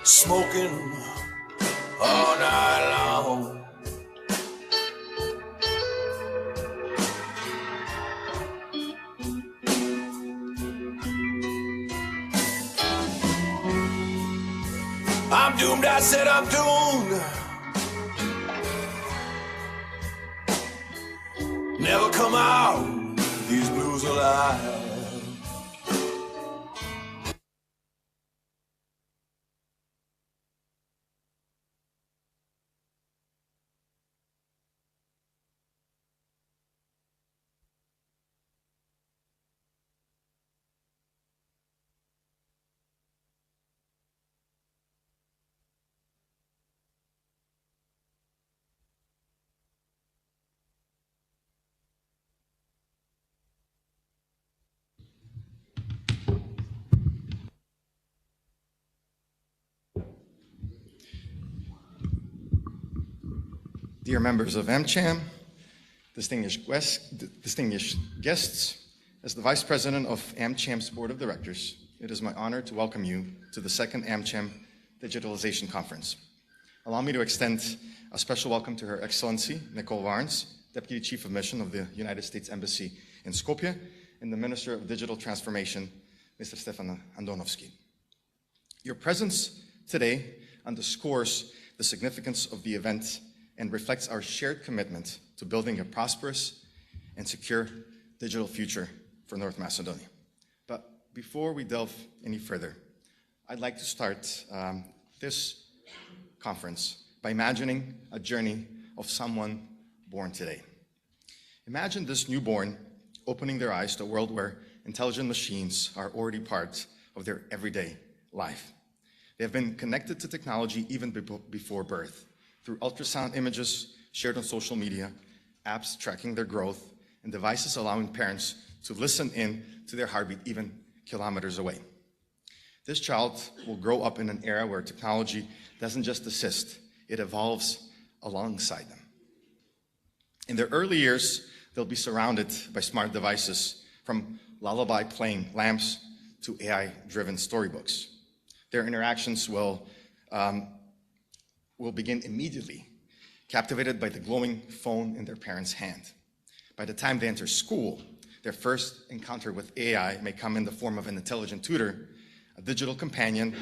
smoking all night long. I'm doomed, I said I'm doomed. Never come out these blues alive. Dear members of AmCham, distinguished guests, as the Vice President of AmCham's Board of Directors, it is my honor to welcome you to the second AmCham Digitalization Conference. Allow me to extend a special welcome to Her Excellency Nicole Warnes, Deputy Chief of Mission of the United States Embassy in Skopje, and the Minister of Digital Transformation, Mr. Stefan Andonovski. Your presence today underscores the significance of the event and reflects our shared commitment to building a prosperous and secure digital future for North Macedonia. But before we delve any further, I'd like to start this conference by imagining a journey of someone born today. Imagine this newborn opening their eyes to a world where intelligent machines are already part of their everyday life. They have been connected to technology even before birth, through ultrasound images shared on social media, apps tracking their growth, and devices allowing parents to listen in to their heartbeat even kilometers away. This child will grow up in an era where technology doesn't just assist, it evolves alongside them. In their early years, they'll be surrounded by smart devices, from lullaby-playing lamps to AI-driven storybooks. Their interactions will begin immediately, captivated by the glowing phone in their parents' hand. By the time they enter school, their first encounter with AI may come in the form of an intelligent tutor, a digital companion,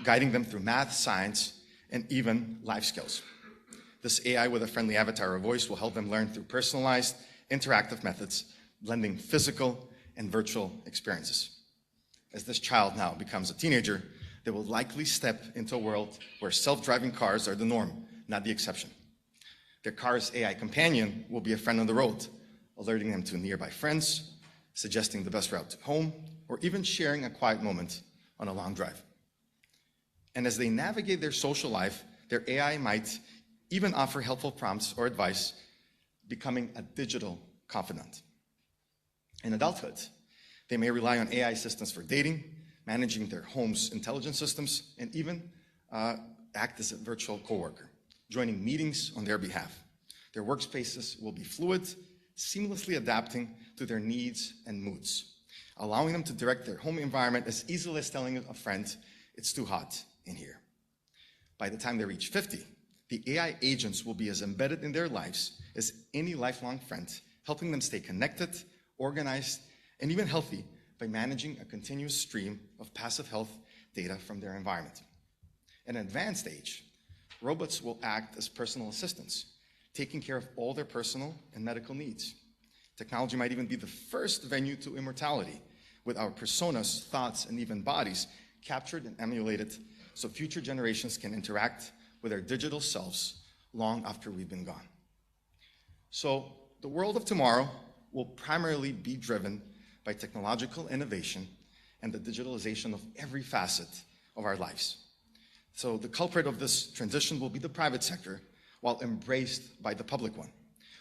guiding them through math, science, and even life skills. This AI with a friendly avatar or voice will help them learn through personalized, interactive methods, blending physical and virtual experiences. As this child now becomes a teenager, they will likely step into a world where self-driving cars are the norm, not the exception. Their car's AI companion will be a friend on the road, alerting them to nearby friends, suggesting the best route to home, or even sharing a quiet moment on a long drive. And as they navigate their social life, their AI might even offer helpful prompts or advice, becoming a digital confidant. In adulthood, they may rely on AI assistants for dating, managing their home's intelligence systems, and even act as a virtual coworker, joining meetings on their behalf. Their workspaces will be fluid, seamlessly adapting to their needs and moods, allowing them to direct their home environment as easily as telling a friend, "It's too hot in here." By the time they reach 50, the AI agents will be as embedded in their lives as any lifelong friend, helping them stay connected, organized, and even healthy by managing a continuous stream of passive health data from their environment. At an advanced stage, robots will act as personal assistants, taking care of all their personal and medical needs. Technology might even be the first venue to immortality, with our personas, thoughts, and even bodies captured and emulated so future generations can interact with our digital selves long after we've been gone. So the world of tomorrow will primarily be driven by technological innovation and the digitalization of every facet of our lives. So the culprit of this transition will be the private sector, while embraced by the public one,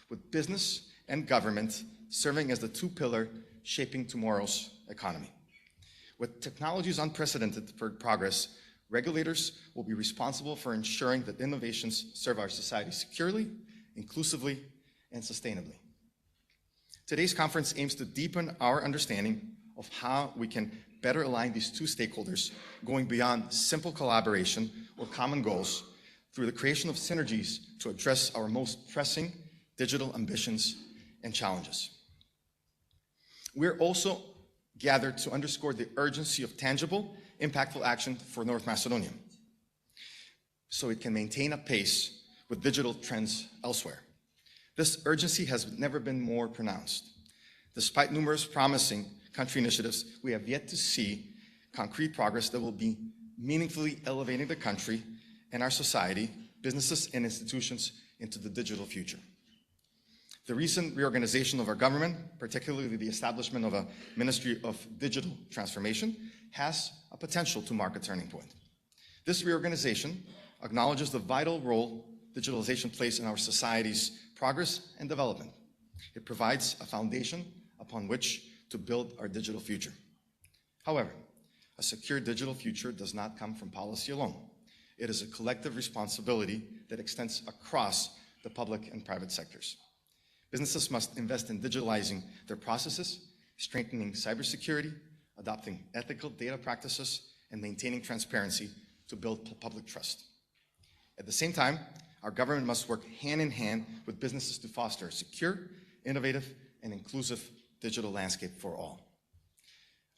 with business and government serving as the two pillars shaping tomorrow's economy. With technology's unprecedented progress, regulators will be responsible for ensuring that innovations serve our society securely, inclusively, and sustainably. Today's conference aims to deepen our understanding of how we can better align these two stakeholders, going beyond simple collaboration or common goals through the creation of synergies to address our most pressing digital ambitions and challenges. We're also gathered to underscore the urgency of tangible, impactful action for North Macedonia, so it can maintain a pace with digital trends elsewhere. This urgency has never been more pronounced. Despite numerous promising country initiatives, we have yet to see concrete progress that will be meaningfully elevating the country and our society, businesses, and institutions into the digital future. The recent reorganization of our government, particularly the establishment of a Ministry of Digital Transformation, has a potential to mark a turning point. This reorganization acknowledges the vital role digitalization plays in our society's progress and development. It provides a foundation upon which to build our digital future. However, a secure digital future does not come from policy alone. It is a collective responsibility that extends across the public and private sectors. Businesses must invest in digitalizing their processes, strengthening cybersecurity, adopting ethical data practices, and maintaining transparency to build public trust. At the same time, our government must work hand in hand with businesses to foster a secure, innovative, and inclusive digital landscape for all.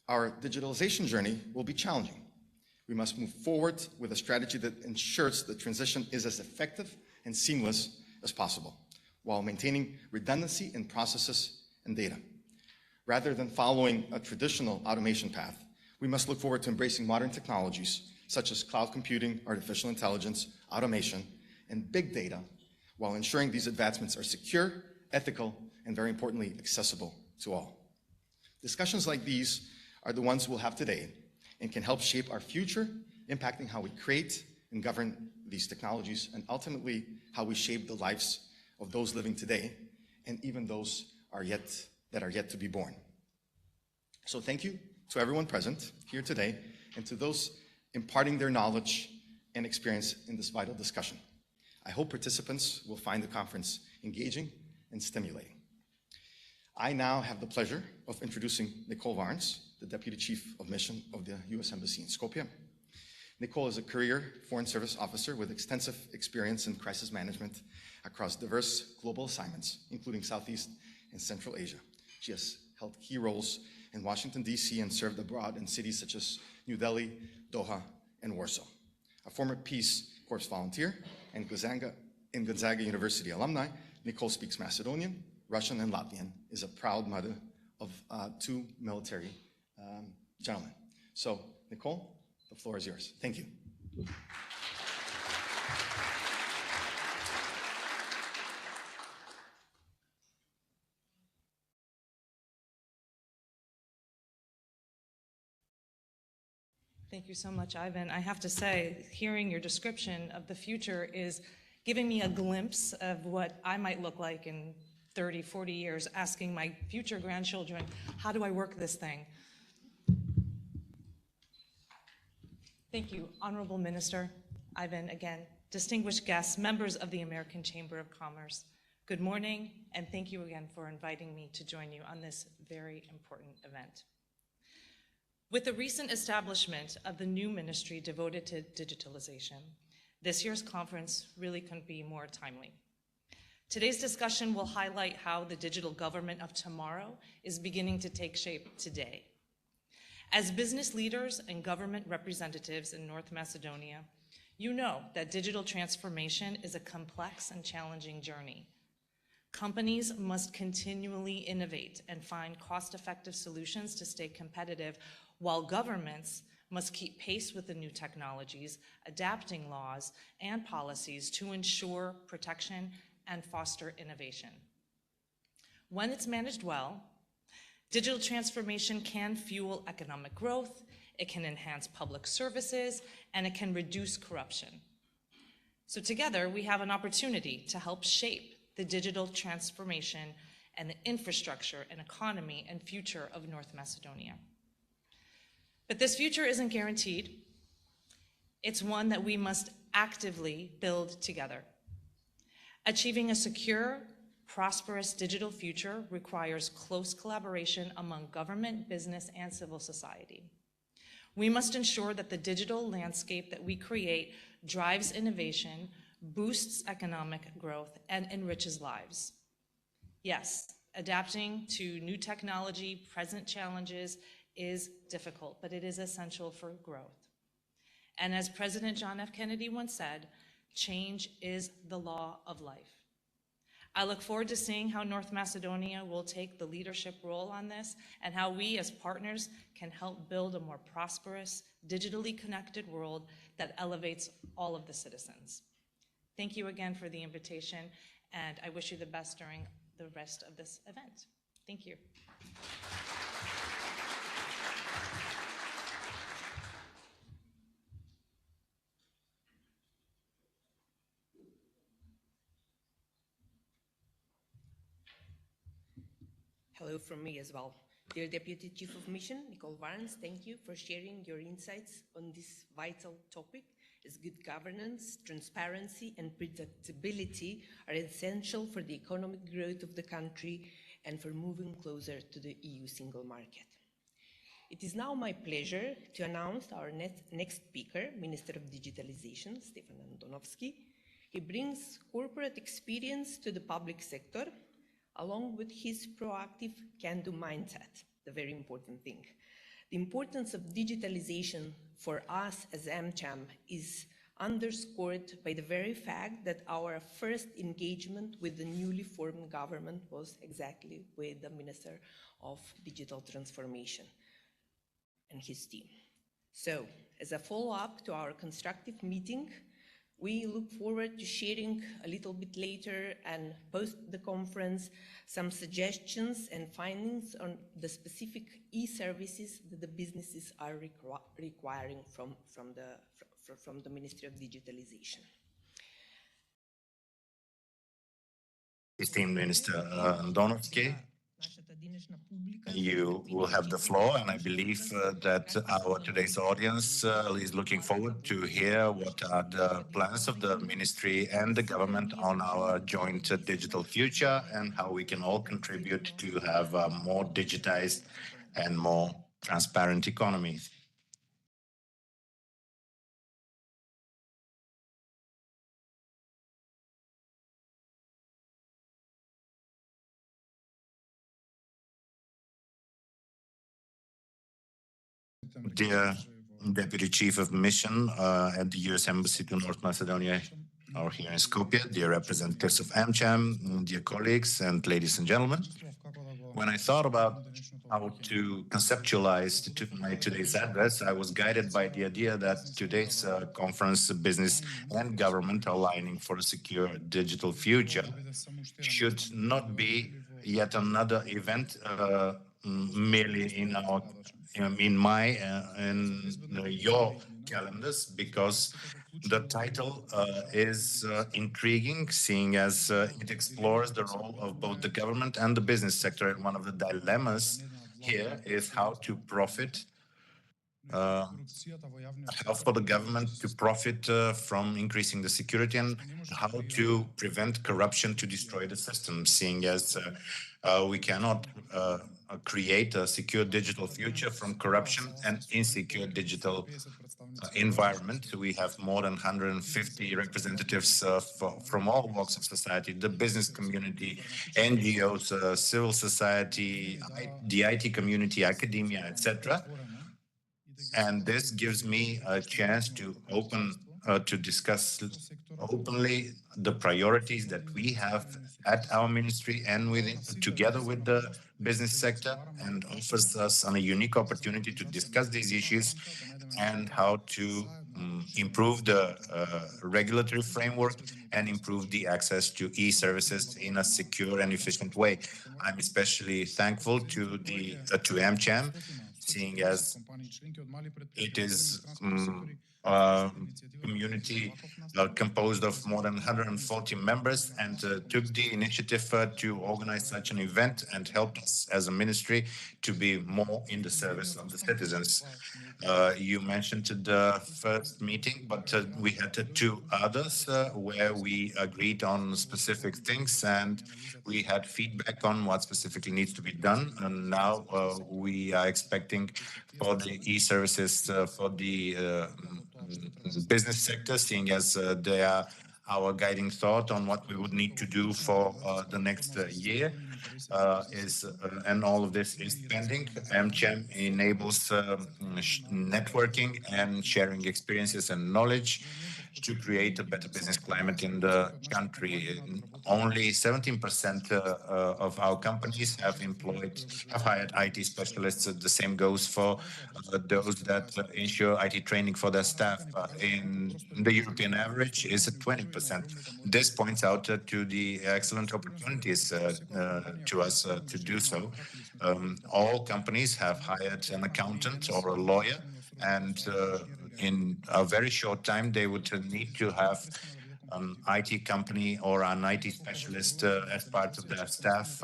Our digitalization journey will be challenging. We must move forward with a strategy that ensures the transition is as effective and seamless as possible, while maintaining redundancy in processes and data. Rather than following a traditional automation path, we must look forward to embracing modern technologies such as cloud computing, artificial intelligence, automation, and big data, while ensuring these advancements are secure, ethical, and very importantly, accessible to all. Discussions like these are the ones we'll have today and can help shape our future, impacting how we create and govern these technologies, and ultimately how we shape the lives of those living today, and even those that are yet to be born. So thank you to everyone present here today, and to those imparting their knowledge and experience in this vital discussion. I hope participants will find the conference engaging and stimulating. I now have the pleasure of introducing Nicole Varnes, the Deputy Chief of Mission of the U.S. Embassy in Skopje. Nicole is a career Foreign Service officer with extensive experience in crisis management across diverse global assignments, including Southeast and Central Asia. She has held key roles in Washington, D.C. and served abroad in cities such as New Delhi, Doha, and Warsaw. A former Peace Corps volunteer and Gonzaga University alumni, Nicole speaks Macedonian, Russian, and Latvian, is a proud mother of two military gentlemen. So, Nicole, the floor is yours. Thank you. Thank you so much, Ivan. I have to say, hearing your description of the future is giving me a glimpse of what I might look like in 30, 40 years, asking my future grandchildren, how do I work this thing? Thank you, Honorable Minister, Ivan, again, distinguished guests, members of the American Chamber of Commerce. Good morning, and thank you again for inviting me to join you on this very important event. With the recent establishment of the new ministry devoted to digitalization, this year's conference really couldn't be more timely. Today's discussion will highlight how the digital government of tomorrow is beginning to take shape today. As business leaders and government representatives in North Macedonia, you know that digital transformation is a complex and challenging journey. Companies must continually innovate and find cost-effective solutions to stay competitive, while governments must keep pace with the new technologies, adapting laws and policies to ensure protection and foster innovation. When it's managed well, digital transformation can fuel economic growth, it can enhance public services, and it can reduce corruption. So together, we have an opportunity to help shape the digital transformation and the infrastructure and economy and future of North Macedonia. But this future isn't guaranteed. It's one that we must actively build together. Achieving a secure, prosperous digital future requires close collaboration among government, business, and civil society. We must ensure that the digital landscape that we create drives innovation, boosts economic growth, and enriches lives. Yes, adapting to new technology, present challenges is difficult, but it is essential for growth. And as President John F. Kennedy once said, change is the law of life. I look forward to seeing how North Macedonia will take the leadership role on this and how we as partners can help build a more prosperous, digitally connected world that elevates all of the citizens. Thank you again for the invitation, and I wish you the best during the rest of this event. Thank you. Hello from me as well. Dear Deputy Chief of Mission, Nicole Varnes, thank you for sharing your insights on this vital topic, as good governance, transparency, and predictability are essential for the economic growth of the country and for moving closer to the EU single market. It is now my pleasure to announce our next speaker, Minister of Digitalization, Stefan Andonovski. He brings corporate experience to the public sector, along with his proactive can-do mindset, the very important thing. The importance of digitalization for us as AmCham is underscored by the very fact that our first engagement with the newly formed government was exactly with the Minister of Digital Transformation and his team. So, as a follow-up to our constructive meeting, we look forward to sharing a little bit later and post the conference some suggestions and findings on the specific e-services that the businesses are requiring from the Ministry of Digitalization. Esteemed Minister Andonovski, you will have the floor, and I believe that our today's audience is looking forward to hear what are the plans of the ministry and the government on our joint digital future and how we can all contribute to have a more digitized and more transparent economy. Dear Deputy Chief of Mission at the U.S. Embassy to North Macedonia, or here in Skopje, dear representatives of AmCham, dear colleagues and ladies and gentlemen, when I thought about how to conceptualize my today's address, I was guided by the idea that today's conference, business and government aligning for a secure digital future, should not be yet another event merely in my and your calendars, because the title is intriguing, seeing as it explores the role of both the government and the business sector. And one of the dilemmas here is how to profit, how for the government to profit from increasing the security, and how to prevent corruption to destroy the system, seeing as we cannot create a secure digital future from corruption and insecure digital environment. We have more than 150 representatives from all walks of society, the business community, NGOs, civil society, the IT community, academia, etc. And this gives me a chance to discuss openly the priorities that we have at our ministry and together with the business sector, and offers us a unique opportunity to discuss these issues and how to improve the regulatory framework and improve the access to e-services in a secure and efficient way. I'm especially thankful to AmCham, seeing as it is a community composed of more than 140 members, and took the initiative to organize such an event and helped us as a ministry to be more in the service of the citizens. You mentioned the first meeting, but we had two others where we agreed on specific things and we had feedback on what specifically needs to be done. And now we are expecting for the e-services for the business sector, seeing as they are our guiding thought on what we would need to do for the next year. And all of this is pending. AmCham enables networking and sharing experiences and knowledge to create a better business climate in the country. Only 17% of our companies have hired IT specialists. The same goes for those that ensure IT training for their staff. In the European average is at 20%. This points out to the excellent opportunities to us to do so. All companies have hired an accountant or a lawyer, and in a very short time, they would need to have an IT company or an IT specialist as part of their staff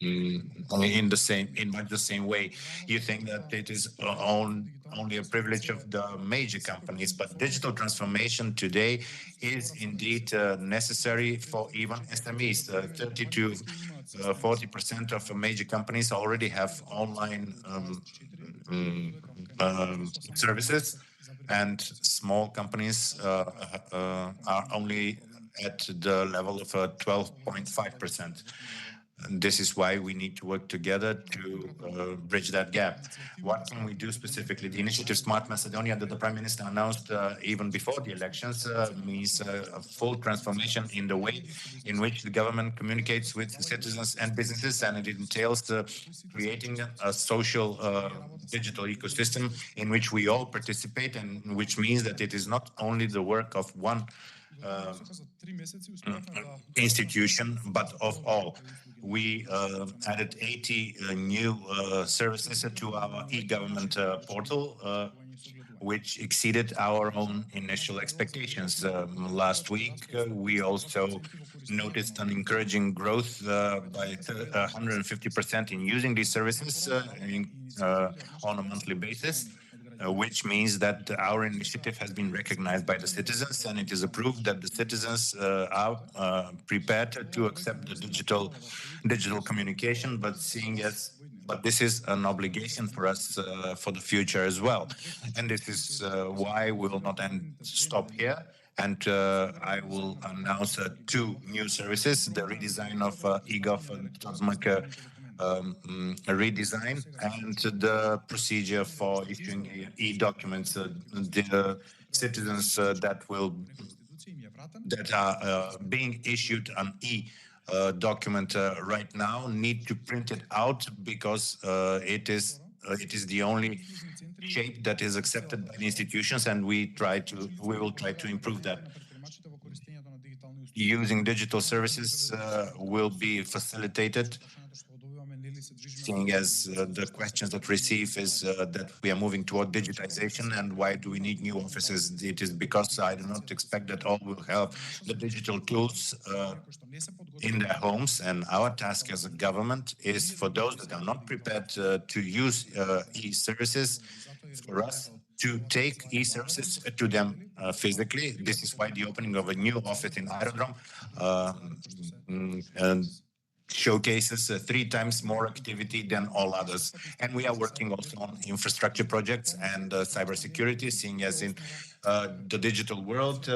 in much the same way. You think that it is only a privilege of the major companies, but digital transformation today is indeed necessary for even SMEs. 30 to 40% of major companies already have online services, and small companies are only at the level of 12.5%. And this is why we need to work together to bridge that gap. What can we do specifically? The initiative Smart Macedonia that the Prime Minister announced even before the elections means a full transformation in the way in which the government communicates with citizens and businesses, and it entails creating a social digital ecosystem in which we all participate, and which means that it is not only the work of one institution, but of all. We added 80 new services to our e-government portal, which exceeded our own initial expectations. Last week, we also noticed an encouraging growth by 150% in using these services on a monthly basis. Which means that our initiative has been recognized by the citizens, and it is approved that the citizens are prepared to accept the digital communication, but this is an obligation for us for the future as well. And this is why we will not stop here. And I will announce two new services, the redesign of eGov and a redesign, and the procedure for issuing e-documents. The citizens that are being issued an document right now need to print it out because it is the only shape that is accepted by the institutions, and we will try to improve that. Using digital services will be facilitated, seeing as the questions that receive is that we are moving toward digitization, and why do we need new offices? It is because I do not expect that all will have the digital tools in their homes, and our task as a government is for those that are not prepared to use e-services, for us to take e-services to them physically. This is why the opening of a new office in Aerodrome showcases 3 times more activity than all others. And we are working also on infrastructure projects and cybersecurity, seeing as in the digital world,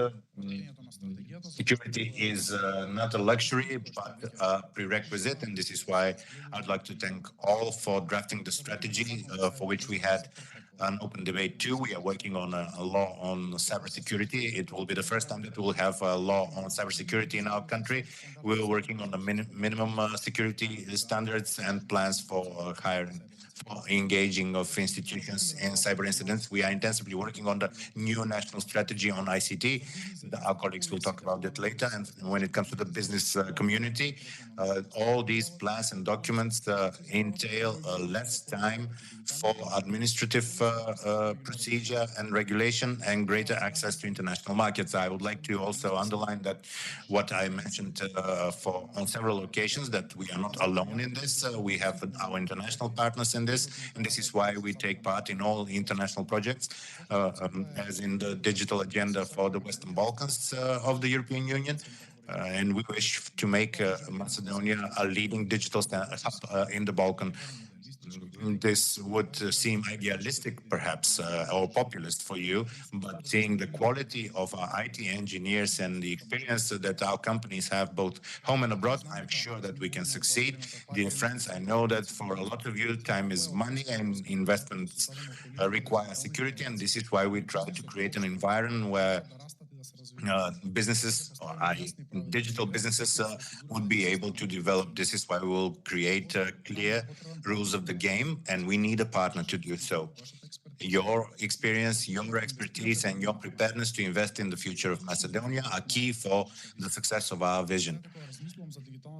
security is not a luxury, but a prerequisite. And this is why I'd like to thank all for drafting the strategy for which we had an open debate too. We are working on a law on cybersecurity. It will be the first time that we will have a law on cybersecurity in our country. We're working on the minimum security standards and plans for hiring for engaging of institutions in cyber incidents. We are intensively working on the new national strategy on ICT. Our colleagues will talk about it later. And when it comes to the business community, all these plans and documents entail less time for administrative procedure and regulation and greater access to international markets. I would like to also underline that what I mentioned on several occasions, that we are not alone in this. We have our international partners in this, and this is why we take part in all international projects, as in the digital agenda for the Western Balkans of the European Union. And we wish to make Macedonia a leading digital hub in the Balkan. This would seem idealistic, perhaps, or populist for you, but seeing the quality of our IT engineers and the experience that our companies have both home and abroad, I'm sure that we can succeed. Dear friends, I know that for a lot of you, time is money and investments require security, and this is why we try to create an environment where businesses, or digital businesses, would be able to develop. This is why we will create clear rules of the game, and we need a partner to do so. Your experience, your expertise, and your preparedness to invest in the future of Macedonia are key for the success of our vision.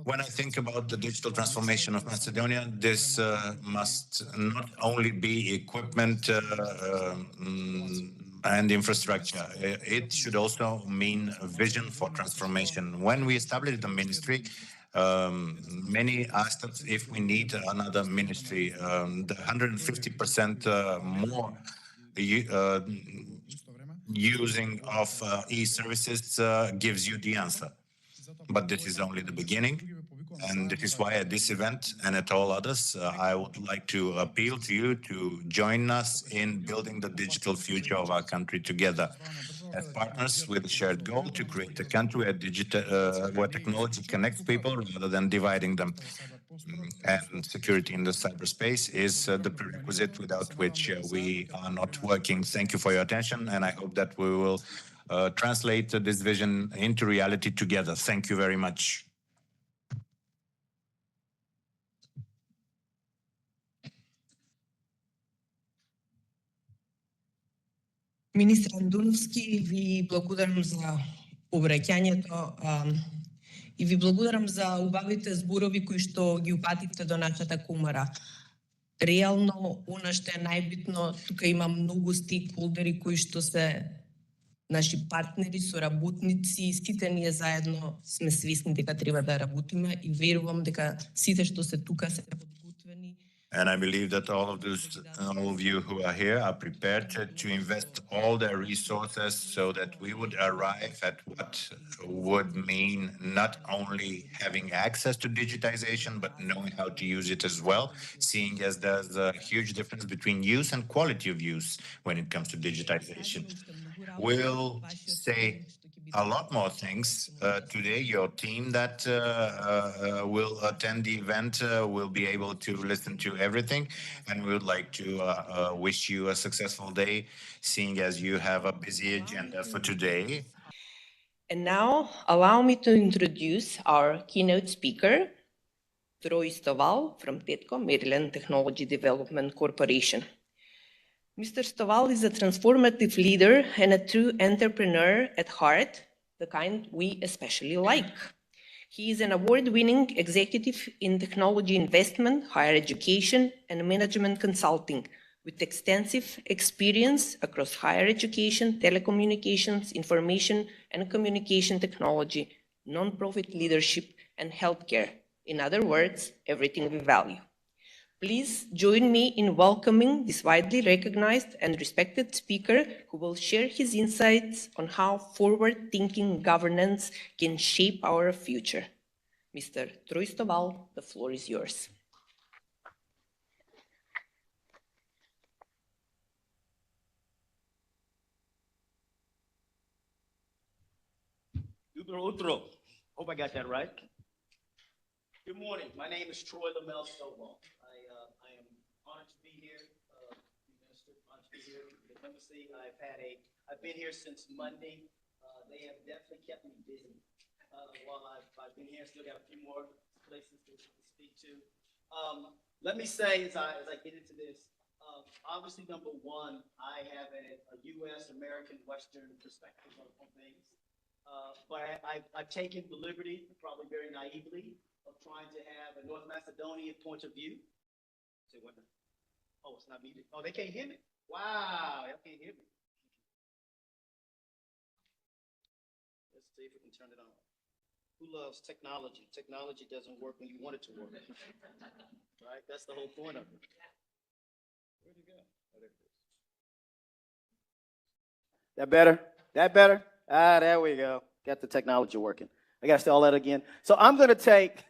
When I think about the digital transformation of Macedonia, this must not only be equipment and infrastructure. It should also mean a vision for transformation. When we established the ministry, many asked us if we need another ministry. The 150% more using of e-services gives you the answer. But this is only the beginning. And this is why at this event and at all others, I would like to appeal to you to join us in building the digital future of our country together as partners with a shared goal to create a country where technology connects people rather than dividing them. And security in the cyberspace is the prerequisite without which we are not working. Thank you for your attention, and I hope that we will translate this vision into reality together. Thank you very much. Министр Андуновски, ви благодарам за обраќањето и ви благодарам за убавите зборови кои што ги упативте до нашата комора. Реално, она што е најбитно, тука има многу стейкхолдери кои што се наши партнери, соработници, и сите ние заедно сме свесни дека треба да работиме и верувам дека сите што се тука се подготвени. And I believe that all of you who are here are prepared to invest all their resources so that we would arrive at what would mean not only having access to digitization, but knowing how to use it as well, seeing as there's a huge difference between use and quality of use when it comes to digitization. We'll say a lot more things today. Your team that will attend the event will be able to listen to everything, and we would like to wish you a successful day, seeing as you have a busy agenda for today. And now, allow me to introduce our keynote speaker, Troy Stoval from TEDCO, Maryland Technology Development Corporation. Mr. Stoval is a transformative leader and a true entrepreneur at heart, the kind we especially like. He is an award-winning executive in technology investment, higher education, and management consulting, with extensive experience across higher education, telecommunications, information and communication technology, nonprofit leadership, and healthcare. In other words, everything we value. Please join me in welcoming this widely recognized and respected speaker who will share his insights on how forward-thinking governance can shape our future. Mr. Troy Stoval, the floor is yours. Super outro. Hope I got that right. Good morning. My name is Troy Lamel Stoval. I am honored to be here. Minister, honored to be here. The embassy. I've been here since Monday. They have definitely kept me busy while I've been here. Still got a few more places to speak to. let me say as I get into this, obviously, number one, I have a U.S. American Western perspective on things. But I've taken the liberty, probably very naively, of trying to have a North Macedonian point of view. Say what? Oh, it's not muted. Oh, they can't hear me. Wow, y'all can't hear me. Let's see if we can turn it on. Who loves technology? Technology doesn't work when you want it to work. Right? That's the whole point of it. Where'd it go? Oh, there it is. That better? That better? Ah, there we go. Got the technology working. I got to say all that again. So I'm going to take,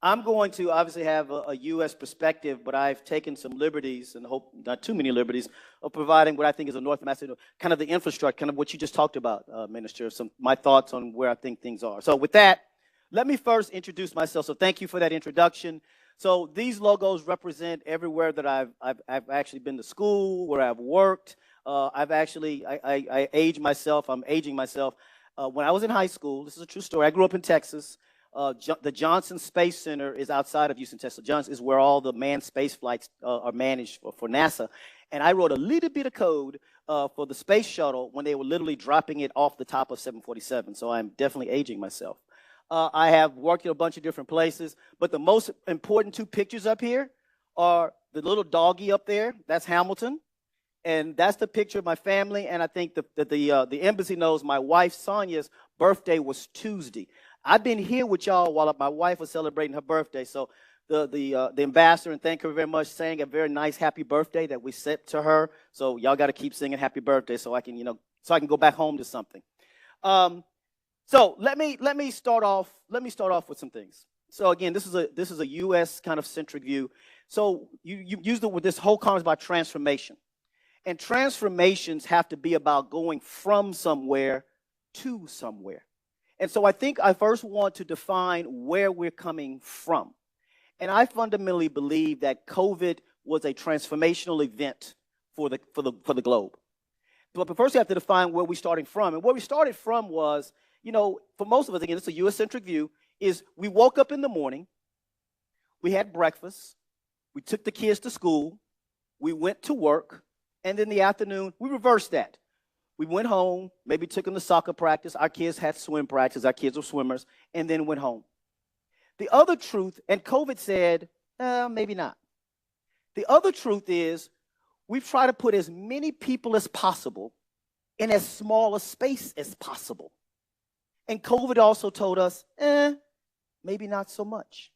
I'm going to obviously have a U.S. perspective, but I've taken some liberties, and hope not too many liberties, of providing what I think is a North Macedonia, kind of the infrastructure, kind of what you just talked about, Minister, my thoughts on where I think things are. So with that, let me first introduce myself. So thank you for that introduction. So these logos represent everywhere that I've actually been to school, where I've worked. I age myself. I'm aging myself. When I was in high school, this is a true story. I grew up in Texas. The Johnson Space Center is outside of Houston, Texas. Johnson is where all the manned space flights are managed for NASA. And I wrote a little bit of code for the space shuttle when they were literally dropping it off the top of 747. So I'm definitely aging myself. I have worked in a bunch of different places, but the most important two pictures up here are the little doggy up there. That's Hamilton. And that's the picture of my family. And I think that the embassy knows my wife, Sonia's birthday was Tuesday. I've been here with y'all while my wife was celebrating her birthday. So the ambassador, and thank her very much, sang a very nice happy birthday that we sent to her. So y'all got to keep singing happy birthday so I can, so I can go back home to something. So let me start off with some things. So again, this is a U.S. kind of centric view. So you used it with this whole concept about transformation. And transformations have to be about going from somewhere to somewhere. And so I think I first want to define where we're coming from. And I fundamentally believe that COVID was a transformational event for the globe. But first we have to define where we're starting from. And where we started from was, for most of us, again, it's a U.S.-centric view, is we woke up in the morning, we had breakfast, we took the kids to school, we went to work, and then in the afternoon, we reversed that. We went home, maybe took them to soccer practice. Our kids had swim practice. Our kids were swimmers, and then went home. The other truth, and COVID said, maybe not. The other truth is we've tried to put as many people as possible in as small a space as possible. And COVID also told us, maybe not so much.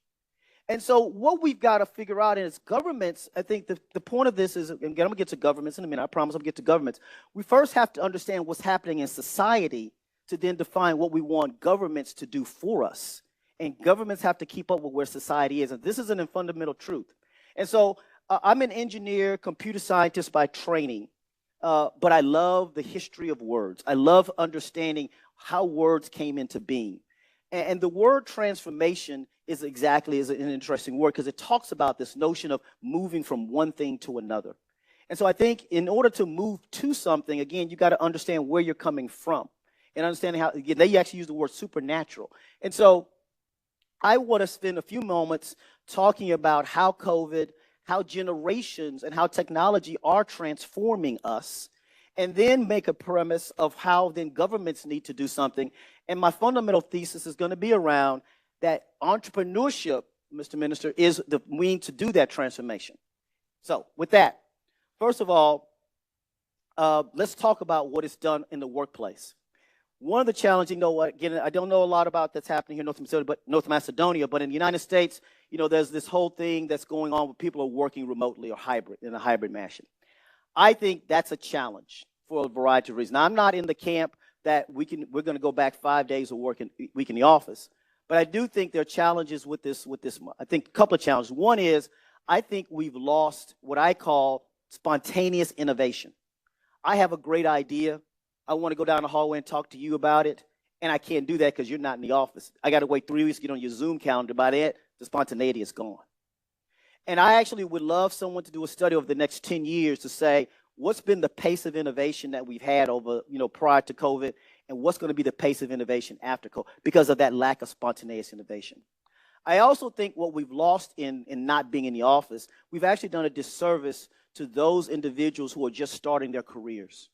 And so what we've got to figure out is governments, I think the point of this is, and I'm going to get to governments in a minute, I promise I'll get to governments. We first have to understand what's happening in society to then define what we want governments to do for us. And governments have to keep up with where society is. And this is a fundamental truth. And so I'm an engineer, computer scientist by training, but I love the history of words. I love understanding how words came into being. And the word transformation is an interesting word because it talks about this notion of moving from one thing to another. And so I think in order to move to something, again, you got to understand where you're coming from and understanding how, again, they actually use the word supernatural. And so I want to spend a few moments talking about how COVID, how generations and how technology are transforming us, and then make a premise of how then governments need to do something. And my fundamental thesis is going to be around that entrepreneurship, Mr. Minister, is the means to do that transformation. So with that, first of all, let's talk about what is done in the workplace. One of the challenges, again, I don't know a lot about that's happening here in North Macedonia, but in the United States, there's this whole thing that's going on where people are working remotely or hybrid, in a hybrid fashion. I think that's a challenge for a variety of reasons. Now, I'm not in the camp that we're going to go back 5 days of work week in the office, but I do think there are challenges with this. I think a couple of challenges. One is I think we've lost what I call spontaneous innovation. I have a great idea. I want to go down the hallway and talk to you about it, and I can't do that because you're not in the office. I got to wait 3 weeks to get on your Zoom calendar. By that, the spontaneity is gone. And I actually would love someone to do a study over the next 10 years to say, what's been the pace of innovation that we've had over, prior to COVID, and what's going to be the pace of innovation after COVID because of that lack of spontaneous innovation. I also think what we've lost in not being in the office, we've actually done a disservice to those individuals who are just starting their careers.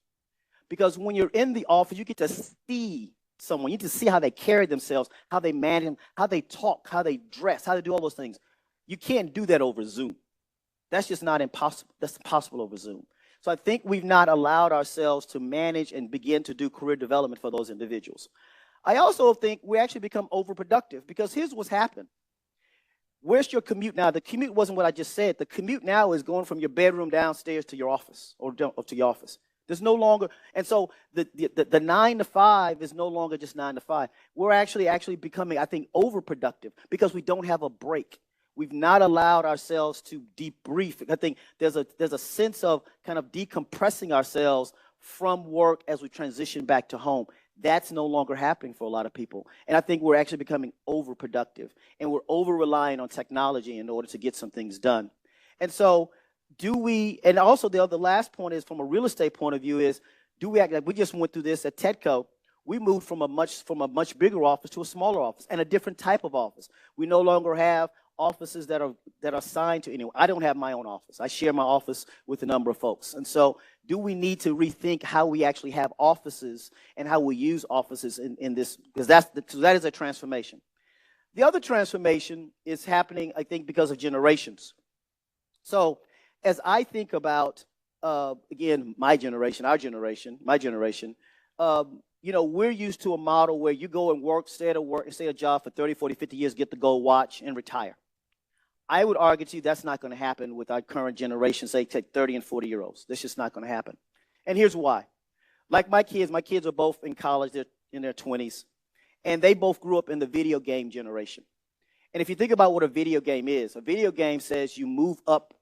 Because when you're in the office, you get to see someone. You get to see how they carry themselves, how they manage, how they talk, how they dress, how they do all those things. You can't do that over Zoom. That's just not impossible. That's impossible over Zoom. So I think we've not allowed ourselves to manage and begin to do career development for those individuals. I also think we actually become overproductive because here's what's happened. Where's your commute now? The commute wasn't what I just said. The commute now is going from your bedroom downstairs to your office or to your office. There's no longer, and so the 9 to 5 is no longer just 9 to 5. We're actually becoming, I think, overproductive because we don't have a break. We've not allowed ourselves to debrief. I think there's a sense of kind of decompressing ourselves from work as we transition back to home. That's no longer happening for a lot of people. And I think we're actually becoming overproductive. And we're over-relying on technology in order to get some things done. And so and also the last point is from a real estate point of view is, do we act like we just went through this at TEDCO. We moved from a much bigger office to a smaller office and a different type of office. We no longer have offices that are assigned to anyone. I don't have my own office. I share my office with a number of folks. And so do we need to rethink how we actually have offices and how we use offices in this, because that is a transformation. The other transformation is happening, I think, because of generations. So as I think about, again, my generation, we're used to a model where you go and work, stay at a job for 30, 40, 50 years, get the gold watch, and retire. I would argue to you that's not going to happen with our current generation, say, take 30 and 40-year-olds. That's just not going to happen. And here's why. Like my kids are both in college, they're in their 20s, and they both grew up in the video game generation. And if you think about what a video game is, a video game says you move up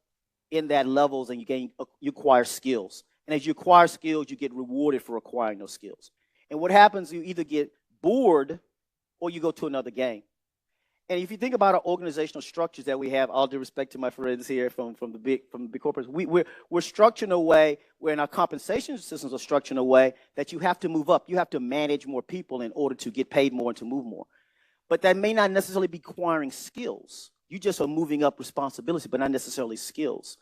in that levels and you acquire skills. And as you acquire skills, you get rewarded for acquiring those skills. And what happens, you either get bored or you go to another game. And if you think about our organizational structures that we have, all due respect to my friends here from the big corporates, we're structured in a way where our compensation systems are structured in a way that you have to move up. You have to manage more people in order to get paid more and to move more. But that may not necessarily be acquiring skills. You just are moving up responsibility, but not necessarily skills.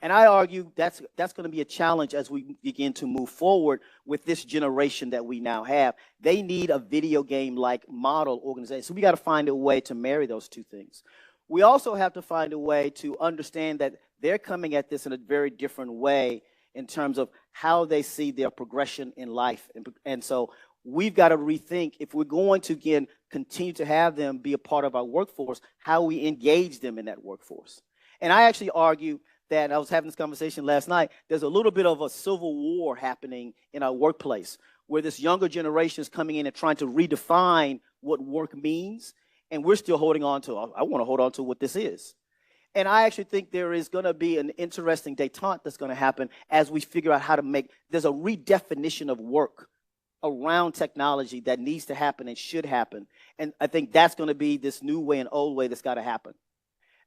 And I argue that's going to be a challenge as we begin to move forward with this generation that we now have. They need a video game-like model organization. So we got to find a way to marry those two things. We also have to find a way to understand that they're coming at this in a very different way in terms of how they see their progression in life. And so we've got to rethink, if we're going to, again, continue to have them be a part of our workforce, how we engage them in that workforce. And I actually argue that, I was having this conversation last night, there's a little bit of a civil war happening in our workplace where this younger generation is coming in and trying to redefine what work means, and we're still holding on to, I want to hold on to what this is. And I actually think there is going to be an interesting detente that's going to happen as we figure out how to there's a redefinition of work around technology that needs to happen and should happen. And I think that's going to be this new way and old way that's got to happen.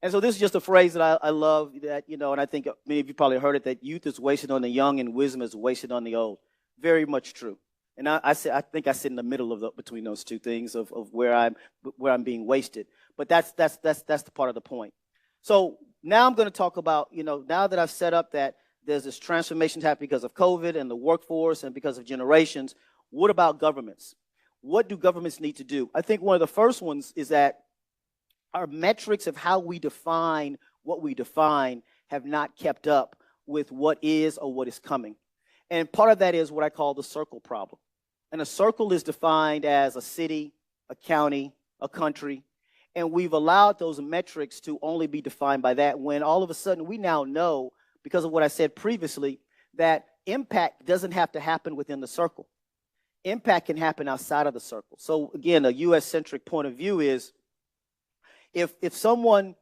And so this is just a phrase that I love, that, and I think many of you probably heard it, that youth is wasted on the young and wisdom is wasted on the old. Very much true. And I think I sit in the middle between those two things of where I'm being wasted. But that's the part of the point. So now I'm going to talk about, now that I've set up that there's this transformation happening because of COVID and the workforce and because of generations, what about governments? What do governments need to do? I think one of the first ones is that our metrics of how we define what we define have not kept up with what is or what is coming. And part of that is what I call the circle problem. And a circle is defined as a city, a county, a country. And we've allowed those metrics to only be defined by that, when all of a sudden we now know, because of what I said previously, that impact doesn't have to happen within the circle. Impact can happen outside of the circle. So again, a US-centric point of view is, if someone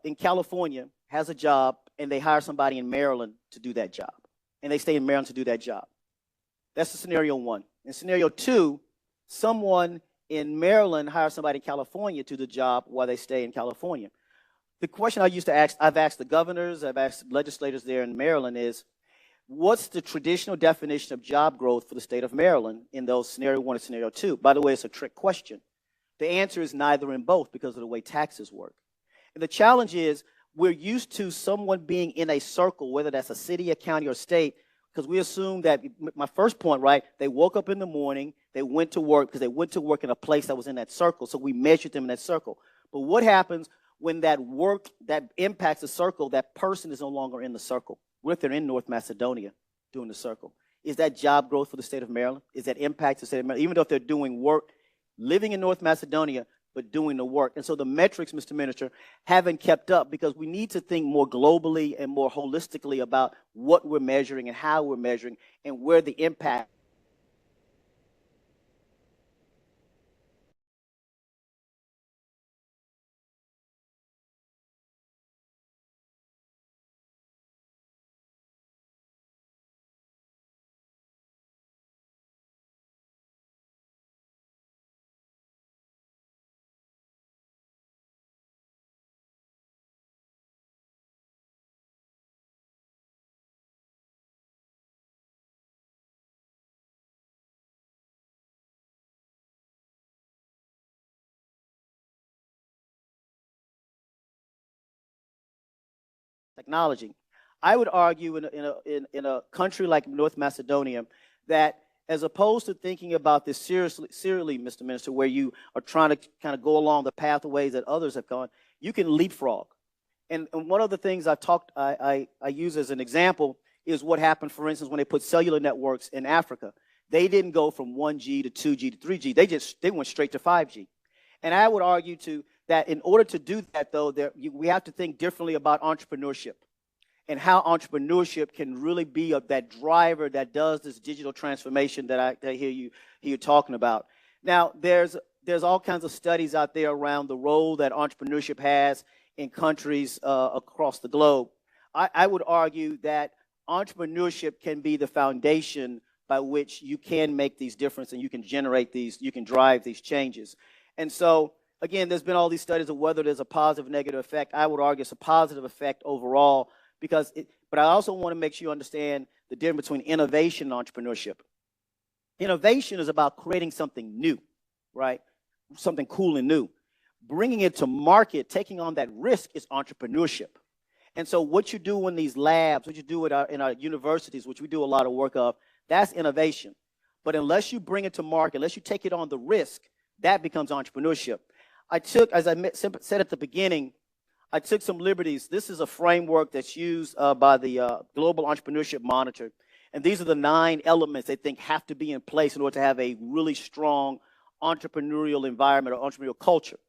in California has a job and they hire somebody in Maryland to do that job, and they stay in Maryland to do that job, that's the scenario one. In scenario two, someone in Maryland hires somebody in California to do the job while they stay in California. The question I used to ask, I've asked the governors, I've asked legislators there in Maryland is, what's the traditional definition of job growth for the state of Maryland in those scenario one and scenario two? By the way, it's a trick question, The answer is neither and both because of the way taxes work. And the challenge is we're used to someone being in a circle, whether that's a city, a county, or state, because we assume that, my first point, right, they woke up in the morning, they went to work because they went to work in a place that was in that circle, so we measured them in that circle. But what happens when that work that impacts the circle, that person is no longer in the circle? What if they're in North Macedonia doing the circle? Is that job growth for the state of Maryland? Is that impact the state of Maryland? Even though if they're doing work, living in North Macedonia, but doing the work. And so the metrics, Mr. Minister, haven't kept up because we need to think more globally and more holistically about what we're measuring and how we're measuring and where the impact. Technology. I would argue in a country like North Macedonia that as opposed to thinking about this seriously, Mr. Minister, where you are trying to kind of go along the pathways that others have gone, you can leapfrog. And one of the things I use as an example is what happened, for instance, when they put cellular networks in Africa. They didn't go from 1G to 2G to 3G. They went straight to 5G. And I would argue that in order to do that, though, we have to think differently about entrepreneurship and how entrepreneurship can really be that driver that does this digital transformation that I hear you talking about. Now, there's all kinds of studies out there around the role that entrepreneurship has in countries across the globe. I would argue that entrepreneurship can be the foundation by which you can make these differences and you can generate these, you can drive these changes. And so, again, there's been all these studies of whether there's a positive or negative effect. I would argue it's a positive effect overall, but I also want to make sure you understand the difference between innovation and entrepreneurship. Innovation is about creating something new, right? Something cool and new. Bringing it to market, taking on that risk is entrepreneurship. And so what you do in these labs, what you do in our universities, which we do a lot of work of, that's innovation. But unless you bring it to market, unless you take it on the risk, that becomes entrepreneurship. As I said at the beginning, I took some liberties. This is a framework that's used by the Global Entrepreneurship Monitor. And these are the 9 elements they think have to be in place in order to have a really strong entrepreneurial environment or entrepreneurial culture.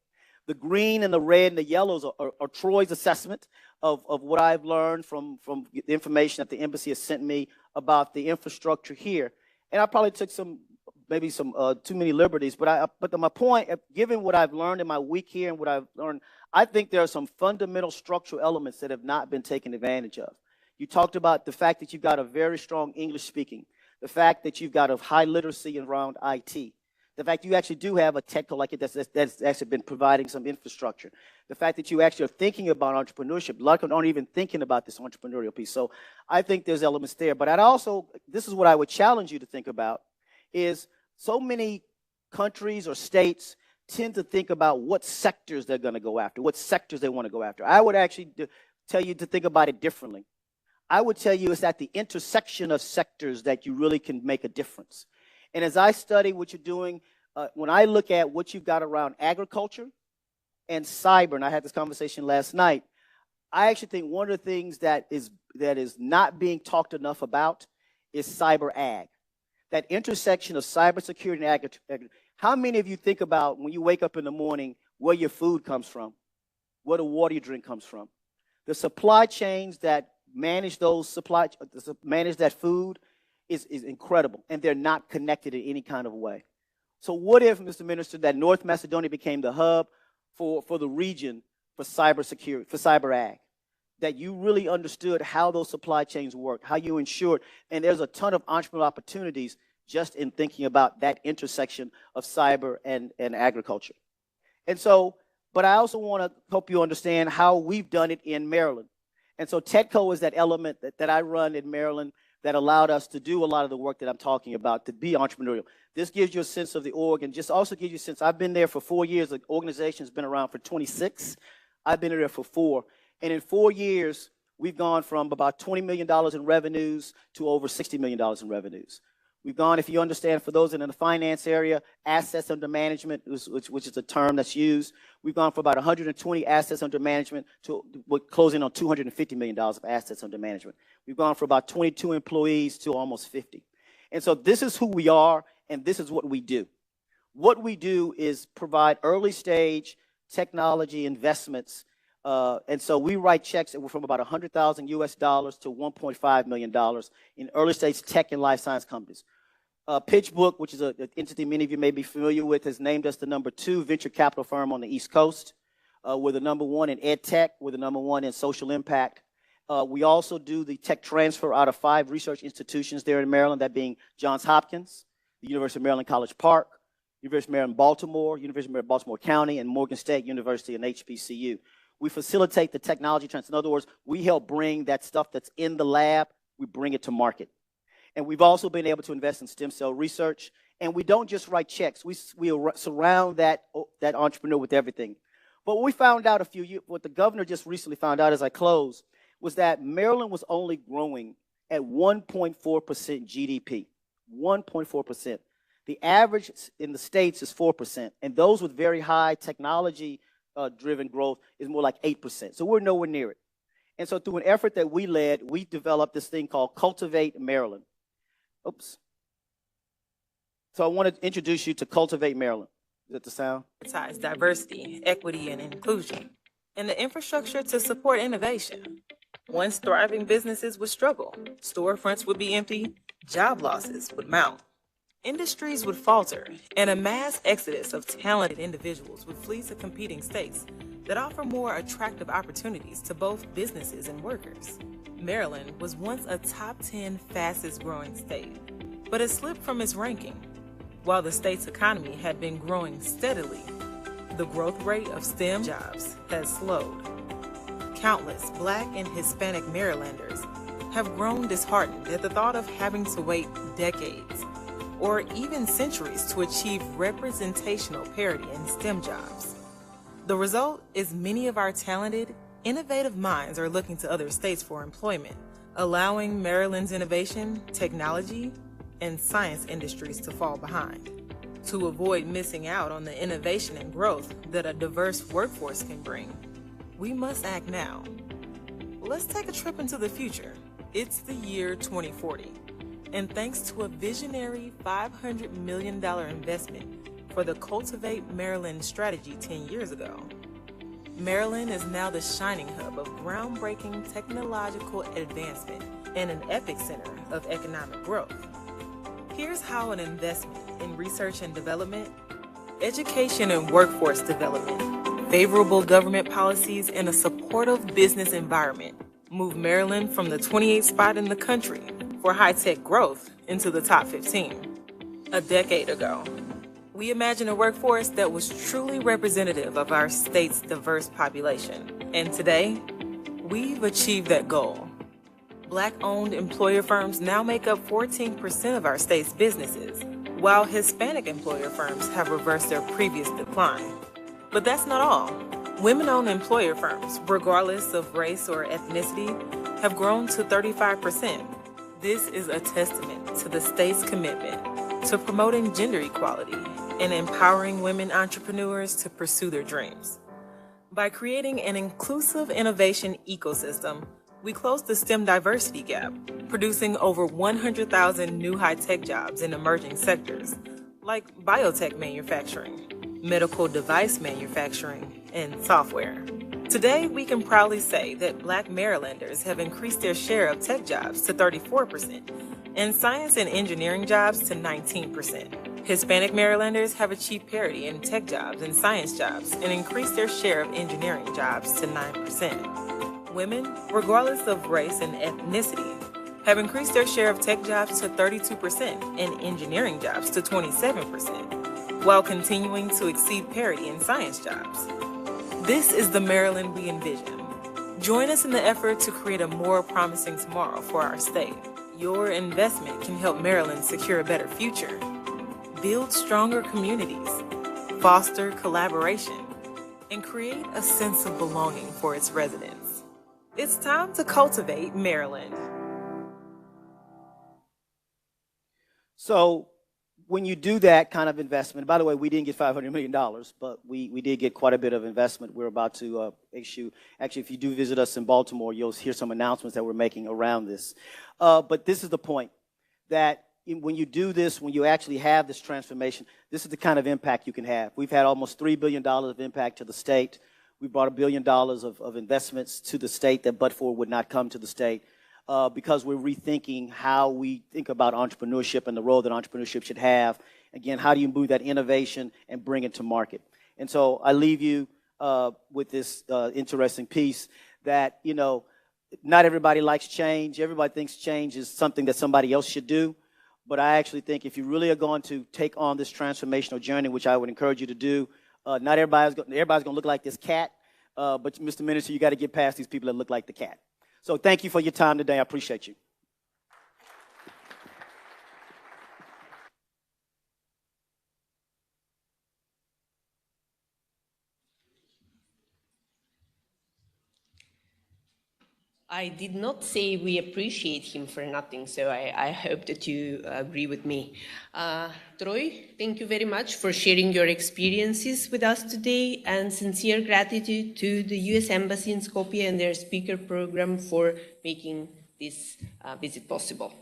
The green and the red and the yellows are Troy's assessment of what I've learned from the information that the embassy has sent me about the infrastructure here. And I probably took maybe some too many liberties, but my point, given what I've learned in my week here and what I've learned, I think there are some fundamental structural elements that have not been taken advantage of. You talked about the fact that you've got a very strong English speaking, the fact that you've got a high literacy around IT, the fact you actually do have a tech like it that's actually been providing some infrastructure, the fact that you actually are thinking about entrepreneurship. A lot of people aren't even thinking about this entrepreneurial piece. So I think there's elements there. But this is what I would challenge you to think about, is so many countries or states tend to think about what sectors they're going to go after, what sectors they want to go after. I would actually tell you to think about it differently. I would tell you it's at the intersection of sectors that you really can make a difference. And as I study what you're doing, when I look at what you've got around agriculture and cyber, and I had this conversation last night, I actually think one of the things that is not being talked enough about is cyber ag. That intersection of cybersecurity and agriculture. How many of you think about when you wake up in the morning where your food comes from, where the water you drink comes from? The supply chains that manage that food is incredible, and they're not connected in any kind of way. So what if, Mr. Minister, that North Macedonia became the hub for the region for cybersecurity, for cyber ag? That you really understood how those supply chains work, how you ensured, and there's a ton of entrepreneurial opportunities just in thinking about that intersection of cyber and agriculture. And so, but I also want to help you understand how we've done it in Maryland. And so TEDCO is that element that I run in Maryland, that allowed us to do a lot of the work that I'm talking about, to be entrepreneurial. This gives you a sense of the org, and just also gives you a sense. I've been there for 4 years. The organization's been around for 26. I've been there for 4. And in 4 years, we've gone from about $20 million in revenues to over $60 million in revenues. We've gone, if you understand, for those in the finance area, assets under management, which is a term that's used. We've gone from about 120 assets under management to closing on $250 million of assets under management. We've gone from about 22 employees to almost 50. And so this is who we are, and this is what we do. What we do is provide early stage technology investments. And so we write checks that were from about $100,000 US dollars to $1.5 million in early stage tech and life science companies. PitchBook, which is an entity many of you may be familiar with, has named us the #2 venture capital firm on the East Coast. We're the #1 in ed tech. We're the #1 in social impact. We also do the tech transfer out of 5 research institutions there in Maryland, that being Johns Hopkins, the University of Maryland College Park, University of Maryland Baltimore, University of Maryland Baltimore County, and Morgan State University and HBCU. We facilitate the technology transfer. In other words, we help bring that stuff that's in the lab, we bring it to market. And we've also been able to invest in stem cell research. And we don't just write checks. We surround that entrepreneur with everything. But what we found out what the governor just recently found out as I close, was that Maryland was only growing at 1.4% GDP, 1.4%. The average in the states is 4%, and those with very high technology-driven growth is more like 8%. So we're nowhere near it. And so through an effort that we led, we developed this thing called Cultivate Maryland. Oops. So I want to introduce you to Cultivate Maryland. Is that the sound? Diversity, equity, and inclusion, and the infrastructure to support innovation. Once thriving businesses would struggle, storefronts would be empty, job losses would mount, industries would falter, and a mass exodus of talented individuals would flee to competing states that offer more attractive opportunities to both businesses and workers. Maryland was once a top 10 fastest growing state, but it slipped from its ranking. While the state's economy had been growing steadily, the growth rate of STEM jobs has slowed. Countless Black and Hispanic Marylanders have grown disheartened at the thought of having to wait decades or even centuries to achieve representational parity in STEM jobs. The result is many of our talented, innovative minds are looking to other states for employment, allowing Maryland's innovation, technology, and science industries to fall behind. To avoid missing out on the innovation and growth that a diverse workforce can bring, we must act now. Let's take a trip into the future. It's the year 2040, and thanks to a visionary $500 million investment for the Cultivate Maryland strategy 10 years ago, Maryland is now the shining hub of groundbreaking technological advancement and an epicenter of economic growth. Here's how an investment in research and development, education and workforce development, favorable government policies, and a supportive business environment move Maryland from the 28th spot in the country for high-tech growth into the top 15. A decade ago, we imagined a workforce that was truly representative of our state's diverse population. And today, we've achieved that goal. Black-owned employer firms now make up 14% of our state's businesses, while Hispanic employer firms have reversed their previous decline. But that's not all. Women-owned employer firms, regardless of race or ethnicity, have grown to 35%. This is a testament to the state's commitment to promoting gender equality and empowering women entrepreneurs to pursue their dreams. By creating an inclusive innovation ecosystem, we closed the STEM diversity gap, producing over 100,000 new high-tech jobs in emerging sectors like biotech manufacturing, medical device manufacturing, and software. Today, we can proudly say that Black Marylanders have increased their share of tech jobs to 34% and science and engineering jobs to 19%. Hispanic Marylanders have achieved parity in tech jobs and science jobs and increased their share of engineering jobs to 9%. Women, regardless of race and ethnicity, have increased their share of tech jobs to 32% and engineering jobs to 27%, while continuing to exceed parity in science jobs. This is the Maryland we envision. Join us in the effort to create a more promising tomorrow for our state. Your investment can help Maryland secure a better future, build stronger communities, foster collaboration, and create a sense of belonging for its residents. It's time to cultivate Maryland. So when you do that kind of investment, by the way, we didn't get $500 million, but we did get quite a bit of investment. We're about to issue, actually, if you do visit us in Baltimore, you'll hear some announcements that we're making around this. But this is the point, that when you do this, when you actually have this transformation, this is the kind of impact you can have. We've had almost $3 billion of impact to the state. We brought $1 billion of investments to the state that but for would not come to the state. Because we're rethinking how we think about entrepreneurship and the role that entrepreneurship should have. Again, how do you move that innovation and bring it to market? And so I leave you with this interesting piece that, you know, not everybody likes change. Everybody thinks change is something that somebody else should do. But I actually think if you really are going to take on this transformational journey, which I would encourage you to do, not everybody's going to look like this cat. But Mr. Minister, you got to get past these people that look like the cat. So thank you for your time today. I appreciate you. I did not say we appreciate him for nothing, so I hope that you agree with me. Troy, thank you very much for sharing your experiences with us today, and sincere gratitude to the U.S. Embassy in Skopje and their speaker program for making this visit possible.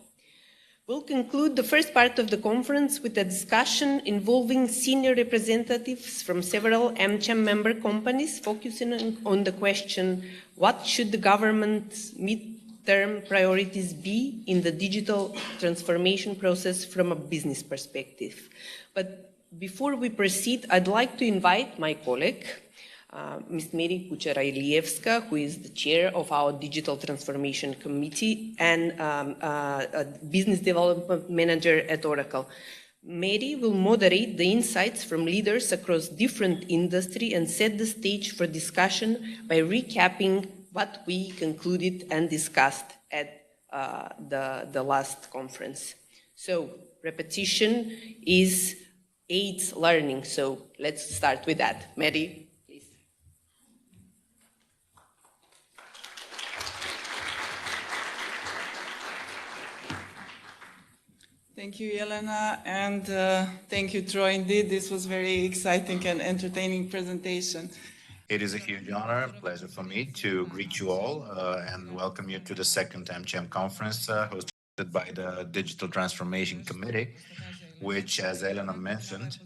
We'll conclude the first part of the conference with a discussion involving senior representatives from several AmCham member companies, focusing on the question, what should the government's mid-term priorities be in the digital transformation process from a business perspective? But before we proceed, I'd like to invite my colleague, Ms. Mary Kuchera-Ilievska, who is the chair of our Digital Transformation Committee and a business development manager at Oracle. Mary will moderate the insights from leaders across different industry and set the stage for discussion by recapping what we concluded and discussed at the last conference. So repetition is aids learning. So let's start with that. Mary. Thank you, Jelena, and thank you, Troy. Indeed, this was very exciting and entertaining presentation. It is a huge honor, pleasure for me to greet you all and welcome you to the second AmCham conference hosted by the Digital Transformation Committee, which, as Elena mentioned,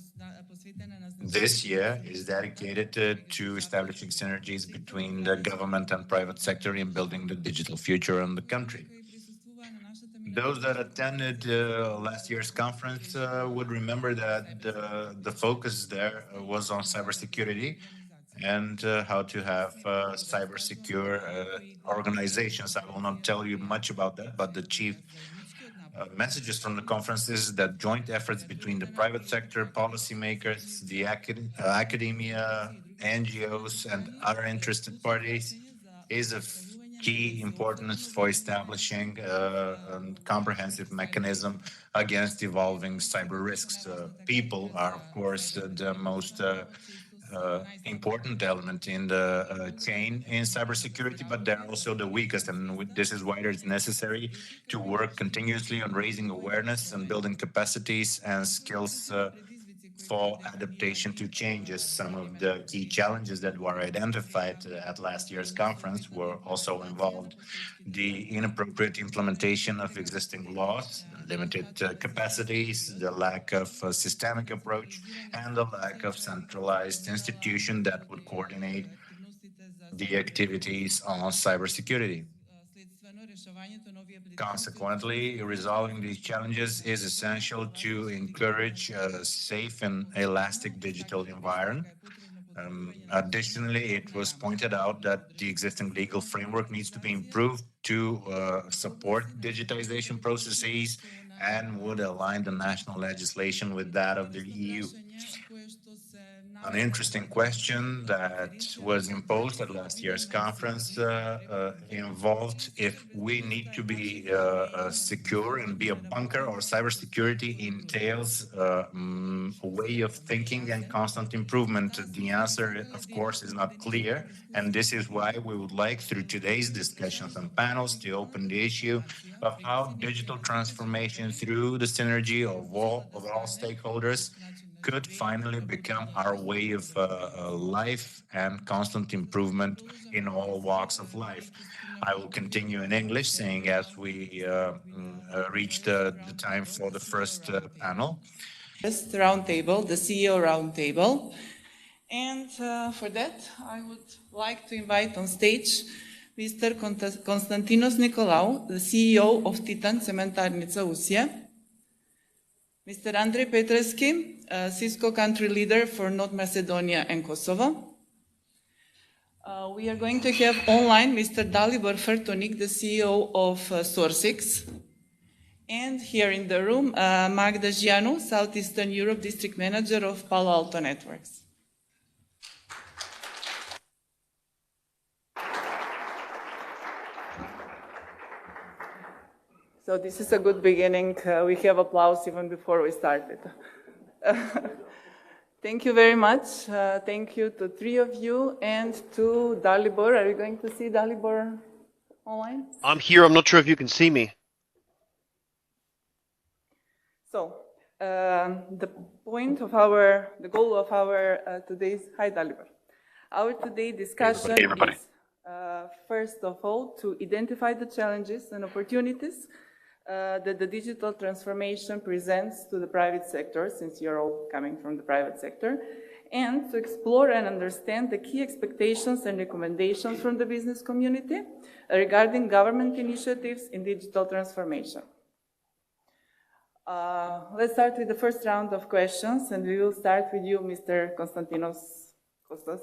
this year is dedicated to establishing synergies between the government and private sector in building the digital future in the country. Those that attended last year's conference would remember that the focus there was on cybersecurity and how to have cyber-secure organizations. I will not tell you much about that, but the chief messages from the conference is that joint efforts between the private sector, policymakers, the academia, NGOs, and other interested parties is of key importance for establishing a comprehensive mechanism against evolving cyber risks. People are, of course, the most important element in the chain in cybersecurity, but they're also the weakest. And this is why it's necessary to work continuously on raising awareness and building capacities and skills for adaptation to changes. Some of the key challenges that were identified at last year's conference were also involved the inappropriate implementation of existing laws, limited capacities, the lack of a systemic approach, and the lack of centralized institution that would coordinate the activities on cybersecurity. Consequently, resolving these challenges is essential to encourage a safe and elastic digital environment. Additionally, it was pointed out that the existing legal framework needs to be improved to support digitization processes and would align the national legislation with that of the EU. an interesting question that was imposed at last year's conference involved if we need to be secure and be a bunker, or cybersecurity entails a way of thinking and constant improvement. The answer, of course, is not clear, and this is why we would like, through today's discussions and panels, to open the issue of how digital transformation through the synergy of all stakeholders could finally become our way of life and constant improvement in all walks of life. I will continue in English, saying as we reach the time for the first panel. First roundtable, the CEO roundtable. And for that, I would like to invite on stage Mr. Konstantinos Nicolaou, the CEO of Titan Cementarnica Usija, Mr. Andrei Petrescu, Cisco country leader for North Macedonia and Kosovo. We are going to have online Mr. Dalibor Fertonik, the CEO of Sourcix. And here in the room, Magda Gianu, Southeastern Europe District Manager of Palo Alto Networks. So this is a good beginning. We have applause even before we started. Thank you very much. Thank you to three of you and to Dalibor. Are you going to see Dalibor online? I'm here. I'm not sure if you can see me. So the goal of our today's, hi Dalibor. Our today's discussion is first of all to identify the challenges and opportunities that the digital transformation presents to the private sector, since you're all coming from the private sector, and to explore and understand the key expectations and recommendations from the business community regarding government initiatives in digital transformation. Let's start with the first round of questions, and we will start with you, Mr. Konstantinos Kostas.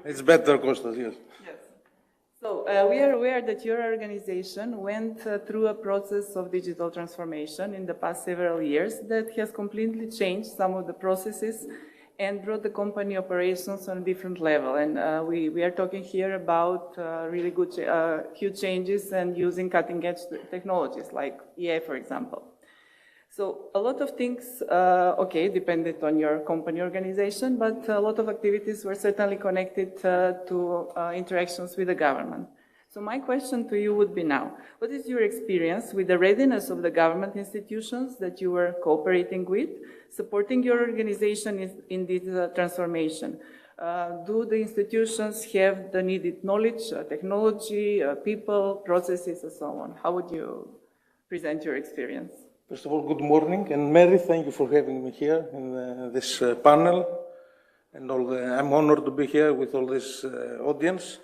It's better, Kostas, yes. Yes. So we are aware that your organization went through a process of digital transformation in the past several years that has completely changed some of the processes and brought the company operations on a different level. And we are talking here about really good, huge changes and using cutting-edge technologies like AI, for example. So a lot of things, depended on your company organization, but a lot of activities were certainly connected to interactions with the government. So my question to you would be now, what is your experience with the readiness of the government institutions that you were cooperating with, supporting your organization in this transformation? Do the institutions have the needed knowledge, technology, people, processes, and so on? How would you present your experience? First of all, good morning, and Mary, thank you for having me here in this panel, and I'm honored to be here with all this audience.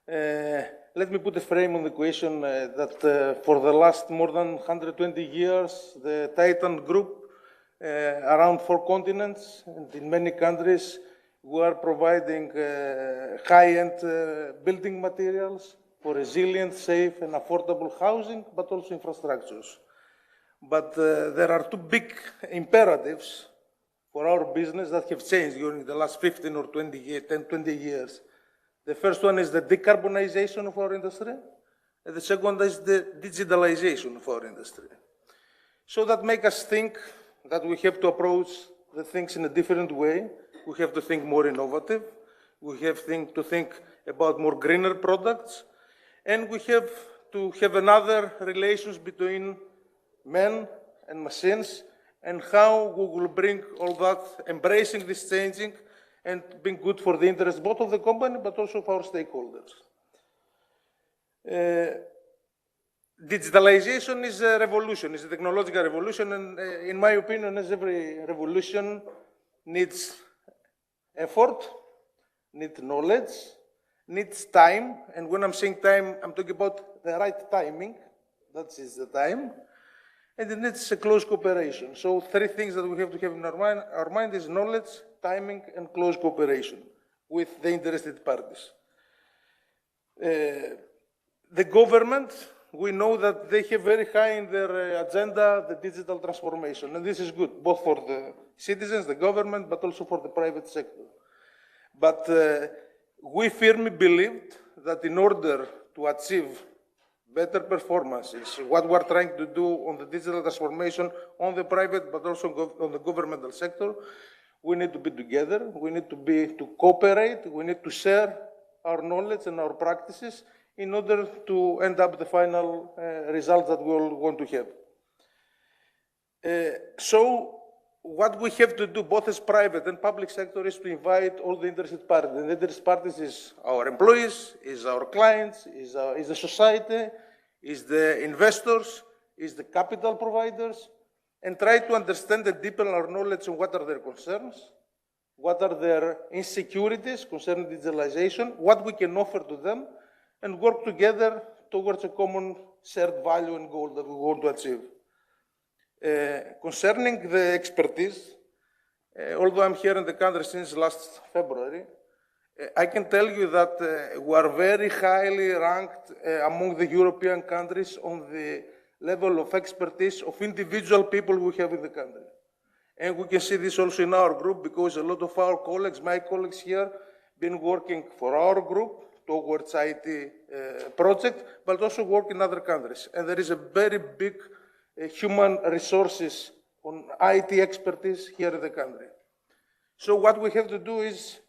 Let me put a frame on the question that for the last more than 120 years, the Titan Group, around 4 continents and in many countries, we are providing high-end building materials for resilient, safe, and affordable housing, but also infrastructures. But there are 2 big imperatives for our business that have changed during the last 15 or 20 years. The first one is the decarbonization of our industry, and the second one is the digitalization of our industry. So that makes us think that we have to approach the things in a different way. We have to think more innovative. We have to think about more greener products. And we have to have another relations between men and machines, and how we will bring all that, embracing this changing, and being good for the interest both of the company, but also of our stakeholders. Digitalization is a revolution, it's a technological revolution, and in my opinion, as every revolution needs effort, needs knowledge, needs time, and when I'm saying time, I'm talking about the right timing, that is the time, and it needs a close cooperation. So 3 things that we have to have in our mind is knowledge, timing, and close cooperation with the interested parties. The government we know that they have very high in their agenda the digital transformation, and this is good, both for the citizens, the government, but also for the private sector. But we firmly believed that in order to achieve better performances, what we're trying to do on the digital transformation on the private, but also on the governmental sector, we need to be together, we need to cooperate, we need to share our knowledge and our practices in order to end up the final results that we all want to have. So what we have to do, both as private and public sector, is to invite all the interested parties. And the interested parties is our employees, is our clients, is the society, is the investors, is the capital providers, and try to understand and deepen our knowledge on what are their concerns, what are their insecurities concerning digitalization, what we can offer to them, and work together towards a common shared value and goal that we want to achieve. Concerning the expertise, although I'm here in the country since last February, I can tell you that we are very highly ranked among the European countries on the level of expertise of individual people we have in the country. And we can see this also in our group, because a lot of our colleagues, my colleagues here, been working for our group towards IT project, but also work in other countries. And there is a very big human resources on IT expertise here in the country. So what we have to do is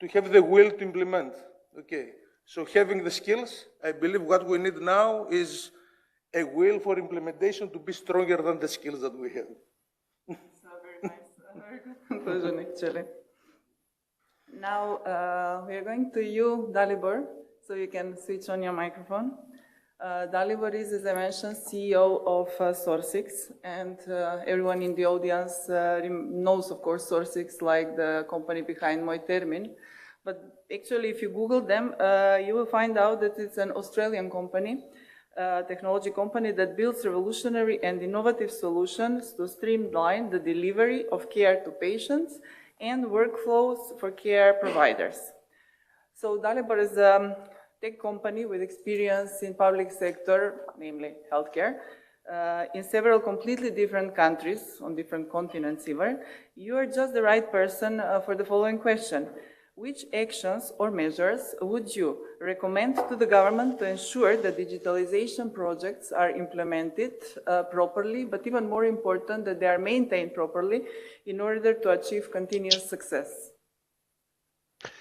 to have the will to implement. Okay. So having the skills, I believe what we need now is a will for implementation to be stronger than the skills that we have. So very nice, very good conclusion actually. Now we are going to you, Dalibor, so you can switch on your microphone. Dalibor is, as I mentioned, CEO of Sourcix, and everyone in the audience knows, of course, Sourcix, like the company behind Moitermin. But actually, if you Google them, you will find out that it's an Australian company, technology company that builds revolutionary and innovative solutions to streamline the delivery of care to patients and workflows for care providers. So Dalibor is a tech company with experience in public sector, namely healthcare, in several completely different countries, on different continents even. You are just the right person for the following question. Which actions or measures would you recommend to the government to ensure that digitalization projects are implemented properly, but even more important, that they are maintained properly in order to achieve continuous success?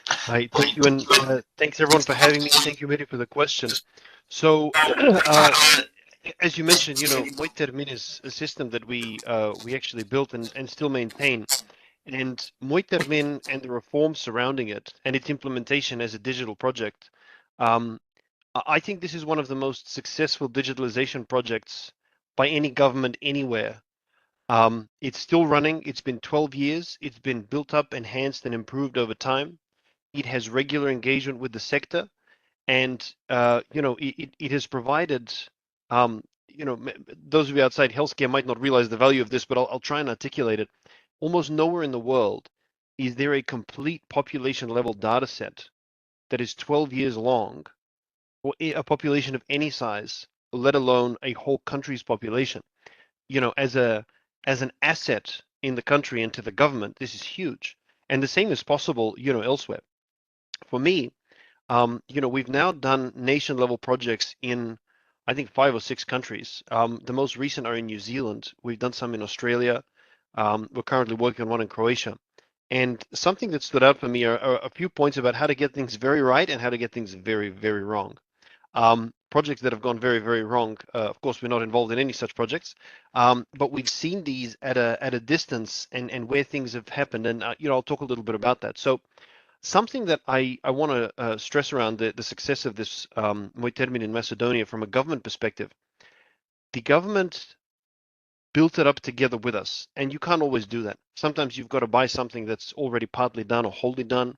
Hi, thank you, and thanks everyone for having me. Thank you, Mary, for the question. So, as you mentioned, Moitermin is a system that we actually built and still maintain. And Moitermin and the reforms surrounding it and its implementation as a digital project, I think this is one of the most successful digitalization projects by any government anywhere. It's still running. It's been 12 years. It's been built up, enhanced, and improved over time. It has regular engagement with the sector, and it has provided. Those of you outside healthcare might not realize the value of this, but I'll try and articulate it. Almost nowhere in the world is there a complete population level data set that is 12 years long, or a population of any size, let alone a whole country's population. As an asset in the country and to the government, this is huge. And the same is possible, elsewhere. For me, we've now done nation level projects in, I think, 5 or 6 countries. The most recent are in New Zealand. We've done some in Australia. We're currently working on one in Croatia. And something that stood out for me are a few points about how to get things very right and how to get things very, very wrong. Projects that have gone very, very wrong. Of course, we're not involved in any such projects, but we've seen these at a distance and where things have happened. And I'll talk a little bit about that. So something that I want to stress around the success of this Moitermin in Macedonia from a government perspective. The government built it up together with us, and you can't always do that. Sometimes you've got to buy something that's already partly done or wholly done.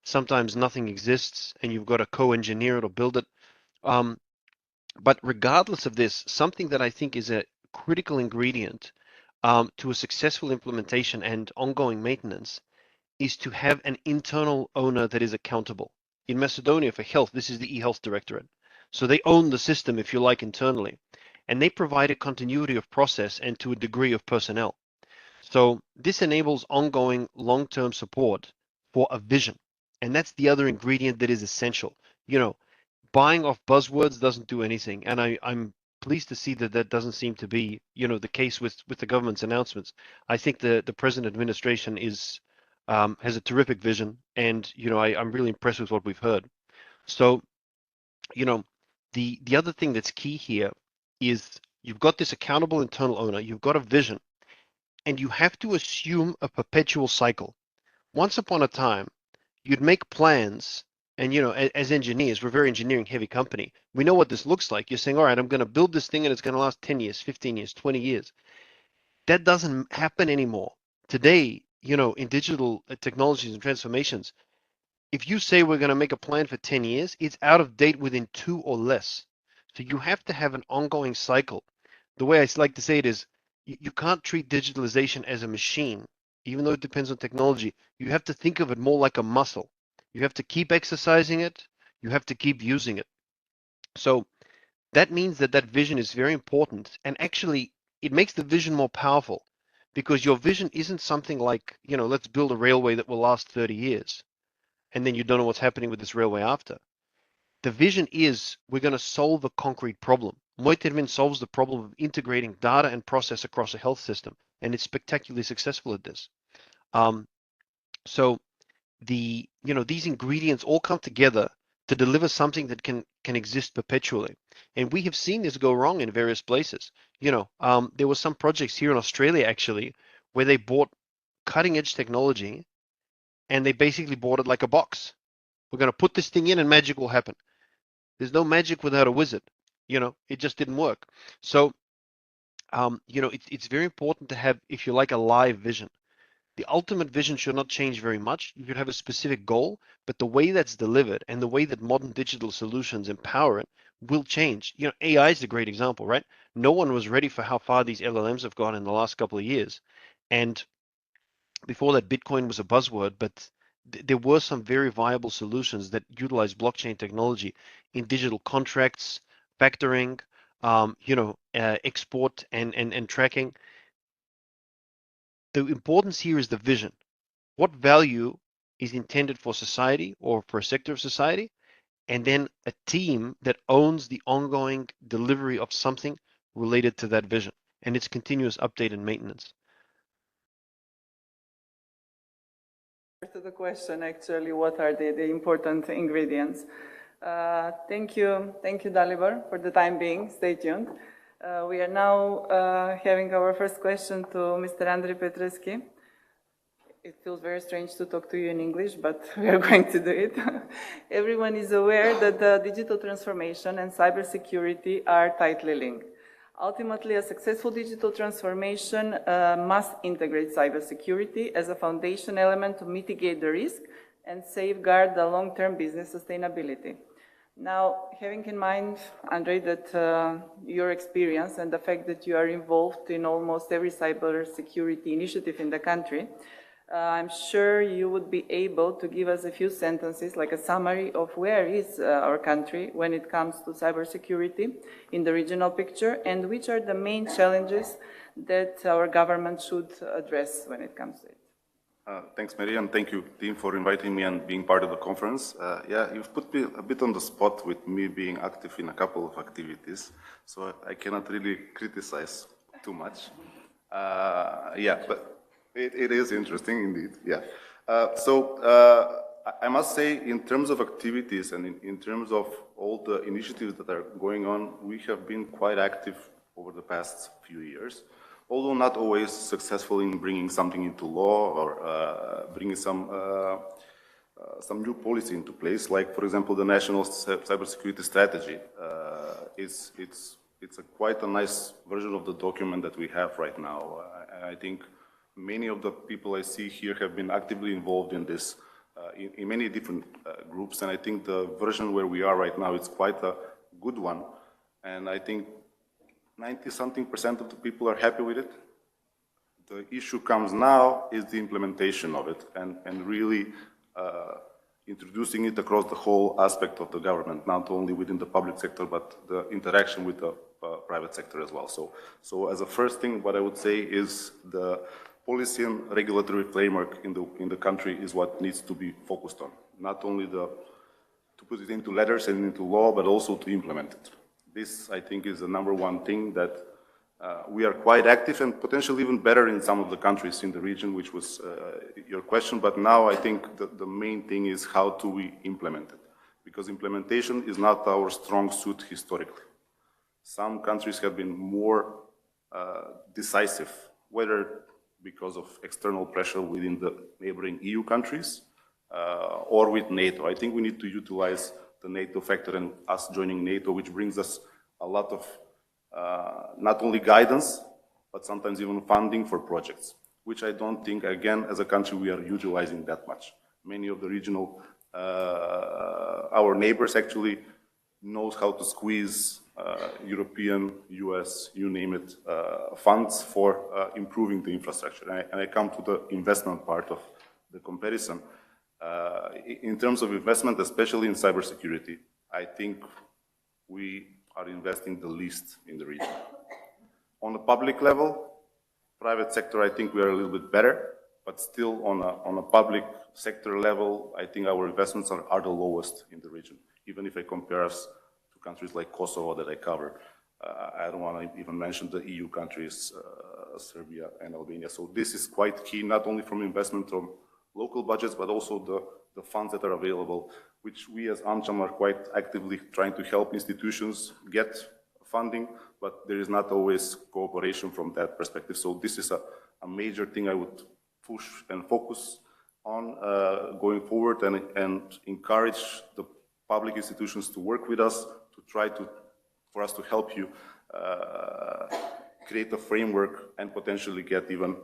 Sometimes nothing exists, and you've got to co-engineer it or build it. But regardless of this, something that I think is a critical ingredient to a successful implementation and ongoing maintenance is to have an internal owner that is accountable. In Macedonia for health, this is the eHealth Directorate. So they own the system, if you like, internally. And they provide a continuity of process and to a degree of personnel. So this enables ongoing long-term support for a vision. And that's the other ingredient that is essential. You know, buying off buzzwords doesn't do anything. And I'm pleased to see that that doesn't seem to be, the case with the government's announcements. I think the present administration is has a terrific vision, and I'm really impressed with what we've heard. So, you know, the other thing that's key here is you've got this accountable internal owner, you've got a vision, and you have to assume a perpetual cycle. Once upon a time, you'd make plans, and as engineers, we're a very engineering heavy company. We know what this looks like. You're saying, all right, I'm going to build this thing and it's going to last 10 years, 15 years, 20 years. That doesn't happen anymore. Today, in digital technologies and transformations, if you say we're going to make a plan for 10 years, it's out of date within 2 or less. So you have to have an ongoing cycle. The way I like to say it is you can't treat digitalization as a machine, even though it depends on technology. You have to think of it more like a muscle. You have to keep exercising it. You have to keep using it. So that means that that vision is very important. And actually, it makes the vision more powerful because your vision isn't something like, let's build a railway that will last 30 years. And then you don't know what's happening with this railway after. The vision is we're going to solve a concrete problem. Moitermin solves the problem of integrating data and process across a health system, and it's spectacularly successful at this. So these ingredients all come together to deliver something that can exist perpetually. And we have seen this go wrong in various places. There were some projects here in Australia actually where they bought cutting edge technology and they basically bought it like a box. We're going to put this thing in and magic will happen. There's no magic without a wizard. It just didn't work. So, it's very important to have, if you like, a live vision. The ultimate vision should not change very much. You should have a specific goal, but the way that's delivered and the way that modern digital solutions empower it will change. AI is a great example, right? No one was ready for how far these LLMs have gone in the last couple of years. And before that, Bitcoin was a buzzword, but there were some very viable solutions that utilize blockchain technology in digital contracts, factoring, export and tracking. The importance here is the vision. What value is intended for society or for a sector of society, and then a team that owns the ongoing delivery of something related to that vision and its continuous update and maintenance. To the question, actually, what are the important ingredients? Thank you, Dalibor, for the time being. Stay tuned. We are now having our first question to Mr. Andrei Petrescu. It feels very strange to talk to you in English, but we are going to do it. Everyone is aware that digital transformation and cybersecurity are tightly linked. Ultimately, a successful digital transformation must integrate cybersecurity as a foundation element to mitigate the risk and safeguard the long-term business sustainability. Now, having in mind, Andrei, that your experience and the fact that you are involved in almost every cybersecurity initiative in the country, I'm sure you would be able to give us a few sentences, like a summary of where is our country when it comes to cybersecurity in the regional picture, and which are the main challenges that our government should address when it comes to it. Thanks, Mary, and thank you, team, for inviting me and being part of the conference. Yeah, you've put me a bit on the spot with me being active in a couple of activities, so I cannot really criticize too much. Yeah, but it is interesting indeed, yeah. I must say, in terms of activities and in terms of all the initiatives that are going on, we have been quite active over the past few years, although not always successful in bringing something into law or bringing some new policy into place. Like, for example, the National Cybersecurity Strategy. It's quite a nice version of the document that we have right now. I think many of the people I see here have been actively involved in this in many different groups, and I think the version where we are right now is quite a good one, and I think 90-something% of the people are happy with it. The issue comes now is the implementation of it, and really introducing it across the whole aspect of the government, not only within the public sector, but the interaction with the private sector as well. So as a first thing, what I would say is the policy and regulatory framework in the country is what needs to be focused on. Not only to put it into letters and into law, but also to implement it. This, I think, is the number one thing that we are quite active and potentially even better in some of the countries in the region, which was your question. But now I think the main thing is how do we implement it? Because implementation is not our strong suit historically. Some countries have been more decisive, whether because of external pressure within the neighboring EU countries or with NATO. I think we need to utilize the NATO factor and us joining NATO, which brings us a lot of not only guidance, but sometimes even funding for projects, which I don't think, again, as a country, we are utilizing that much. Many of the regional, our neighbors actually knows how to squeeze European, US, you name it, funds for improving the infrastructure. And I come to the investment part of the comparison. In terms of investment, especially in cybersecurity, I think we are investing the least in the region. On the public level, private sector, I think we are a little bit better, but still on a public sector level, I think our investments are the lowest in the region, even if I compare us to countries like Kosovo that I cover. I don't want to even mention the EU countries, Serbia and Albania. So this is quite key, not only from investment from local budgets, but also the funds that are available, which we as AmCham are quite actively trying to help institutions get funding, but there is not always cooperation from that perspective. So this is a major thing I would push and focus on going forward and encourage the public institutions to work with us to try for us to help you create a framework and potentially get even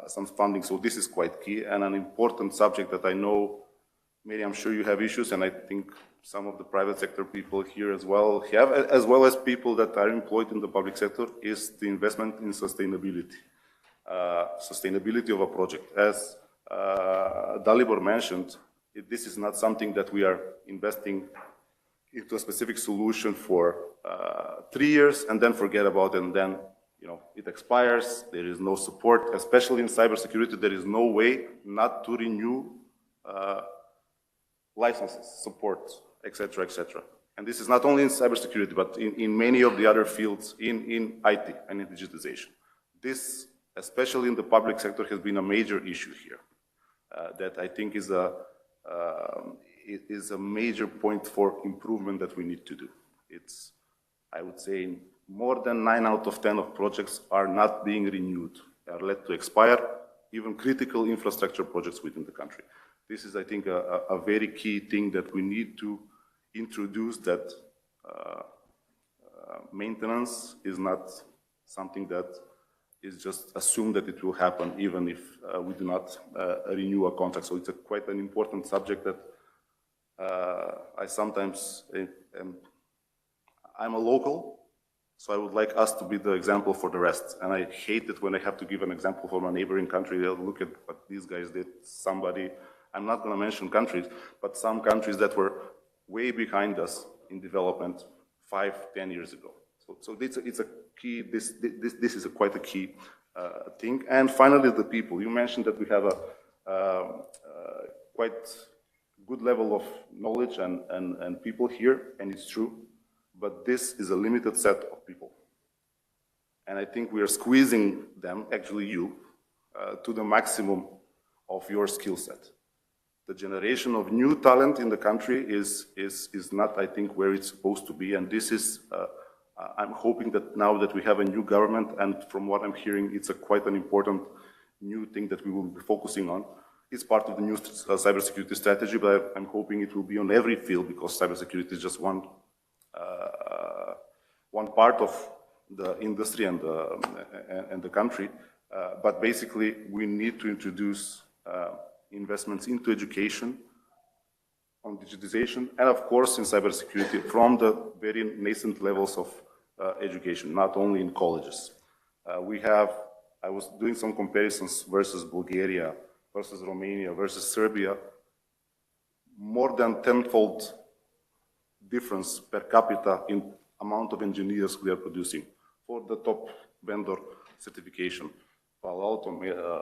some funding. So this is quite key and an important subject that I know, Mary, I'm sure you have issues, and I think some of the private sector people here as well have, as well as people that are employed in the public sector, is the investment in sustainability. Sustainability of a project. As Dalibor mentioned, this is not something that we are investing into a specific solution for 3 years and then forget about it, and then it expires, there is no support, especially in cybersecurity, there is no way not to renew licenses, support, etc., etc. And this is not only in cybersecurity, but in many of the other fields in IT and in digitization. This, especially in the public sector, has been a major issue here that I think is a major point for improvement that we need to do. It's, I would say, more than 9 out of 10 of projects are not being renewed. They are let to expire, even critical infrastructure projects within the country. This is, I think, a very key thing that we need to introduce, that maintenance is not something that is just assumed that it will happen, even if we do not renew a contract. So it's quite an important subject that I sometimes, I'm a local, so I would like us to be the example for the rest. And I hate it when I have to give an example from a neighboring country. They'll look at what these guys did. Somebody, I'm not going to mention countries, but some countries that were way behind us in development 5-10 years ago. So it's a key, this is quite a key thing. And finally, the people. You mentioned that we have a quite good level of knowledge and people here, and it's true. But this is a limited set of people. And I think we are squeezing them, actually you, to the maximum of your skill set. The generation of new talent in the country is not, I think, where it's supposed to be. And this is, I'm hoping that now that we have a new government, and from what I'm hearing, it's quite an important new thing that we will be focusing on. It's part of the new cybersecurity strategy, but I'm hoping it will be on every field, because cybersecurity is just one part of the industry and the country. But basically, we need to introduce investments into education, on digitization, and of course in cybersecurity from the very nascent levels of education, not only in colleges. I was doing some comparisons versus Bulgaria, versus Romania, versus Serbia. more than tenfold difference per capita in amount of engineers we are producing for the top vendor certification. Palo Alto,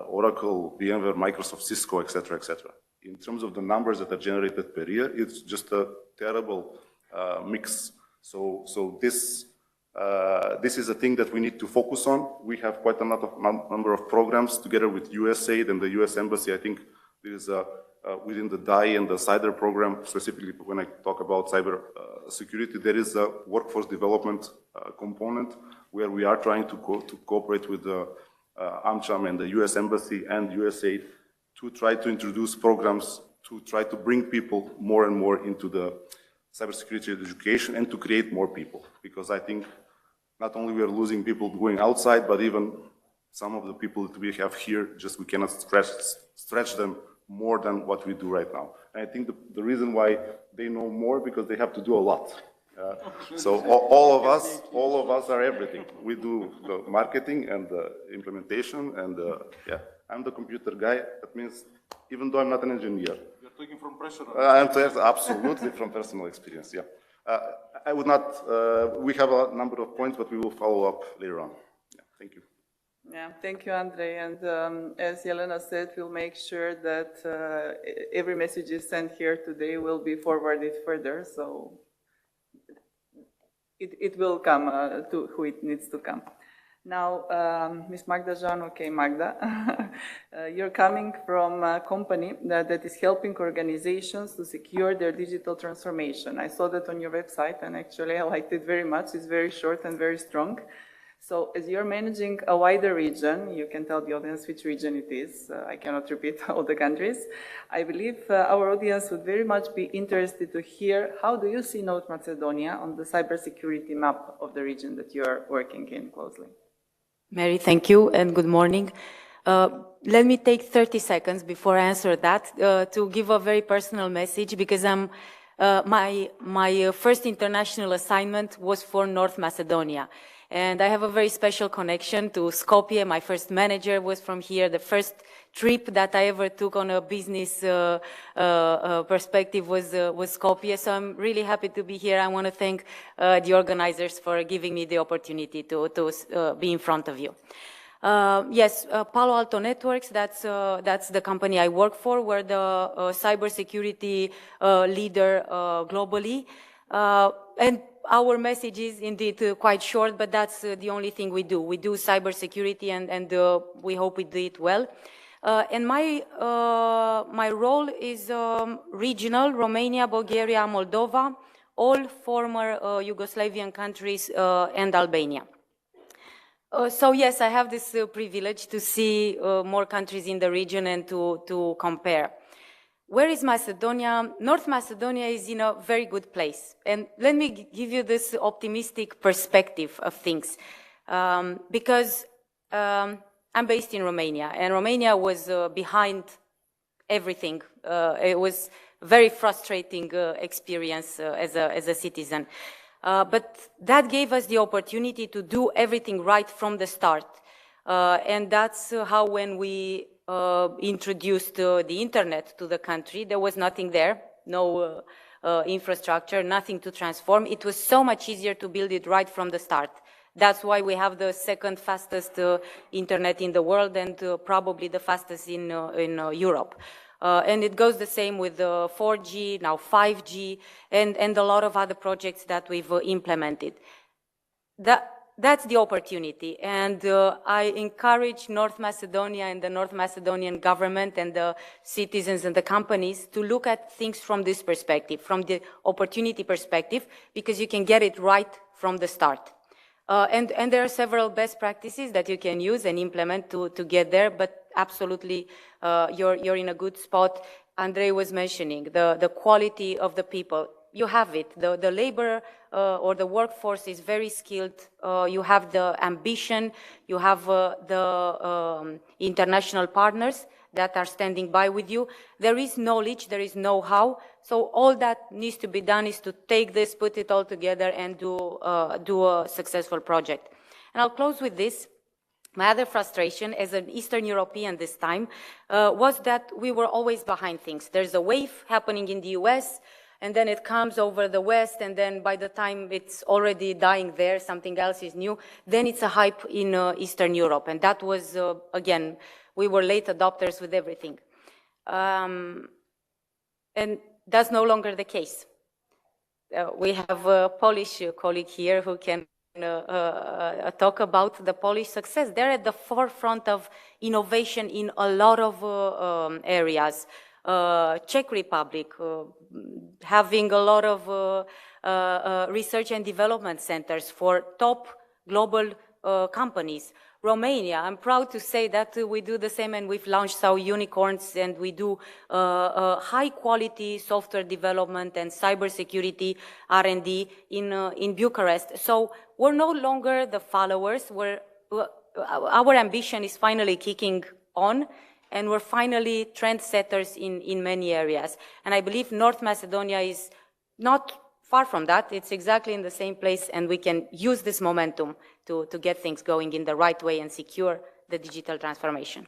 Oracle, VMware, Microsoft, Cisco, etc., etc. In terms of the numbers that are generated per year, it's just a terrible mix. So this is a thing that we need to focus on. We have quite a lot of number of programs together with USAID and the US Embassy. I think there is within the DAI and the CIDR program, specifically when I talk about cyber security, there is a workforce development component where we are trying to cooperate with the AmCham and the US Embassy and USAID to try to introduce programs to try to bring people more and more into the cybersecurity education and to create more people. Because I think not only we are losing people going outside, but even some of the people that we have here, just we cannot stretch them more than what we do right now. And I think the reason why they know more because they have to do a lot. So all of us are everything. We do the marketing and the implementation, and yeah, I'm the computer guy. That means even though I'm not an engineer. You're talking from personal. I'm absolutely from personal experience. Yeah, I would not. We have a number of points, but we will follow up later on. Yeah, thank you. Yeah, thank you, Andrei. And as Yelena said, we'll make sure that every message is sent here today will be forwarded further. So it will come to who it needs to come. Now, Ms. Magda Jean, okay, Magda, you're coming from a company that is helping organizations to secure their digital transformation. I saw that on your website, and actually I liked it very much. It's very short and very strong. So as you're managing a wider region, you can tell the audience which region it is. I cannot repeat all the countries. I believe our audience would very much be interested to hear how do you see North Macedonia on the cybersecurity map of the region that you're working in closely? Mary, thank you and good morning. Let me take 30 seconds before I answer that to give a very personal message because my first international assignment was for North Macedonia. And I have a very special connection to Skopje. My first manager was from here. The first trip that I ever took on a business perspective was Skopje. So I'm really happy to be here. I want to thank the organizers for giving me the opportunity to be in front of you. Yes, Palo Alto Networks, that's the company I work for. We're the cybersecurity leader globally. And our message is indeed quite short, but that's the only thing we do. We do cybersecurity and we hope we do it well. And my role is regional, Romania, Bulgaria, Moldova, all former Yugoslavian countries and Albania. So yes, I have this privilege to see more countries in the region and to compare. Where is Macedonia? North Macedonia is in a very good place. And let me give you this optimistic perspective of things. Because I'm based in Romania, and Romania was behind everything. It was a very frustrating experience as a citizen. But that gave us the opportunity to do everything right from the start. And that's how when we introduced the internet to the country, there was nothing there, no infrastructure, nothing to transform. It was so much easier to build it right from the start. That's why we have the second fastest internet in the world and probably the fastest in Europe. And it goes the same with 4G, now 5G, and a lot of other projects that we've implemented. That's the opportunity, and I encourage North Macedonia and the North Macedonian government and the citizens and the companies to look at things from this perspective, from the opportunity perspective, because you can get it right from the start. And there are several best practices that you can use and implement to get there, but absolutely you're in a good spot. Andrei was mentioning the quality of the people. You have it. The labor or the workforce is very skilled. You have the ambition. You have the international partners that are standing by with you. There is knowledge. There is know-how. So all that needs to be done is to take this, put it all together, and do a successful project. And I'll close with this. My other frustration as an Eastern European this time was that we were always behind things. There's a wave happening in the US, and then it comes over the West, and then by the time it's already dying there, something else is new, then it's a hype in Eastern Europe. And that was, again, we were late adopters with everything. And that's no longer the case. We have a Polish colleague here who can talk about the Polish success. They're at the forefront of innovation in a lot of areas. Czech Republic, having a lot of research and development centers for top global companies. Romania, I'm proud to say that we do the same, and we've launched our unicorns, and we do high quality software development and cybersecurity R&D in Bucharest. So we're no longer the followers. Our ambition is finally kicking on, and we're finally trendsetters in many areas. And I believe North Macedonia is not far from that. It's exactly in the same place, and we can use this momentum to get things going in the right way and secure the digital transformation.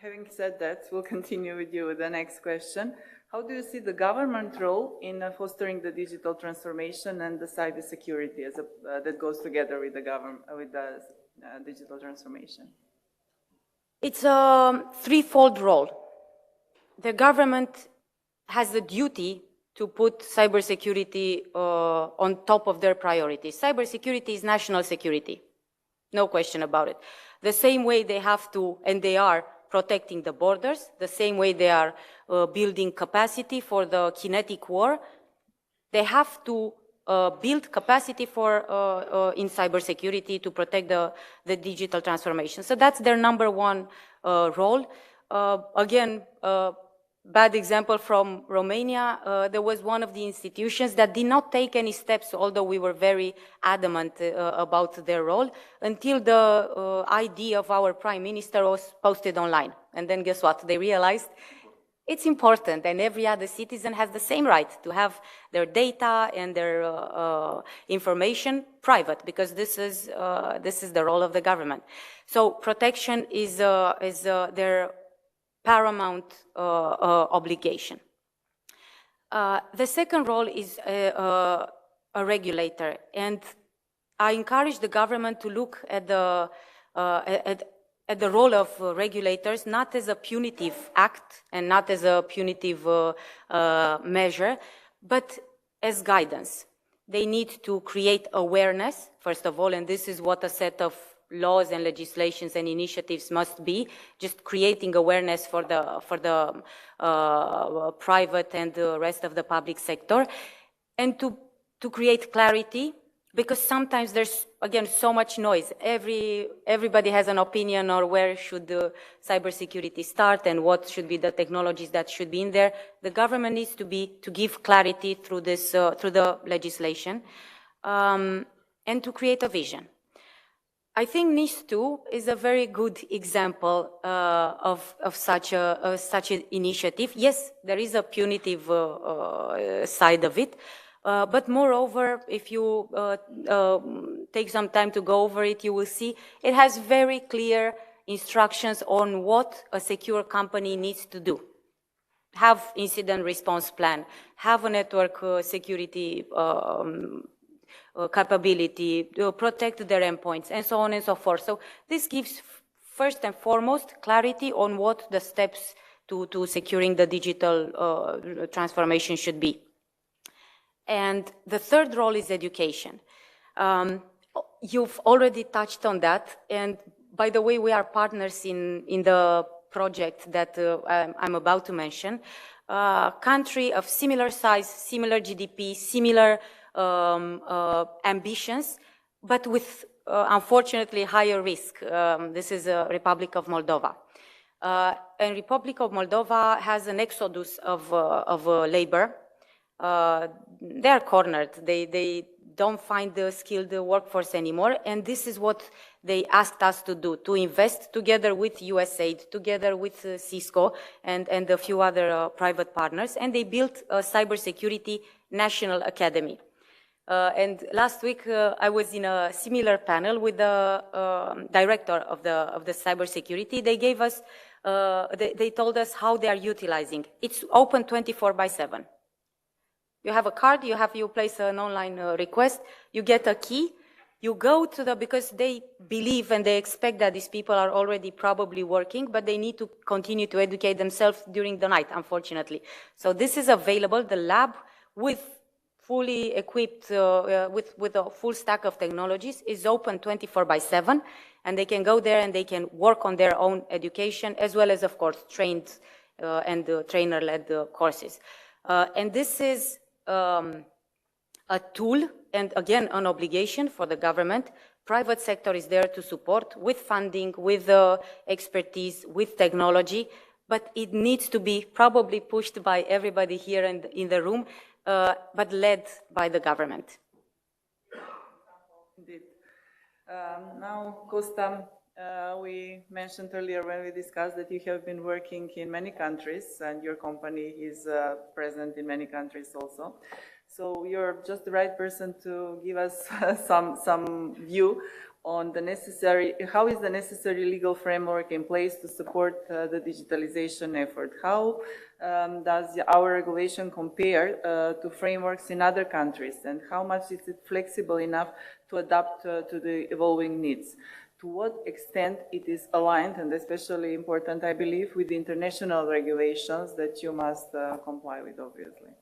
Having said that, we'll continue with you with the next question. How do you see the government role in fostering the digital transformation and the cybersecurity that goes together with the digital transformation? It's a threefold role. The government has the duty to put cybersecurity on top of their priorities. Cybersecurity is national security, no question about it. The same way they have to, and they are protecting the borders, the same way they are building capacity for the kinetic war, they have to build capacity for in cybersecurity to protect the digital transformation. So that's their number one role. Again, bad example from Romania, there was one of the institutions that did not take any steps, although we were very adamant about their role, until the ID of our prime minister was posted online. And then guess what? They realized it's important, and every other citizen has the same right to have their data and their information private, because this is the role of the government. So protection is their paramount obligation. The second role is a regulator, and I encourage the government to look at the role of regulators not as a punitive act and not as a punitive measure, but as guidance. They need to create awareness, first of all, and this is what a set of laws and legislations and initiatives must be, just creating awareness for the private and the rest of the public sector, and to create clarity, because sometimes there's, again, so much noise. Everybody has an opinion on where should the cybersecurity start and what should be the technologies that should be in there. The government needs to give clarity through this, through the legislation, and to create a vision. I think NIS2 is a very good example of such an initiative. Yes, there is a punitive side of it, but moreover, if you take some time to go over it, you will see it has very clear instructions on what a secure company needs to do. Have incident response plan, have a network security capability, protect their endpoints, and so on and so forth. So this gives, first and foremost, clarity on what the steps to securing the digital transformation should be. And the third role is education. You've already touched on that, and by the way, we are partners in the project that I'm about to mention. Country of similar size, similar GDP, similar ambitions, but with unfortunately higher risk. This is a Republic of Moldova. And Republic of Moldova has an exodus of labor. They are cornered. They don't find the skilled workforce anymore, and this is what they asked us to do, to invest together with USAID, together with Cisco and a few other private partners, and they built a cybersecurity national academy. And last week, I was in a similar panel with the director of the cybersecurity. They gave us, they told us how they are utilizing. It's open 24/7. You have a card, you place an online request, you get a key, you go to because they believe and they expect that these people are already probably working, but they need to continue to educate themselves during the night, unfortunately. So this is available, the lab with fully equipped with a full stack of technologies is open 24/7, and they can go there and they can work on their own education, as well as, of course, trained and trainer-led courses. And this is a tool and, again, an obligation for the government. Private sector is there to support with funding, with expertise, with technology, but it needs to be probably pushed by everybody here in the room, but led by the government. Indeed. Now, Costa, we mentioned earlier when we discussed that you have been working in many countries and your company is present in many countries also. So you're just the right person to give us some view on the necessary, how is the necessary legal framework in place to support the digitalization effort? How does our regulation compare to frameworks in other countries, and how much is it flexible enough to adapt to the evolving needs? To what extent it is aligned, and especially important, I believe, with the international regulations that you must comply with, obviously?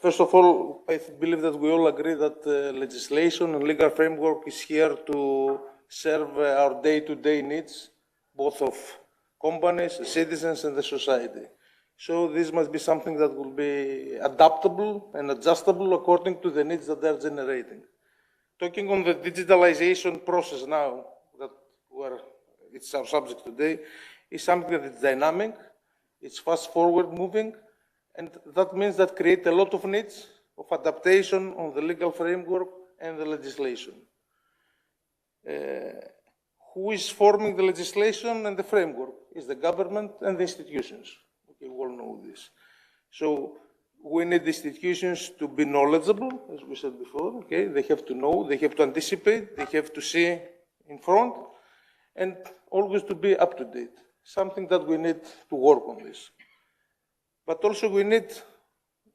First of all, I believe that we all agree that legislation and legal framework is here to serve our day-to-day needs, both of companies, citizens, and the society. So this must be something that will be adaptable and adjustable according to the needs that they're generating. Talking on the digitalization process now, it's our subject today, is something that is dynamic, it's fast forward moving, and that means that create a lot of needs of adaptation on the legal framework and the legislation. Who is forming the legislation and the framework? Is the government and the institutions. Okay, we all know this. So we need institutions to be knowledgeable, as we said before. Okay, they have to know, they have to anticipate, they have to see in front, and always to be up to date. Something that we need to work on this. But also we need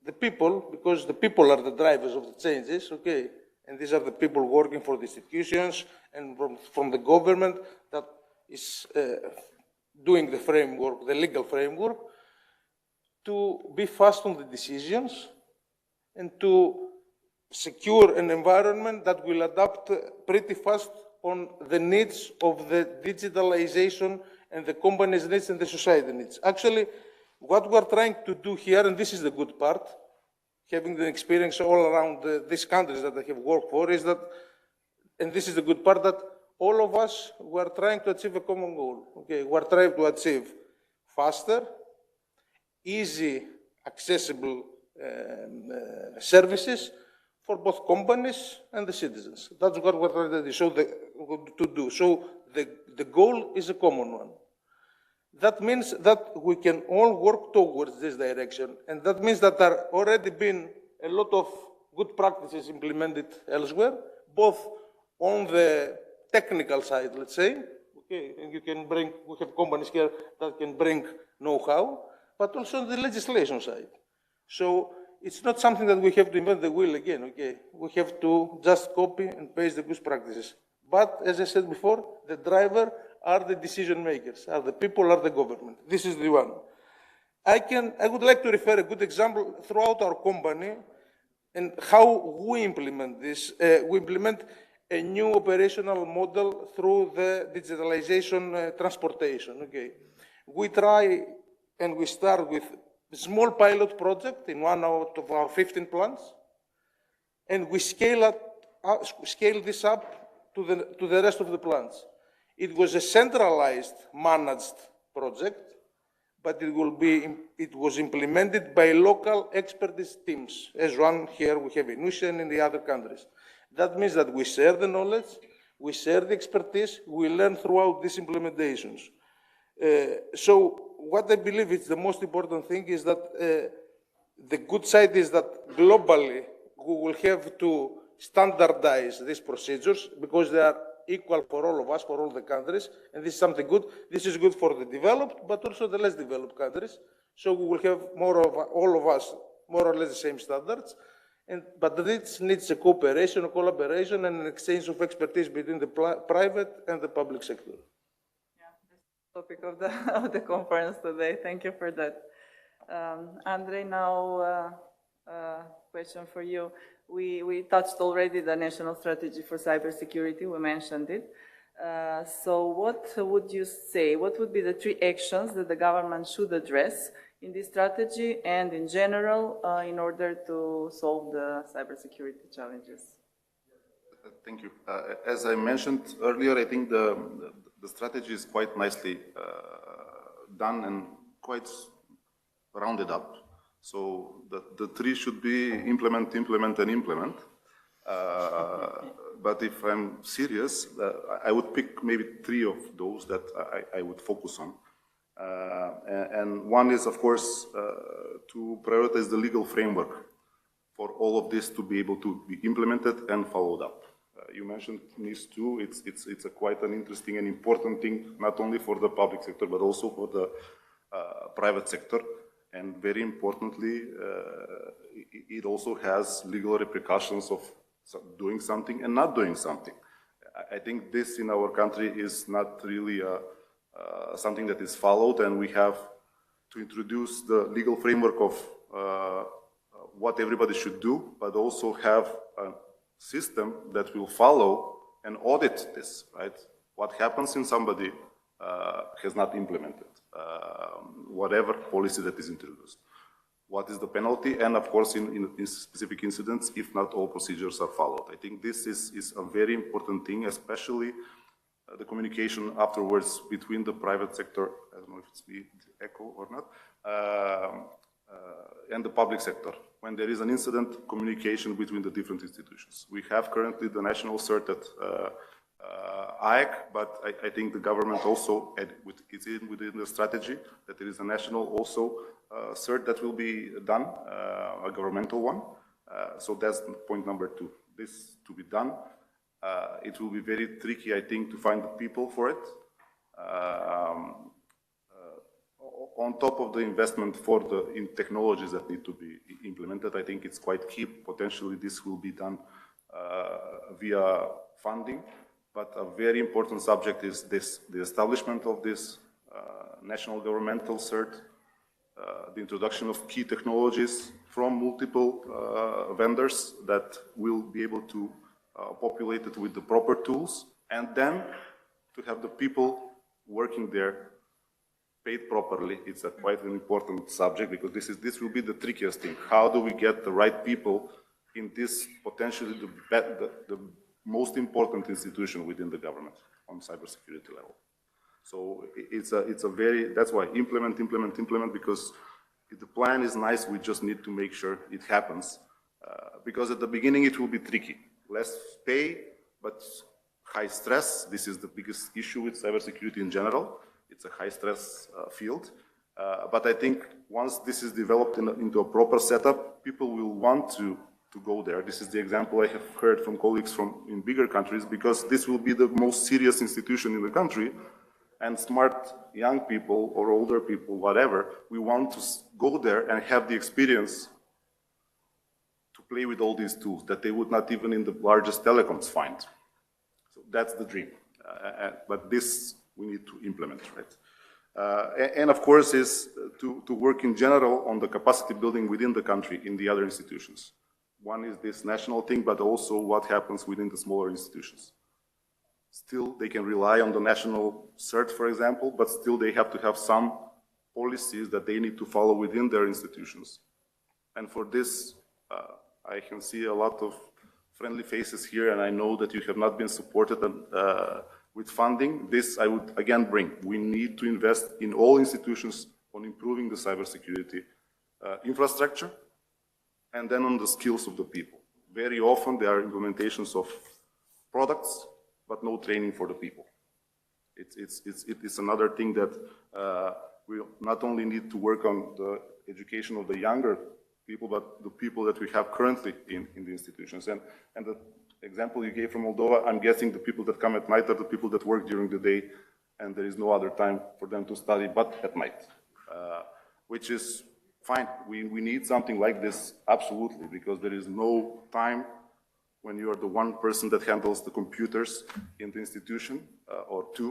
the people, because the people are the drivers of the changes, okay? And these are the people working for the institutions and from the government that is doing the framework, the legal framework, to be fast on the decisions and to secure an environment that will adapt pretty fast on the needs of the digitalization and the company's needs and the society needs. Actually, what we're trying to do here, and this is the good part, having the experience all around these countries that I have worked for, is that, and this is the good part, that all of us were trying to achieve a common goal. Okay, we're trying to achieve faster, easy, accessible services for both companies and the citizens. That's what we're trying to do. So the goal is a common one. That means that we can all work towards this direction, and that means that there already been a lot of good practices implemented elsewhere, both on the technical side, let's say, okay, and we have companies here that can bring know-how, but also on the legislation side. So it's not something that we have to invent the wheel again, okay? We have to just copy and paste the good practices. But, as I said before, the driver are the decision makers, are the people, are the government. This is the one. I would like to refer a good example throughout our company and how we implement this. We implement a new operational model through the digitalization transportation. Okay, we try and we start with a small pilot project in one out of our 15 plants, and we scale this up to the rest of the plants. It was a centralized, managed project, but it was implemented by local expertise teams. As one here we have in Russia and in the other countries. That means that we share the knowledge, we share the expertise, we learn throughout these implementations. So what I believe is the most important thing is that The good side is that globally we will have to standardize these procedures because they are equal for all of us, for all the countries, and this is something good. This is good for the developed, but also the less developed countries. So we will have all of us, more or less the same standards. But this needs a cooperation, a collaboration, and an exchange of expertise between the private and the public sector. Yeah, that's the topic of the conference today. Thank you for that. Andre, now question for you. We touched already the national strategy for cybersecurity. We mentioned it. So what would you say? What would be the 3 actions that the government should address in this strategy and in general in order to solve the cybersecurity challenges? Thank you. As I mentioned earlier, I think the strategy is quite nicely done and quite rounded up. So the 3 should be implement, implement, and implement. But if I'm serious, I would pick maybe 3 of those that I would focus on. And one is, of course, to prioritize the legal framework for all of this to be able to be implemented and followed up. You mentioned NIS2. It's quite an interesting and important thing, not only for the public sector, but also for the private sector. And very importantly, it also has legal repercussions of doing something and not doing something. I think this in our country is not really something that is followed, and we have to introduce the legal framework of what everybody should do, but also have a system that will follow and audit this, right? What happens when somebody has not implemented whatever policy that is introduced? What is the penalty? And of course, in specific incidents, if not all procedures are followed. I think this is a very important thing, especially the communication afterwards between the private sector, I don't know if it's the echo or not, and the public sector. When there is an incident, communication between the different institutions. We have currently the national cert at AEC, but I think the government also, it's within the strategy, that there is a national also cert that will be done, a governmental one. So that's point number 2. This to be done. It will be very tricky, I think, to find the people for it. On top of the investment in technologies that need to be implemented, I think it's quite key. Potentially this will be done via funding, but a very important subject is the establishment of this national governmental cert, the introduction of key technologies from multiple vendors that will be able to populate it with the proper tools, and then to have the people working there paid properly. It's quite an important subject because this will be the trickiest thing. How do we get the right people in this potentially the most important institution within the government on cybersecurity level? So it's a very, that's why implement, because if the plan is nice, we just need to make sure it happens. Because at the beginning it will be tricky. Less pay, but high stress. This is the biggest issue with cybersecurity in general. It's a high-stress field. But I think once this is developed into a proper setup, people will want to go there. This is the example I have heard from colleagues in bigger countries, because this will be the most serious institution in the country, and smart young people or older people, whatever, we want to go there and have the experience to play with all these tools that they would not even in the largest telecoms find. So that's the dream. But this we need to implement, right? And of course is to work in general on the capacity building within the country in the other institutions. One is this national thing, but also what happens within the smaller institutions. Still, they can rely on the national cert, for example, but still they have to have some policies that they need to follow within their institutions. And for this, I can see a lot of friendly faces here, and I know that you have not been supported with funding. This I would again bring. We need to invest in all institutions on improving the cybersecurity infrastructure, and then on the skills of the people. Very often there are implementations of products, but no training for the people. It's another thing that we not only need to work on the education of the younger people, but the people that we have currently in the institutions. And the example you gave from Moldova, I'm guessing the people that come at night are the people that work during the day, and there is no other time for them to study but at night, which is fine. We need something like this, absolutely, because there is no time when you are the one person that handles the computers in the institution, or two,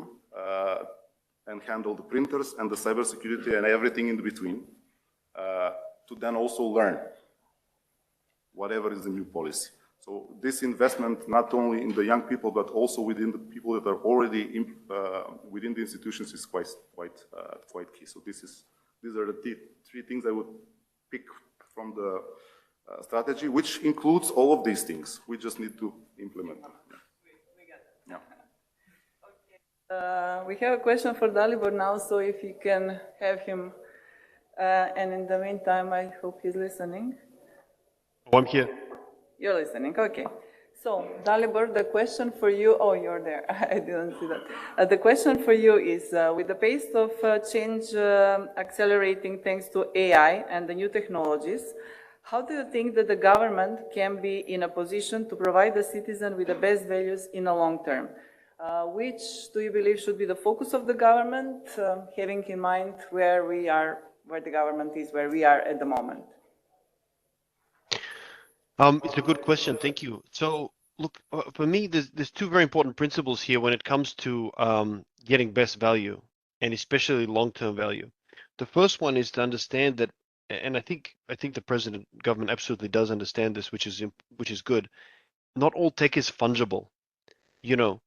and handle the printers and the cybersecurity and everything in between, to then also learn whatever is the new policy. So this investment, not only in the young people, but also within the people that are already within the institutions, is quite key. So these are the three things I would pick from the strategy, which includes all of these things. We just need to implement them. Yeah. Okay. We have a question for Dalibor now, so if you can have him, and in the meantime, I hope he's listening. Oh, I'm here. You're listening, okay. So, Dalibor, the question for you, oh, you're there, I didn't see that. The question for you is, with the pace of change accelerating thanks to AI and the new technologies, how do you think that the government can be in a position to provide the citizen with the best values in the long term? Which do you believe should be the focus of the government, having in mind where we are, where the government is, where we are at the moment? It's a good question. Thank you. So, look, for me, there's two very important principles here when it comes to getting best value, and especially long-term value. The first one is to understand that, and I think the president government absolutely does understand this, which is good. Not all tech is fungible. You know,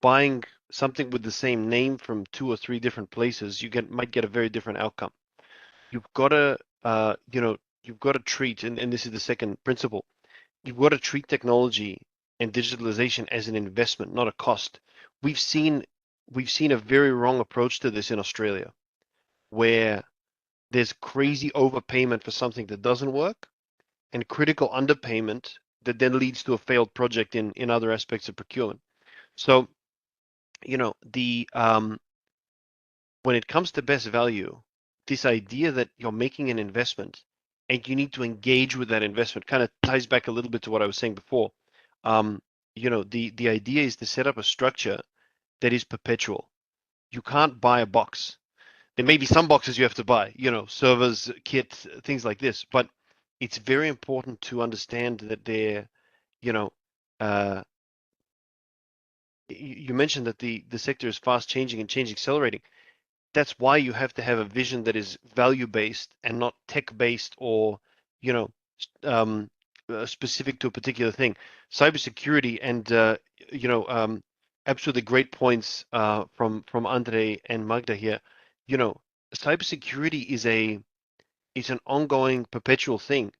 buying something with the same name from 2 or 3 different places, might get a very different outcome. You've got to, you've got to treat, and this is the second principle, you've got to treat technology and digitalization as an investment, not a cost. We've seen a very wrong approach to this in Australia, where there's crazy overpayment for something that doesn't work and critical underpayment that then leads to a failed project in other aspects of procurement. So, when it comes to best value, this idea that you're making an investment and you need to engage with that investment kind of ties back a little bit to what I was saying before. The idea is to set up a structure that is perpetual. You can't buy a box. There may be some boxes you have to buy, servers, kit, things like this, but it's very important to understand that you mentioned that the sector is fast changing and change accelerating. That's why you have to have a vision that is value-based and not tech-based or, specific to a particular thing. Cybersecurity and, absolutely great points from Andre and Magda here. Cybersecurity is an ongoing, perpetual thing.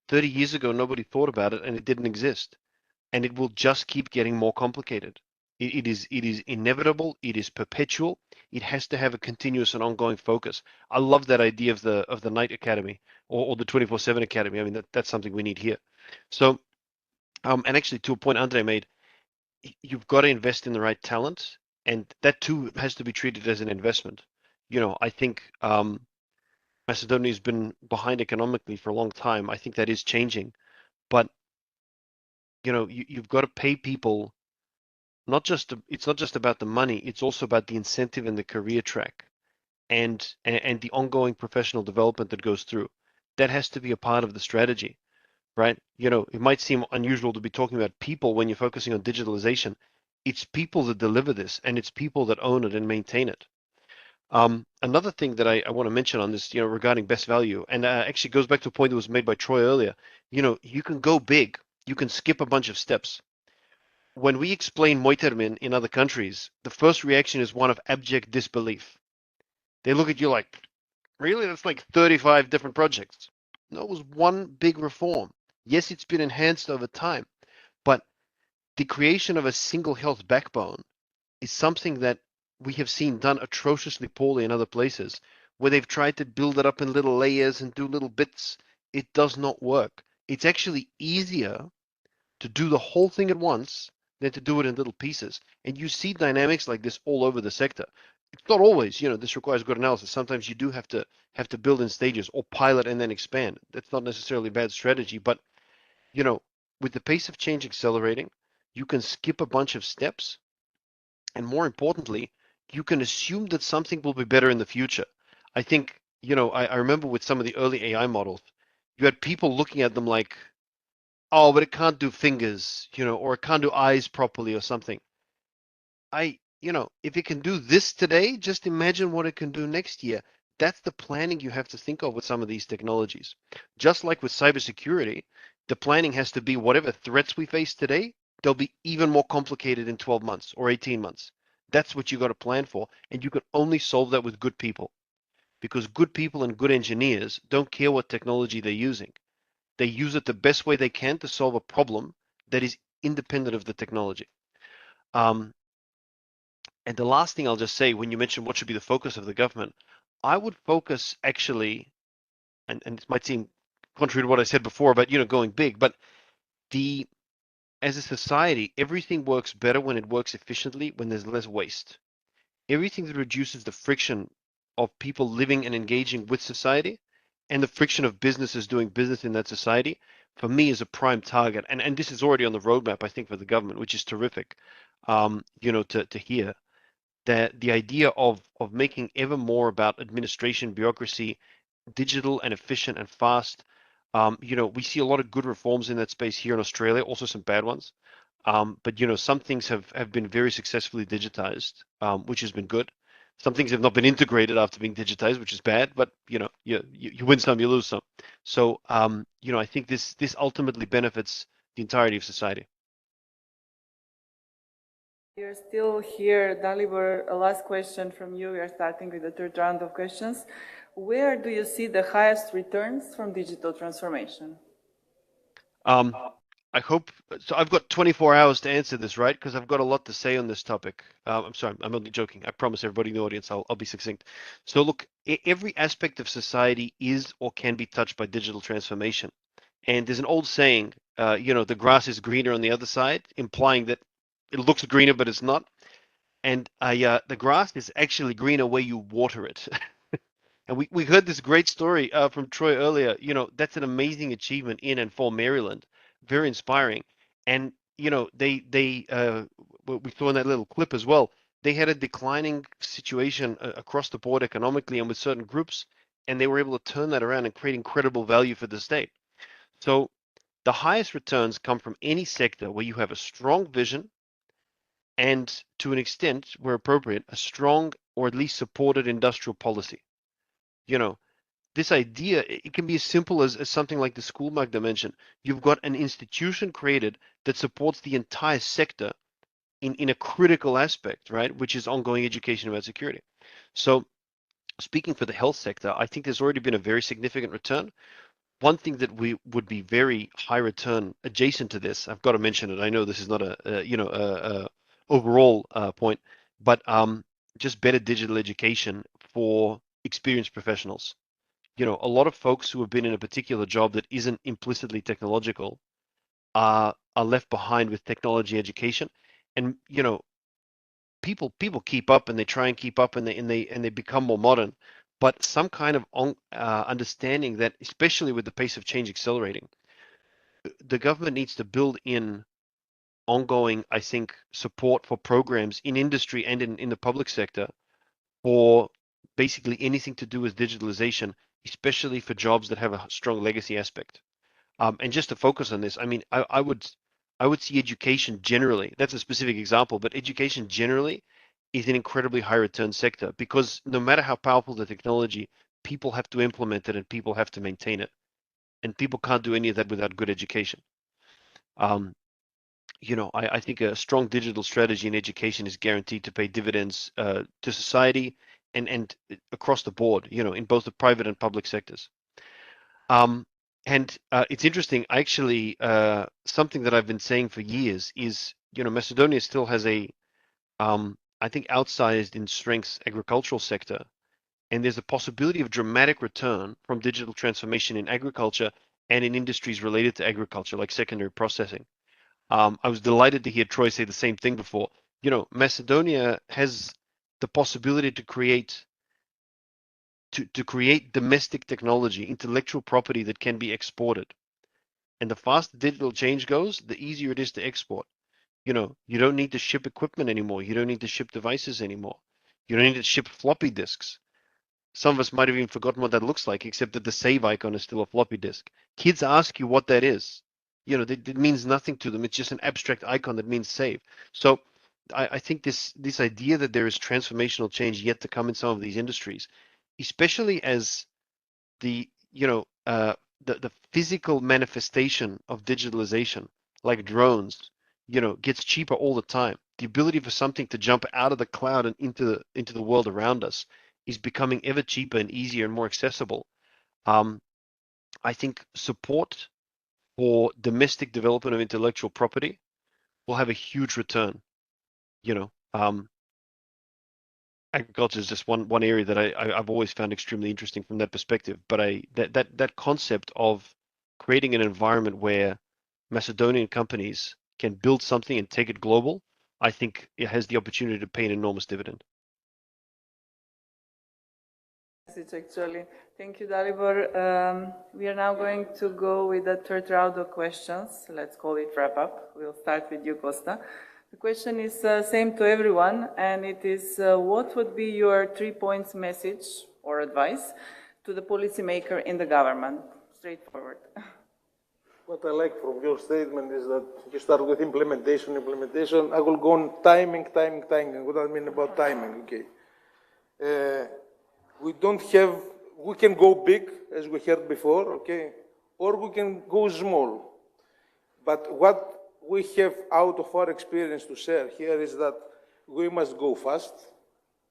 30 years ago, nobody thought about it and it didn't exist. And it will just keep getting more complicated. It is inevitable. It is perpetual. It has to have a continuous and ongoing focus. I love that idea of the Night Academy or the 24/7 Academy. I mean, that's something we need here. So, and actually, to a point Andre made, you've got to invest in the right talent, and that too has to be treated as an investment. I think Macedonia's been behind economically for a long time. I think that is changing, but you've got to pay people. It's not just about the money, it's also about the incentive and the career track and the ongoing professional development that goes through. That has to be a part of the strategy, right? It might seem unusual to be talking about people when you're focusing on digitalization. It's people that deliver this, and it's people that own it and maintain it. Another thing that I want to mention on this, regarding best value, and actually goes back to a point that was made by Troy earlier. You can go big, you can skip a bunch of steps. When we explain Moitermin in other countries, the first reaction is one of abject disbelief. They look at you like, really? That's like 35 different projects. No, it was one big reform. Yes, it's been enhanced over time, but the creation of a single health backbone is something that we have seen done atrociously poorly in other places, where they've tried to build it up in little layers and do little bits. It does not work. It's actually easier to do the whole thing at once than to do it in little pieces. And you see dynamics like this all over the sector. It's not always, this requires good analysis. Sometimes you do have to build in stages or pilot and then expand. That's not necessarily a bad strategy, but you know, with the pace of change accelerating, you can skip a bunch of steps, and more importantly, you can assume that something will be better in the future. I think, I remember with some of the early AI models, you had people looking at them like, oh, but it can't do fingers, or it can't do eyes properly or something. If it can do this today, just imagine what it can do next year. That's the planning you have to think of with some of these technologies. Just like with cybersecurity, the planning has to be whatever threats we face today, they'll be even more complicated in 12 months or 18 months. That's what you got to plan for. And you can only solve that with good people, because good people and good engineers don't care what technology they're using. They use it the best way they can to solve a problem that is independent of the technology. Um, And the last thing I'll just say, when you mentioned what should be the focus of the government, I would focus actually, and it might seem contrary to what I said before about, going big, but the as a society, everything works better when it works efficiently, when there's less waste. Everything that reduces the friction of people living and engaging with society and the friction of businesses doing business in that society, for me, is a prime target. And this is already on the roadmap, I think, for the government, which is terrific, to hear that the idea of making ever more about administration, bureaucracy, digital and efficient and fast. We see a lot of good reforms in that space here in Australia, also some bad ones. But some things have been very successfully digitized, which has been good. Some things have not been integrated after being digitized, which is bad. But you win some, you lose some. So I think this ultimately benefits the entirety of society. You're still here, Dalibor. A last question from you. We are starting with the third round of questions. Where do you see the highest returns from digital transformation? I hope so. I've got 24 hours to answer this, right? Because I've got a lot to say on this topic. I'm sorry, I'm only joking. I promise everybody in the audience I'll be succinct. So look, every aspect of society is or can be touched by digital transformation. And there's an old saying, the grass is greener on the other side, implying that it looks greener, but it's not. And the grass is actually greener where you water it. And we heard this great story from Troy earlier. That's an amazing achievement in and for Maryland. Very inspiring. And we saw in that little clip as well. They had a declining situation across the board economically and with certain groups, and they were able to turn that around and create incredible value for the state. So the highest returns come from any sector where you have a strong vision and, to an extent, where appropriate, a strong or at least supported industrial policy. You know, this idea, it can be as simple as something like the school Magda mentioned. You've got an institution created that supports the entire sector in a critical aspect, right? Which is ongoing education about security. So speaking for the health sector, I think there's already been a very significant return. One thing that we would be very high return adjacent to this, I've got to mention it. I know this is not a overall point, but just better digital education for experienced professionals. A lot of folks who have been in a particular job that isn't implicitly technological are left behind with technology education. And people keep up and they try and keep up and they become more modern, but some kind of understanding that, especially with the pace of change accelerating, the government needs to build in ongoing, I think, support for programs in industry and in the public sector for basically anything to do with digitalization, especially for jobs that have a strong legacy aspect. And just to focus on this, I mean, I would see education generally, that's a specific example, but education generally is an incredibly high return sector, because no matter how powerful the technology, people have to implement it and people have to maintain it. And people can't do any of that without good education. I think a strong digital strategy in education is guaranteed to pay dividends to society and across the board, in both the private and public sectors. And it's interesting, actually, something that I've been saying for years is, Macedonia still has I think, outsized in strengths agricultural sector, and there's a possibility of dramatic return from digital transformation in agriculture and in industries related to agriculture, like secondary processing. I was delighted to hear Troy say the same thing before. Macedonia has the possibility to create domestic technology, intellectual property that can be exported. And the faster digital change goes, the easier it is to export. You know, you don't need to ship equipment anymore. You don't need to ship devices anymore. You don't need to ship floppy disks. Some of us might have even forgotten what that looks like, except that the save icon is still a floppy disk. Kids ask you what that is. You know, it means nothing to them. It's just an abstract icon that means save. So I think this idea that there is transformational change yet to come in some of these industries, especially as the the physical manifestation of digitalization, like drones, gets cheaper all the time. The ability for something to jump out of the cloud and into the world around us is becoming ever cheaper and easier and more accessible. I think support for domestic development of intellectual property will have a huge return. Agriculture is just one area that I've always found extremely interesting from that perspective. But that concept of creating an environment where Macedonian companies can build something and take it global, I think it has the opportunity to pay an enormous dividend. Actually, thank you, Dalibor. We are now going to go with the third round of questions. Let's call it wrap up. We'll start with you, Costa. The question is same to everyone, and it is what would be your 3 points message or advice to the policymaker in the government? Straightforward. What I like from your statement is that you start with implementation. I will go on timing. What do I mean about timing? Okay. We can go big, as we heard before, okay, or we can go small. But what we have out of our experience to share here is that we must go fast.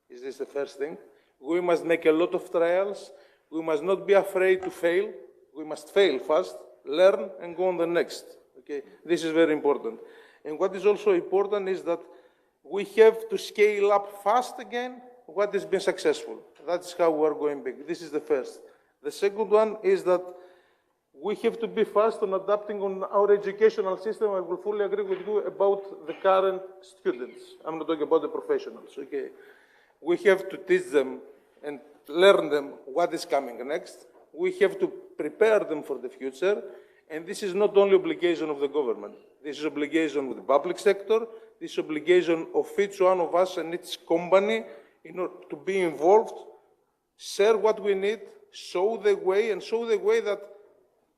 Is this the first thing? We must make a lot of trials. We must not be afraid to fail. We must fail fast, learn, and go on the next. Okay, this is very important. And what is also important is that we have to scale up fast again what has been successful. That's how we're going big. This is the first. The second one is that we have to be fast on adapting on our educational system. I will fully agree with you about the current students. I'm not talking about the professionals, okay? We have to teach them and learn them what is coming next. We have to prepare them for the future. And this is not only obligation of the government. This is obligation of the public sector. This is obligation of each one of us and each company in order to be involved, share what we need, show the way, and show the way that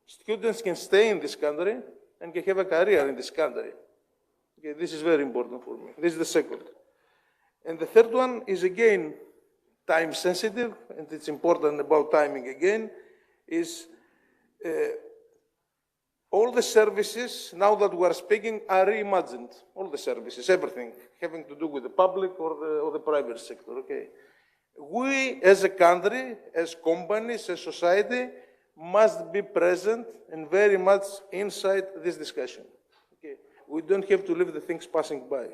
students can stay in this country and can have a career in this country. Okay, this is very important for me. This is the second. And the third one is, again, time sensitive, and it's important about timing again, is all the services, now that we are speaking, are reimagined. All the services, everything, having to do with the public or the private sector, okay? We, as a country, as companies, as society, must be present and very much inside this discussion. Okay? We don't have to leave the things passing by.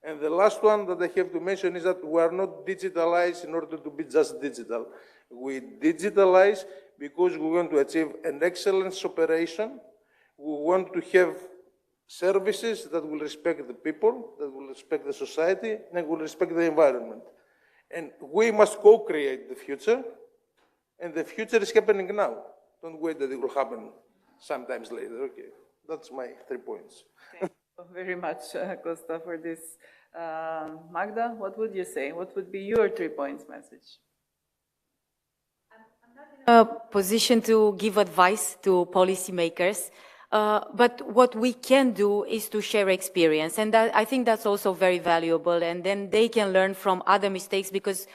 And the last one that I have to mention is that we are not digitalized in order to be just digital. We digitalize because we want to achieve an excellence operation. We want to have services that will respect the people, that will respect the society, and will respect the environment. And we must co-create the future, and the future is happening now. Don't wait that it will happen sometimes later. Okay, that's my 3 points. Thank you very much, Costa, for this. Magda, what would you say? What would be your 3 points message? I'm not in a position to give advice to policymakers, but what we can do is to share experience, and I think that's also very valuable, and then they can learn from other mistakes, because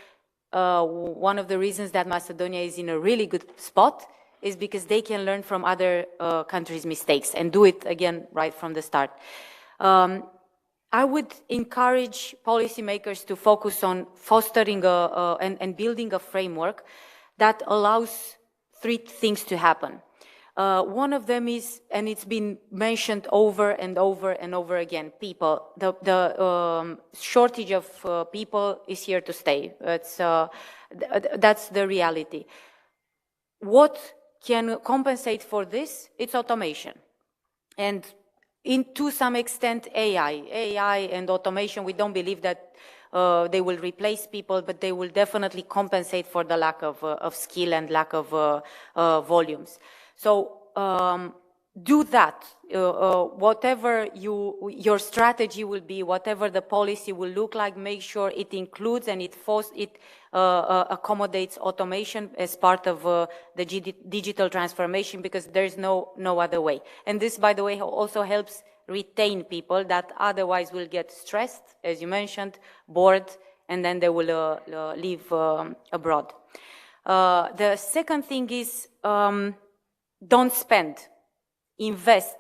one of the reasons that Macedonia is in a really good spot is because they can learn from other countries' mistakes and do it again right from the start. I would encourage policymakers to focus on fostering and building a framework that allows 3 things to happen. One of them is, and it's been mentioned over and over and over again, people. The shortage of people is here to stay. That's the reality. What can compensate for this? It's automation. And to some extent AI and automation. We don't believe that they will replace people, but they will definitely compensate for the lack of skill and lack of volumes. So do that. Whatever your strategy will be, whatever the policy will look like, make sure it includes and it accommodates automation as part of the digital transformation, because there's no other way. And this, by the way, also helps retain people that otherwise will get stressed, as you mentioned, bored, and then they will leave abroad. The second thing is don't spend. Invest,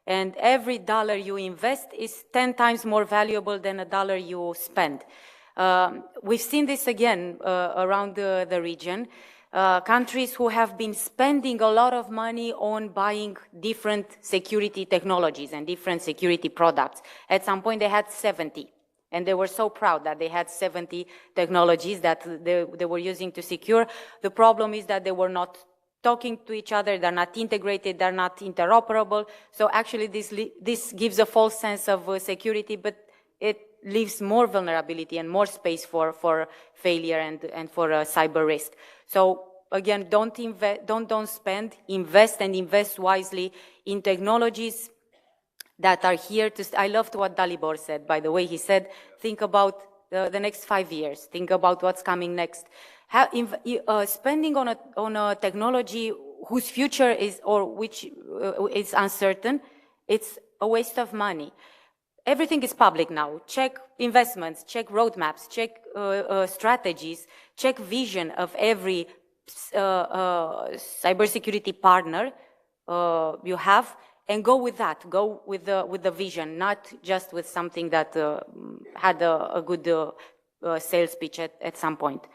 and every dollar you invest is 10 times more valuable than a dollar you spend. We've seen this again around the region. Countries who have been spending a lot of money on buying different security technologies and different security products. At some point they had 70, and they were so proud that they had 70 technologies that they were using to secure. The problem is that they were not talking to each other, they're not integrated, they're not interoperable. So actually this gives a false sense of security, but it leaves more vulnerability and more space for failure and for cyber risk. So again, don't spend, invest, and invest wisely in technologies that are here to I loved what Dalibor said, by the way. He said, think about the next 5 years, think about what's coming next. Spending on a technology whose future is, or which is uncertain, it's a waste of money. Everything is public now. Check investments, check roadmaps, check strategies, check vision of every cybersecurity partner you have, and go with that. Go with the vision, not just with something that had a good sales pitch at some point.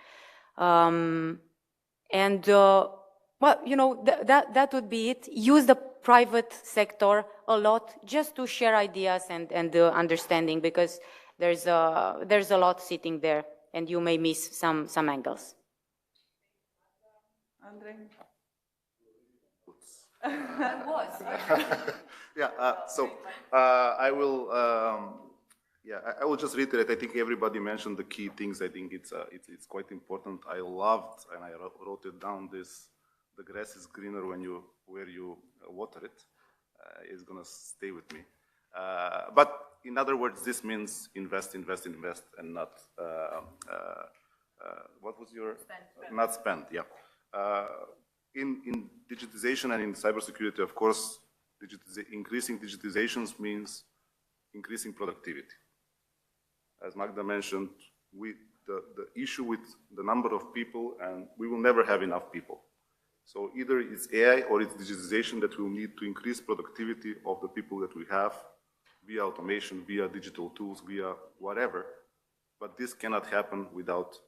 Well, you know, that would be it. Use the private sector a lot just to share ideas and understanding, because there's a lot sitting there and you may miss some angles. Andre? I will just reiterate. I think everybody mentioned the key things. I think it's quite important. I loved, and I wrote it down, this: the grass is greener where you water it. Is gonna stay with me. But in other words, this means invest, and not what was your spend. Not spend. Yeah. In digitization and in cybersecurity, of course, increasing digitizations means increasing productivity. As Magda mentioned, the issue with the number of people, and we will never have enough people. So either it's AI or it's digitization that will need to increase productivity of the people that we have via automation, via digital tools, via whatever. But this cannot happen without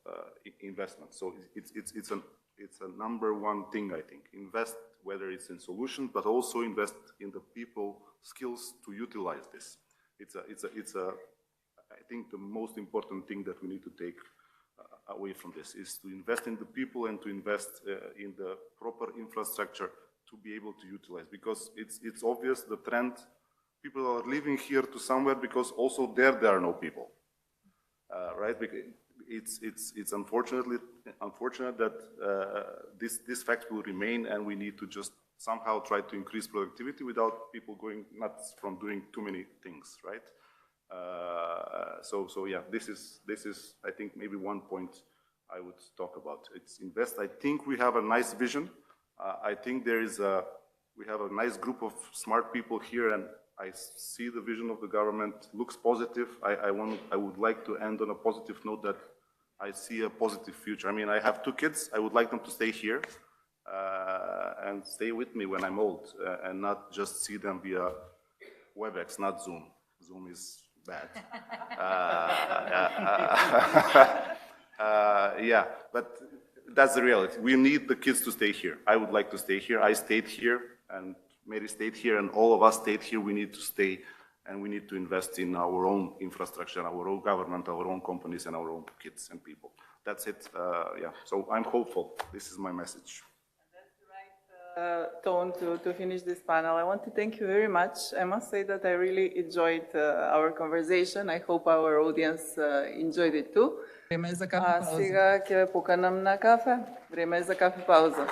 investment. So it's a number one thing, I think. Invest, whether it's in solutions, but also invest in the people skills to utilize this. It's I think the most important thing that we need to take away from this is to invest in the people and to invest in the proper infrastructure to be able to utilize, because it's obvious the trend. People are living here to somewhere because also there are no people, right? It's unfortunate that this fact will remain, and we need to just somehow try to increase productivity without people going nuts from doing too many things, right? So yeah, this is I think maybe one point I would talk about. It's invest. I think we have a nice vision. I think we have a nice group of smart people here, and I see the vision of the government looks positive. I would like to end on a positive note that I see a positive future. I mean, I have 2 kids. I would like them to stay here and stay with me when I'm old, and not just see them via WebEx, not Zoom. Zoom is bad. Yeah, but that's the reality. We need the kids to stay here. I would like to stay here. I stayed here, and Mary stayed here, and all of us stayed here. We need to stay, and we need to invest in our own infrastructure, our own government, our own companies, and our own kids and people. That's it. Yeah, so I'm hopeful. This is my message. That's the right tone to finish this panel. I want to thank you very much. I must say that I really enjoyed our conversation. I hope our audience enjoyed it too. Сега ќе ве поканам на кафе. Време е за кафе пауза.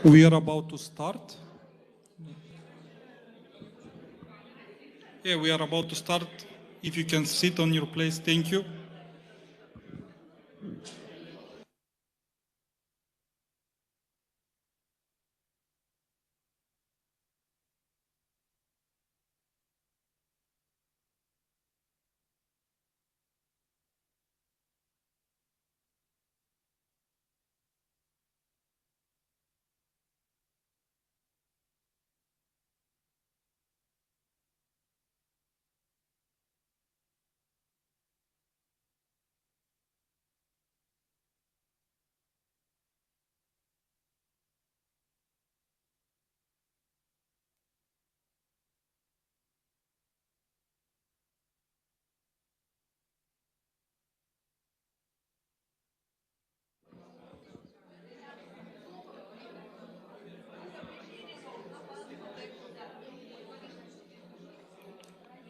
We are about to start. Yeah, we are about to start. If you can sit on your place, thank you.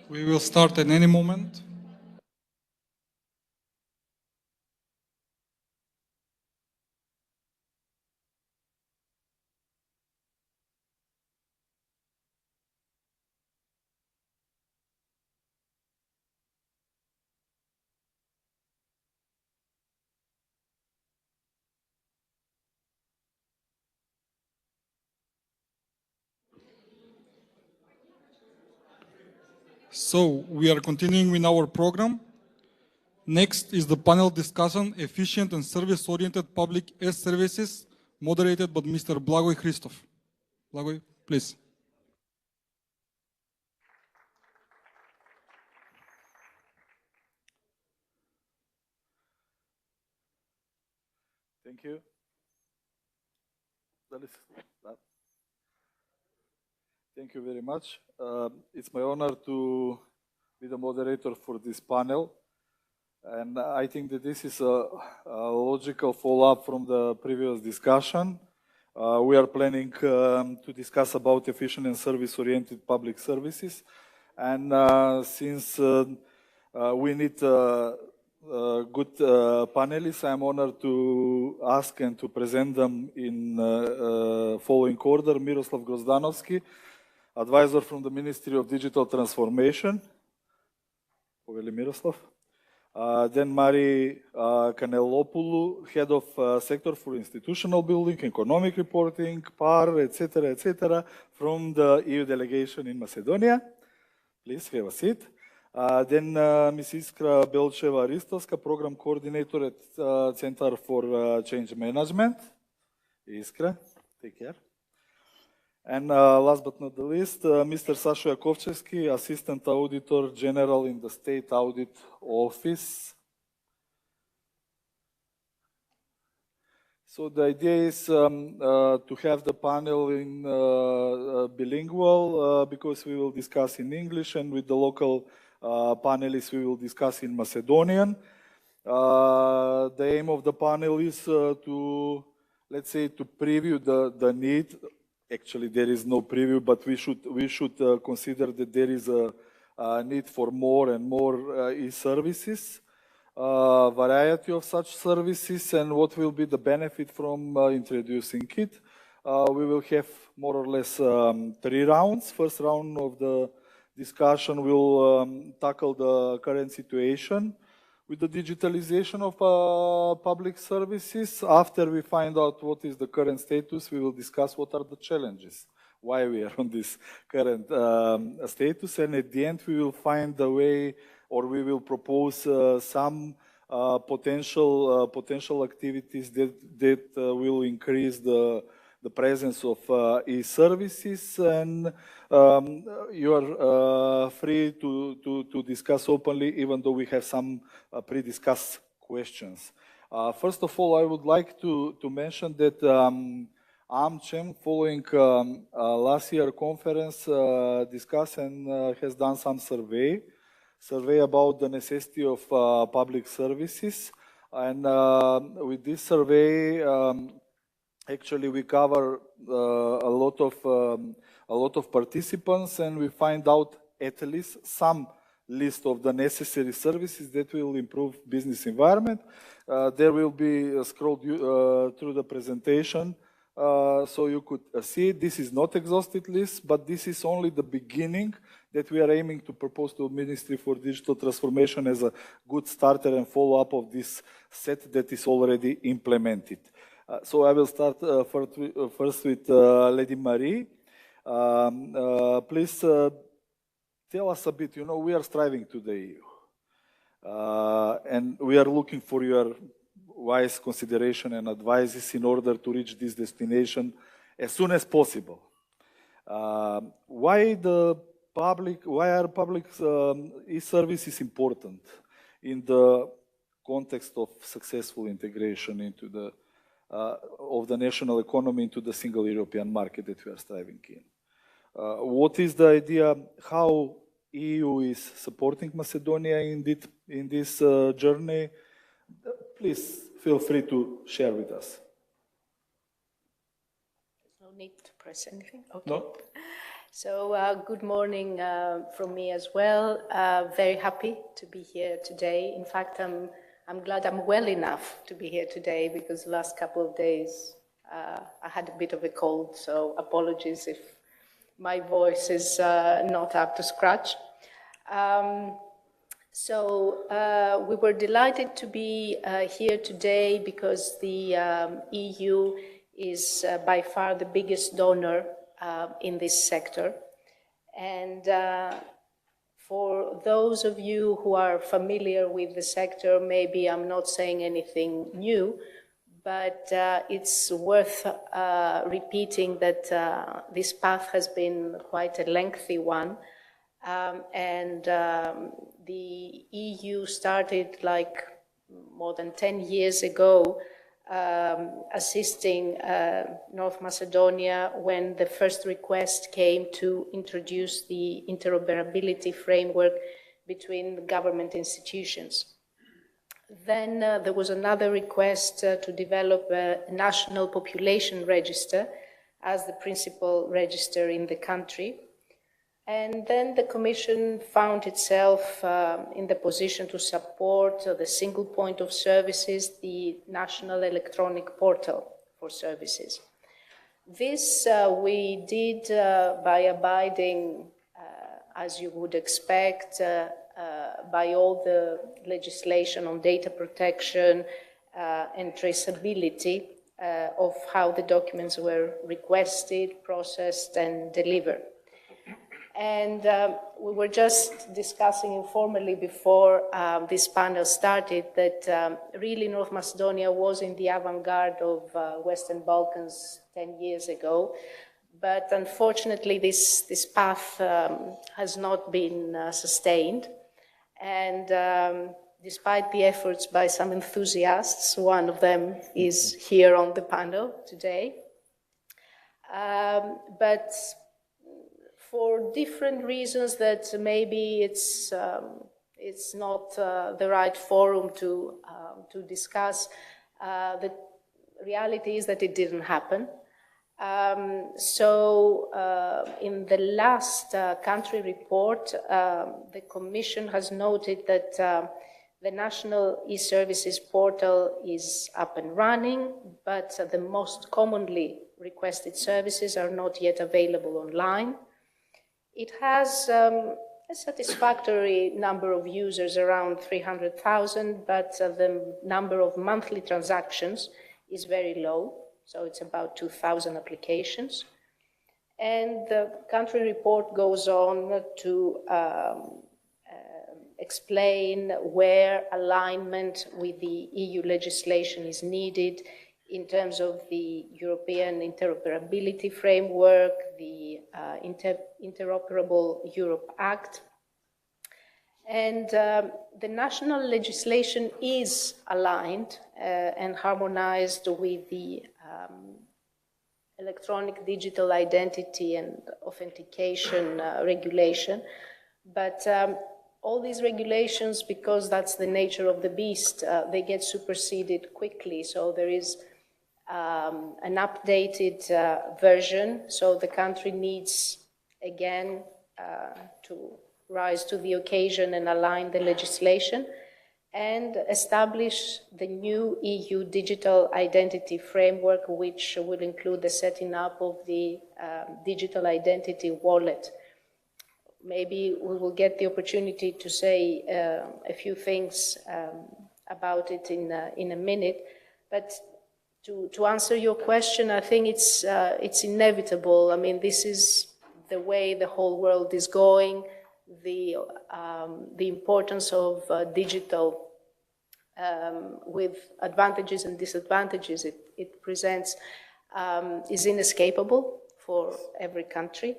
We will start at any moment. So we are continuing with our program. Next is the panel discussion, Efficient and Service-Oriented Public S-Services, moderated by Mr. Blagoy Christoph. Blagoy, please. Thank you. Thank you very much. It's my honor to be the moderator for this panel. And I think that this is a logical follow-up from the previous discussion. We are planning to discuss about efficient and service-oriented public services. And since we need good panelists, I'm honored to ask and to present them in following order. Miroslav Grozdanovski, advisor from the Ministry of Digital Transformation. Poveli Miroslav. Then Mari Kanelopoulou, Head of Sector for Institutional Building, Economic Reporting, PAR, etc., from the EU delegation in Macedonia. Please have a seat. Then Ms. Iskra Belcheva-Ristovska, Program Coordinator at Center for Change Management. Iskra, take care. And last but not the least, Mr. Sasho Jakovchevsky, Assistant Auditor General in the State Audit Office. So the idea is to have the panel in bilingual because we will discuss in English, and with the local panelists we will discuss in Macedonian. The aim of the panel is to, let's say, to preview the need. Actually, there is no preview, but we should consider that there is a need for more and more e-services, variety of such services, and what will be the benefit from introducing it. We will have more or less 3 rounds. First round of the discussion will tackle the current situation with the digitalization of public services. After we find out what is the current status, we will discuss what are the challenges, why we are on this current status, and at the end we will find a way, or we will propose some potential activities that will increase the presence of e-services, and you are free to discuss openly, even though we have some pre-discussed questions. First of all, I would like to mention that AmCham, following last year conference, discussed and has done some survey about the necessity of public services, and with this survey, actually, we cover a lot of participants, and we find out at least some list of the necessary services that will improve business environment. There will be scrolled through the presentation So you could see this is not exhaustive list, but this is only the beginning that we are aiming to propose to Ministry for Digital Transformation as a good starter and follow-up of this set that is already implemented. So I will start first with Lady Marie. Please tell us a bit, we are striving to the EU. And we are looking for your wise consideration and advices in order to reach this destination as soon as possible. Why are public e-services important in the context of successful integration into the of the national economy into the single European market that we are striving in? What is the idea how EU is supporting Macedonia in this journey? Please feel free to share with us. No need to press anything. Okay. No? So good morning from me as well. Very happy to be here today. In fact, I'm glad I'm well enough to be here today because the last couple of days I had a bit of a cold, so apologies if my voice is not up to scratch. We were delighted to be here today because the EU is by far the biggest donor in this sector. And for those of you who are familiar with the sector, maybe I'm not saying anything new, but it's worth repeating that this path has been quite a lengthy one. The EU started like more than 10 years ago assisting North Macedonia when the first request came to introduce the interoperability framework between government institutions. Then there was another request to develop a national population register as the principal register in the country. And then the Commission found itself in the position to support the single point of services, the National Electronic Portal for Services. This we did by abiding, as you would expect, by all the legislation on data protection and traceability of how the documents were requested, processed, and delivered. And we were just discussing informally before this panel started that really North Macedonia was in the avant-garde of Western Balkans 10 years ago. But unfortunately, this path has not been sustained. And despite the efforts by some enthusiasts, one of them is here on the panel today. But for different reasons that maybe it's not the right forum to discuss, the reality is that it didn't happen. In the last country report, the Commission has noted that the National E-Services portal is up and running, but the most commonly requested services are not yet available online. It has a satisfactory number of users, around 300,000, but the number of monthly transactions is very low, so it's about 2,000 applications. And the country report goes on to explain where alignment with the EU legislation is needed in terms of the European Interoperability Framework, the Interoperable Europe Act. And the national legislation is aligned and harmonized with the electronic digital identity and authentication regulation. But all these regulations, because that's the nature of the beast, they get superseded quickly. So there is an updated version, so the country needs, again, to rise to the occasion and align the legislation. and establish the new EU digital identity framework, which will include the setting up of the digital identity wallet. Maybe we will get the opportunity to say a few things about it in a minute, but to answer your question, I think it's inevitable. I mean, this is the way the whole world is going. The importance of digital with advantages and disadvantages it presents is inescapable for every country.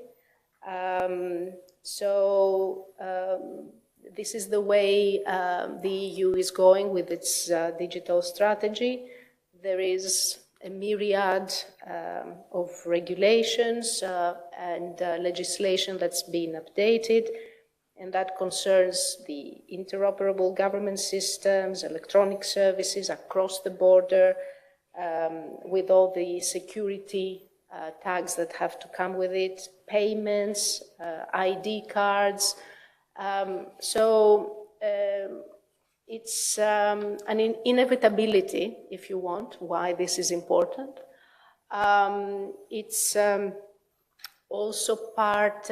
This is the way the EU is going with its digital strategy. There is a myriad of regulations and legislation that's been updated, and that concerns the interoperable government systems, electronic services across the border, with all the security tags that have to come with it, payments, ID cards. It's an inevitability, if you want, why this is important. It's also part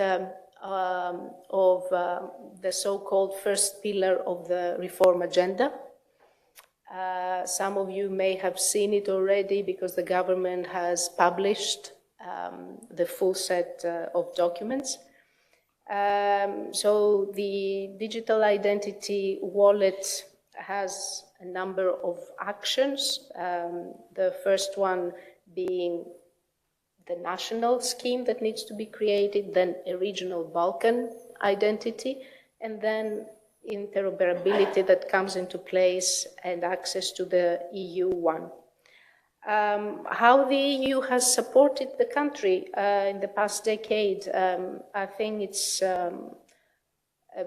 of the so-called first pillar of the reform agenda. Some of you may have seen it already because the government has published the full set of documents. So the digital identity wallet has a number of actions. The first one being the national scheme that needs to be created, then a regional Balkan identity, and then interoperability that comes into place and access to the EU one. How the EU has supported the country in the past decade, I think it's a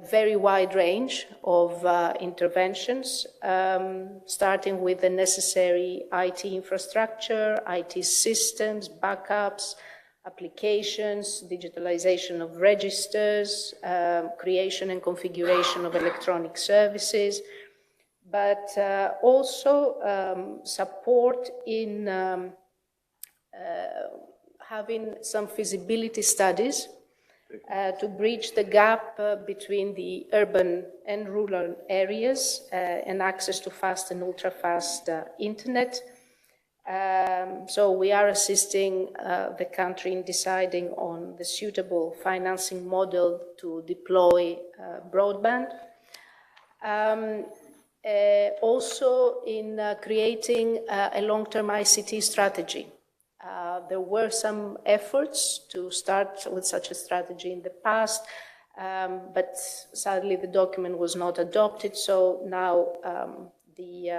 very wide range of interventions, starting with the necessary IT infrastructure, IT systems, backups, applications, digitalization of registers, creation and configuration of electronic services, but also support in having some feasibility studies to bridge the gap between the urban and rural areas and access to fast and ultra-fast internet. So we are assisting the country in deciding on the suitable financing model to deploy broadband. Also in creating a long-term ICT strategy. There were some efforts to start with such a strategy in the past, but sadly the document was not adopted, so now the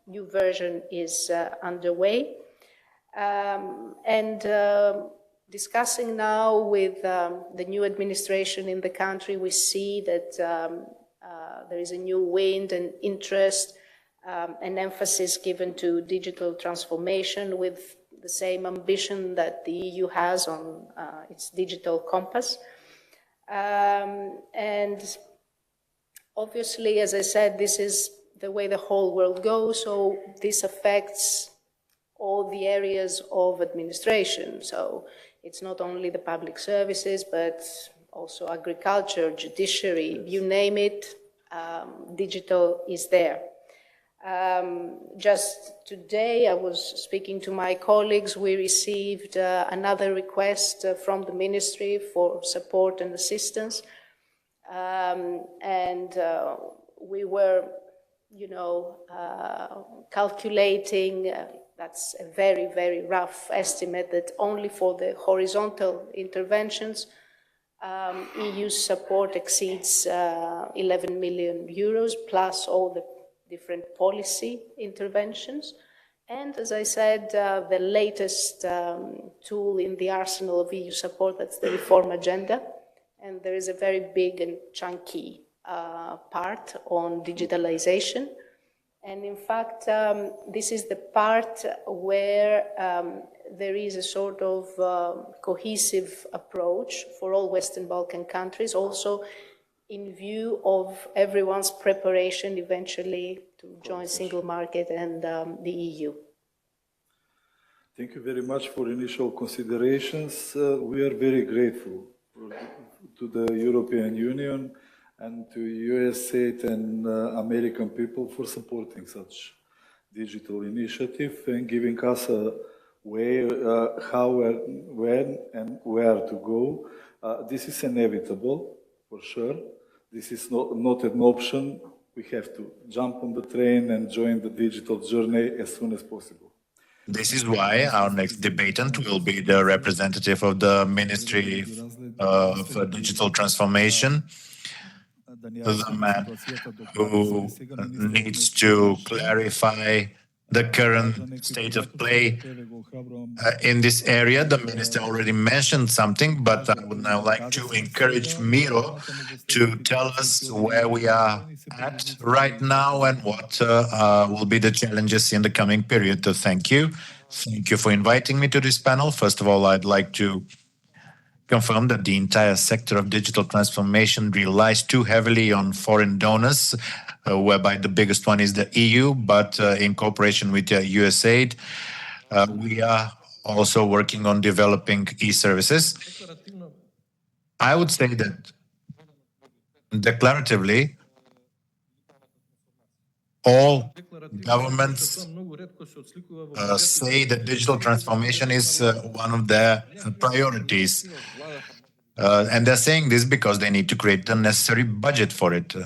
new version is underway. Discussing now with the new administration in the country, we see that there is a new wind and interest and emphasis given to digital transformation with the same ambition that the EU has on its digital compass. And obviously, as I said, this is the way the whole world goes, so this affects all the areas of administration. So it's not only the public services, but also agriculture, judiciary, you name it, digital is there. Just today, I was speaking to my colleagues, we received another request from the ministry for support and assistance. We were, calculating, that's a very, very rough estimate, that only for the horizontal interventions, EU support exceeds 11 million euros, plus all the different policy interventions. And as I said, the latest tool in the arsenal of EU support, that's the reform agenda. And there is a very big and chunky part on digitalization. And in fact, this is the part where there is a sort of cohesive approach for all Western Balkan countries, also in view of everyone's preparation eventually to join single market and the EU? Thank you very much for initial considerations. We are very grateful to the European Union and to USAID and American people for supporting such digital initiative and giving us a way how, when, and where to go. This is inevitable, for sure. This is not an option. We have to jump on the train and join the digital journey as soon as possible. This is why our next debatant will be the representative of the Ministry of Digital Transformation, the man who needs to clarify the current state of play in this area. The minister already mentioned something, but I would now like to encourage Miro to tell us where we are at right now and what will be the challenges in the coming period. So thank you. Thank you for inviting me to this panel. First of all, I'd like to confirm that the entire sector of digital transformation relies too heavily on foreign donors, whereby the biggest one is the EU, but in cooperation with USAID, we are also working on developing e-services. I would say that declaratively, all governments say that digital transformation is one of their priorities. And they're saying this because they need to create the necessary budget for it.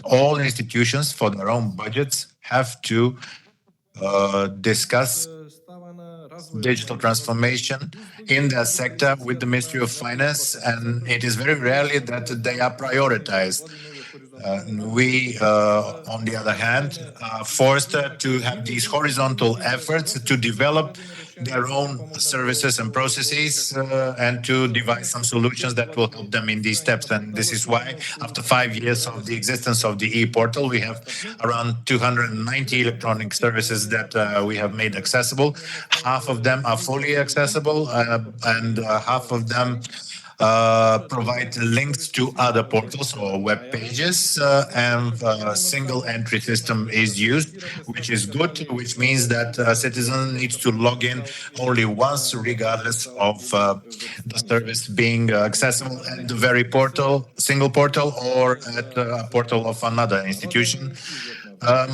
All institutions, for their own budgets, have to discuss digital transformation in their sector with the Ministry of Finance, and it is very rarely that they are prioritized. We, on the other hand, are forced to have these horizontal efforts to develop their own services and processes and to devise some solutions that will help them in these steps. And this is why, after 5 years of the existence of the e-portal, we have around 290 electronic services that we have made accessible. Half of them are fully accessible, and half of them provide links to other portals or web pages, and a single entry system is used, which is good, which means that a citizen needs to log in only once, regardless of the service being accessible at the very portal, single portal, or at a portal of another institution.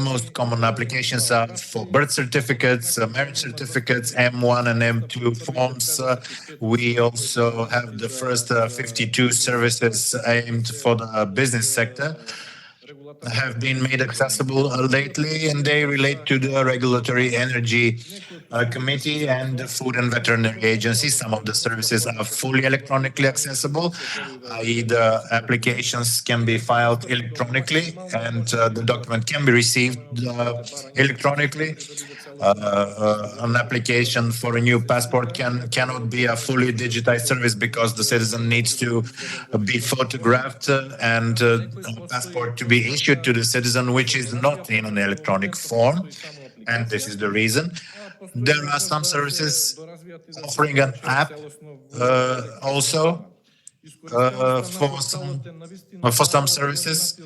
Most common applications are for birth certificates, marriage certificates, M1 and M2 forms. We also have the first 52 services aimed for the business sector have been made accessible lately, and they relate to the Regulatory Energy Committee and the Food and Veterinary Agency. Some of the services are fully electronically accessible, i.e. the applications can be filed electronically and the document can be received electronically. An application for a new passport cannot be a fully digitized service because the citizen needs to be photographed and a passport to be issued to the citizen, which is not in an electronic form. And this is the reason. There are some services offering an app also for some services.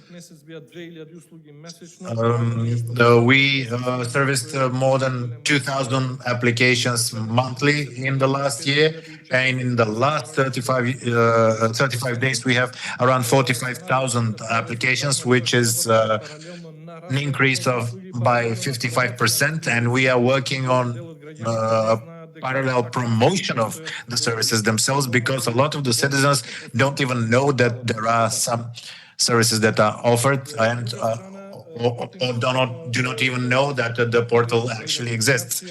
We serviced more than 2,000 applications monthly in the last year, and in the last 35 days we have around 45,000 applications, which is an increase of by 55%, and we are working on parallel promotion of the services themselves, because a lot of the citizens don't even know that there are some services that are offered, and or do not even know that the portal actually exists.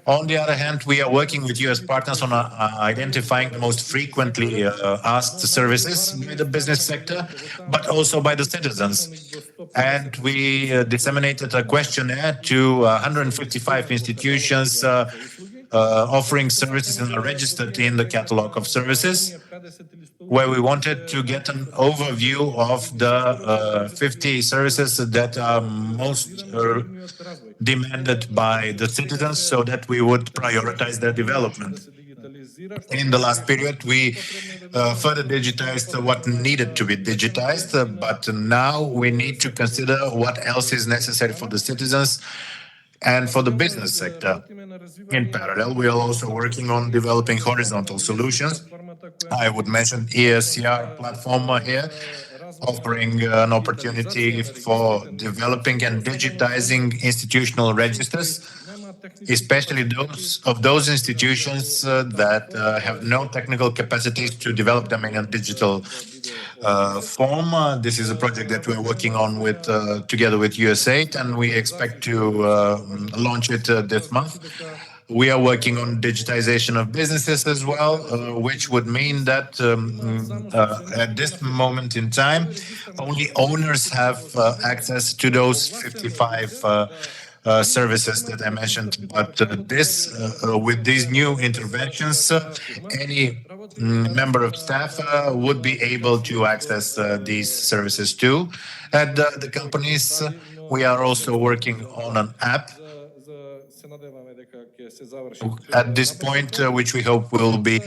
On the other hand, we are working with US partners on identifying the most frequently asked services by the business sector, but also by the citizens. And we disseminated a questionnaire to 155 institutions offering services and are registered in the catalog of services, where we wanted to get an overview of the 50 services that are most demanded by the citizens, so that we would prioritize their development. In the last period, we further digitized what needed to be digitized, but now we need to consider what else is necessary for the citizens and for the business sector. In parallel, we are also working on developing horizontal solutions. I would mention ESCR platform here, offering an opportunity for developing and digitizing institutional registers, especially those institutions that have no technical capacities to develop them in a digital form. This is a project that we're working on with together with USAID, and we expect to launch it this month. We are working on digitization of businesses as well, which would mean that at this moment in time, only owners have access to those 55 services that I mentioned. But with these new interventions, any member of staff would be able to access these services too. At the companies, we are also working on an app at this point, which we hope will be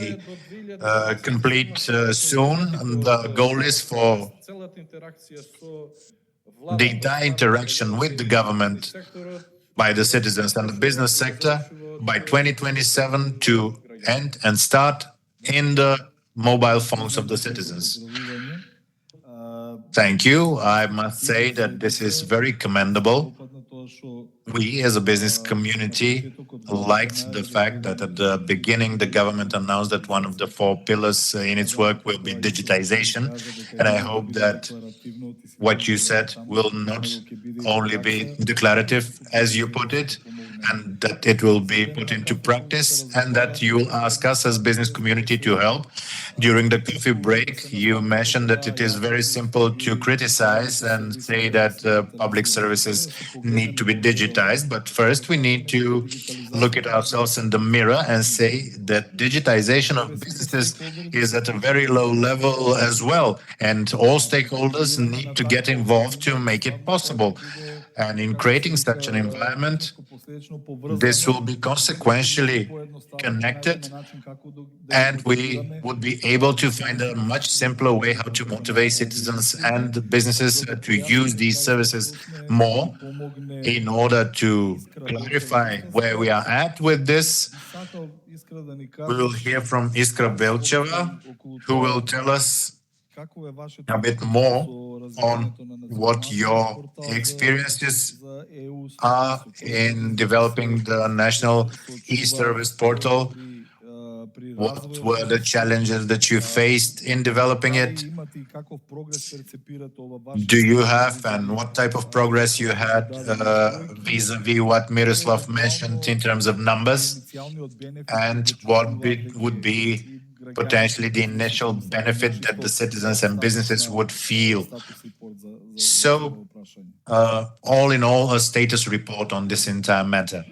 complete soon. The goal is for the entire interaction with the government by the citizens and the business sector by 2027 to end and start in the mobile phones of the citizens. Thank you. I must say that this is very commendable. We, as a business community, liked the fact that at the beginning the government announced that one of the 4 pillars in its work will be digitization. And I hope that what you said will not only be declarative, as you put it, and that it will be put into practice, and that you will ask us as business community to help. During the coffee break, you mentioned that it is very simple to criticize and say that public services need to be digitized. But first, we need to look at ourselves in the mirror and say that digitization of businesses is at a very low level as well. And all stakeholders need to get involved to make it possible. And in creating such an environment, this will be consequentially connected, and we would be able to find a much simpler way how to motivate citizens and businesses to use these services more in order to clarify where we are at with this. We will hear from Iskra Belcheva, who will tell us a bit more on what your experiences are in developing the national e-service portal. What were the challenges that you faced in developing it? Do you have, and what type of progress you had vis-a-vis what Miroslav mentioned in terms of numbers? And what would be potentially the initial benefit that the citizens and businesses would feel? So, all in all, a status report on this entire matter.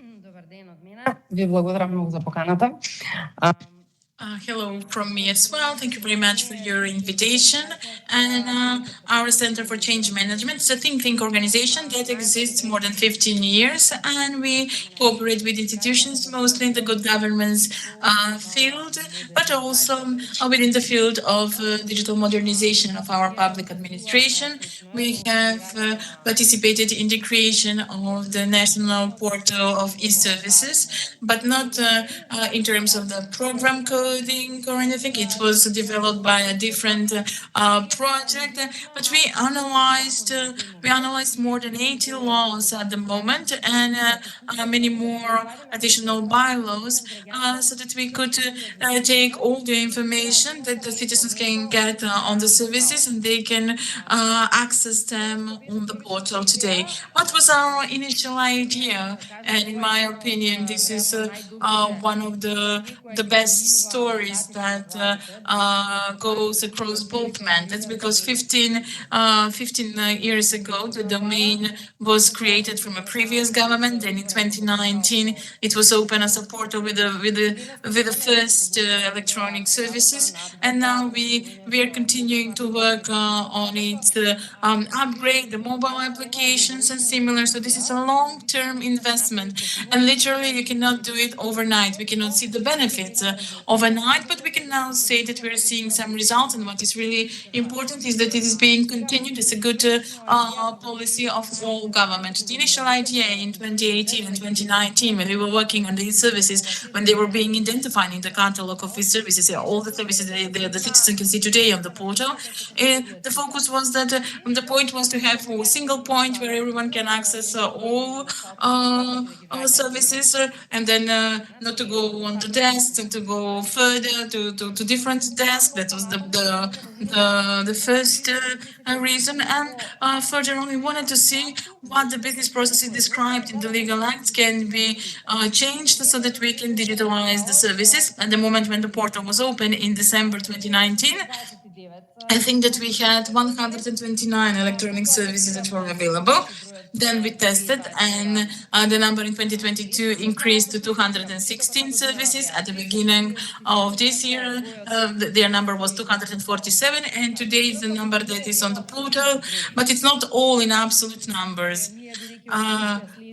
Hello from me as well. Thank you very much for your invitation. And our Center for Change Management is a think tank organization that exists more than 15 years, and we cooperate with institutions mostly in the good governance field, but also within the field of digital modernization of our public administration. We have participated in the creation of the national portal of e-services, but not in terms of the program coding or anything. It was developed by a different project, but we analyzed more than 80 laws at the moment, and many more additional bylaws, so that we could take all the information that the citizens can get on the services, and they can access them on the portal today. What was our initial idea? And in my opinion, this is one of the best stories that goes across both methods, because 15 years ago, the domain was created from a previous government. Then in 2019, it was open as a portal with the first electronic services. And now we are continuing to work on it, upgrade the mobile applications and similar. So this is a long-term investment, and literally you cannot do it overnight. We cannot see the benefits of overnight, but we can now say that we're seeing some results. And what is really important is that it is being continued. It's a good policy of all government. The initial idea in 2018 and 2019, when we were working on these services, when they were being identified in the catalog of these services, all the services the citizen can see today on the portal, the focus was that the point was to have a single point where everyone can access all services, and then not to go on the desks and to go further to different desks. That was the first reason. And further on, we wanted to see what the business processes described in the legal acts can be changed so that we can digitalize the services. At the moment when the portal was open in December 2019, I think that we had 129 electronic services that were available. Then we tested, and the number in 2022 increased to 216 services. At the beginning of this year, their number was 247, and today is the number that is on the portal, but it's not all in absolute numbers.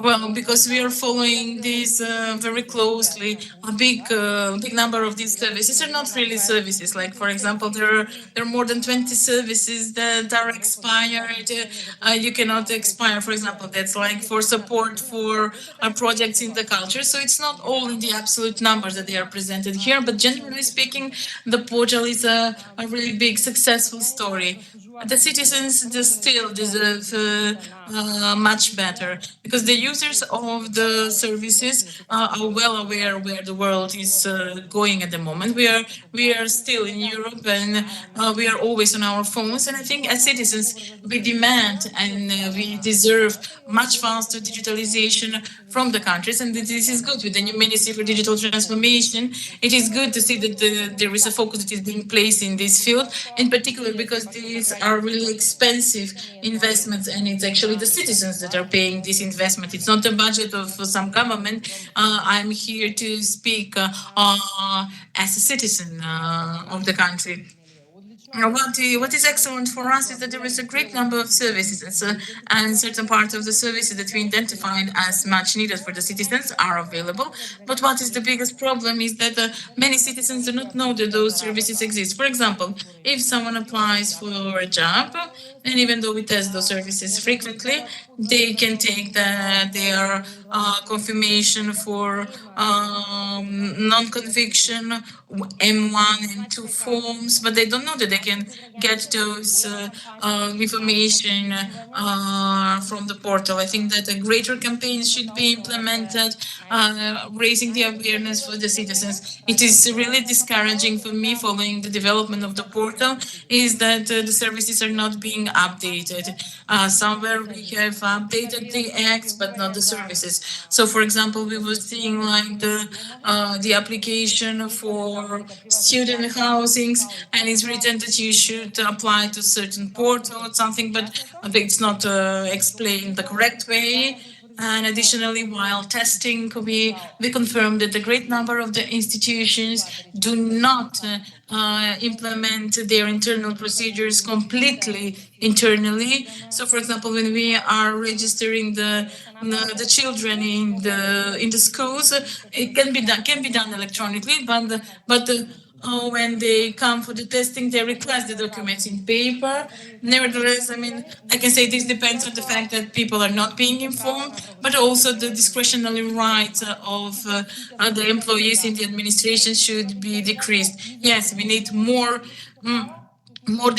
Well, because we are following these very closely, a big number of these services are not really services. Like, for example, there are more than 20 services that are expired. You cannot expire, for example, that's like for support for projects in the culture. So it's not all in the absolute numbers that they are presented here, but generally speaking, the portal is a really big successful story. The citizens still deserve much better, because the users of the services are well aware where the world is going at the moment. We are still in Europe, and we are always on our phones. And I think as citizens, we demand and we deserve much faster digitalization from the countries. And this is good with the new Ministry for Digital Transformation. It is good to see that there is a focus that is being placed in this field, in particular because these are really expensive investments, and it's actually the citizens that are paying this investment. It's not the budget of some government. I'm here to speak as a citizen of the country. What is excellent for us is that there is a great number of services, and certain parts of the services that we identified as much needed for the citizens are available. But what is the biggest problem is that many citizens do not know that those services exist. For example, if someone applies for a job, and even though we test those services frequently, they can take their confirmation for non-conviction, M1 and 2 forms, but they don't know that they can get those information from the portal. I think that a greater campaign should be implemented, raising the awareness for the citizens. It is really discouraging for me, following the development of the portal, is that the services are not being updated. Somewhere we have updated the acts, but not the services. So, for example, we were seeing like the application for student housings, and it's written that you should apply to certain portal or something, but it's not explained the correct way. And additionally, while testing, we confirmed that a great number of the institutions do not implement their internal procedures completely internally. So, for example, when we are registering the children in the schools, it can be done electronically, but when they come for the testing, they request the documents in paper. Nevertheless, I mean, I can say this depends on the fact that people are not being informed, but also the discretionary rights of the employees in the administration should be decreased. Yes, we need more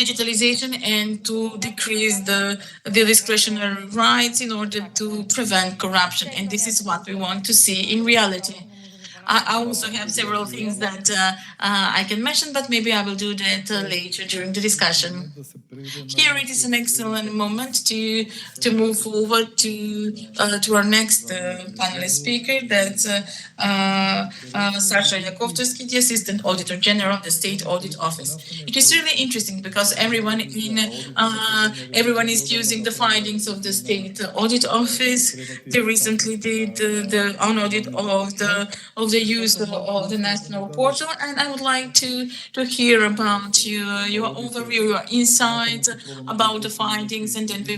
digitalization and to decrease the discretionary rights in order to prevent corruption. And this is what we want to see in reality. I also have several things that I can mention, but maybe I will do that later during the discussion. Here it is an excellent moment to move forward to our next panelist speaker. That's Sasha Yakovtovsky, the Assistant Auditor General of the State Audit Office. It is really interesting because everyone is using the findings of the State Audit Office. They recently did the audit of the use of the national portal, and I would like to hear about your overview, your insight insights about the findings, and then we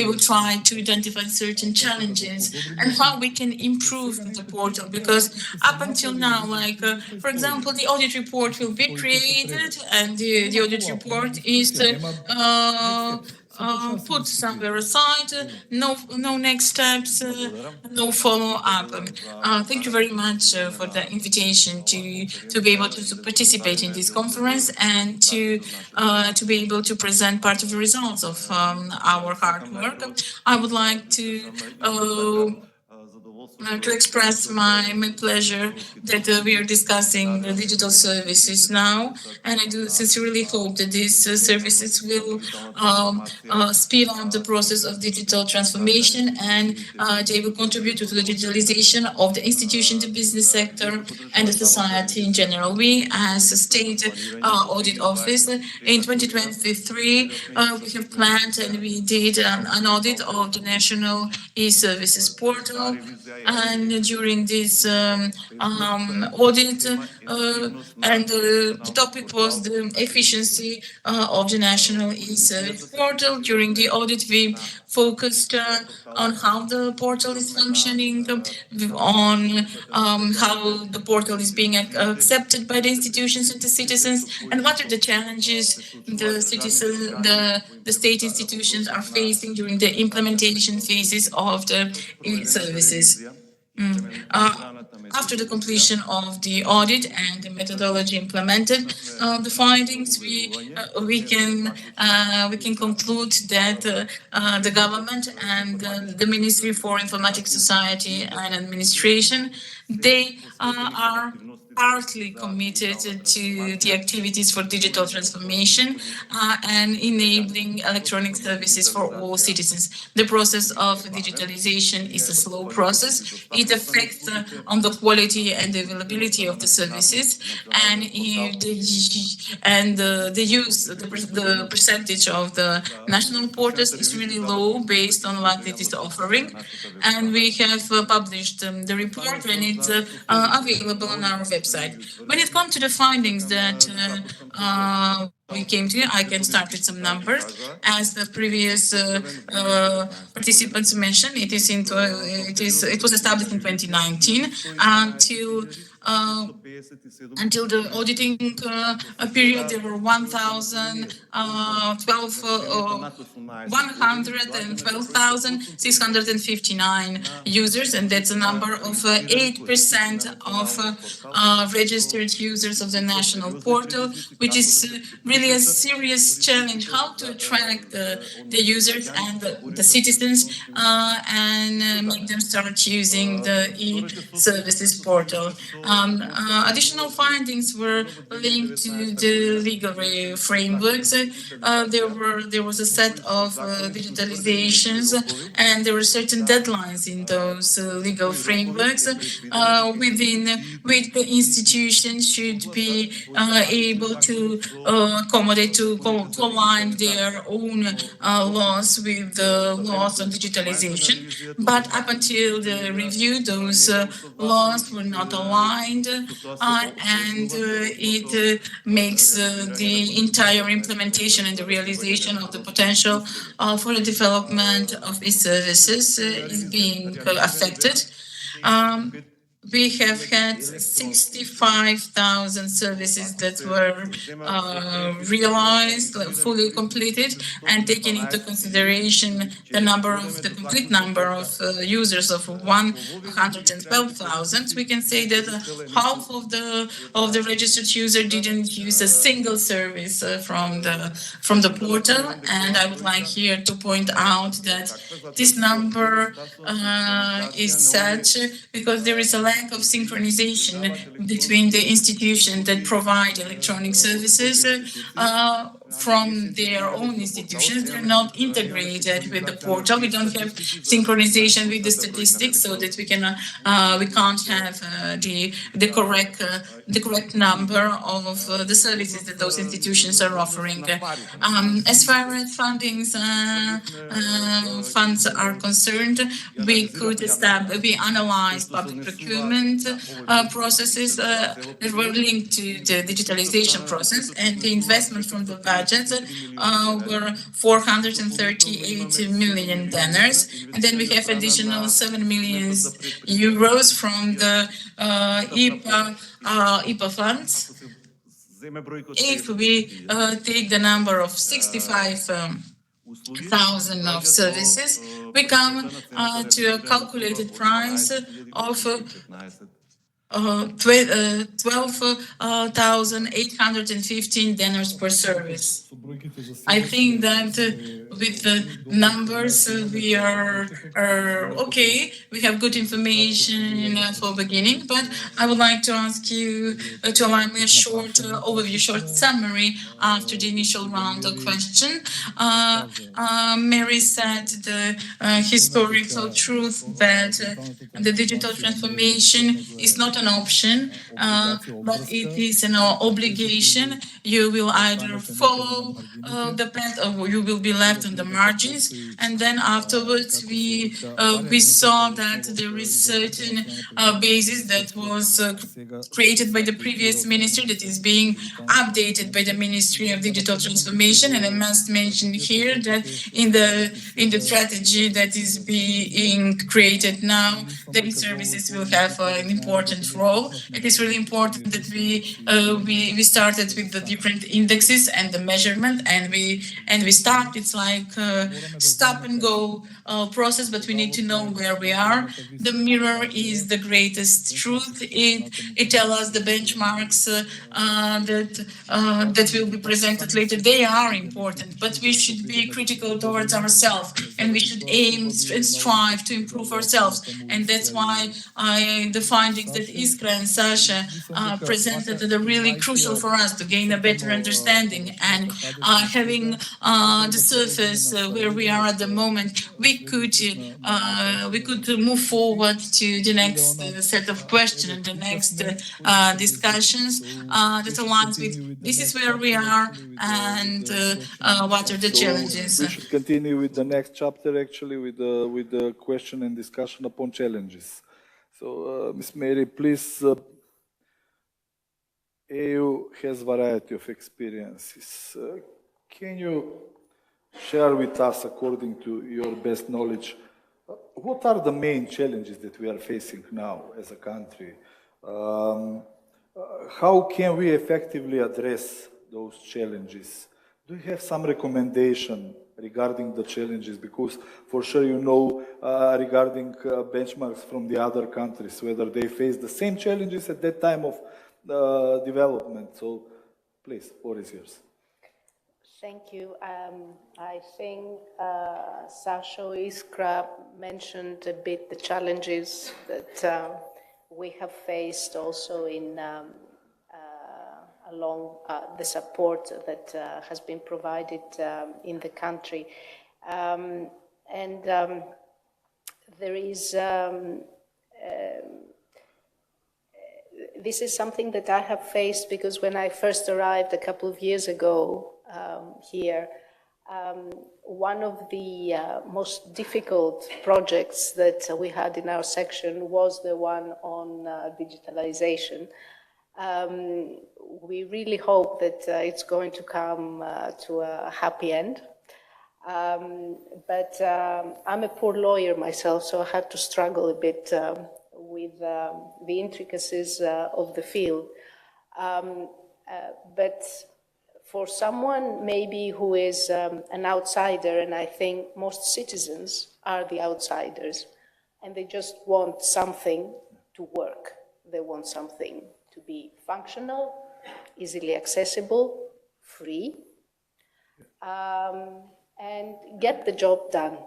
will try to identify certain challenges and how we can improve the portal. Because up until now, like for example, the audit report will be created, and the audit report is put somewhere aside, no next steps, no follow-up. Thank you very much for the invitation to be able to participate in this conference and to be able to present part of the results of our hard work. I would like to express my pleasure that we are discussing the digital services now, and I do sincerely hope that these services will speed up the process of digital transformation, and they will contribute to the digitalization of the institution, the business sector, and the society in general. We, as a state audit office, in 2023, we have planned and we did an audit of the national e-services portal. And during this audit, and the topic was the efficiency of the national e-service portal. During the audit, we focused on how the portal is functioning, on how the portal is being accepted by the institutions and the citizens, and what are the challenges the state institutions are facing during the implementation phases of the e-services. After the completion of the audit and the methodology implemented, the findings we can conclude that the government and the Ministry for Informatic Society and Administration, they are partly committed to the activities for digital transformation and enabling electronic services for all citizens. The process of digitalization is a slow process. It affects on the quality and the availability of the services, and the percentage of the national portals is really low based on what it is offering. And we have published the report, and it's available on our website. When it comes to the findings that we came to, I can start with some numbers. As the previous participants mentioned, it was established in 2019 until the auditing period. There were 112,659 users, and that's a number of 8% of registered users of the national portal, which is really a serious challenge, how to attract the users and the citizens and make them start using the e-services portal. Additional findings were linked to the legal frameworks. There was a set of digitalizations, and there were certain deadlines in those legal frameworks which the institutions should be able to accommodate, to align their own laws with the laws on digitalization. But up until the review, those laws were not aligned, and it makes the entire implementation and the realization of the potential for the development of e-services is being affected. We have had 65,000 services that were realized, fully completed, and taking into consideration the complete number of users of 112,000. We can say that half of the registered user didn't use a single service from the portal. And I would like here to point out that this number is such because there is a lack of synchronization between the institutions that provide electronic services from their own institutions. They're not integrated with the portal. We don't have synchronization with the statistics, so that we can't have the correct number of the services that those institutions are offering. As far as funds are concerned, we analyzed public procurement procurement processes that were linked to the digitalization process, and the investment from the budget were 438 million donors. And then we have additional 7 million euros from the IPA funds. If we take the number of 65,000 of services, we come to a calculated price of $12,815 per service. I think that with the numbers we are okay. We have good information for beginning, but I would like to ask you to allow me a short overview, short summary after the initial round of question. Mary said the historical truth that the digital transformation is not an option, but it is an obligation. You will either follow the path or you will be left on the margins. And then afterwards we saw that there is certain basis that was created by the previous ministry that is being updated by the Ministry of Digital Transformation. And I must mention here that in the strategy that is being created now, the services will have an important role. It is really important that we started with the different indexes and the measurement, and we start. It's like a stop and go process, but we need to know where we are. The mirror is the greatest truth. It tells us the benchmarks that will be presented later. They are important, but we should be critical towards ourselves, and we should aim and strive to improve ourselves. And that's why the findings that Iskra and Sasha presented are really crucial for us to gain a better understanding. And having the surface where we are at the moment, we could move forward to the next set of questions and the next discussions that aligns with this is where we are and what are the challenges. We should continue with the next chapter, actually, with the question and discussion upon challenges. So, Ms. Mary, please. EU has variety of experiences. Can you share with us, according to your best knowledge, what are the main challenges that we are facing now as a country? How can we effectively address those challenges? Do you have some recommendation regarding the challenges? Because for sure you know regarding benchmarks from the other countries, whether they face the same challenges at that time of development. So please, what is yours? Thank you. I think Sasha Iskra mentioned a bit the challenges that we have faced also in along the support that has been provided in the country. There is this is something that I have faced because when I first arrived a couple of years ago here, one of the most difficult projects that we had in our section was the one on digitalization. We really hope that it's going to come to a happy end. But I'm a poor lawyer myself, so I had to struggle a bit with the intricacies of the field. But for someone maybe who is an outsider, and I think most citizens are the outsiders, and they just want something to work. They want something to be functional, easily accessible, free, and get the job done.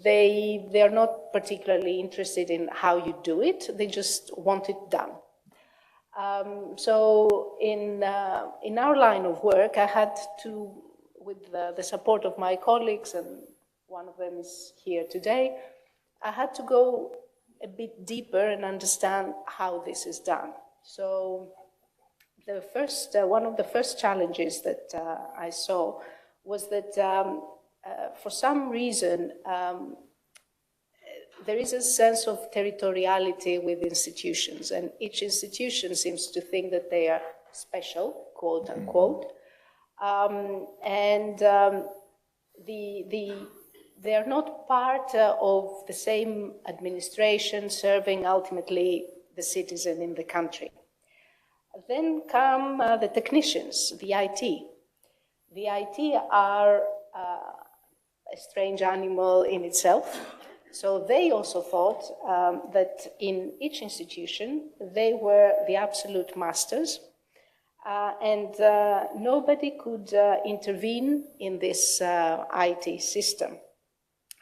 They are not particularly interested in how you do it, they just want it done. So in our line of work, I had to, with the support of my colleagues, and one of them is here today, I had to go a bit deeper and understand how this is done. So the first, one of the first challenges that I saw was that for some reason there is a sense of territoriality with institutions, and each institution seems to think that they are special, quote unquote, they are not part of the same administration serving ultimately the citizen in the country. Then come the technicians, the IT. The IT are a strange animal in itself. So they also thought that in each institution, they were the absolute masters, and nobody could intervene in this IT system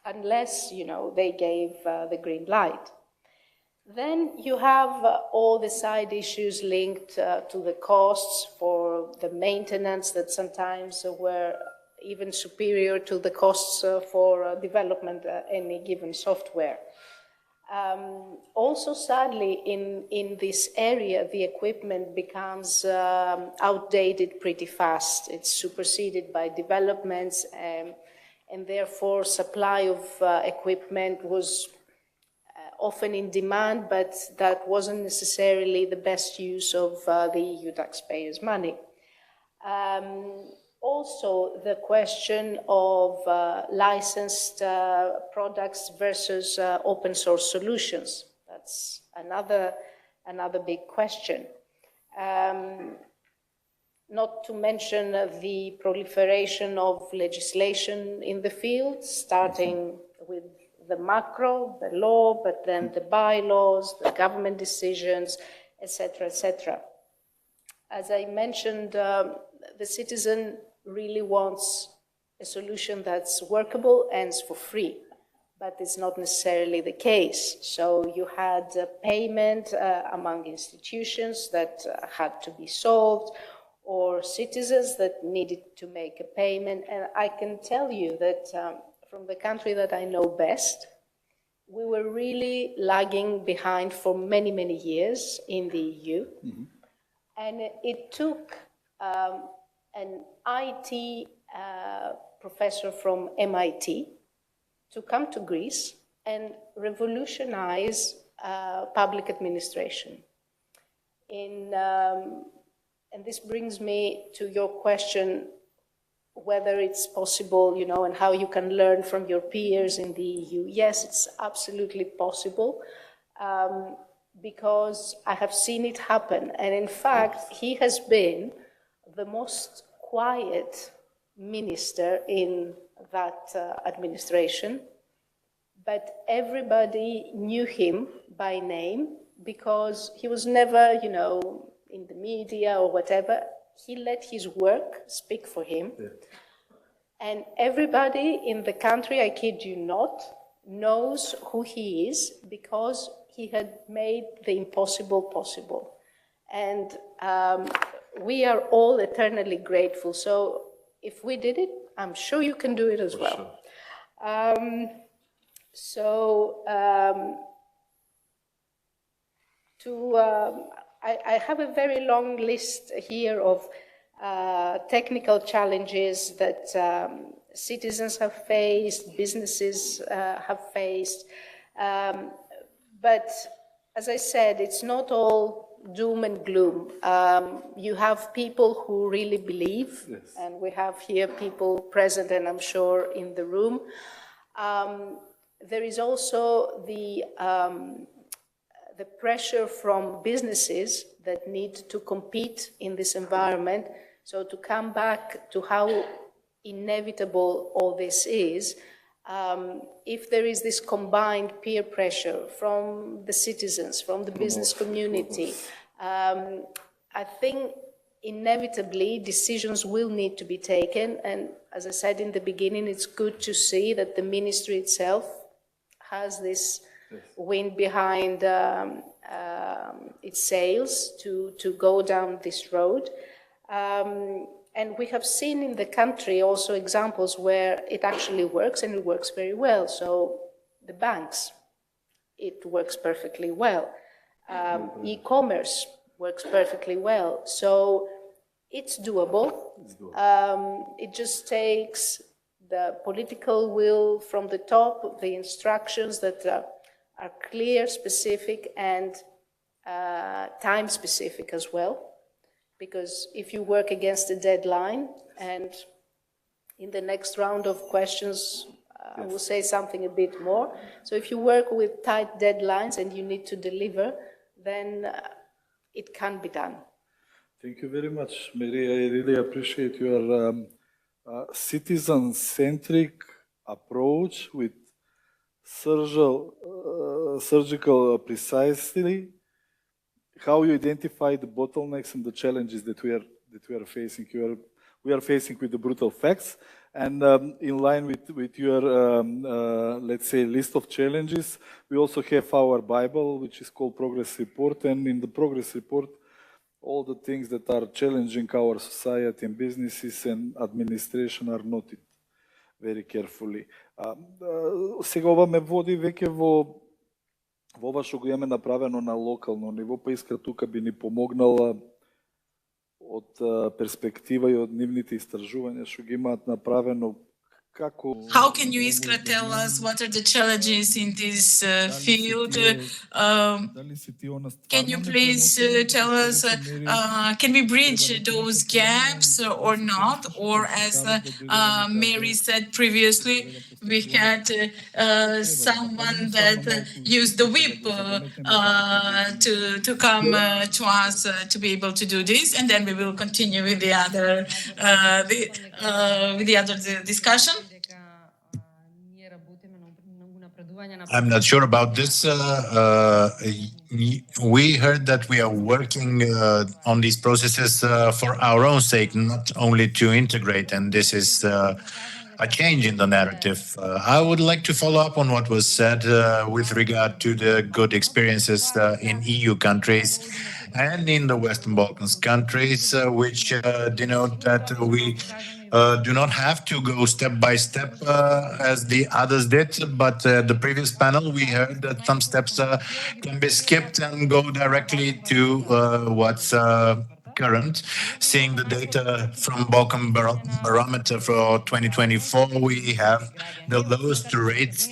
unless, they gave the green light. Then you have all the side issues linked to the costs for the maintenance that sometimes were even superior to the costs for development any given software. Also, sadly, in this area, the equipment becomes outdated pretty fast. It's superseded by developments, and therefore supply of equipment was often in demand, but that wasn't necessarily the best use of the EU taxpayers' money. Also, the question of licensed products versus open source solutions. That's another big question. Not to mention the proliferation of legislation in the field, starting with the macro, the law, but then the bylaws, the government decisions, etc., etc. As I mentioned, the citizen really wants a solution that's workable and for free, but it's not necessarily the case. So you had payment among institutions that had to be solved, or citizens that needed to make a payment. And I can tell you that from the country that I know best, we were really lagging behind for many, many years in the EU. Mm-hmm. And it took an IT professor from MIT to come to Greece and revolutionize public administration. And this brings me to your question, whether it's possible, and how you can learn from your peers in the EU. Yes, it's absolutely possible, because I have seen it happen. And in fact, he has been the most quiet minister in that administration, but everybody knew him by name because he was never, in the media or whatever. He let his work speak for him. Yeah. And everybody in the country, I kid you not, knows who he is because he had made the impossible possible. And we are all eternally grateful. So if we did it, I'm sure you can do it as well. Sure. I have a very long list here of technical challenges that citizens have faced, businesses have faced. But as I said, it's not all doom and gloom. You have people who really believe, yes. And we have here people present and I'm sure in the room. There is also the pressure from businesses that need to compete in this environment. So to come back to how inevitable all this is, if there is this combined peer pressure from the citizens, from the business community, I think inevitably decisions will need to be taken. And as I said in the beginning, it's good to see that the ministry itself has this wind behind its sails to go down this road. And we have seen in the country also examples where it actually works, and it works very well. So the banks, it works perfectly well. E-commerce works perfectly well. So it's doable. It just takes the political will from the top, the instructions that are clear, specific, and time specific as well. Because if you work against a deadline and in the next round of questions, I will say something a bit more. So if you work with tight deadlines and you need to deliver, then it can be done. Thank you very much, Mary. I really appreciate your citizen-centric approach with surgical precisely how you identify the bottlenecks and the challenges that we are facing. We are facing with the brutal facts, and in line with your let's say list of challenges, we also have our Bible, which is called Progress Report, and in the Progress Report, all the things that are challenging our society and businesses and administration are noted very carefully. Сега ова ме води веќе во ова што го имаме направено на локално ниво, па Искра тука би ни помогнала од перспектива и од нивните истражувања што ги имаат направено. How can you, Iskra, tell us what are the challenges in this field? Can you please tell us, can we bridge those gaps or not? Or as Mary said previously, we had someone that used the whip to come to us to be able to do this, and then we will continue with the other discussion. I'm not sure about this. We heard that we are working on these processes for our own sake, not only to integrate, and this is a change in the narrative. I would like to follow up on what was said with regard to the good experiences in EU countries and in the Western Balkans countries, which denote that we do not have to go step by step as the others did, but the previous panel we heard that some steps can be skipped and go directly to what's current. Seeing the data from Balkan Barometer for 2024, we have the lowest grades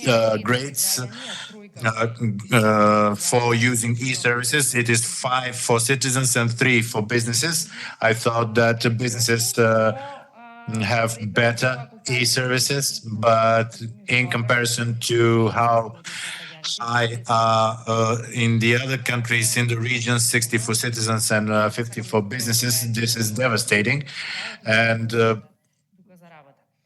for using e-services. It is 5 for citizens and 3 for businesses. I thought that businesses have better e-services, but in comparison to how high in the other countries in the region, 60 for citizens and 50 for businesses, this is devastating. And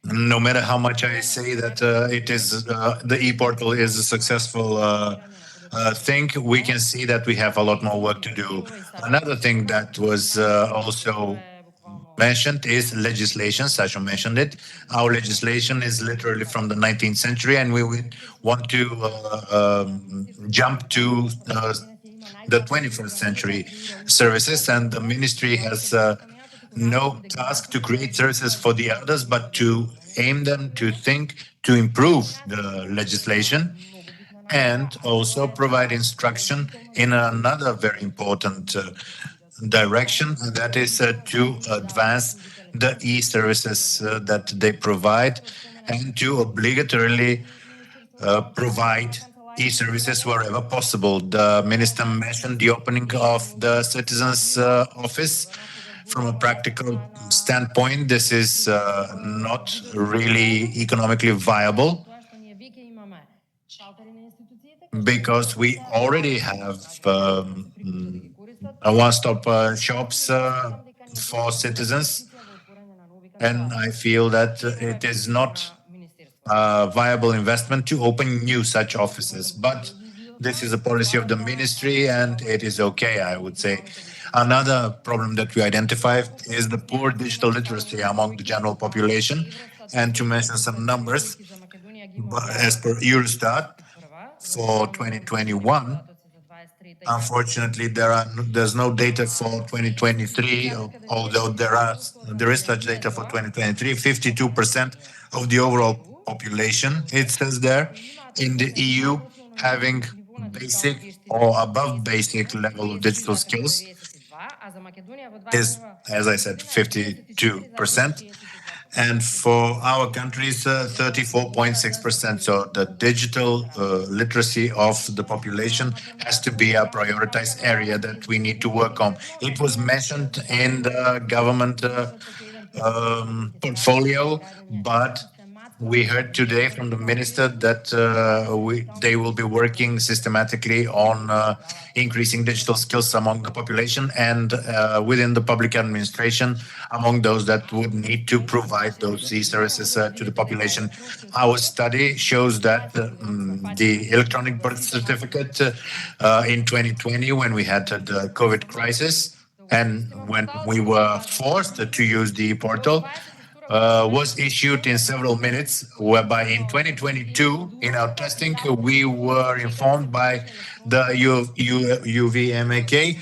no matter how much I say that the e-portal is a successful thing, we can see that we have a lot more work to do. Another thing that was also mentioned is legislation. Sasha mentioned it. Our legislation is literally from the 19th century, and we would want to jump to the 21st century services, and the ministry has no task to create services for the others, but to aim them to think to improve the legislation and also provide instruction in another very important direction, and that is to advance the e-services that they provide and to obligatorily provide e-services wherever possible. The minister mentioned the opening of the citizens' office. From a practical standpoint, this is not really economically viable because we already have one-stop shops for citizens, and I feel that it is not a viable investment to open new such offices. But this is a policy of the ministry, and it is okay, I would say. Another problem that we identified is the poor digital literacy among the general population. And to mention some numbers, as per Eurostat, for 2021, unfortunately, there's no data for 2023, although there is such data for 2023. 52% of the overall population, it says there, in the EU having basic or above basic level of digital skills is, as I said, 52%. and for our countries, 34.6%. So the digital literacy of the population has to be a prioritized area that we need to work on. It was mentioned in the government portfolio, but we heard today from the minister that they will be working systematically on increasing digital skills among the population and within the public administration, among those that would need to provide those e-services to the population. Our study shows that the electronic birth certificate in 2020, when we had the COVID crisis, and when we were forced to use the portal, was issued in several minutes, whereby in 2022, in our testing, we were informed by the UVMAK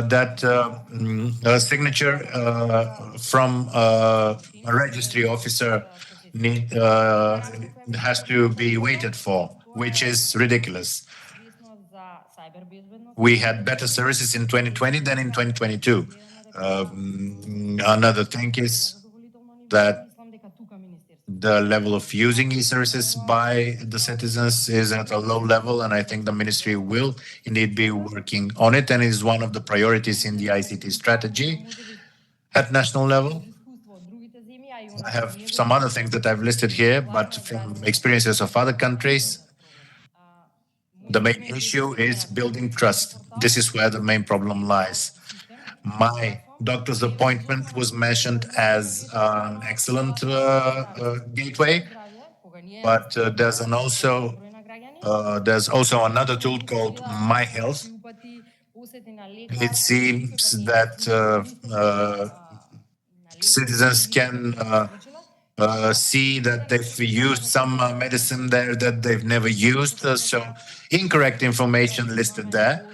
that a signature from a registry officer has to be waited for, which is ridiculous. We had better services in 2020 than in 2022. Another thing is that the level of using e-services by the citizens is at a low level, and I think the ministry will indeed be working on it, and is one of the priorities in the ICT strategy at national level. I have some other things that I've listed here, but from experiences of other countries, the main issue is building trust. This is where the main problem lies. My doctor's appointment was mentioned as an excellent gateway, but there's also another tool called My Health. It seems that citizens can see that they've used some medicine there that they've never used, so incorrect information listed there.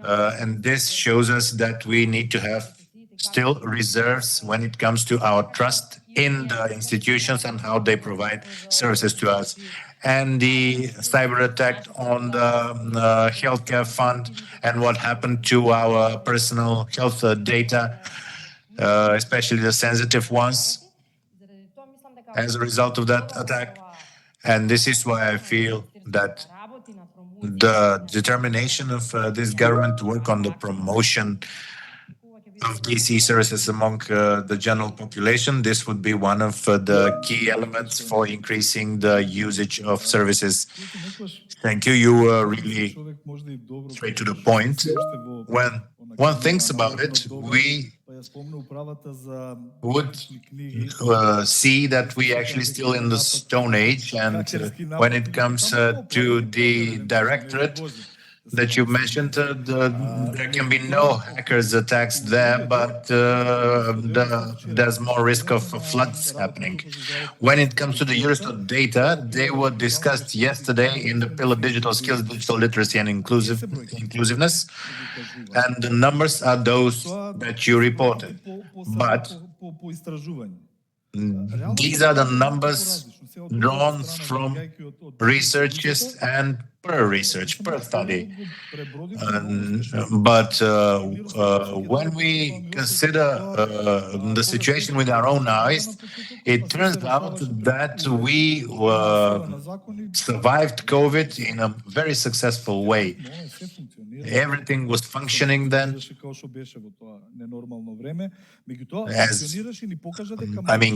And this shows us that we need to have still reserves when it comes to our trust in the institutions and how they provide services to us. And the cyber attack on the healthcare fund and what happened to our personal health data, especially the sensitive ones, as a result of that attack. And this is why I feel that the determination of this government to work on the promotion of these e-services among the general population, this would be one of the key elements for increasing the usage of services. Thank you. You were really straight to the point. When one thinks about it, we would see that we actually still in the Stone Age. And when it comes to the directorate that you mentioned, there can be no hackers attacks there, but there's more risk of floods happening. When it comes to the Eurostat data, they were discussed yesterday in the pillar digital skills, digital literacy and inclusiveness, and the numbers are those that you reported. But these are the numbers drawn from researchers and per research, per study. But when we consider the situation with our own eyes, it turns out that we survived COVID in a very successful way. Everything was functioning then.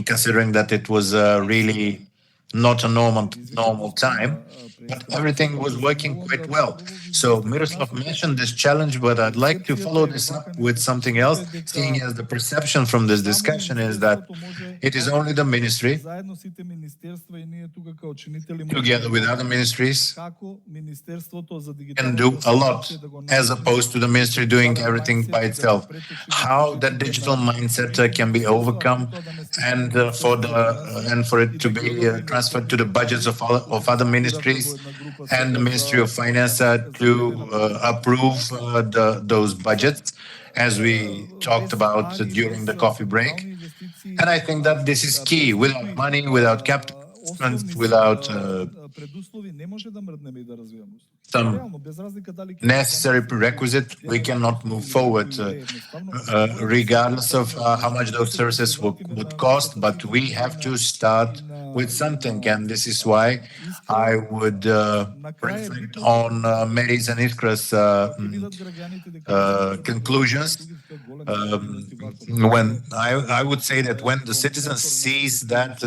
Considering that it was really not a normal time, but everything was working quite well. So Miroslav mentioned this challenge, but I'd like to follow this up with something else, seeing as the perception from this discussion is that it is only the ministry, together with other ministries, can do a lot, as opposed to the ministry doing everything by itself. How that digital mindset can be overcome, and for it to be transferred to the budgets of other ministries and the Ministry of Finance to approve those budgets, as we talked about during the coffee break. And I think that this is key. Without money, without capital, without some necessary prerequisite, we cannot move forward, regardless of how much those services would cost, but we have to start with something. And this is why I would reflect on Mary's and Iskra's conclusions. When I would say that when the citizen sees that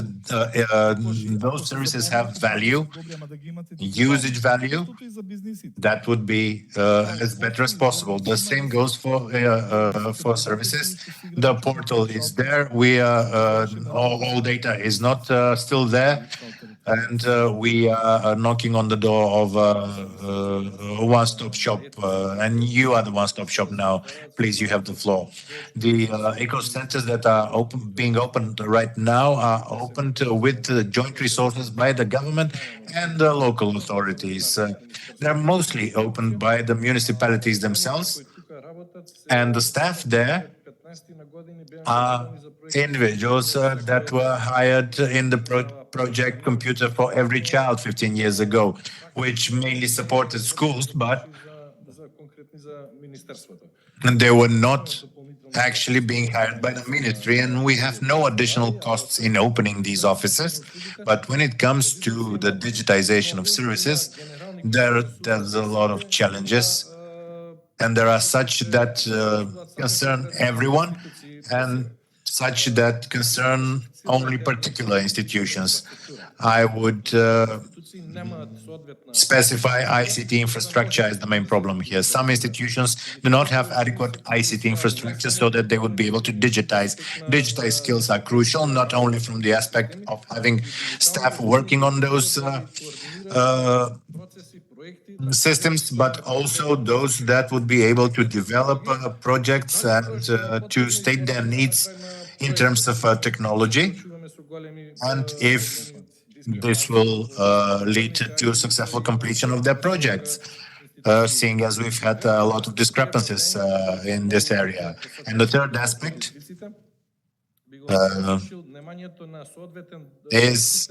those services have value, usage value, that would be as better as possible. The same goes for services. The portal is there. We all data is not still there, and we are knocking on the door of a one-stop shop, and you are the one-stop shop now. Please, you have the floor. The eco centers that are being opened right now are opened with joint resources by the government and the local authorities. They're mostly opened by the municipalities themselves, and the staff there are individuals that were hired in the project Computer for Every Child 15 years ago, which mainly supported schools, but they were not actually being hired by the ministry, and we have no additional costs in opening these offices. But when it comes to the digitization of services, there's a lot of challenges, and there are such that concern everyone and such that concern only particular institutions. I would specify ICT infrastructure as the main problem here. Some institutions do not have adequate ICT infrastructure so that they would be able to digitize. Digitized skills are crucial, not only from the aspect of having staff working on those systems, but also those that would be able to develop projects and to state their needs in terms of technology, and if this will lead to successful completion of their projects, seeing as we've had a lot of discrepancies in this area. And the third aspect is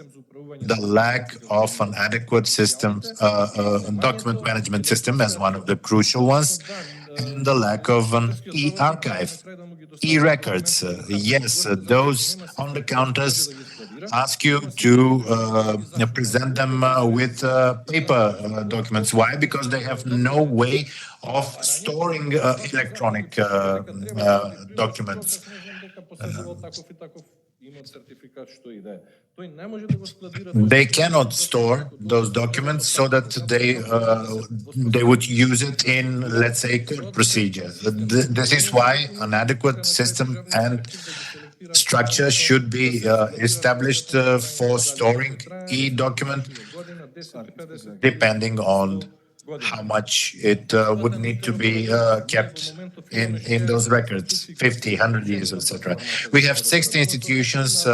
the lack of an adequate system, document management system as one of the crucial ones, and the lack of an e-archive, e-records. Yes, those on the counters ask you to present them with paper documents. Why? Because they have no way of storing electronic documents. They cannot store those documents so that they would use it in, let's say, court procedure. This is why an adequate system and structure should be established for storing e-document, depending on how much it would need to be kept in those records, 50, 100 years, etc. We have 60 institutions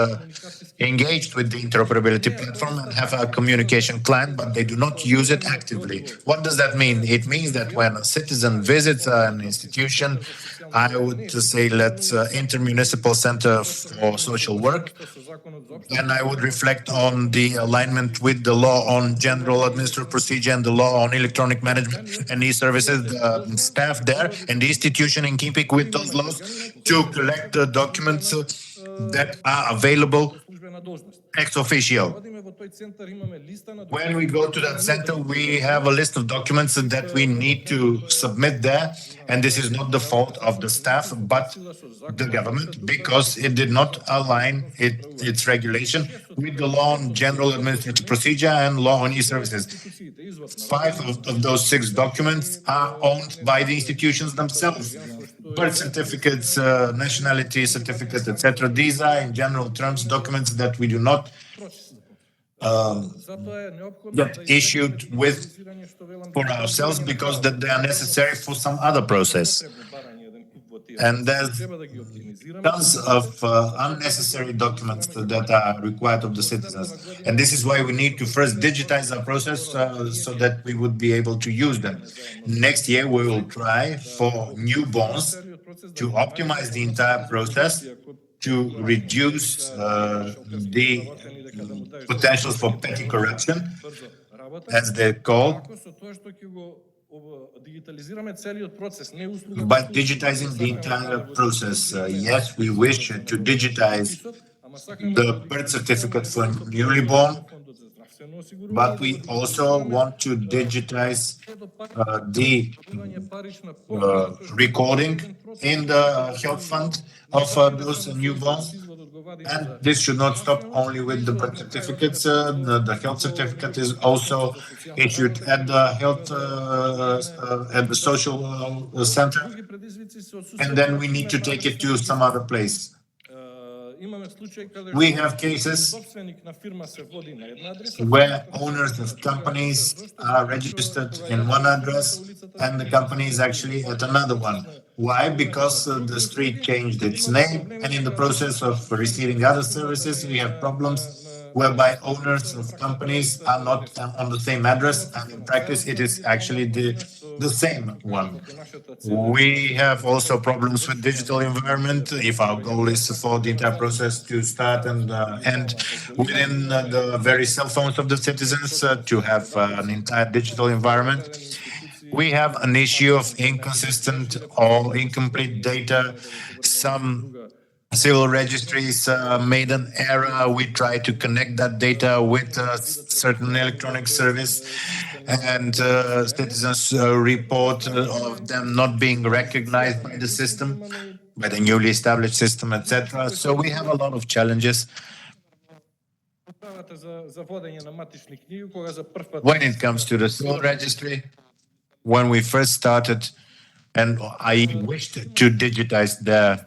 engaged with the interoperability platform and have a communication client, but they do not use it actively. What does that mean? It means that when a citizen visits an institution, I would say, let's Intermunicipal Center for Social Work, then I would reflect on the alignment with the law on general administrative procedure and the law on electronic management and e-services, the staff there and the institution in keeping with those laws to collect the documents that are available ex officio. When we go to that center, we have a list of documents that we need to submit there, and this is not the fault of the staff, but the government, because it did not align its regulation with the law on general administrative procedure and law on e-services. 5 of those 6 documents are owned by the institutions themselves. Birth certificates, nationality certificates, etc. These are, in general terms, documents that we do not get issued with for ourselves because that they are necessary for some other process. And there's tons of unnecessary documents that are required of the citizens. And this is why we need to first digitize our process so that we would be able to use them. Next year, we will try for new bonds to optimize the entire process to reduce the potentials for petty corruption, as they're called, by digitizing the entire process. Yes, we wish to digitize the birth certificate for newly born, but we also want to digitize the recording in the health fund of those newborns. And this should not stop only with the birth certificates. The health certificate is also issued at the health at the social center, and then we need to take it to some other place. We have cases where owners of companies are registered in one address and the company is actually at another one. Why? Because the street changed its name, and in the process of receiving other services, we have problems whereby owners of companies are not on the same address, and in practice it is actually the same one. We have also problems with digital environment. If our goal is for the entire process to start and end within the very cell phones of the citizens, to have an entire digital environment, we have an issue of inconsistent or incomplete data. Some civil registries made an error. We try to connect that data with a certain electronic service, and citizens report of them not being recognized by the system, by the newly established system, etc. So we have a lot of challenges. When it comes to the civil registry, when we first started, and I wished to digitize their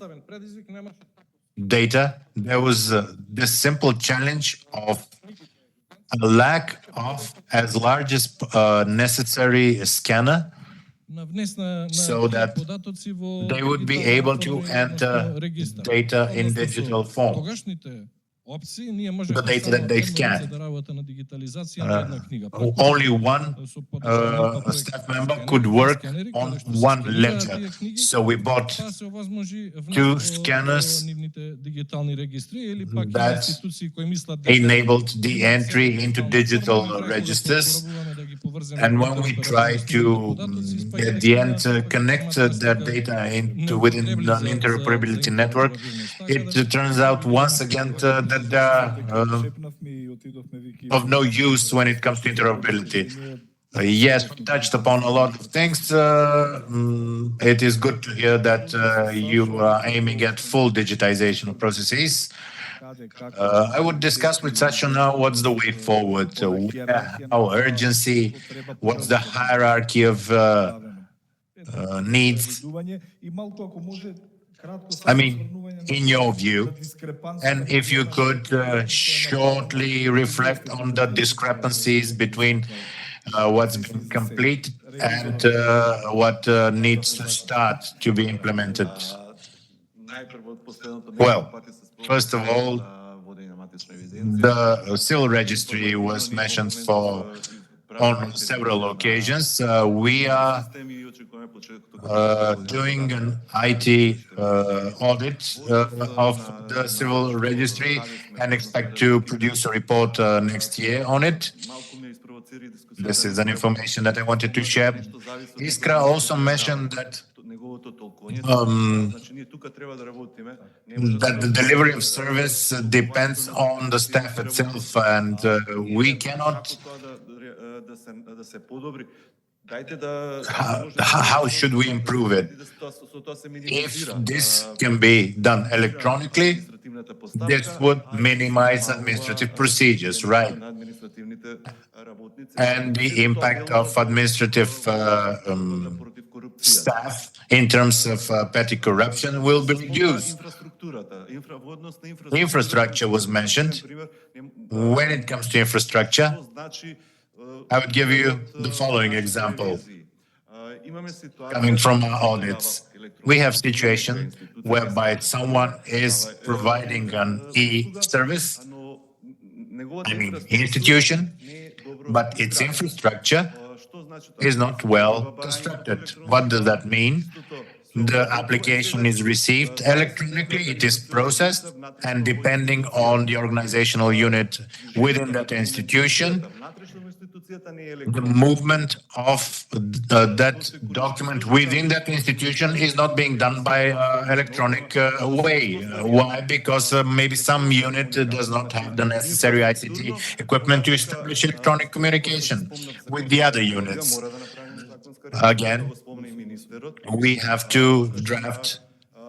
data, there was this simple challenge of a lack of as large as necessary scanner, so that they would be able to enter data in digital form, the data that they scan. Only one staff member could work on one ledger. So we bought 2 scanners that enabled the entry into digital registers. And when we try to, at the end, connect that data into within an interoperability network, it turns out once again that they are of no use when it comes to interoperability. Yes, we touched upon a lot of things. It is good to hear that you are aiming at full digitization of processes. I would discuss with Sasha now what's the way forward, how urgency, what's the hierarchy of needs. I mean, in your view, and if you could shortly reflect on the discrepancies between what's been complete and what needs to start to be implemented. Well, first of all, the civil registry was mentioned on several occasions. We are doing an IT audit of the civil registry and expect to produce a report next year on it. This is an information that I wanted to share. Iskra also mentioned that that the delivery of service depends on the staff itself, and we cannot. How should we improve it? If this can be done electronically, this would minimize administrative procedures, right? And the impact of administrative staff in terms of petty corruption will be reduced. Infrastructure was mentioned. When it comes to infrastructure, I would give you the following example. Coming from our audits, we have situations whereby someone is providing an e-service, I mean institution, but its infrastructure is not well constructed. What does that mean? The application is received electronically, it is processed, and depending on the organizational unit within that institution, the movement of that document within that institution is not being done by electronic way. Why? Because maybe some unit does not have the necessary ICT equipment to establish electronic communication with the other units. Again, we have to draft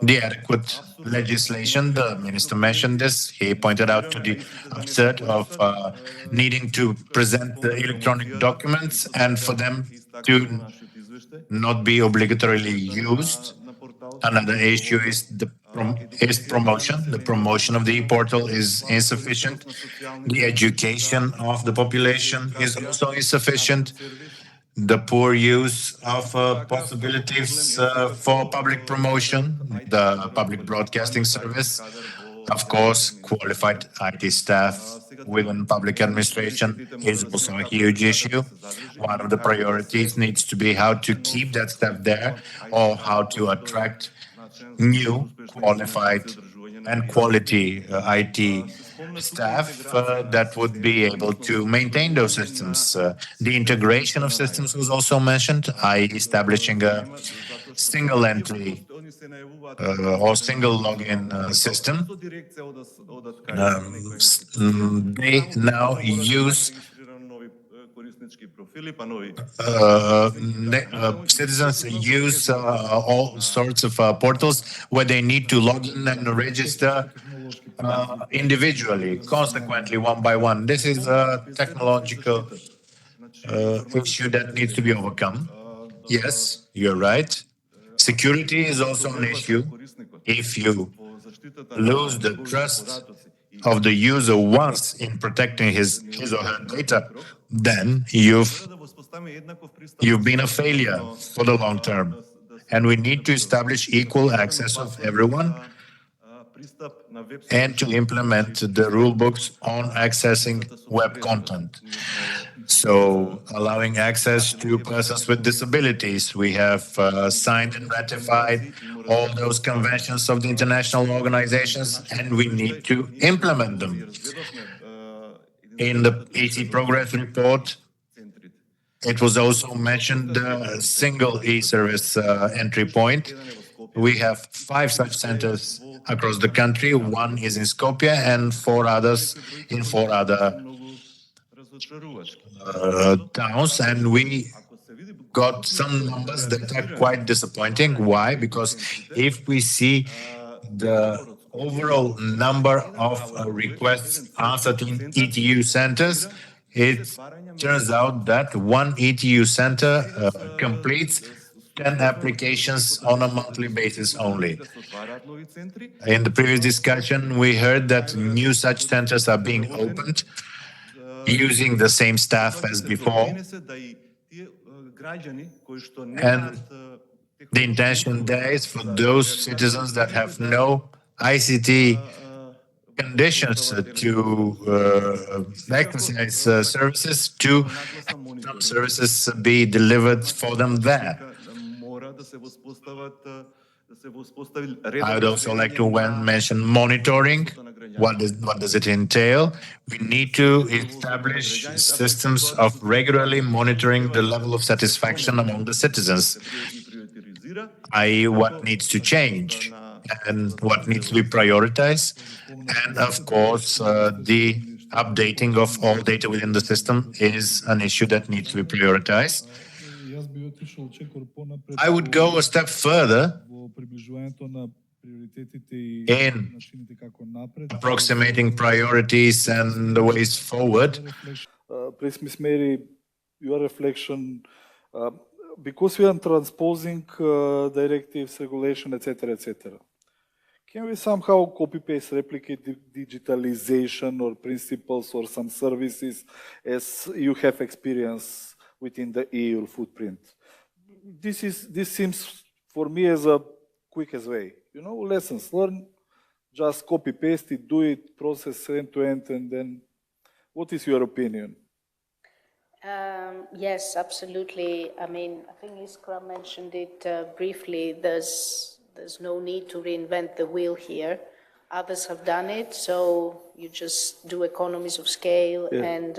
the adequate legislation. The minister mentioned this. He pointed out to the absurd of needing to present the electronic documents and for them to not be obligatorily used. Another issue is promotion. The promotion of the e-portal is insufficient. The education of the population is also insufficient. The poor use of possibilities for public promotion, the public broadcasting service, of course, qualified IT staff within public administration is also a huge issue. One of the priorities needs to be how to keep that staff there or how to attract new, qualified and quality IT staff that would be able to maintain those systems. The integration of systems was also mentioned, i.e. establishing a single entry or single login system. They now use citizens use all sorts of portals where they need to log in and register individually, consequently, one by one. This is a technological issue that needs to be overcome. Yes, you're right. Security is also an issue. If you lose the trust of the user once in protecting his or her data, then you've been a failure for the long term. And we need to establish equal access of everyone and to implement the rule books on accessing web content. So allowing access to persons with disabilities. We have signed and ratified all those conventions of the international organizations, and we need to implement them. In the EC Progress report, it was also mentioned the single e-service entry point. We have 5 such centers across the country. 1 is in Skopje and 4 others in 4 other towns. And we got some numbers that are quite disappointing. Why? Because if we see the overall number of requests answered in ETU centers, it turns out that 1 ETU center completes 10 applications on a monthly basis only. In the previous discussion, we heard that new such centers are being opened using the same staff as before. And the intention there is for those citizens that have no ICT conditions to exercise services to some services be delivered for them there. I would also like to mention monitoring. What does it entail? We need to establish systems of regularly monitoring the level of satisfaction among the citizens, i.e. what needs to change and what needs to be prioritized. And of course, the updating of all data within the system is an issue that needs to be prioritized. I would go a step further in approximating priorities and the ways forward. Please, Ms. Mary, your reflection, because we are transposing directives, regulation, etc., can we somehow copy-paste, replicate the digitalization or principles or some services as you have experience within the EU footprint? This seems for me as a quickest way. Lessons learned, just copy-paste it, do it, process end-to-end, and then what is your opinion? Yes, absolutely. I mean, I think Iskra mentioned it briefly. There's no need to reinvent the wheel here. Others have done it, so you just do economies of scale and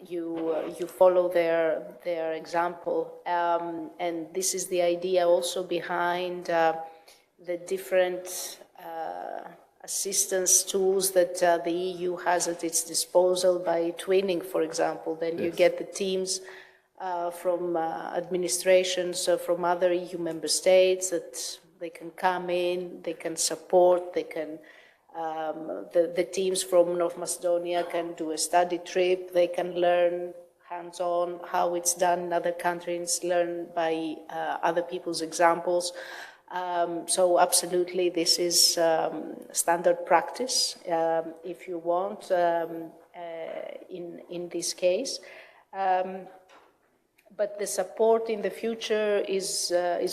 you follow their example. And this is the idea also behind the different assistance tools that the EU has at its disposal by twinning, for example. Then you get the teams from administrations from other EU member states that they can come in, they can support, they can, the teams from North Macedonia can do a study trip, they can learn hands-on how it's done in other countries, learn by other people's examples. So absolutely, this is standard practice, if you want, in this case. But the support in the future is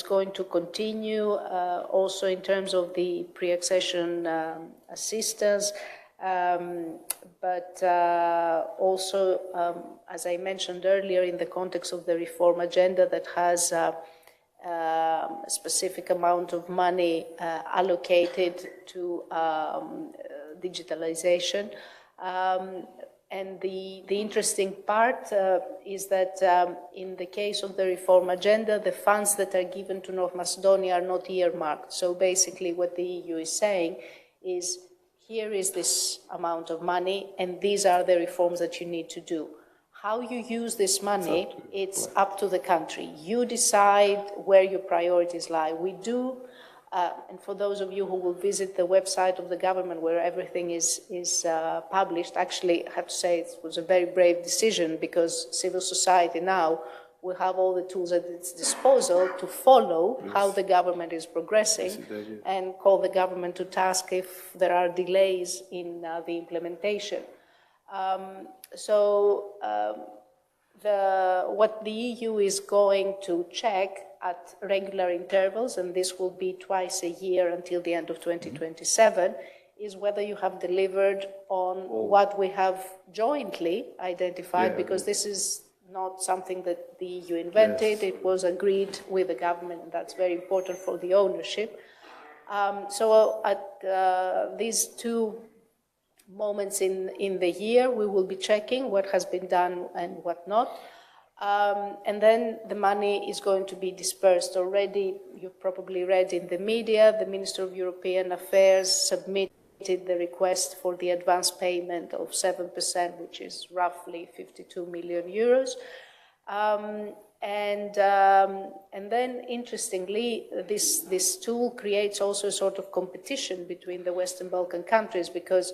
going to continue, also in terms of the pre-accession assistance, but also, as I mentioned earlier, in the context of the reform agenda that has a specific amount of money allocated to digitalization. And the interesting part is that in the case of the reform agenda, the funds that are given to North Macedonia are not earmarked. So basically what the EU is saying is, here is this amount of money, and these are the reforms that you need to do. How you use this money, it's up to the country. You decide where your priorities lie. We do, and for those of you who will visit the website of the government where everything is published, actually, I have to say it was a very brave decision, because civil society now will have all the tools at its disposal to follow how the government is progressing and call the government to task if there are delays in the implementation. What the EU is going to check at regular intervals, and this will be twice a year until the end of 2027, is whether you have delivered on what we have jointly identified, because this is not something that the EU invented. It was agreed with the government, and that's very important for the ownership. So at these two moments in the year, we will be checking what has been done and what not. And then the money is going to be dispersed. Already, you've probably read in the media, the Minister of European Affairs submitted the request for the advance payment of 7%, which is roughly 52 million euros. And then, interestingly, this tool creates also a sort of competition between the Western Balkan countries, because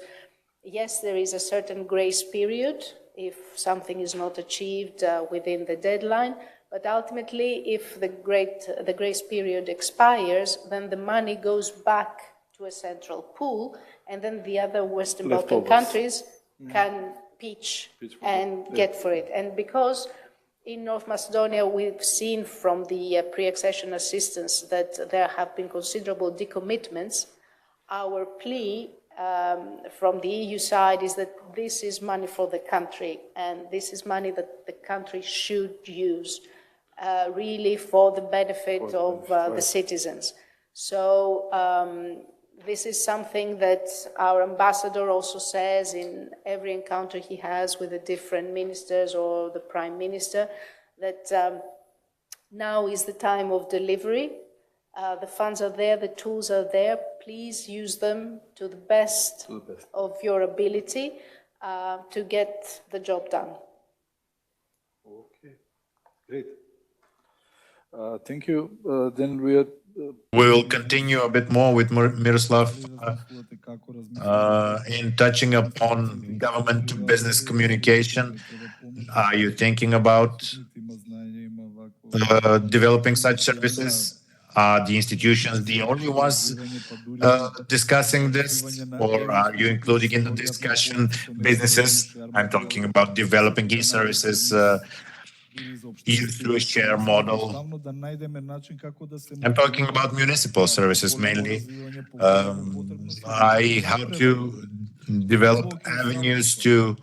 yes, there is a certain grace period if something is not achieved within the deadline, but ultimately, if the grace period expires, then the money goes back to a central pool, and then the other Western Balkan countries can pitch and get for it. And because in North Macedonia, we've seen from the pre-accession assistance that there have been considerable decommitments, our plea from the EU side is that this is money for the country, and this is money that the country should use really for the benefit of the citizens. So this is something that our ambassador also says in every encounter he has with the different ministers or the prime minister, that now is the time of delivery. The funds are there, the tools are there. Please use them to the best of your ability to get the job done. Okay, great. Thank you. Then we will continue a bit more with Miroslav in touching upon government-to-business communication. Are you thinking about developing such services? Are the institutions the only ones discussing this, or are you including in the discussion businesses? I'm talking about developing e-services through a share model. I'm talking about municipal services mainly. How to develop avenues to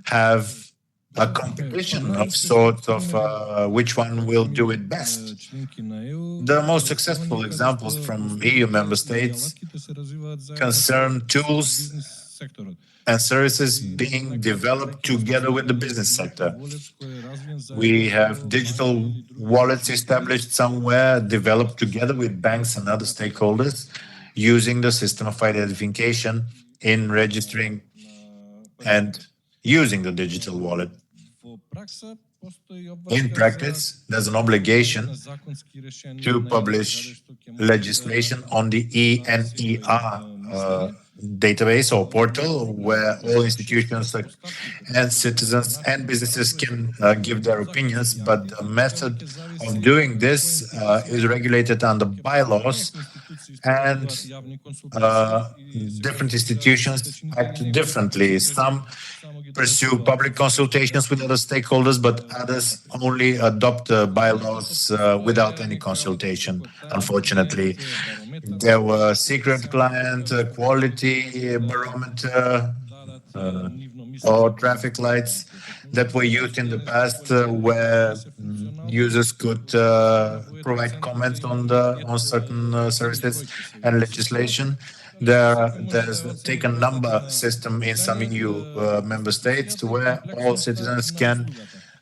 have a competition of sorts of which one will do it best. The most successful examples from EU member states concern tools and services being developed together with the business sector. We have digital wallets established somewhere, developed together with banks and other stakeholders, using the system of identification in registering and using the digital wallet. In practice, there's an obligation to publish legislation on the ENER database or portal where all institutions and citizens and businesses can give their opinions, but the method of doing this is regulated under bylaws, and different institutions act differently. Some pursue public consultations with other stakeholders, but others only adopt bylaws without any consultation, unfortunately. There were secret client, quality barometer, or traffic lights that were used in the past where users could provide comments on certain services and legislation. There's a taken number system in some EU member states where all citizens can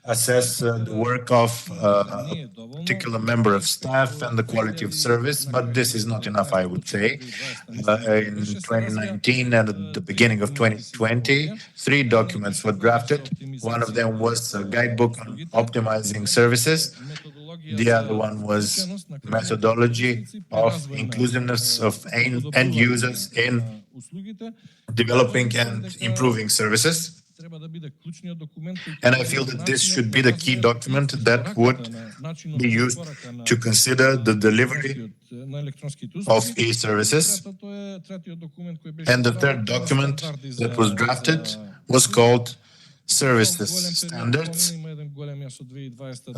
assess the work of a particular member of staff and the quality of service, but this is not enough, I would say. In 2019 and at the beginning of 2020, 3 documents were drafted. One of them was a guidebook on optimizing services. The other one was methodology of inclusiveness of end users in developing and improving services. And I feel that this should be the key document that would be used to consider the delivery of e-services. And the third document that was drafted was called Services Standards.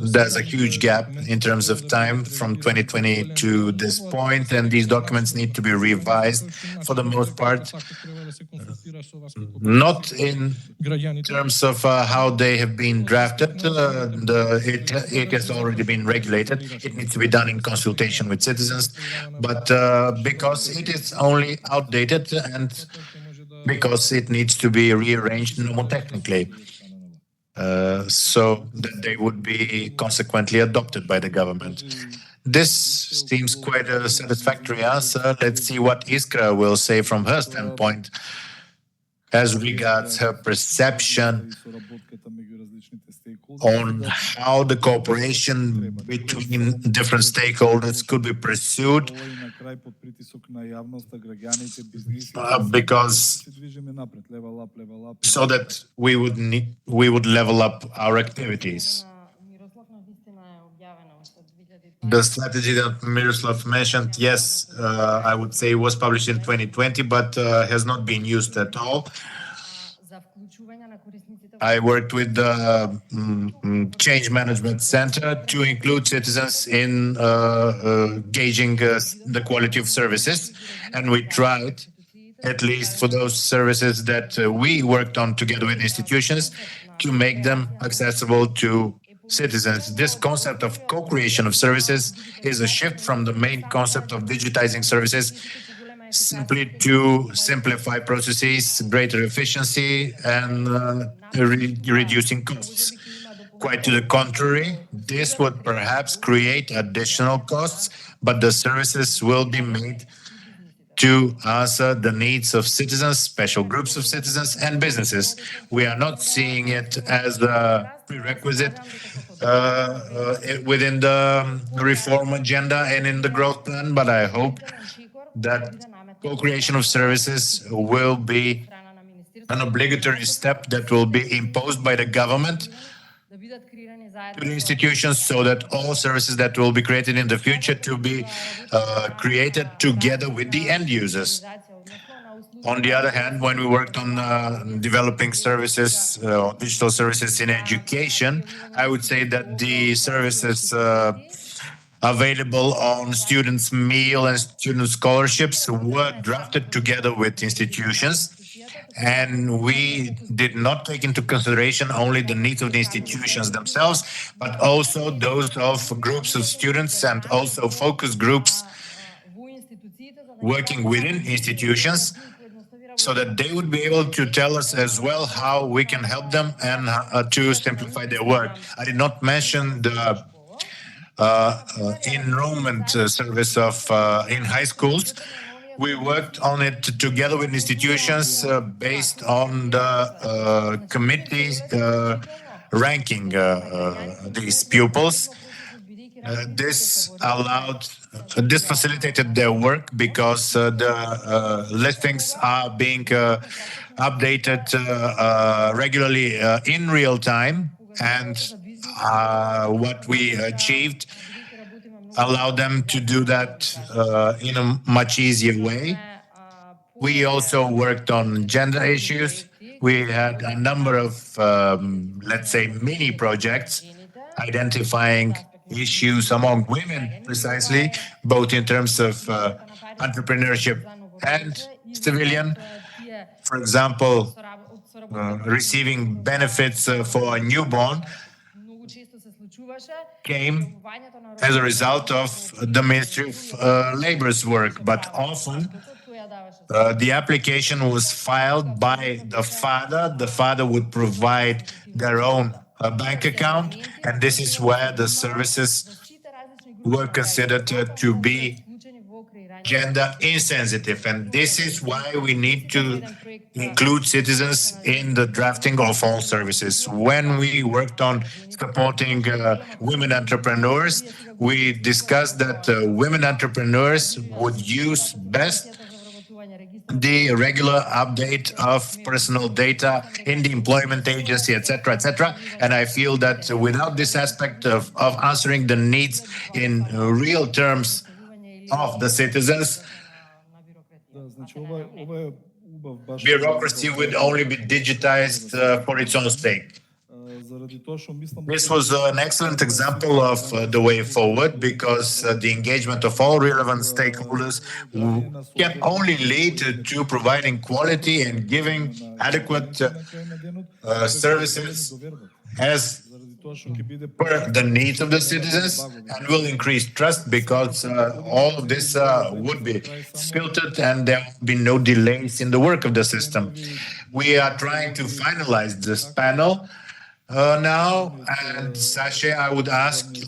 There's a huge gap in terms of time from 2020 to this point, and these documents need to be revised for the most part, not in terms of how they have been drafted. It has already been regulated. It needs to be done in consultation with citizens, but because it is only outdated and because it needs to be rearranged mnemotechnically, so that they would be consequently adopted by the government. This seems quite a satisfactory answer. Let's see what Iskra will say from her standpoint as regards her perception on how the cooperation between different stakeholders could be pursued, because so that we would level up our activities. The strategy that Miroslav mentioned, yes, I would say was published in 2020, but has not been used at all. I worked with the Change Management Center to include citizens in gauging the quality of services, and we tried, at least for those services that we worked on together with institutions, to make them accessible to citizens. This concept of co-creation of services is a shift from the main concept of digitizing services simply to simplify processes, greater efficiency, and reducing costs. Quite to the contrary, this would perhaps create additional costs, but the services will be made to answer the needs of citizens, special groups of citizens, and businesses. We are not seeing it as a prerequisite within the reform agenda and in the growth plan, but I hope that co-creation of services will be an obligatory step that will be imposed by the government to the institutions, so that all services that will be created in the future to be created together with the end users. On the other hand, when we worked on developing services, digital services in education, I would say that the services available on students' meal and student scholarships were drafted together with institutions. And we did not take into consideration only the needs of the institutions themselves, but also those of groups of students and also focus groups working within institutions, so that they would be able to tell us as well how we can help them and to simplify their work. I did not mention the enrollment service of in high schools. We worked on it together with institutions based on the committees ranking these pupils. This facilitated their work because the listings are being updated regularly in real time, and what we achieved allowed them to do that in a much easier way. We also worked on gender issues. We had a number of, let's say, mini projects identifying issues among women, precisely, both in terms of entrepreneurship and civilian. For example, receiving benefits for a newborn came as a result of the Ministry of Labor's work, but often the application was filed by the father. The father would provide their own bank account, and this is where the services were considered to be gender insensitive. And this is why we need to include citizens in the drafting of all services. When we worked on supporting women entrepreneurs, we discussed that women entrepreneurs would use best the regular update of personal data in the employment agency, etc., etc. And I feel that without this aspect of answering the needs in real terms of the citizens, bureaucracy would only be digitized for its own sake. This was an excellent example of the way forward, because the engagement of all relevant stakeholders can only lead to providing quality and giving adequate services as per the needs of the citizens, and will increase trust, because all of this would be filtered and there will be no delays in the work of the system. We are trying to finalize this panel now, and Sasha, I would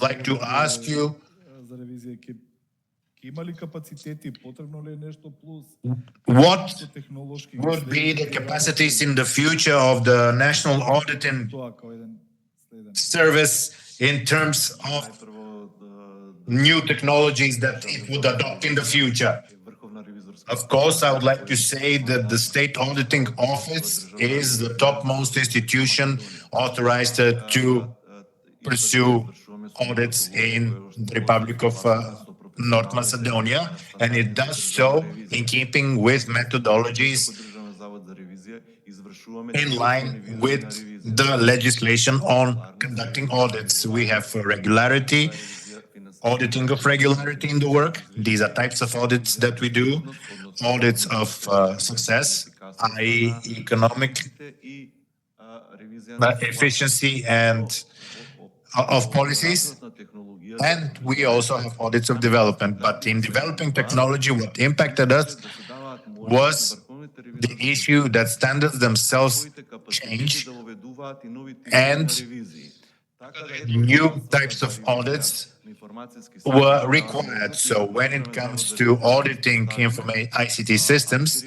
like to ask you, what would be the capacities in the future of the National Auditing Service in terms of new technologies that it would adopt in the future? Of course, I would like to say that the State Auditing Office is the topmost institution authorized to pursue audits in the Republic of North Macedonia, and it does so in keeping with methodologies in line with the legislation on conducting audits. We have regularity, auditing of regularity in the work. These are types of audits that we do. Audits of success, i.e. economic efficiency and of policies. And we also have audits of development. But in developing technology, what impacted us was the issue that standards themselves change, and new types of audits were required. So when it comes to auditing ICT systems,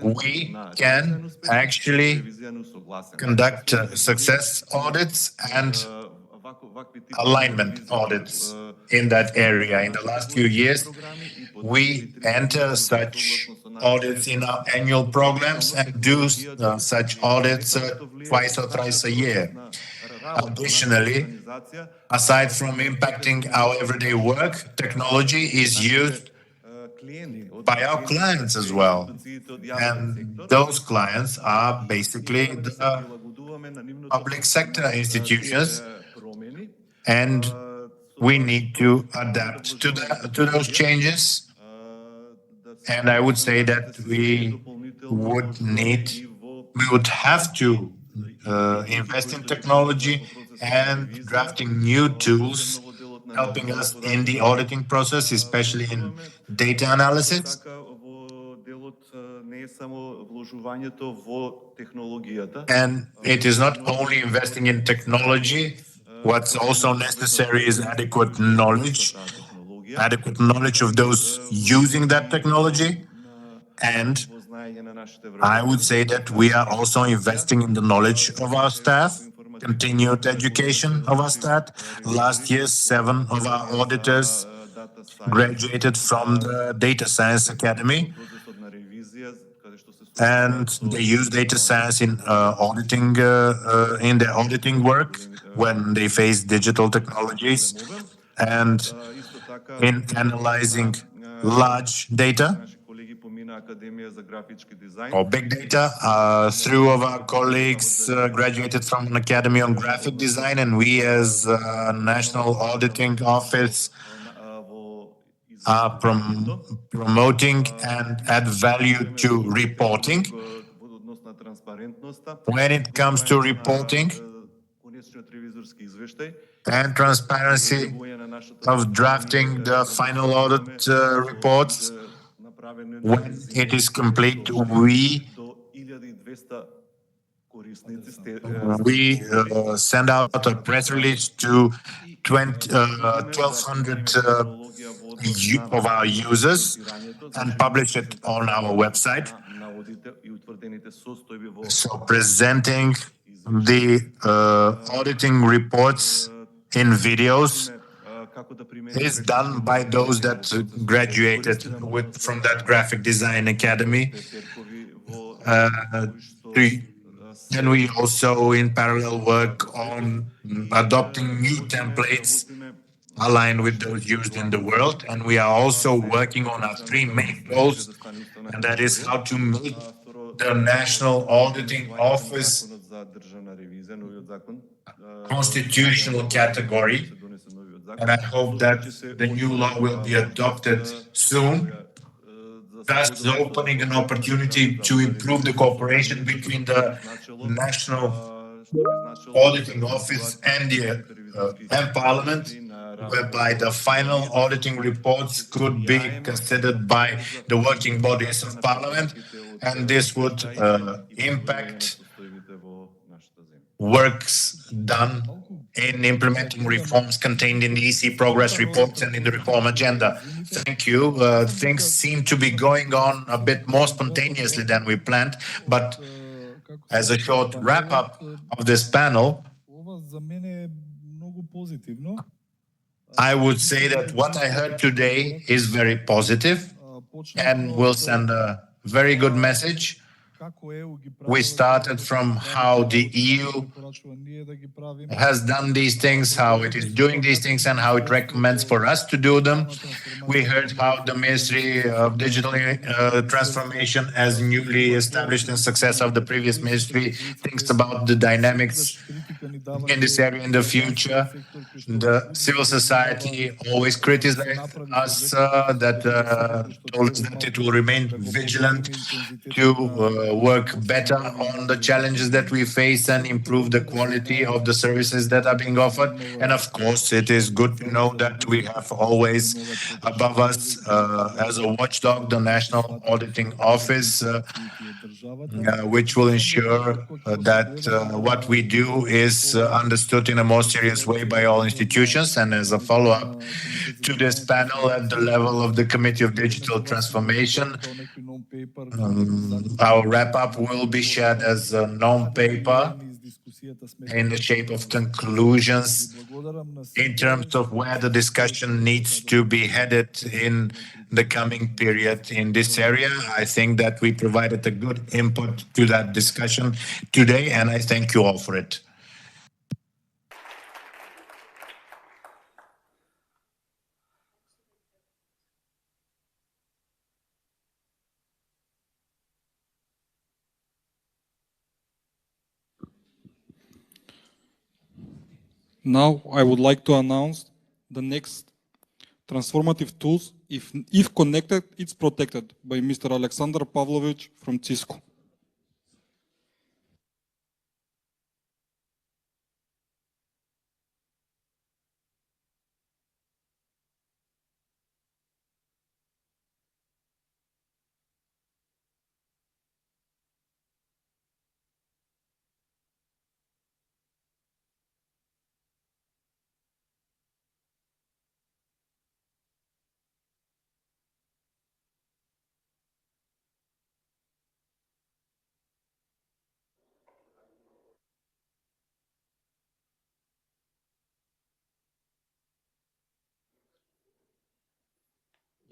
we can actually conduct success audits and alignment audits in that area. In the last few years, we enter such audits in our annual programs and do such audits twice or thrice a year. Additionally, aside from impacting our everyday work, technology is used by our clients as well. And those clients are basically the public sector institutions, and we need to adapt to those changes. And I would say that we we would have to invest in technology and drafting new tools helping us in the auditing process, especially in data analysis. And it is not only investing in technology, what's also necessary is adequate knowledge of those using that technology. And I would say that we are also investing in the knowledge of our staff, continued education of our staff. Last year, 7 of our auditors graduated from the Data Science Academy, and they use data science in auditing in their auditing work when they face digital technologies and in analyzing large data or big data. 3 of our colleagues graduated from an academy on graphic design, and we as National Auditing Office are promoting and add value to reporting. When it comes to reporting and transparency of drafting the final audit reports, when it is complete, we send out a press release to 1,200 of our users and publish it on our website. So presenting the auditing reports in videos is done by those that graduated from that graphic design academy. And we also in parallel work on adopting new templates aligned with those used in the world. And we are also working on our 3 main goals, and that is how to make the National Auditing Office constitutional category. And I hope that the new law will be adopted soon, thus opening an opportunity to improve the cooperation between the National Auditing Office and the and Parliament, whereby the final auditing reports could be considered by the working bodies of Parliament, and this would impact works done in implementing reforms contained in the EC progress reports and in the reform agenda. Thank you. Things seem to be going on a bit more spontaneously than we planned, but as a short wrap-up of this panel, I would say that what I heard today is very positive and will send a very good message. We started from how the EU has done these things, how it is doing these things, and how it recommends for us to do them. We heard how the Ministry of Digital Transformation, as newly established in success of the previous ministry, thinks about the dynamics in this area in the future. The civil society always criticized us, told us that it will remain vigilant to work better on the challenges that we face and improve the quality of the services that are being offered. And of course, it is good to know that we have always above us, as a watchdog, the National Auditing Office, which will ensure that what we do is understood in a more serious way by all institutions. And as a follow-up to this panel at the level of the Committee of Digital Transformation, our wrap-up will be shared as a non-paper in the shape of conclusions in terms of where the discussion needs to be headed in the coming period in this area. I think that we provided a good input to that discussion today, and I thank you all for it. Now I would like to announce the next transformative tools. If connected, it's protected, by Mr. Alexander Pavlovich from Cisco.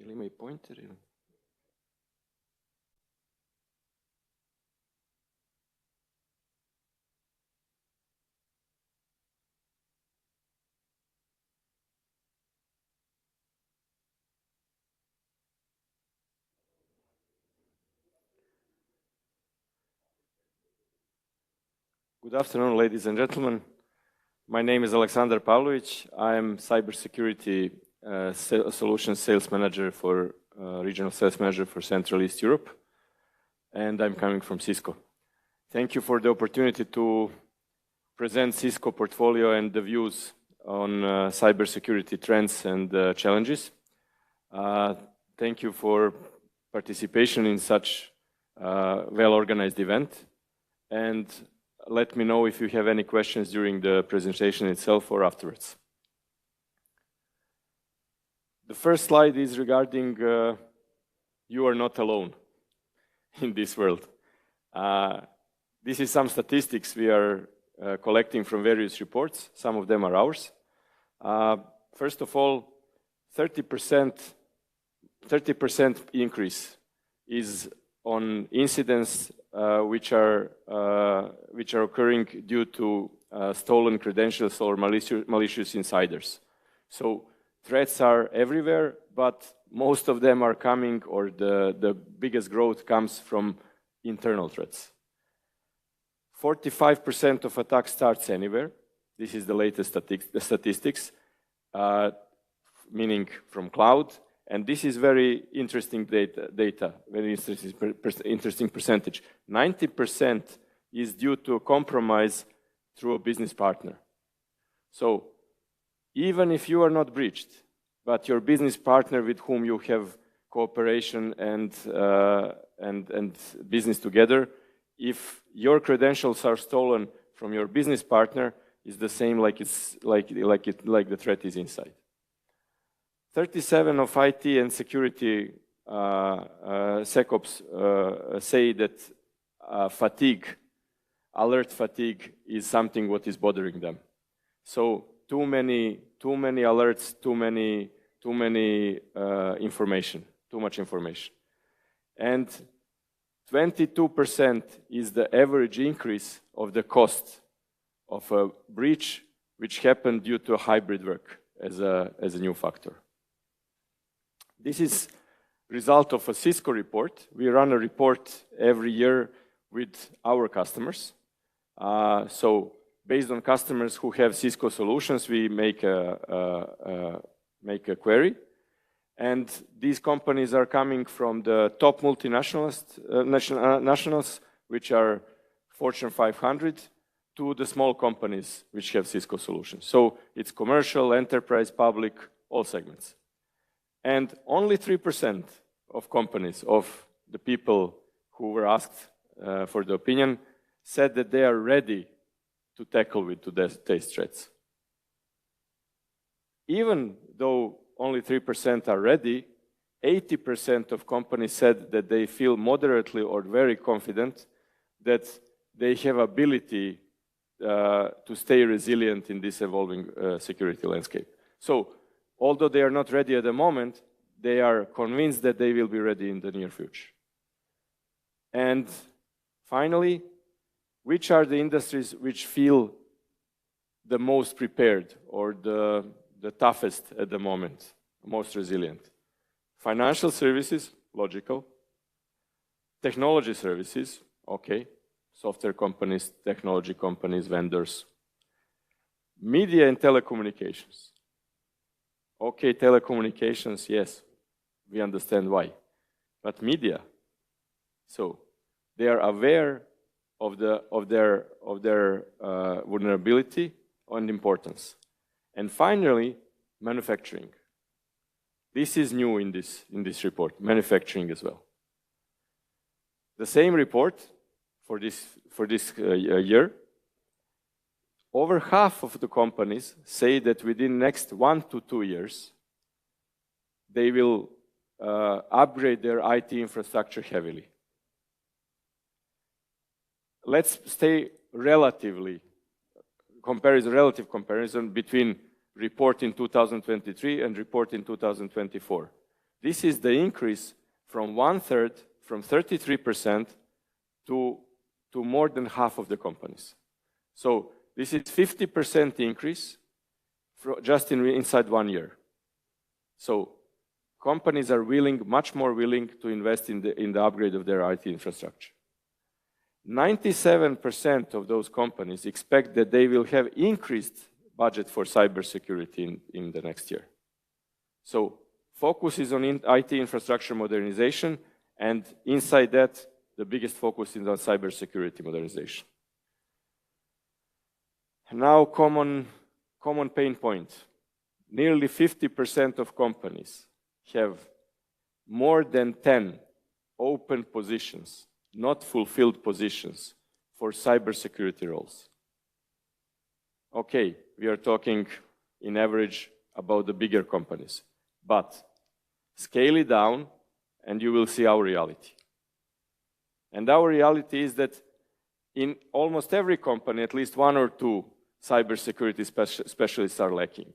Ili ima i pointer ili? Good afternoon, ladies and gentlemen. My name is Alexander Pavlovich. I am cybersecurity solutions sales manager for regional sales manager for Central East Europe, and I'm coming from Cisco. Thank you for the opportunity to present Cisco portfolio and the views on cybersecurity trends and challenges. Thank you for participation in such well-organized event, and let me know if you have any questions during the presentation itself or afterwards. The first slide is regarding you are not alone in this world. This is some statistics we are collecting from various reports. Some of them are ours. First of all, 30% increase is on incidents which are occurring due to stolen credentials or malicious insiders. So threats are everywhere, but most of them are coming, or the biggest growth comes from internal threats. 45% of attacks starts anywhere. This is the latest statistics, meaning from cloud. And this is very interesting data, very interesting percentage. 90% is due to a compromise through a business partner. So even if you are not breached, but your business partner with whom you have cooperation and business together, if your credentials are stolen from your business partner, it's the same like the threat is inside. 37 of IT and security SecOps say that alert fatigue is something what is bothering them. So too many alerts, too much information. And 22% is the average increase of the cost of a breach which happened due to hybrid work as a new factor. This is result of a Cisco report. We run a report every year with our customers. So based on customers who have Cisco solutions, we make a query. And these companies are coming from the top multinationals, which are Fortune 500, to the small companies which have Cisco solutions. So it's commercial, enterprise, public, all segments. And only 3% of companies, of the people who were asked for the opinion, said that they are ready to tackle with today's threats. Even though only 3% are ready, 80% of companies said that they feel moderately or very confident that they have ability to stay resilient in this evolving security landscape. So although they are not ready at the moment, they are convinced that they will be ready in the near future. And finally, which are the industries which feel the most prepared or the toughest at the moment, most resilient? Financial services, logical. Technology services, okay. Software companies, technology companies, vendors. Media and telecommunications. Okay, telecommunications, yes, we understand why. But media, so they are aware of their vulnerability and importance. And finally, manufacturing. This is new in this report, manufacturing as well. The same report for this year, over half of the companies say that within the next 1 to 2 years, they will upgrade their IT infrastructure heavily. Let's stay relative comparison between report in 2023 and report in 2024. This is the increase from 1/3, from 33% to more than half of the companies. So this is 50% increase just inside 1 year. So companies are much more willing to invest in the upgrade of their IT infrastructure. 97% of those companies expect that they will have increased budget for cybersecurity in the next year. So focus is on IT infrastructure modernization, and inside that, the biggest focus is on cybersecurity modernization. Now, common pain point. Nearly 50% of companies have more than 10 open positions, not fulfilled positions, for cybersecurity roles. Okay, we are talking in average about the bigger companies, but scale it down and you will see our reality. And our reality is that in almost every company, at least 1 or 2 cybersecurity specialists are lacking.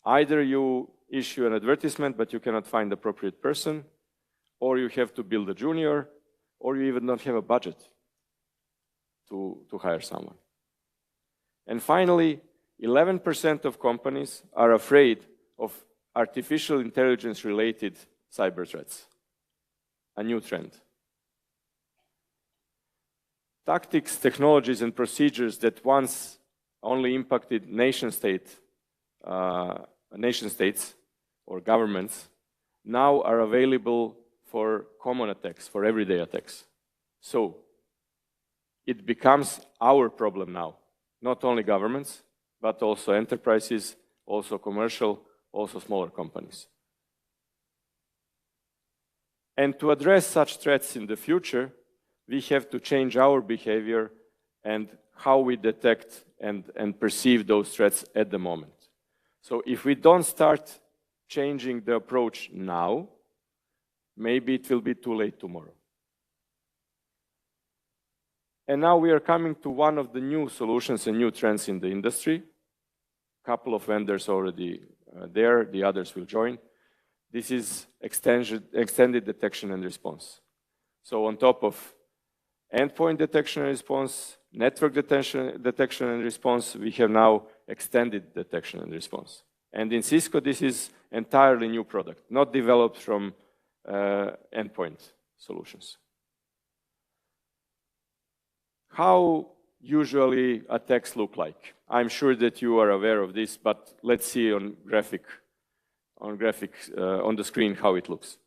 Either you issue an advertisement, but you cannot find the appropriate person, or you have to build a junior, or you even don't have a budget to hire someone. And finally, 11% of companies are afraid of artificial intelligence-related cyber threats, a new trend. Tactics, technologies, and procedures that once only impacted nation states or governments now are available for common attacks, for everyday attacks. So it becomes our problem now, not only governments, but also enterprises, also commercial, also smaller companies. And to address such threats in the future, we have to change our behavior and how we detect and perceive those threats at the moment. So if we don't start changing the approach now, maybe it will be too late tomorrow. And now we are coming to one of the new solutions and new trends in the industry. A couple of vendors already there, the others will join. This is extended detection and response. So on top of endpoint detection and response, network detection and response, we have now extended detection and response. And in Cisco, this is entirely new product, not developed from endpoint solutions. How usually attacks look like? I'm sure that you are aware of this, but let's see on the screen how it looks.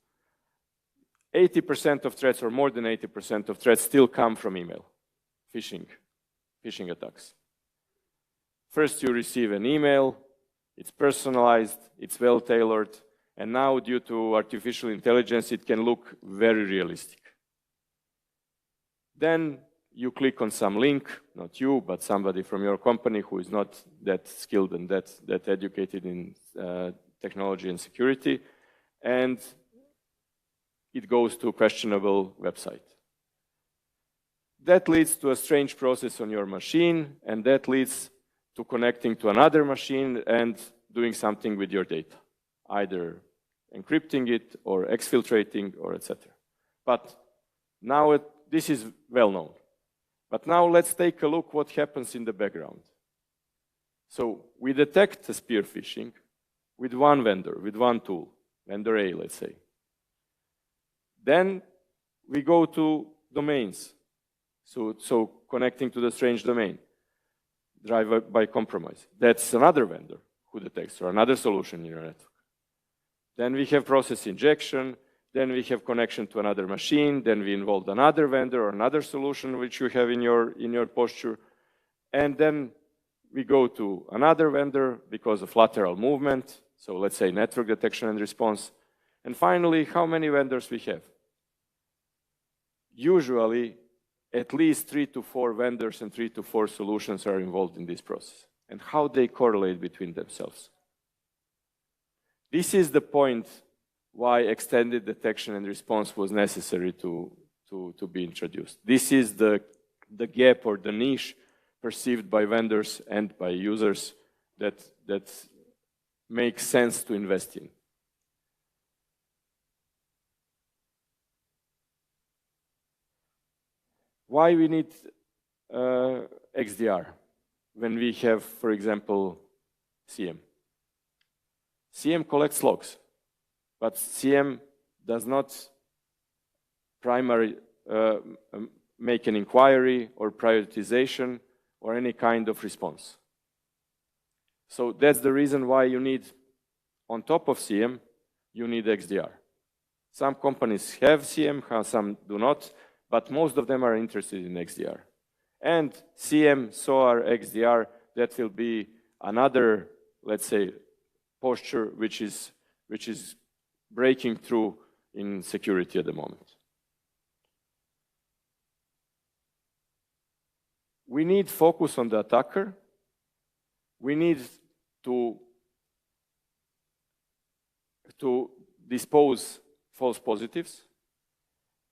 80% of threats, or more than 80% of threats, still come from email, phishing attacks. First, you receive an email, it's personalized, it's well-tailored, and now, due to artificial intelligence, it can look very realistic. Then you click on some link, not you, but somebody from your company who is not that skilled and that educated in technology and security, and it goes to a questionable website. That leads to a strange process on your machine, and that leads to connecting to another machine and doing something with your data, either encrypting it or exfiltrating or etc. But now this is well known. But now let's take a look what happens in the background. So we detect the spear phishing with one vendor, with one tool, vendor A, let's say. Then we go to domains. So connecting to the strange domain, drive by compromise. That's another vendor who detects, or another solution in your network. Then we have process injection, then we have connection to another machine, then we involve another vendor or another solution which you have in your posture, and then we go to another vendor because of lateral movement, so let's say network detection and response. And finally, how many vendors we have? Usually, at least 3 to 4 vendors and 3 to 4 solutions are involved in this process, and how they correlate between themselves. This is the point why extended detection and response was necessary to be introduced. This is the gap or the niche perceived by vendors and by users that makes sense to invest in. Why we need XDR when we have, for example, CM? CM collects logs, but CM does not make an inquiry or prioritization or any kind of response. So that's the reason why you need, on top of CM, you need XDR. Some companies have CM, some do not, but most of them are interested in XDR. And CM, SOAR, XDR, that will be another, let's say, posture which is breaking through in security at the moment. We need focus on the attacker. We need to dispose false positives.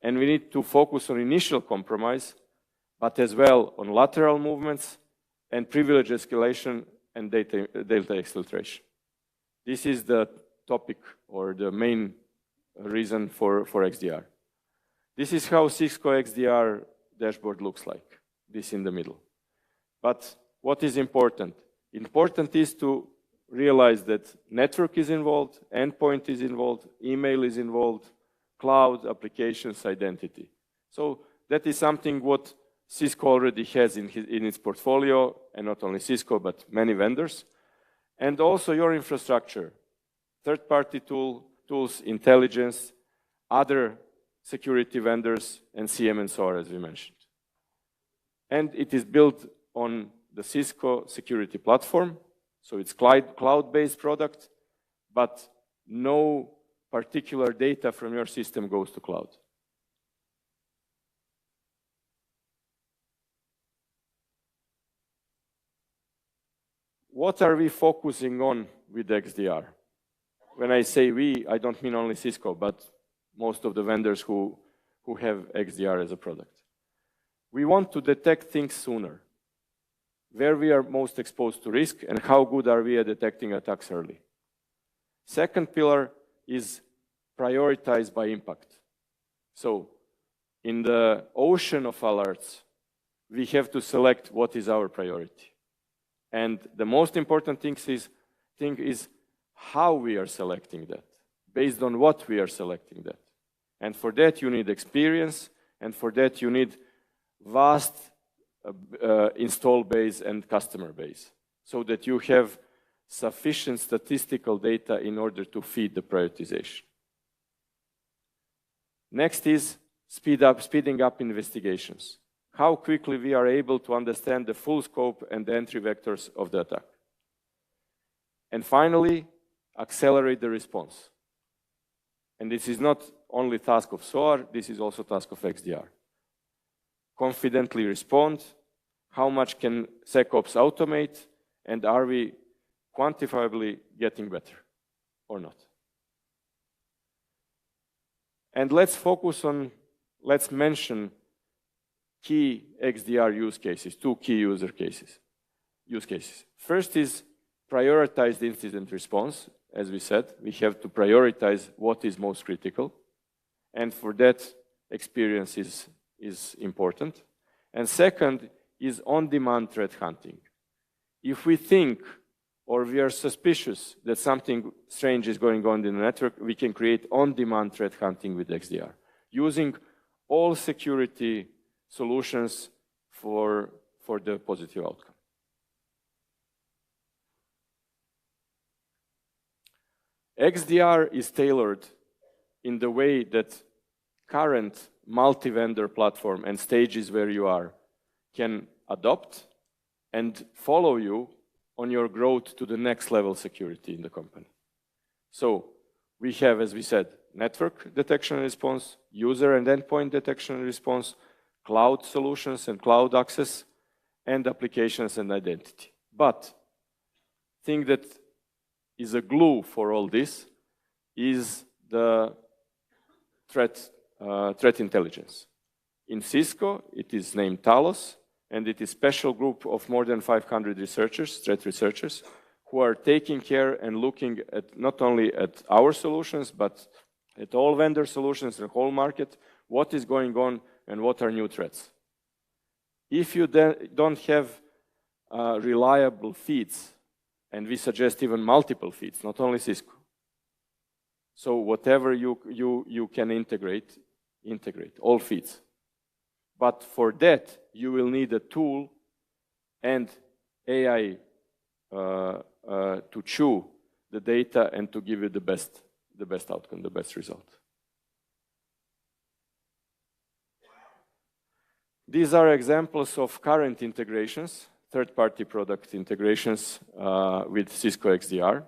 And we need to focus on initial compromise, but as well on lateral movements and privilege escalation and data exfiltration. This is the topic or the main reason for XDR. This is how Cisco XDR dashboard looks like, this in the middle. But what is important? Important is to realize that network is involved, endpoint is involved, email is involved, cloud, applications, identity. So that is something what Cisco already has in its portfolio, and not only Cisco, but many vendors. And also your infrastructure, third-party tools, intelligence, other security vendors, and CM and SOAR, as we mentioned. And it is built on the Cisco security platform, so it's cloud-based product, but no particular data from your system goes to cloud. What are we focusing on with XDR? When I say we, I don't mean only Cisco, but most of the vendors who have XDR as a product. We want to detect things sooner, where we are most exposed to risk and how good are we at detecting attacks early. Second pillar is prioritized by impact. So in the ocean of alerts, we have to select what is our priority. And the most important thing is how we are selecting that, based on what we are selecting that. And for that you need experience, and for that you need vast install base and customer base, so that you have sufficient statistical data in order to feed the prioritization. Next is speeding up investigations. How quickly we are able to understand the full scope and the entry vectors of the attack. And finally, accelerate the response. And this is not only task of SOAR, this is also task of XDR. Confidently respond, how much can SecOps automate, and are we quantifiably getting better or not? And let's mention key XDR use cases, 2 key use cases. First is prioritized incident response. As we said, we have to prioritize what is most critical. And for that, experience is important. And second is on-demand threat hunting. If we think or we are suspicious that something strange is going on in the network, we can create on-demand threat hunting with XDR, using all security solutions for the positive outcome. XDR is tailored in the way that current multi-vendor platform and stages where you are can adopt and follow you on your growth to the next level security in the company. So we have, as we said, network detection and response, user and endpoint detection and response, cloud solutions and cloud access, and applications and identity. But thing that is a glue for all this is the threat intelligence. In Cisco, it is named Talos, and it is a special group of more than 500 researchers, threat researchers, who are taking care and looking at not only at our solutions, but at all vendor solutions, the whole market, what is going on and what are new threats. If you don't have reliable feeds, and we suggest even multiple feeds, not only Cisco. So whatever you can integrate all feeds. But for that, you will need a tool and AI to chew the data and to give you the best outcome, the best result. These are examples of current integrations, third-party product integrations with Cisco XDR.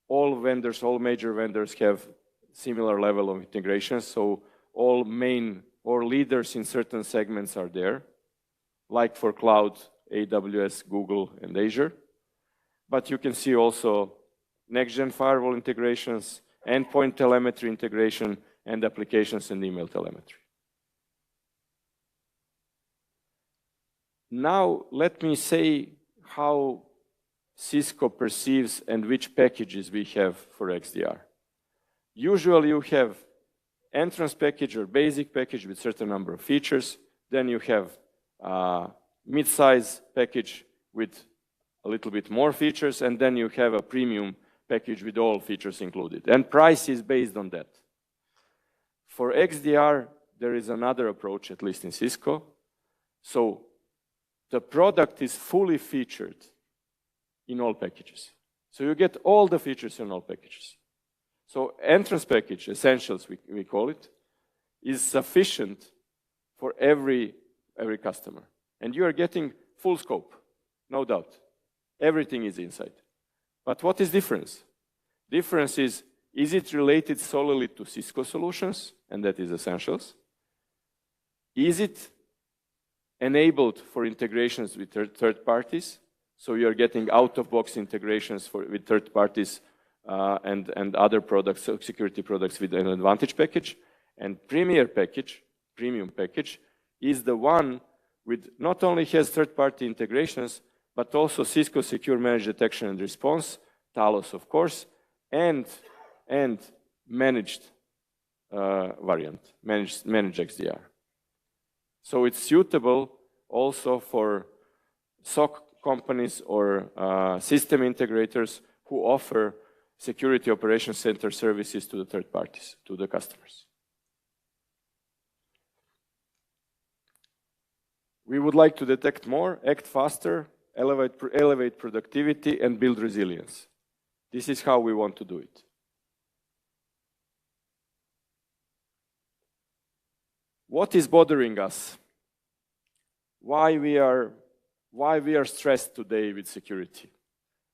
All vendors, all major vendors have similar level of integration, so all leaders in certain segments are there, like for cloud, AWS, Google, and Azure. But you can see also next-gen firewall integrations, endpoint telemetry integration, and applications and email telemetry. Now, let me say how Cisco perceives and which packages we have for XDR. Usually you have entrance package or basic package with certain number of features. Then you have mid-size package with a little bit more features, and then you have a premium package with all features included. And price is based on that. For XDR, there is another approach, at least in Cisco. So the product is fully featured in all packages. So you get all the features in all packages. So entrance package, essentials we call it, is sufficient for every customer. And you are getting full scope, no doubt. Everything is inside. But what is difference? Difference is it related solely to Cisco solutions? And that is essentials. Is it enabled for integrations with third parties? So you're getting out-of-box integrations with third parties and other products, security products with an advantage package. And premium package, is the one with not only has third-party integrations, but also Cisco Secure Managed Detection and Response, Talos, of course, and managed variant, managed XDR. So it's suitable also for SOC companies or system integrators who offer security operations center services to the third parties, to the customers. We would like to detect more, act faster, elevate productivity, and build resilience. This is how we want to do it. What is bothering us? Why we are stressed today with security?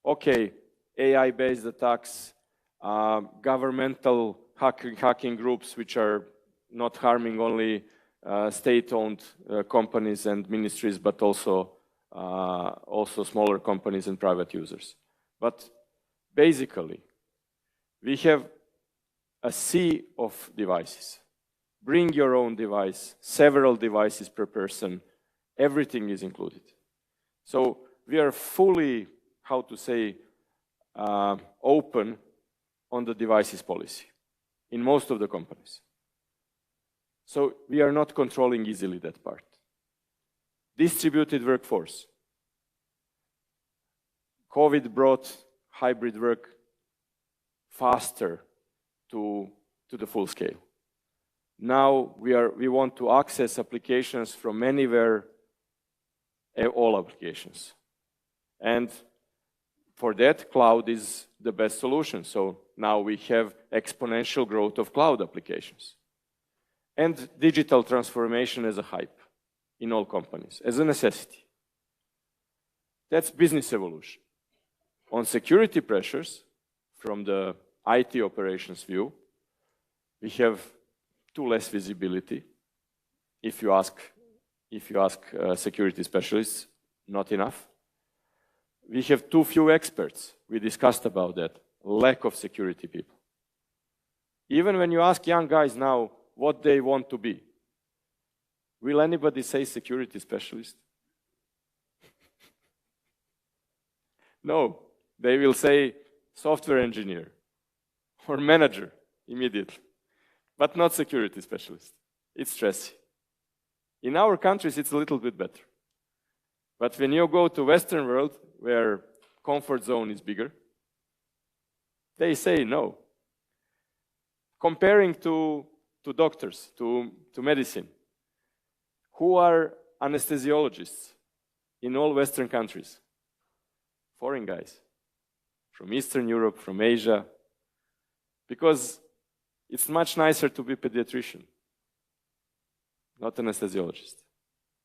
Okay, AI-based attacks, governmental hacking groups which are not harming only state-owned companies and ministries, but also smaller companies and private users. But basically, we have a sea of devices. Bring your own device, several devices per person, everything is included. So we are fully, how to say, open on the devices policy in most of the companies. So we are not controlling easily that part. Distributed workforce. COVID brought hybrid work faster to the full scale. Now we want to access applications from anywhere, all applications. And for that, cloud is the best solution. So now we have exponential growth of cloud applications. And digital transformation as a hype in all companies, as a necessity. That's business evolution. On security pressures, from the IT operations view, we have too less visibility. If you ask security specialists, not enough. We have too few experts. We discussed about that. Lack of security people. Even when you ask young guys now what they want to be, will anybody say security specialist? No, they will say software engineer or manager immediately, but not security specialist. It's stressy. In our countries, it's a little bit better. But when you go to Western world, where comfort zone is bigger, they say no. Comparing to doctors, to medicine, who are anesthesiologists in all Western countries? Foreign guys, from Eastern Europe, from Asia, because it's much nicer to be pediatrician, not anesthesiologist,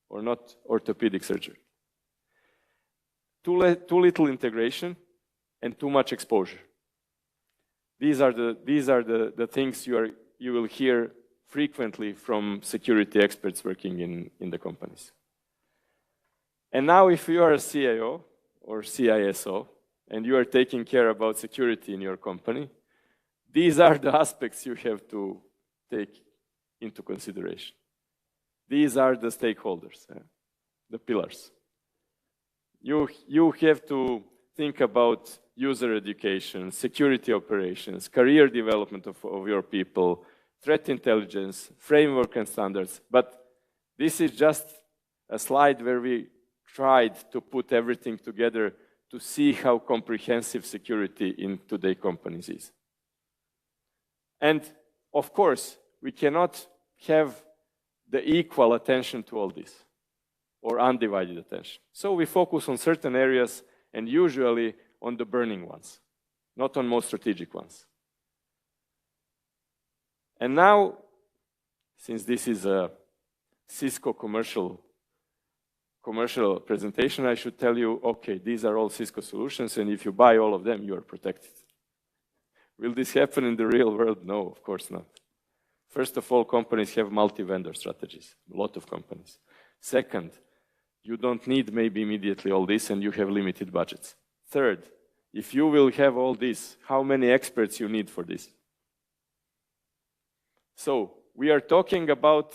or not orthopedic surgeon. Too little integration and too much exposure. These are the things you will hear frequently from security experts working in the companies. And now if you are a CIO or CISO and you are taking care about security in your company, these are the aspects you have to take into consideration. These are the stakeholders, the pillars. You have to think about user education, security operations, career development of your people, threat intelligence, framework and standards. But this is just a slide where we tried to put everything together to see how comprehensive security in today's companies is. And of course, we cannot have the equal attention to all this, or undivided attention. So we focus on certain areas and usually on the burning ones, not on most strategic ones. And now, since this is a Cisco commercial presentation, I should tell you, okay, these are all Cisco solutions, and if you buy all of them, you are protected. Will this happen in the real world? No, of course not. First of all, companies have multi-vendor strategies, a lot of companies. Second, you don't need maybe immediately all this and you have limited budgets. Third, if you will have all this, how many experts you need for this? So we are talking about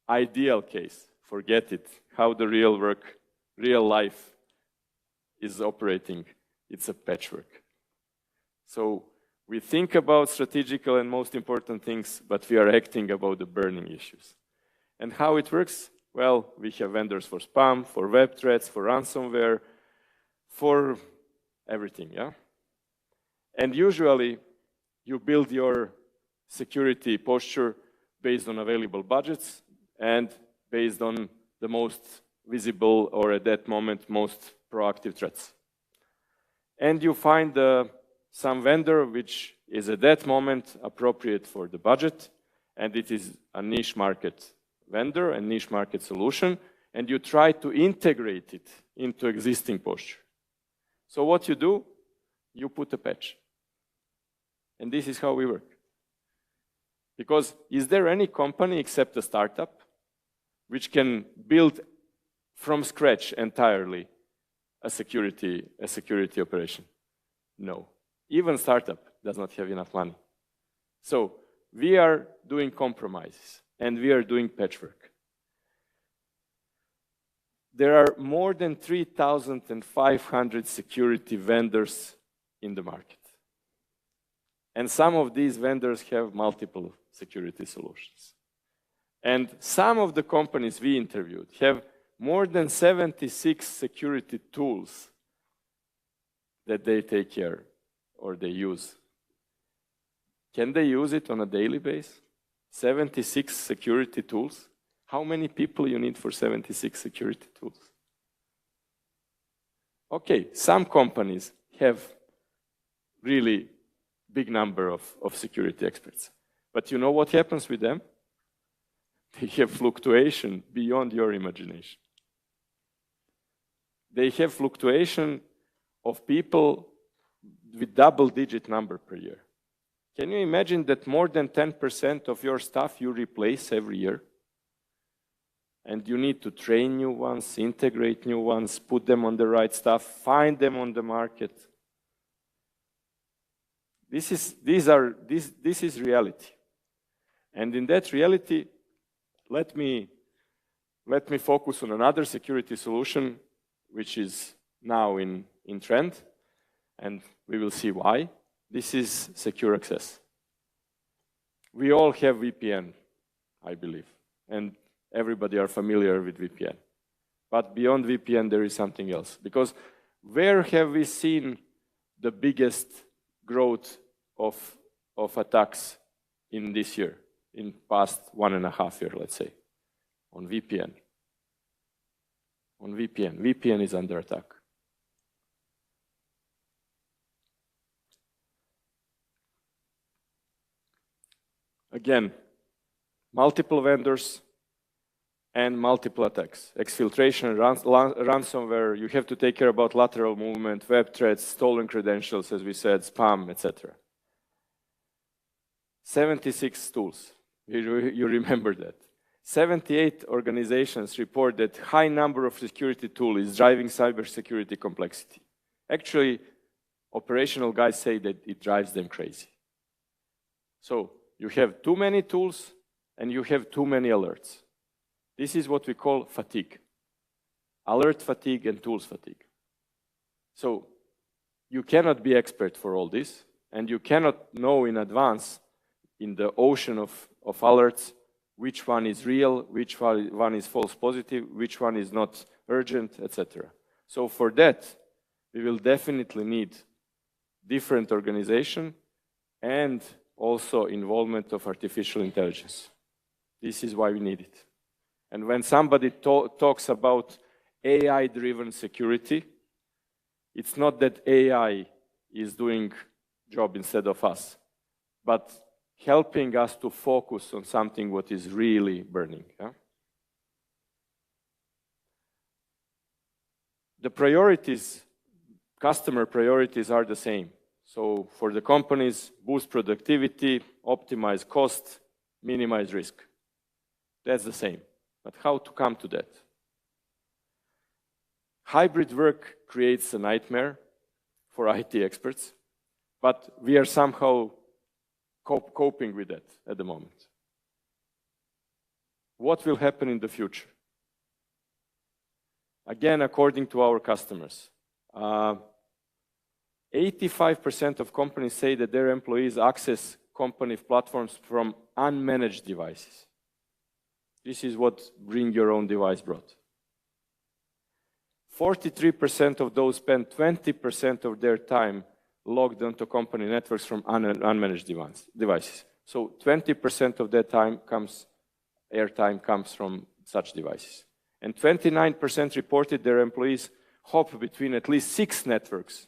ideal case. Forget it, how the real life is operating. It's a patchwork. So we think about strategical and most important things, but we are acting about the burning issues. And how it works? Well, we have vendors for spam, for web threats, for ransomware, for everything, yeah? And usually, you build your security posture based on available budgets and based on the most visible, or at that moment, most proactive threats. And you find some vendor which is at that moment appropriate for the budget, and it is a niche market vendor and niche market solution, and you try to integrate it into existing posture. So what you do, you put a patch. And this is how we work. Because is there any company except a startup which can build from scratch entirely a security operation? No. Even startup does not have enough money. So we are doing compromises and we are doing patchwork. There are more than 3,500 security vendors in the market. And some of these vendors have multiple security solutions. And some of the companies we interviewed have more than 76 security tools that they take care or they use. Can they use it on a daily basis? 76 security tools? How many people you need for 76 security tools? Okay, some companies have really big number of security experts. But you know what happens with them? They have fluctuation beyond your imagination. They have fluctuation of people with double-digit number per year. Can you imagine that more than 10% of your staff you replace every year? And you need to train new ones, integrate new ones, put them on the right stuff, find them on the market. This is reality. And in that reality, let me focus on another security solution, which is now in trend, and we will see why. This is secure access. We all have VPN, I believe, and everybody are familiar with VPN. But beyond VPN, there is something else. Because where have we seen the biggest growth of attacks in this year, in past 1.5 years, let's say? On VPN. On VPN. VPN is under attack. Again, multiple vendors and multiple attacks. Exfiltration, ransomware, you have to take care about lateral movement, web threats, stolen credentials, as we said, spam, etc. 76 tools. You remember that. 78 organizations report that high number of security tools is driving cybersecurity complexity. Actually, operational guys say that it drives them crazy. So you have too many tools and you have too many alerts. This is what we call fatigue. Alert fatigue and tools fatigue. So you cannot be expert for all this, and you cannot know in advance in the ocean of alerts which one is real, which one is false positive, which one is not urgent, etc. So for that, we will definitely need different organization and also involvement of artificial intelligence. This is why we need it. And when somebody talks about AI-driven security, it's not that AI is doing job instead of us, but helping us to focus on something what is really burning. Yeah? The priorities, customer priorities are the same. So for the companies, boost productivity, optimize cost, minimize risk. That's the same. But how to come to that? Hybrid work creates a nightmare for IT experts, but we are somehow coping with that at the moment. What will happen in the future? Again, according to our customers, 85% of companies say that their employees access company platforms from unmanaged devices. This is what bring your own device brought. 43% of those spend 20% of their time logged onto company networks from unmanaged devices. So 20% of that time airtime comes from such devices. And 29% reported their employees hop between at least 6 networks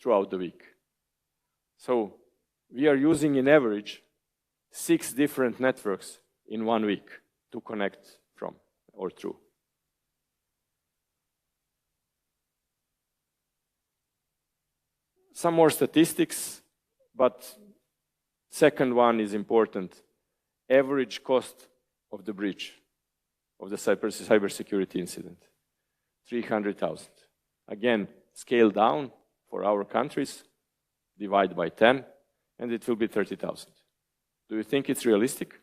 throughout the week. So we are using, in average, 6 different networks in 1 week to connect from or through. Some more statistics, but second one is important. Average cost of the breach of the cybersecurity incident, 300,000. Again, scale down for our countries, divide by 10, and it will be 30,000. Do you think it's realistic?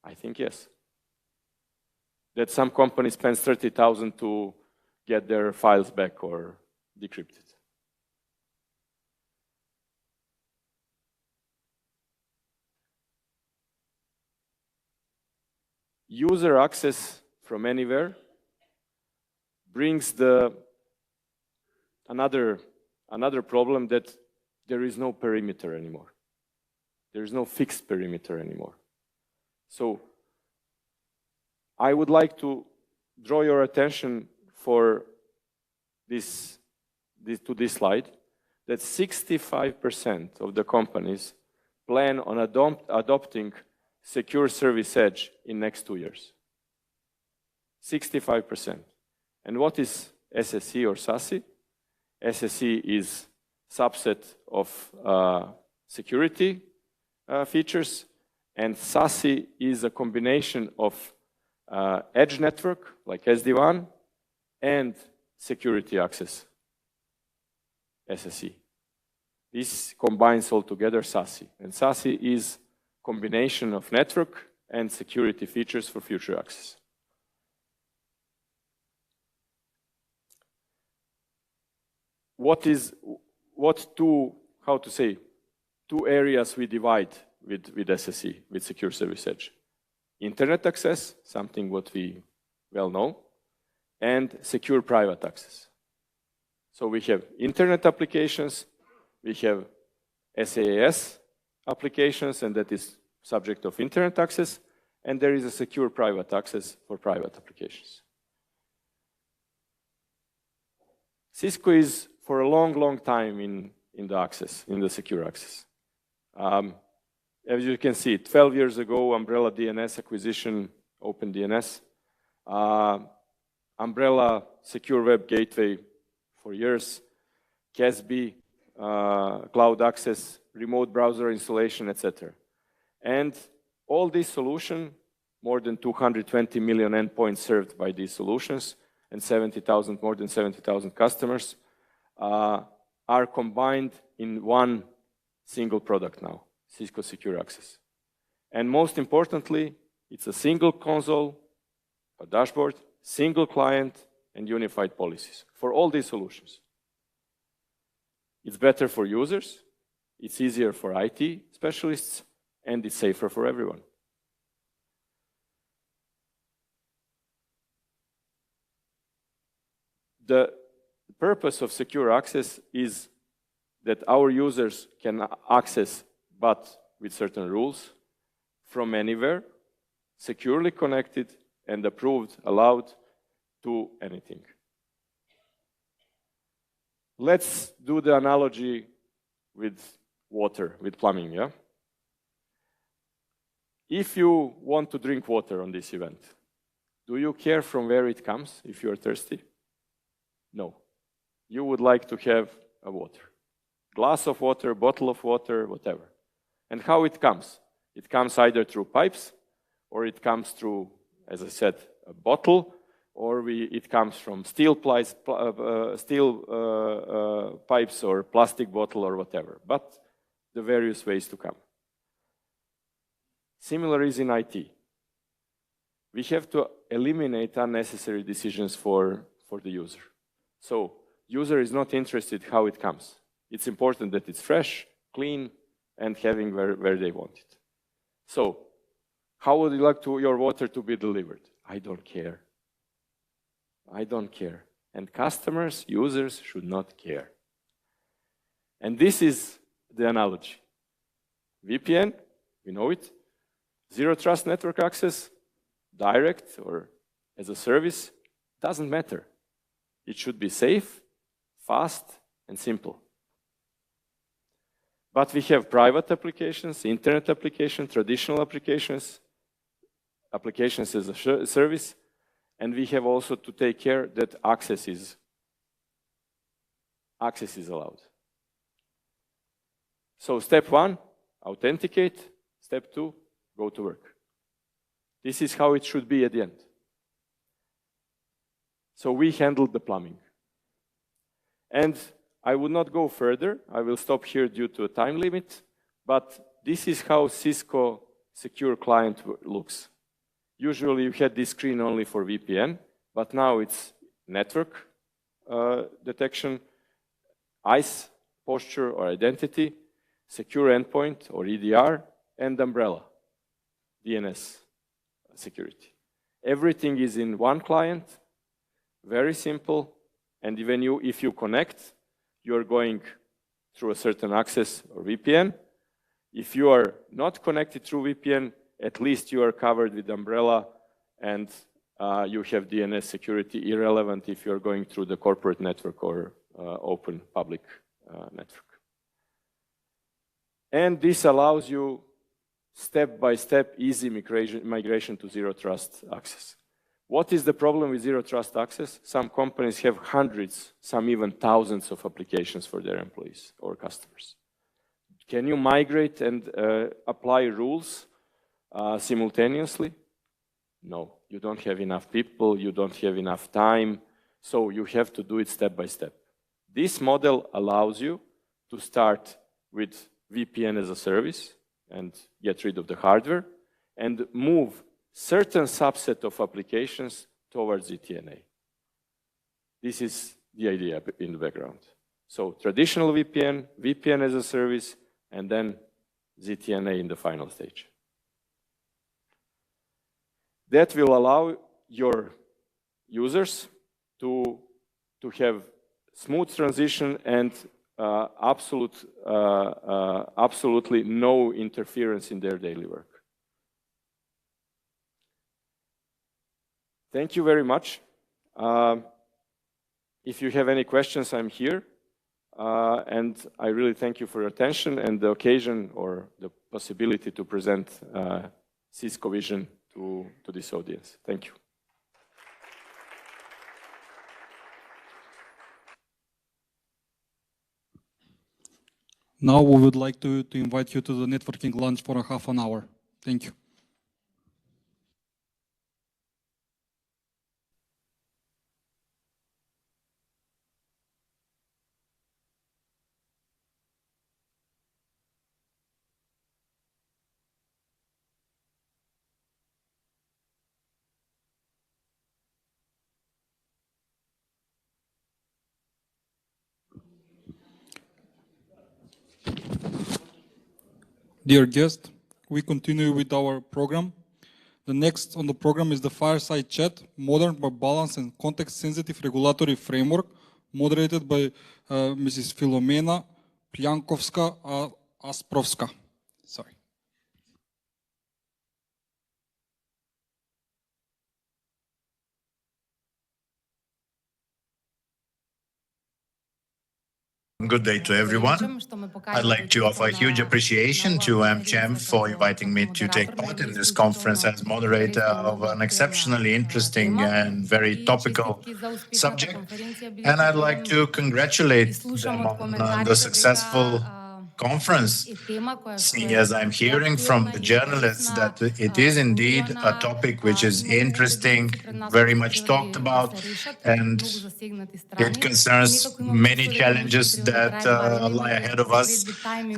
I think yes. That some company spends 30,000 to get their files back or decrypted. User access from anywhere brings another problem, that there is no perimeter anymore. There is no fixed perimeter anymore. So I would like to draw your attention to this slide. that 65% of the companies plan on adopting secure service edge in next 2 years. 65%. And what is SSE or SASE? SSE is subset of security features, and SASE is a combination of edge network, like SD-WAN, and security access, SSE. This combines all together SASE, and SASE is combination of network and security features for future access. Two areas we divide with SSE, with Secure Service Edge. Internet access, something what we well know, and secure private access. So we have internet applications, we have SaaS applications, and that is subject of internet access, and there is a secure private access for private applications. Cisco is for a long, long time in the access, in the secure access. As you can see, 12 years ago, Umbrella DNS acquisition, OpenDNS. Umbrella Secure Web Gateway for years, CASB, cloud access, remote browser installation, etc. And all these solutions, more than 220 million endpoints served by these solutions, and more than 70,000 customers, are combined in one single product now, Cisco Secure Access. And most importantly, it's a single console, a dashboard, single client, and unified policies for all these solutions. It's better for users, it's easier for IT specialists, and it's safer for everyone. The purpose of secure access is that our users can access, but with certain rules, from anywhere, securely connected and approved, allowed to anything. Let's do the analogy with water, with plumbing, yeah? If you want to drink water on this event, do you care from where it comes if you are thirsty? No. You would like to have a water. Glass of water, bottle of water, whatever. And how it comes? It comes either through pipes, or it comes through, as I said, a bottle, or it comes from steel pipes or plastic bottle or whatever, but the various ways to come. Similar is in IT. We have to eliminate unnecessary decisions for the user. So, user is not interested how it comes. It's important that it's fresh, clean, and having where they want it. So, how would you like your water to be delivered? I don't care. I don't care. And customers, users should not care. And this is the analogy. VPN, we know it. Zero trust network access, direct or as a service, doesn't matter. It should be safe, fast, and simple. But we have private applications, internet applications, traditional applications, applications as a service, and we have also to take care that access is allowed. So step 1, authenticate. Step 2, go to work. This is how it should be at the end. So we handled the plumbing. And I would not go further. I will stop here due to a time limit. But this is how Cisco Secure Client looks. Usually you had this screen only for VPN, but now it's network detection, ICE, posture or identity, secure endpoint or EDR, and umbrella, DNS security. Everything is in one client, very simple, and even if you connect, you're going through a certain access or VPN. If you are not connected through VPN, at least you are covered with umbrella and you have DNS security, irrelevant if you're going through the corporate network or open public network. And this allows you step-by-step easy migration to zero trust access. What is the problem with zero trust access? Some companies have hundreds, some even thousands of applications for their employees or customers. Can you migrate and apply rules simultaneously? No, you don't have enough people, you don't have enough time, so you have to do it step by step. This model allows you to start with VPN as a service and get rid of the hardware and move certain subset of applications towards ZTNA. This is the idea in the background. So traditional VPN, VPN as a service, and then ZTNA in the final stage. That will allow your users to have smooth transition and absolutely no interference in their daily work. Thank you very much. If you have any questions, I'm here. And I really thank you for your attention and the occasion or the possibility to present Cisco vision to this audience. Thank you. Now we would like to invite you to the networking lunch for a half an hour. Thank you. Dear guest, we continue with our program. The next on the program is the Fireside Chat, Modern but Balanced and Context-Sensitive Regulatory Framework, moderated by Mrs. Filomena Pliankovska-Asprovska. Sorry. Good day to everyone. I'd like to offer a huge appreciation to AmCham for inviting me to take part in this conference as moderator of an exceptionally interesting and very topical subject. And I'd like to congratulate them on the successful conference, seeing as I'm hearing from the journalists that it is indeed a topic which is interesting, very much talked about, and it concerns many challenges that lie ahead of us,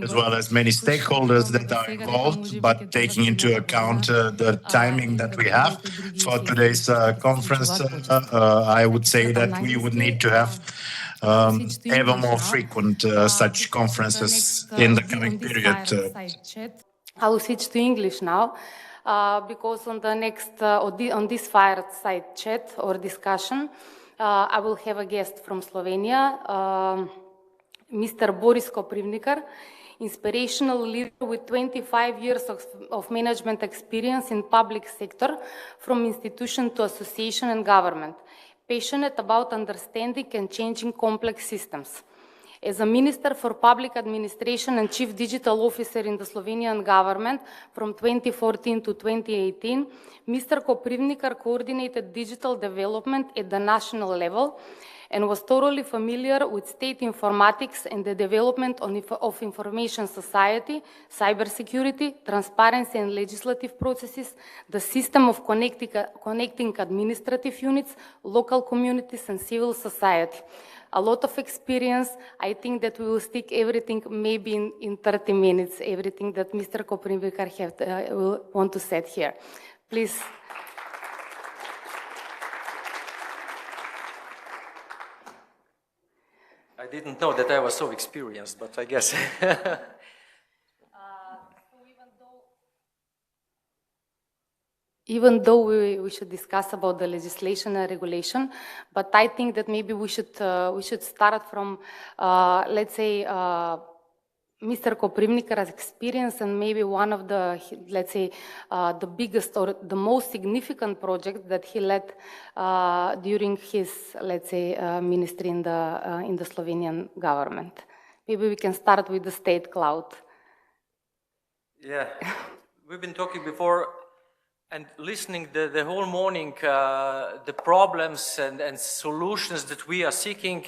as well as many stakeholders that are involved, but taking into account the timing that we have for today's conference, I would say that we would need to have ever more frequent such conferences in the coming period. I will switch to English now, because on the next, on this fireside chat or discussion, I will have a guest from Slovenia, Mr. Boris Koprivnikar, inspirational leader with 25 years of management experience in public sector, from institution to association and government, passionate about understanding and changing complex systems. As a Minister for Public Administration and Chief Digital Officer in the Slovenian government from 2014 to 2018, Mr. Koprivnikar coordinated digital development at the national level and was thoroughly familiar with state informatics and the development of information society, cybersecurity, transparency and legislative processes, the system of connecting administrative units, local communities and civil society. A lot of experience. I think that we will stick everything maybe in 30 minutes, everything that Mr. Koprivnikar will want to say here. Please. I didn't know that I was so experienced, but I guess. Even though we should discuss about the legislation and regulation, but I think that maybe we should start from, let's say, Mr. Koprivnikar's experience and maybe one of the, let's say, the biggest or the most significant project that he led during his, let's say, ministry in the Slovenian government. Maybe we can start with the state cloud. Yeah, we've been talking before and listening the whole morning, the problems and solutions that we are seeking.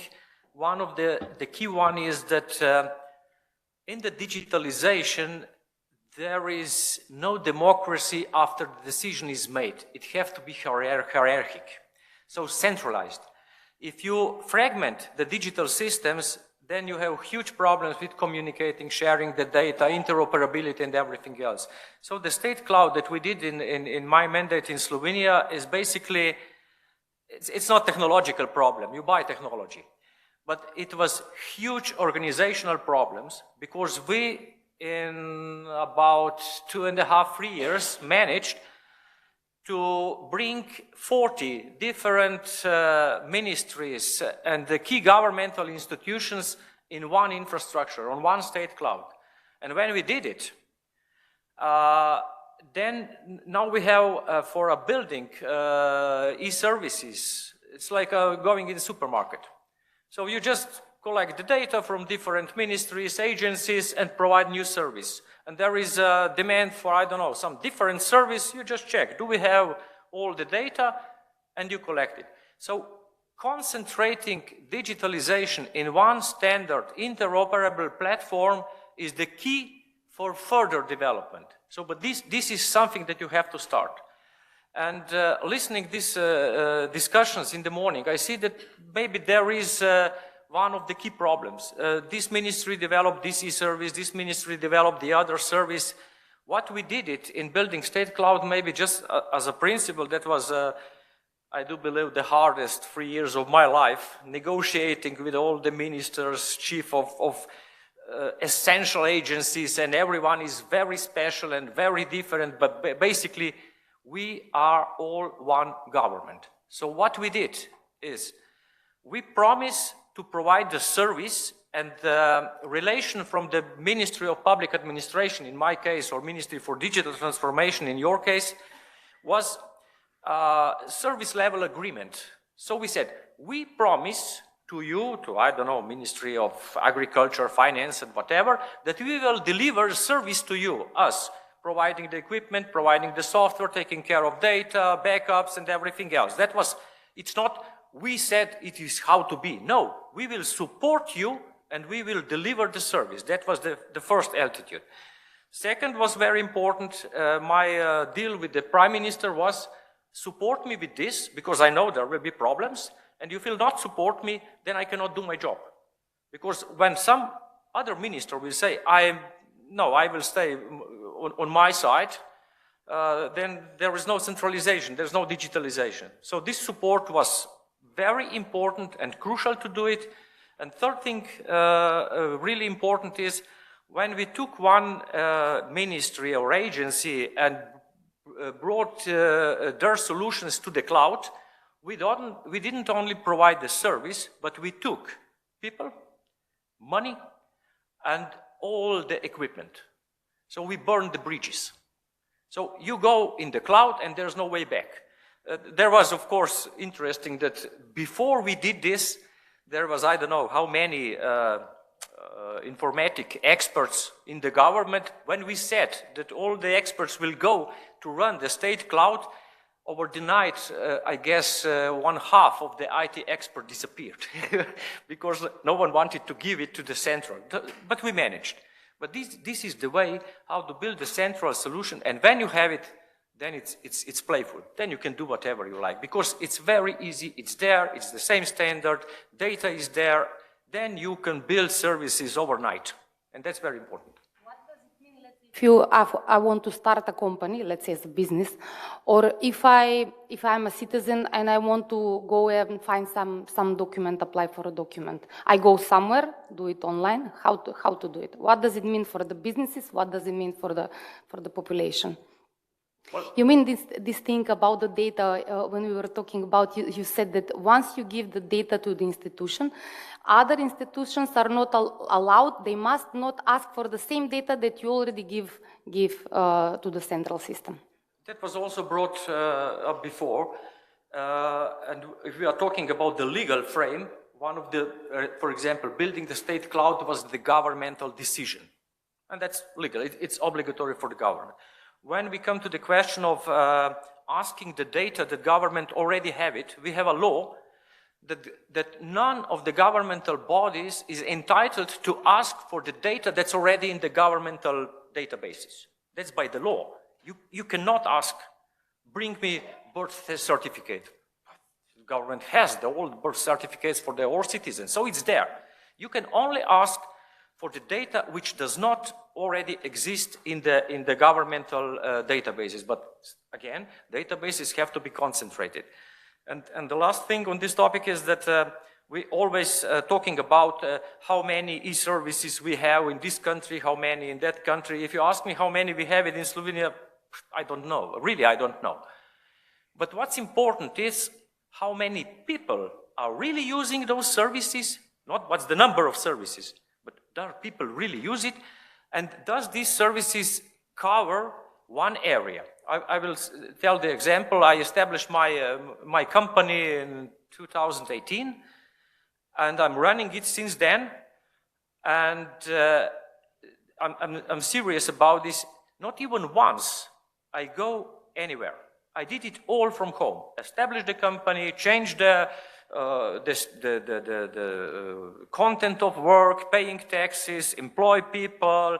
One of the key one is that in the digitalization, there is no democracy after the decision is made. It has to be hierarchic, so centralized. If you fragment the digital systems, then you have huge problems with communicating, sharing the data, interoperability, and everything else. So the state cloud that we did in my mandate in Slovenia is basically, it's not a technological problem. You buy technology. But it was huge organizational problems because we, in about 2.5, 3 years, managed to bring 40 different ministries and the key governmental institutions in one infrastructure, on one state cloud. And when we did it, then now we have for a building e-services. It's like going in the supermarket. So you just collect the data from different ministries, agencies, and provide new service. And there is a demand for, I don't know, some different service. You just check, do we have all the data? And you collect it. So concentrating digitalization in one standard interoperable platform is the key for further development. So, but this is something that you have to start. And listening these discussions in the morning, I see that maybe there is one of the key problems. This ministry developed this e-service, this ministry developed the other service. What we did it in building state cloud, maybe just as a principle, that was, I do believe, the hardest 3 years of my life, negotiating with all the ministers, chief of essential agencies, and everyone is very special and very different, but basically we are all one government. So what we did is we promise to provide the service, and the relation from the Ministry of Public Administration, in my case, or Ministry for Digital Transformation, in your case, was service level agreement. So we said, we promise to you, to, I don't know, Ministry of Agriculture, Finance, and whatever, that we will deliver service to you, us, providing the equipment, providing the software, taking care of data, backups, and everything else. That was, it's not, we said it is how to be. No, we will support you and we will deliver the service. That was the first altitude. Second was very important. My deal with the Prime Minister was, support me with this, because I know there will be problems, and if you will not support me, then I cannot do my job. Because when some other minister will say, I will stay on my side, then there is no centralization, there's no digitalization. So this support was very important and crucial to do it. And third thing, really important is, when we took one ministry or agency and brought their solutions to the cloud, we didn't only provide the service, but we took people, money, and all the equipment. So we burned the bridges. So you go in the cloud and there's no way back. There was, of course, interesting that before we did this, there was, I don't know how many informatic experts in the government. When we said that all the experts will go to run the state cloud, over the night, I guess 1/2 of the IT expert disappeared because no one wanted to give it to the central, but we managed. But this is the way how to build a central solution, and when you have it, then it's playful. Then you can do whatever you like, because it's very easy, it's there, it's the same standard, data is there, then you can build services overnight, and that's very important. If I want to start a company, let's say as a business, or if I'm a citizen and I want to go and find some document, apply for a document, I go somewhere, do it online. How to do it? What does it mean for the businesses? What does it mean for the population? You mean this thing about the data, when we were talking about, you said that once you give the data to the institution, other institutions are not allowed, they must not ask for the same data that you already give to the central system. That was also brought up before, and if we are talking about the legal frame, one of the, for example, building the state cloud was the governmental decision. And that's legal, it's obligatory for the government. When we come to the question of asking the data that government already have it, we have a law that none of the governmental bodies is entitled to ask for the data that's already in the governmental databases. That's by the law. You cannot ask, bring me birth certificate. The government has the old birth certificates for all citizens, so it's there. You can only ask for the data which does not already exist in the governmental databases. But again, databases have to be concentrated. And the last thing on this topic is that we always talking about how many e-services we have in this country, how many in that country. If you ask me how many we have it in Slovenia, I don't know. Really, I don't know. But what's important is how many people are really using those services, not what's the number of services, but are people really use it? And does these services cover one area? I will tell the example. I established my company in 2018, and I'm running it since then. And I'm serious about this. Not even once I go anywhere. I did it all from home. Established the company, changed the content of work, paying taxes, employ people.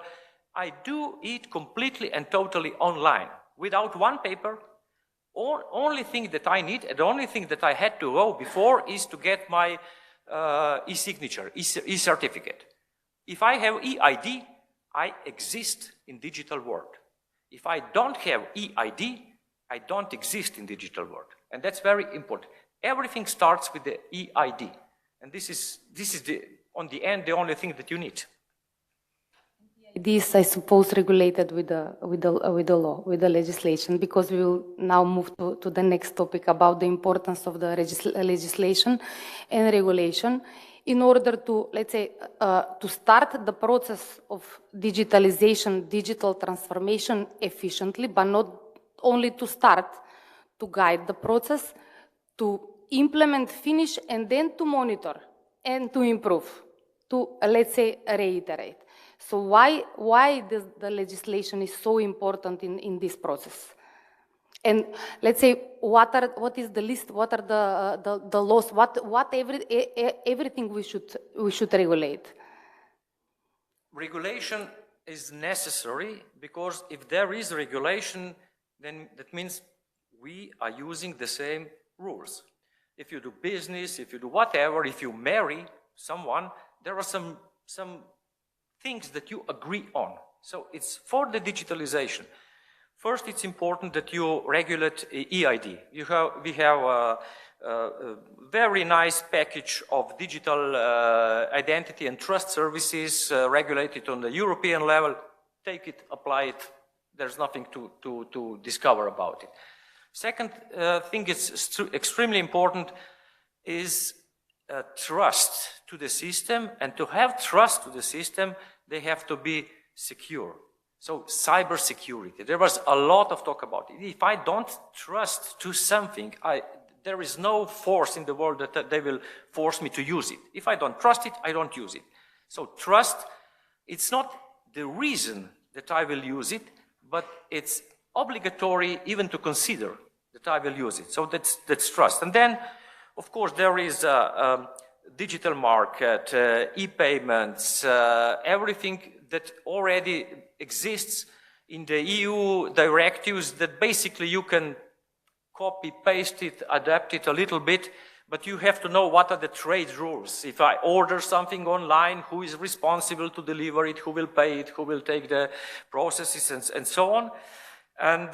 I do it completely and totally online, without one paper. Only thing that I need, and the only thing that I had to go before is to get my e-signature, e-certificate. If I have e-ID, I exist in digital world. If I don't have e-ID, I don't exist in digital world. And that's very important. Everything starts with the e-ID. And this is on the end, the only thing that you need. This, I suppose, regulated with the law, with the legislation, because we will now move to the next topic about the importance of the legislation and regulation in order to, let's say, to start the process of digitalization, digital transformation efficiently, but not only to start, to guide the process, to implement, finish, and then to monitor and to improve, to, let's say, reiterate. So why the legislation is so important in this process? And let's say, what is the list? What are the laws? Everything we should regulate? Regulation is necessary because if there is regulation, then that means we are using the same rules. If you do business, if you do whatever, if you marry someone, there are some things that you agree on. So it's for the digitalization. First, it's important that you regulate e-ID. We have a very nice package of digital identity and trust services regulated on the European level. Take it, apply it. There's nothing to discover about it. Second thing is extremely important is trust to the system, and to have trust to the system, they have to be secure. So cyber security, there was a lot of talk about it. If I don't trust to something, there is no force in the world that they will force me to use it. If I don't trust it, I don't use it. So trust, it's not the reason that I will use it, but it's obligatory even to consider that I will use it. So that's trust. And then, of course, there is a digital market, e-payments, everything that already exists in the EU directives that basically you can copy, paste it, adapt it a little bit, but you have to know what are the trade rules. If I order something online, who is responsible to deliver it, who will pay it, who will take the processes, and so on. And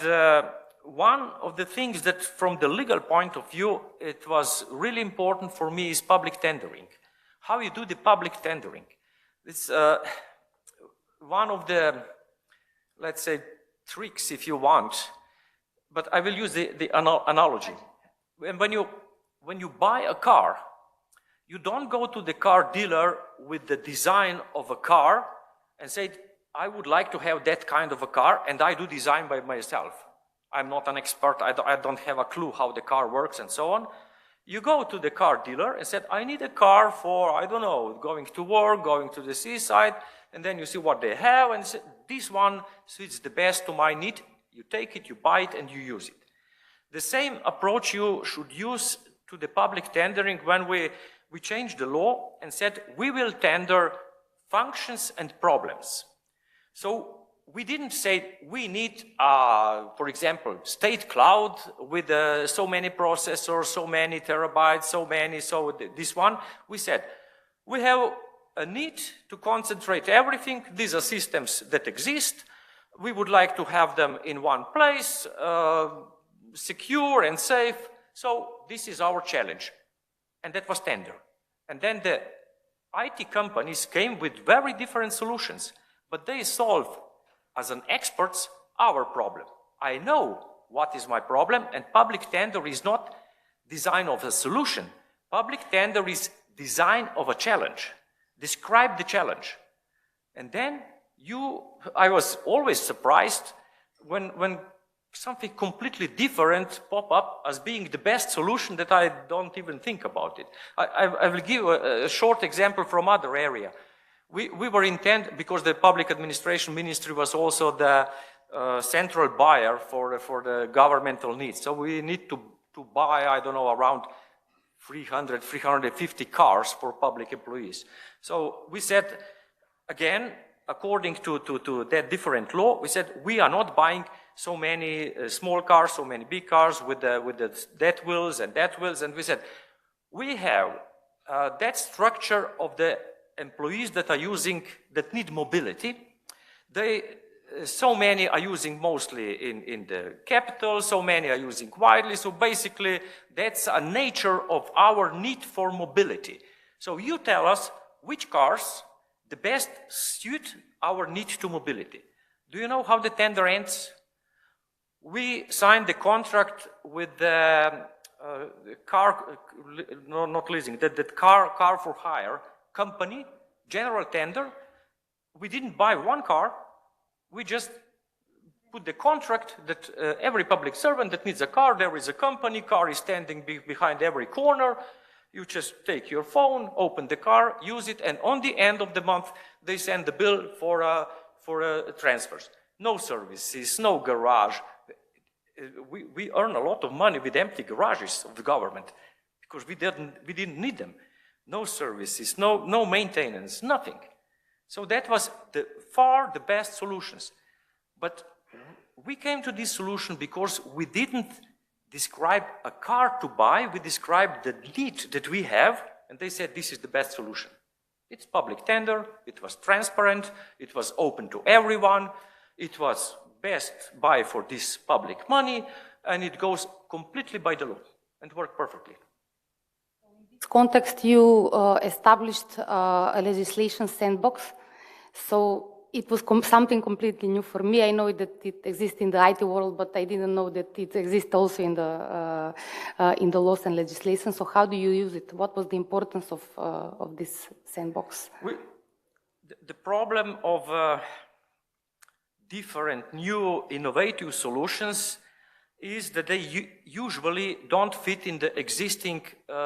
one of the things that from the legal point of view, it was really important for me is public tendering. How you do the public tendering. It's one of the, let's say, tricks if you want, but I will use the analogy. When you buy a car, you don't go to the car dealer with the design of a car and say, I would like to have that kind of a car, and I do design by myself. I'm not an expert, I don't have a clue how the car works and so on. You go to the car dealer and said, I need a car for, I don't know, going to work, going to the seaside, and then you see what they have, and say, this one suits the best to my need. You take it, you buy it, and you use it. The same approach you should use to the public tendering when we changed the law and said, we will tender functions and problems. So we didn't say we need, for example, state cloud with so many processors, so many terabytes, so this one. We said, we have a need to concentrate everything. These are systems that exist. We would like to have them in one place, secure and safe. So this is our challenge. And that was tender. And then the IT companies came with very different solutions, but they solved, as an experts, our problem. I know what is my problem, and public tender is not design of a solution. Public tender is design of a challenge. Describe the challenge. And then I was always surprised when something completely different pop up as being the best solution that I don't even think about it. I will give a short example from other area. We were intent, because the public administration ministry was also the central buyer for the governmental needs. So we need to buy, I don't know, around 300, 350 cars for public employees. So we said, again, according to that different law, we said we are not buying so many small cars, so many big cars with that wheels, and we said we have that structure of the employees that need mobility. So many are using mostly in the capital, so many are using widely. So basically, that's a nature of our need for mobility. So you tell us which cars the best suit our need to mobility. Do you know how the tender ends? We signed the contract with the car, no, not leasing, the car for hire company, general tender. We didn't buy one car. We just put the contract that every public servant that needs a car, there is a company, car is standing behind every corner. You just take your phone, open the car, use it, and on the end of the month, they send the bill for transfers. No services, no garage. We earn a lot of money with empty garages of the government because we didn't need them. No services, no maintenance, nothing. So that was far the best solutions. But we came to this solution because we didn't describe a car to buy, we described the need that we have, and they said this is the best solution. It's public tender, it was transparent, it was open to everyone, it was best buy for this public money, and it goes completely by the law and worked perfectly. In this context, you established a legislation sandbox. So it was something completely new for me. I know that it exists in the IT world, but I didn't know that it exists also in the laws and legislation. So how do you use it? What was the importance of this sandbox? The problem of different new innovative solutions is that they usually don't fit in the existing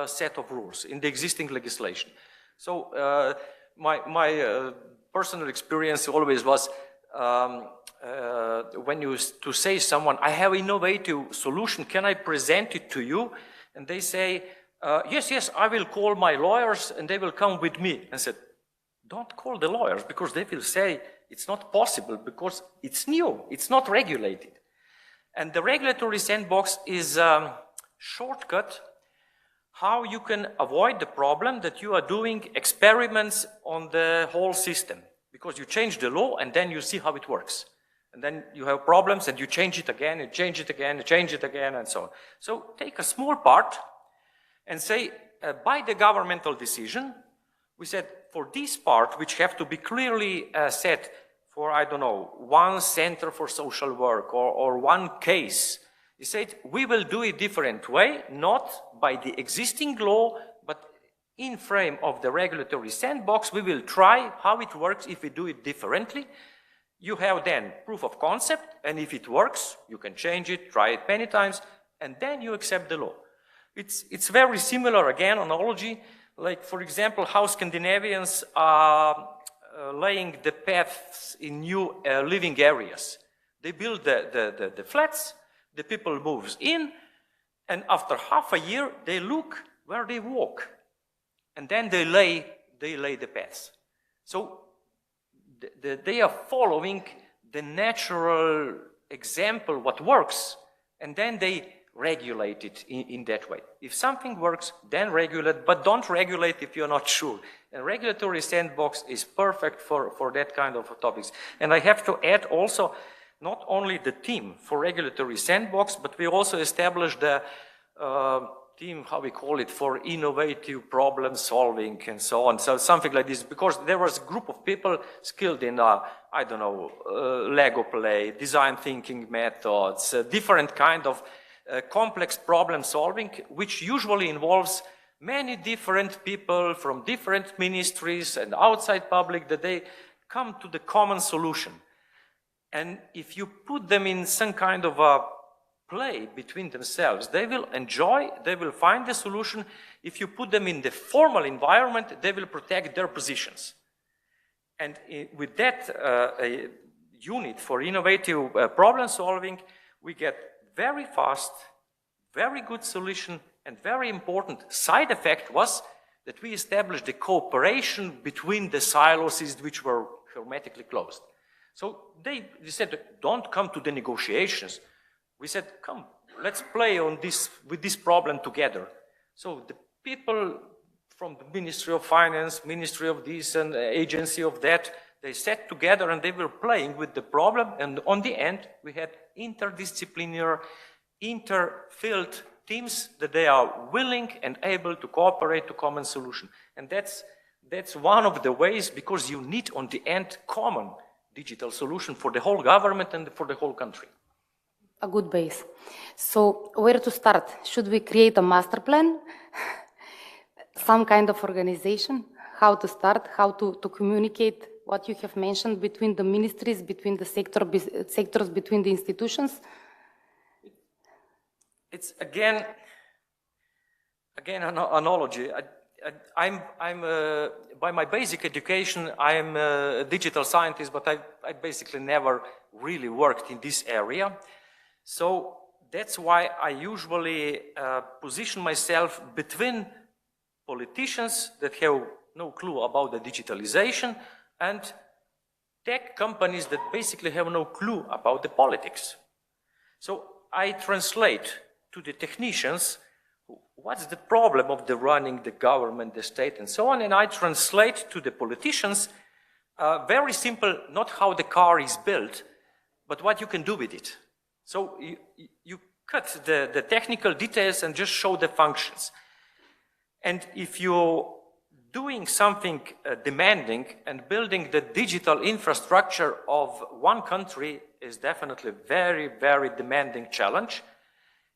set of rules, in the existing legislation. So my personal experience always was when you to say someone, I have innovative solution, can I present it to you? And they say, yes, I will call my lawyers and they will come with me. And said, don't call the lawyers because they will say it's not possible because it's new, it's not regulated. And the regulatory sandbox is a shortcut how you can avoid the problem that you are doing experiments on the whole system. Because you change the law and then you see how it works. And then you have problems and you change it again, and change it again, and change it again, and so on. So take a small part and say, by the governmental decision, we said for this part, which have to be clearly set for, I don't know, one center for social work or one case, he said, we will do it different way, not by the existing law, but in frame of the regulatory sandbox, we will try how it works if we do it differently. You have then proof of concept, and if it works, you can change it, try it many times, and then you accept the law. It's very similar, again, analogy, like, for example, how Scandinavians are laying the paths in new living areas. They build the flats, the people moves in, and after half a year, they look where they walk, and then they lay the paths. So they are following the natural example, what works, and then they regulate it in that way. If something works, then regulate, but don't regulate if you're not sure. A regulatory sandbox is perfect for that kind of topics. And I have to add also, not only the team for regulatory sandbox, but we also established the team, how we call it, for innovative problem solving and so on. So something like this, because there was a group of people skilled in, I don't know, Lego play, design thinking methods, different kind of complex problem solving, which usually involves many different people from different ministries and outside public, that they come to the common solution. And if you put them in some kind of a play between themselves, they will enjoy, they will find the solution. If you put them in the formal environment, they will protect their positions. And with that unit for innovative problem solving, we get very fast, very good solution, and very important side effect was that we established the cooperation between the silos which were hermetically closed. So they said, don't come to the negotiations. We said, come, let's play on this, with this problem together. So the people from the Ministry of Finance, Ministry of this and agency of that, they sat together and they were playing with the problem. And on the end, we had interdisciplinary, inter-field teams that they are willing and able to cooperate to common solution. And that's one of the ways, because you need on the end common digital solution for the whole government and for the whole country. A good base. So where to start? Should we create a master plan? Some kind of organization? How to start? How to communicate what you have mentioned between the ministries, between the sectors, between the institutions? It's again an analogy. I'm by my basic education, I'm a digital scientist, but I basically never really worked in this area. So that's why I usually position myself between politicians that have no clue about the digitalization and tech companies that basically have no clue about the politics. So I translate to the technicians what's the problem of the running the government, the state, and so on, and I translate to the politicians very simple, not how the car is built, but what you can do with it. So you cut the technical details and just show the functions. And if you're doing something demanding and building the digital infrastructure of one country is definitely a very, very demanding challenge.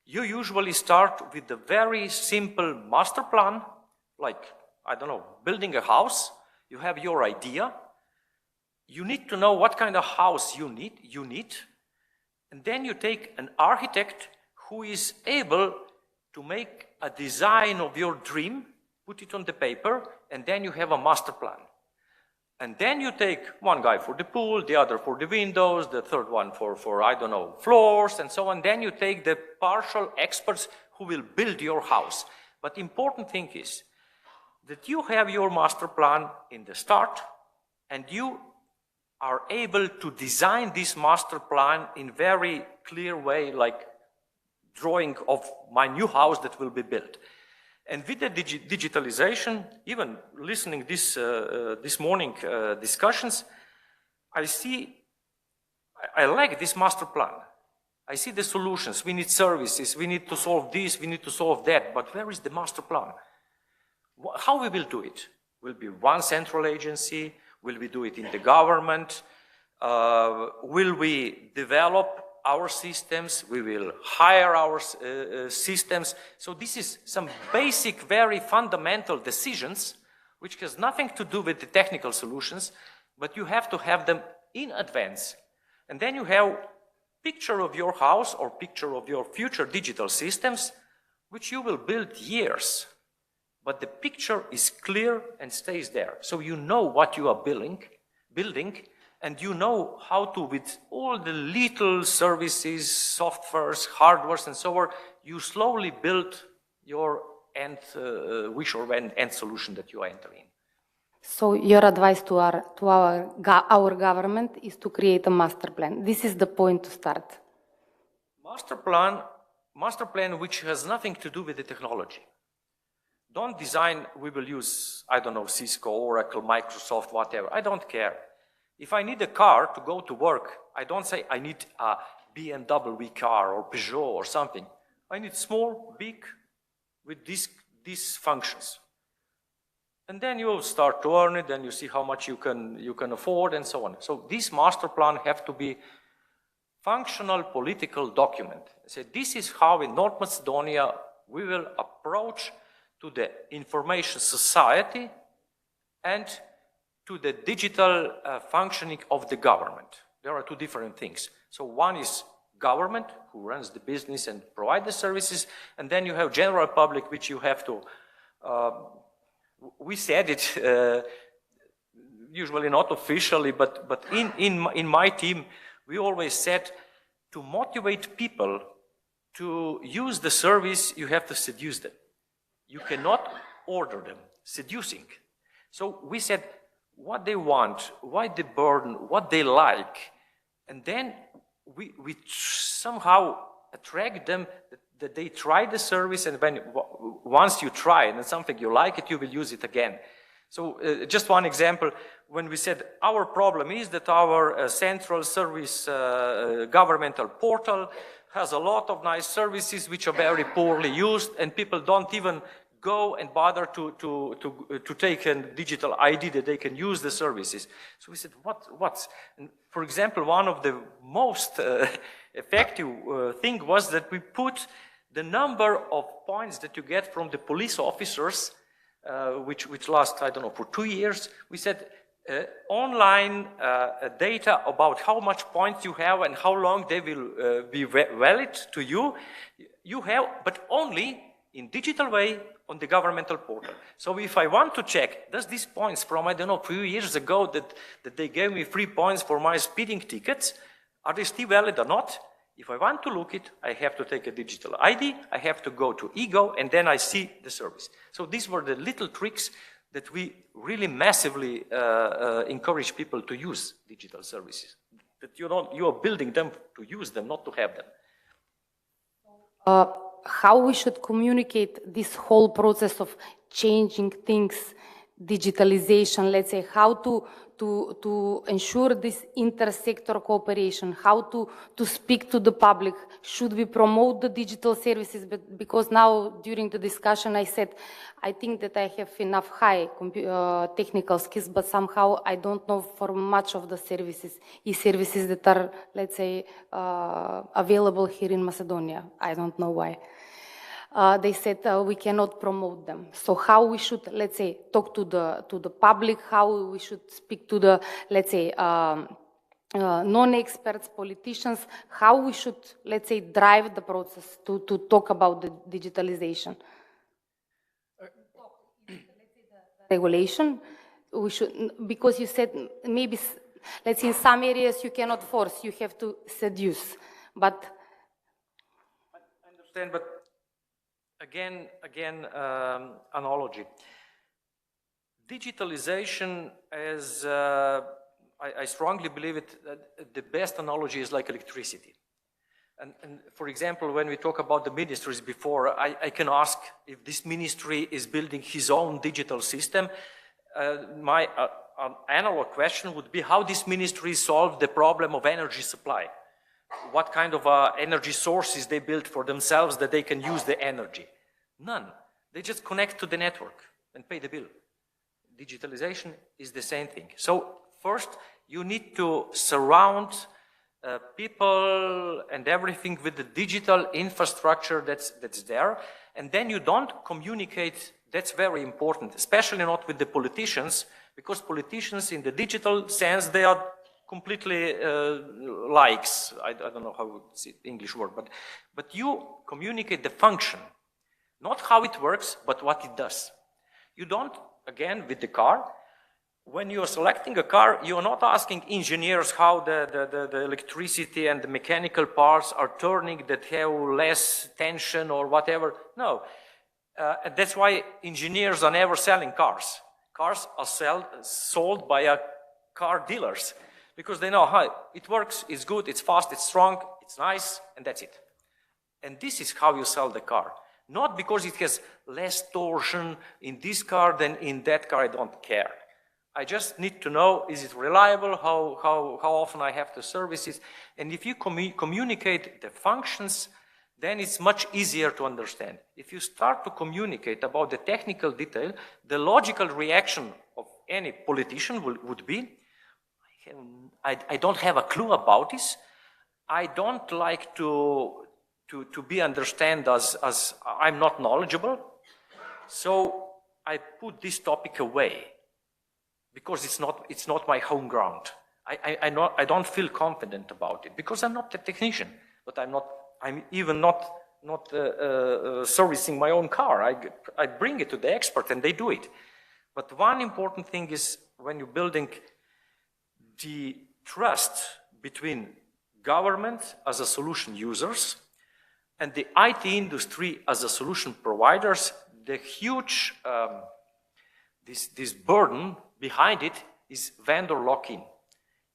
You usually start with the very simple master plan, like, I don't know, building a house. You have your idea. You need to know what kind of house you need. And then you take an architect who is able to make a design of your dream, put it on the paper, and then you have a master plan. And then you take one guy for the pool, the other for the windows, the third one for I don't know, floors, and so on. Then you take the partial experts who will build your house. But the important thing is that you have your master plan in the start, and you are able to design this master plan in very clear way, like drawing of my new house that will be built. And with the digitalization, even listening this morning discussions, I like this master plan. I see the solutions. We need services. We need to solve this. We need to solve that. But where is the master plan? How we will do it? Will be one central agency? Will we do it in the government? Will we develop our systems? We will hire our systems. So this is some basic, very fundamental decisions which has nothing to do with the technical solutions, but you have to have them in advance. And then you have picture of your house or picture of your future digital systems which you will build years, but the picture is clear and stays there. So you know what you are building, and you know how to, with all the little services, softwares, hardwares, and so on, you slowly build your end wish or end solution that you are entering. So your advice to our government is to create a master plan. This is the point to start. Master plan which has nothing to do with the technology. Don't design, we will use, I don't know, Cisco, Oracle, Microsoft, whatever. I don't care. If I need a car to go to work, I don't say I need a BMW car or Peugeot or something. I need small, big, with these functions. And then you start to earn it, then you see how much you can afford and so on. So this master plan have to be functional political document. So this is how in North Macedonia we will approach to the information society and to the digital functioning of the government. There are two different things. So one is government, who runs the business and provide the services, and then you have general public, which you have to, we said it, usually not officially, but in my team, we always said to motivate people to use the service, you have to seduce them. You cannot order them, seducing. So we said what they want, why the burden, what they like, and then we somehow attract them that they try the service, and when once you try and something you like it, you will use it again. So just one example, when we said our problem is that our central service governmental portal has a lot of nice services which are very poorly used, and people don't even go and bother to take a digital ID that they can use the services. So we said, what's? And for example, one of the most effective thing was that we put the number of points that you get from the police officers, which last, I don't know, for 2 years. We said online data about how much points you have and how long they will be valid to you. You have, but only in digital way on the governmental portal. So if I want to check, does these points from, I don't know, a few years ago that they gave me 3 points for my speeding tickets, are they still valid or not? If I want to look it, I have to take a digital ID, I have to go to Ego, and then I see the service. So these were the little tricks that we really massively encourage people to use digital services. That you are building them to use them, not to have them. How we should communicate this whole process of changing things, digitalization, let's say, how to ensure this intersector cooperation, how to speak to the public. Should we promote the digital services? But because now during the discussion I said, I think that I have enough high technical skills, but somehow I don't know for much of the services, e-services that are, let's say, available here in Macedonia. I don't know why. They said we cannot promote them. So how we should, let's say, talk to the public, how we should speak to the, let's say, non-experts, politicians, how we should, let's say, drive the process to talk about the digitalization. Regulation, we should, because you said maybe, let's say, in some areas you cannot force, you have to seduce, but... I understand, but again, analogy. Digitalization is, I strongly believe it, the best analogy is like electricity. And for example, when we talk about the ministries before, I can ask if this ministry is building his own digital system. My analog question would be how this ministry solved the problem of energy supply. What kind of energy sources they built for themselves that they can use the energy? None. They just connect to the network and pay the bill. Digitalization is the same thing. So first, you need to surround people and everything with the digital infrastructure that's there, and then you don't communicate. That's very important, especially not with the politicians, because politicians in the digital sense, they are completely likes. I don't know how it's the English word, but you communicate the function. Not how it works, but what it does. You don't, again, with the car, when you're selecting a car, you're not asking engineers how the electricity and the mechanical parts are turning that have less tension or whatever. No. That's why engineers are never selling cars. Cars are sold by car dealers because they know how it works, it's good, it's fast, it's strong, it's nice, and that's it. And this is how you sell the car. Not because it has less torsion in this car than in that car, I don't care. I just need to know, is it reliable, how often I have to service it, and if you communicate the functions, then it's much easier to understand. If you start to communicate about the technical detail, the logical reaction of any politician would be, I don't have a clue about this, I don't like to be understood as I'm not knowledgeable, so I put this topic away because it's not my home ground. I don't feel confident about it because I'm not a technician, but I'm even not servicing my own car. I bring it to the expert and they do it. But one important thing is when you're building the trust between government as a solution users and the IT industry as a solution providers, the huge, this burden behind it is vendor lock-in.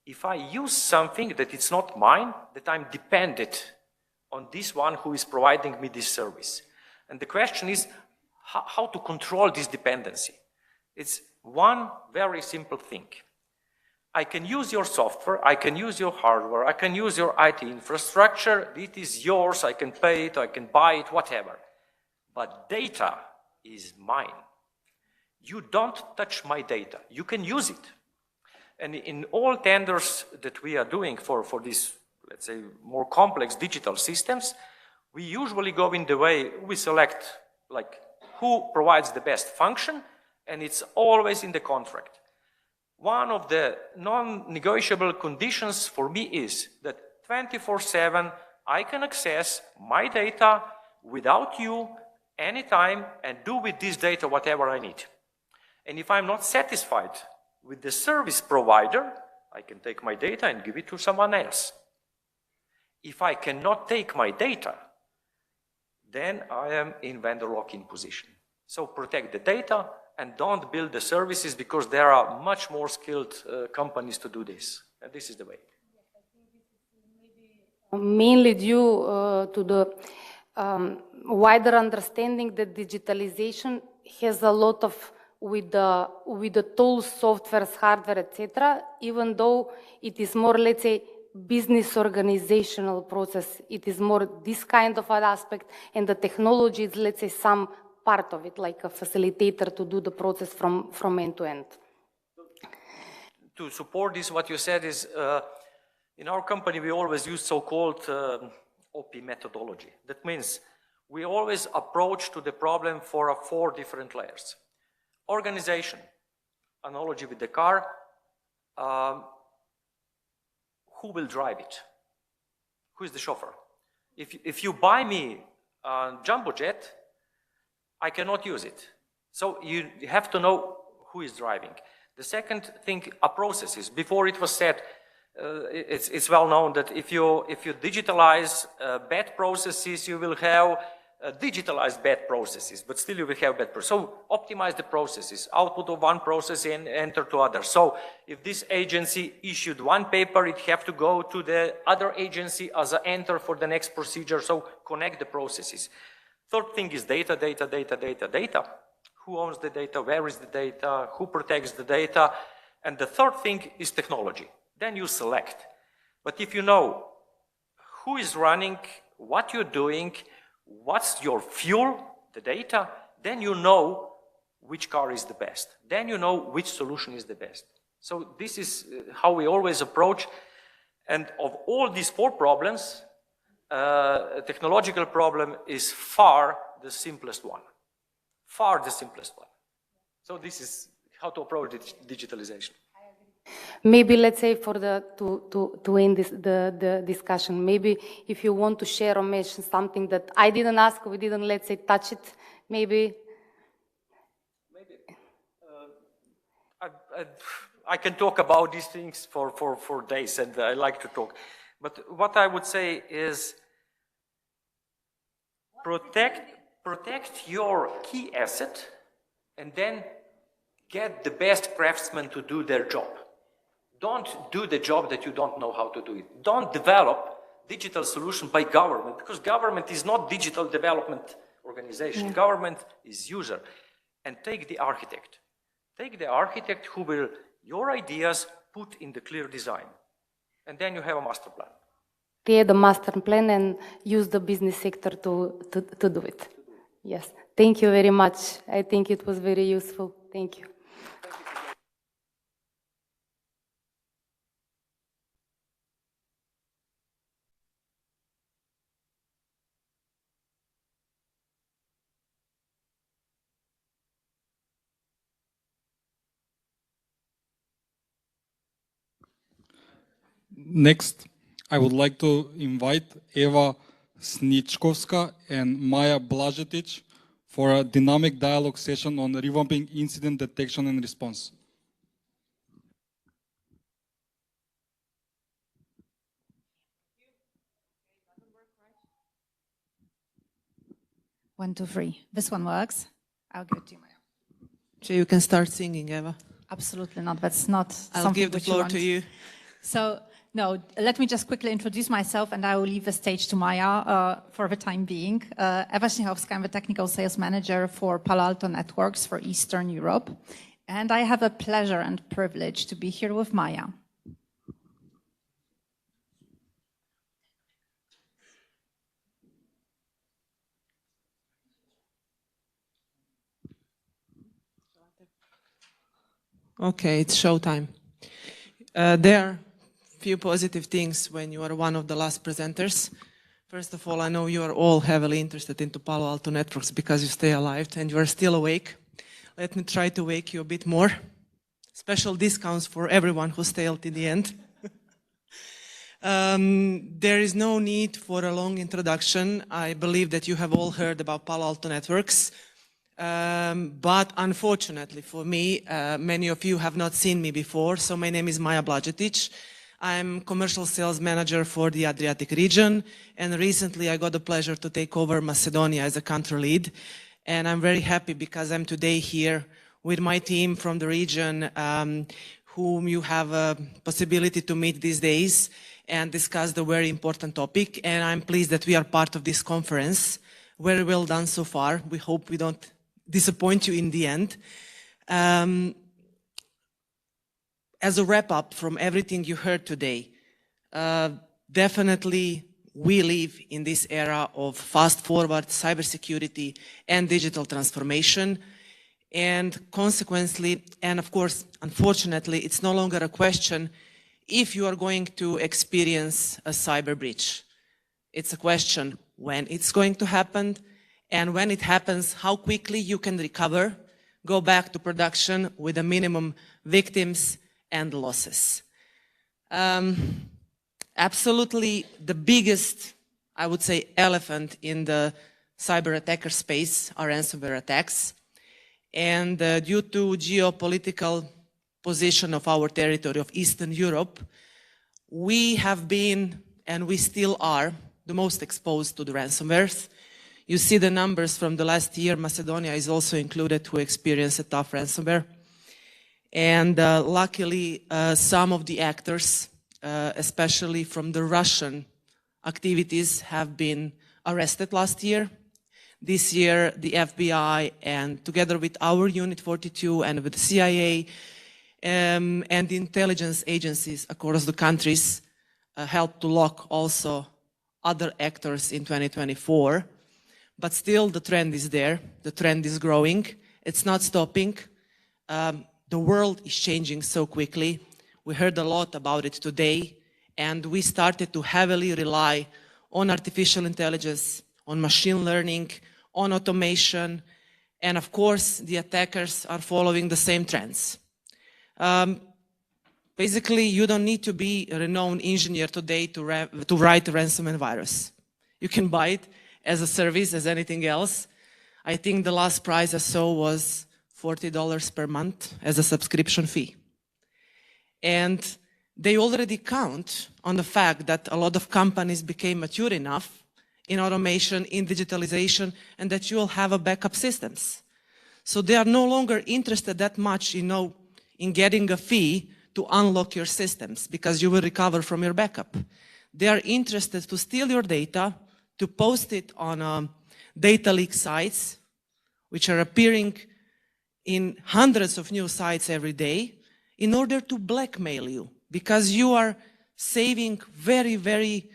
If I use something that it's not mine, that I'm dependent on this one who is providing me this service. And the question is how to control this dependency. It's one very simple thing. I can use your software, I can use your hardware, I can use your IT infrastructure, it is yours, I can pay it, I can buy it, whatever. But data is mine. You don't touch my data, you can use it. And in all tenders that we are doing for these, let's say, more complex digital systems, we usually go in the way, we select like who provides the best function, and it's always in the contract. One of the non-negotiable conditions for me is that 24/7 I can access my data without you anytime and do with this data whatever I need. And if I'm not satisfied with the service provider, I can take my data and give it to someone else. If I cannot take my data, then I am in vendor lock-in position. So protect the data and don't build the services because there are much more skilled companies to do this. And this is the way. Mainly due to the wider understanding that digitalization has a lot of with the tools, softwares, hardware, etc. Even though it is more, let's say, business organizational process, it is more this kind of an aspect, and the technology is, let's say, some part of it, like a facilitator to do the process from end to end. To support this, what you said is, in our company, we always use so-called OP methodology. That means we always approach to the problem for 4 different layers. Organization, analogy with the car, who will drive it? Who is the chauffeur? If you buy me a jumbo jet, I cannot use it. So you have to know who is driving. The second thing are processes. Before it was said, it's well known that if you digitalize bad processes, you will have digitalized bad processes, but still you will have bad processes. So optimize the processes, output of one process and enter to other. So if this agency issued one paper, it have to go to the other agency as an enter for the next procedure. So connect the processes. Third thing is data, data, data, data, data. Who owns the data? Where is the data? Who protects the data? And the third thing is technology. Then you select. But if you know who is running, what you're doing, what's your fuel, the data, then you know which car is the best. Then you know which solution is the best. So this is how we always approach. And of all these 4 problems, technological problem is far the simplest one. Far the simplest one. So this is how to approach digitalization. Maybe let's say for to end the discussion, maybe if you want to share or mention something that I didn't ask, we didn't, let's say, touch it, Maybe. I can talk about these things for days, and I like to talk. But what I would say is protect your key asset and then get the best craftsmen to do their job. Don't do the job that you don't know how to do it. Don't develop digital solution by government, because government is not digital development organization. Yeah. Government is user. And take the architect. Take the architect who will your ideas put in the clear design. And then you have a master plan. Create a master plan and use the business sector to do it. Yes. Thank you very much. I think it was very useful. Thank you. Next, I would like to invite Eva Sničkovska and Maja Blažetic for a dynamic dialogue session on revamping incident detection and response. One, two, three. This one works. I'll give it to you, Maya. So you can start singing, Eva. Absolutely not. That's not I'll something give the which you floor want. to you. So, no, let me just quickly introduce myself and I will leave the stage to Maya for the time being. Eva Sničkovska, I'm the technical sales manager for Palo Alto Networks for Eastern Europe. And I have a pleasure and privilege to be here with Maya. Okay, it's showtime. There are few positive things when you are one of the last presenters. First of all, I know you are all heavily interested into Palo Alto Networks because you stay alive and you are still awake. Let me try to wake you a bit more. Special discounts for everyone who stayed till the end. There is no need for a long introduction. I believe that you have all heard about Palo Alto Networks. But unfortunately for me, many of you have not seen me before. So my name is Maja Blažetic. I'm commercial sales manager for the Adriatic region. And recently I got the pleasure to take over Macedonia as a country lead. And I'm very happy because I'm today here with my team from the region, whom you have a possibility to meet these days and discuss the very important topic. And I'm pleased that we are part of this conference. Very well done so far. We hope we don't disappoint you in the end. As a wrap up from everything you heard today, definitely we live in this era of fast forward cybersecurity and digital transformation. And consequently, and of course, unfortunately, it's no longer a question if you are going to experience a cyber breach. It's a question when it's going to happen, and when it happens, how quickly you can recover, go back to production with a minimum victims and losses. Absolutely the biggest, I would say, elephant in the cyber attacker space are ransomware attacks. And due to geopolitical position of our territory of Eastern Europe, we have been, and we still are, the most exposed to the ransomwares. You see the numbers from the last year. Macedonia is also included who experienced a tough ransomware. And luckily, some of the actors, especially from the Russian activities, have been arrested last year. This year, the FBI, and together with our Unit 42 and with the CIA and the intelligence agencies across the countries, helped to lock also other actors in 2024. But still, the trend is there. The trend is growing. It's not stopping. The world is changing so quickly. We heard a lot about it today, and we started to heavily rely on artificial intelligence, on machine learning, on automation, and of course, the attackers are following the same trends. Basically, you don't need to be a renowned engineer today to write a ransomware virus. You can buy it as a service, as anything else. I think the last price I saw was $40 per month as a subscription fee. And they already count on the fact that a lot of companies became mature enough in automation, in digitalization, and that you will have a backup systems. So they are no longer interested that much, in getting a fee to unlock your systems because you will recover from your backup. They are interested to steal your data, to post it on data leak sites, which are appearing in hundreds of new sites every day, in order to blackmail you, because you are saving very, very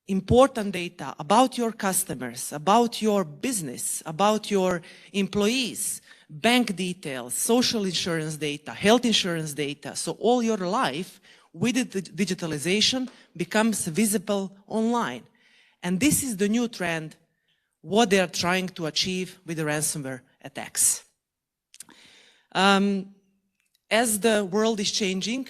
important data about your customers, about your business, about your employees, bank details, social insurance data, health insurance data. So all your life with the digitalization becomes visible online. And this is the new trend, what they are trying to achieve with the ransomware attacks. As the world is changing,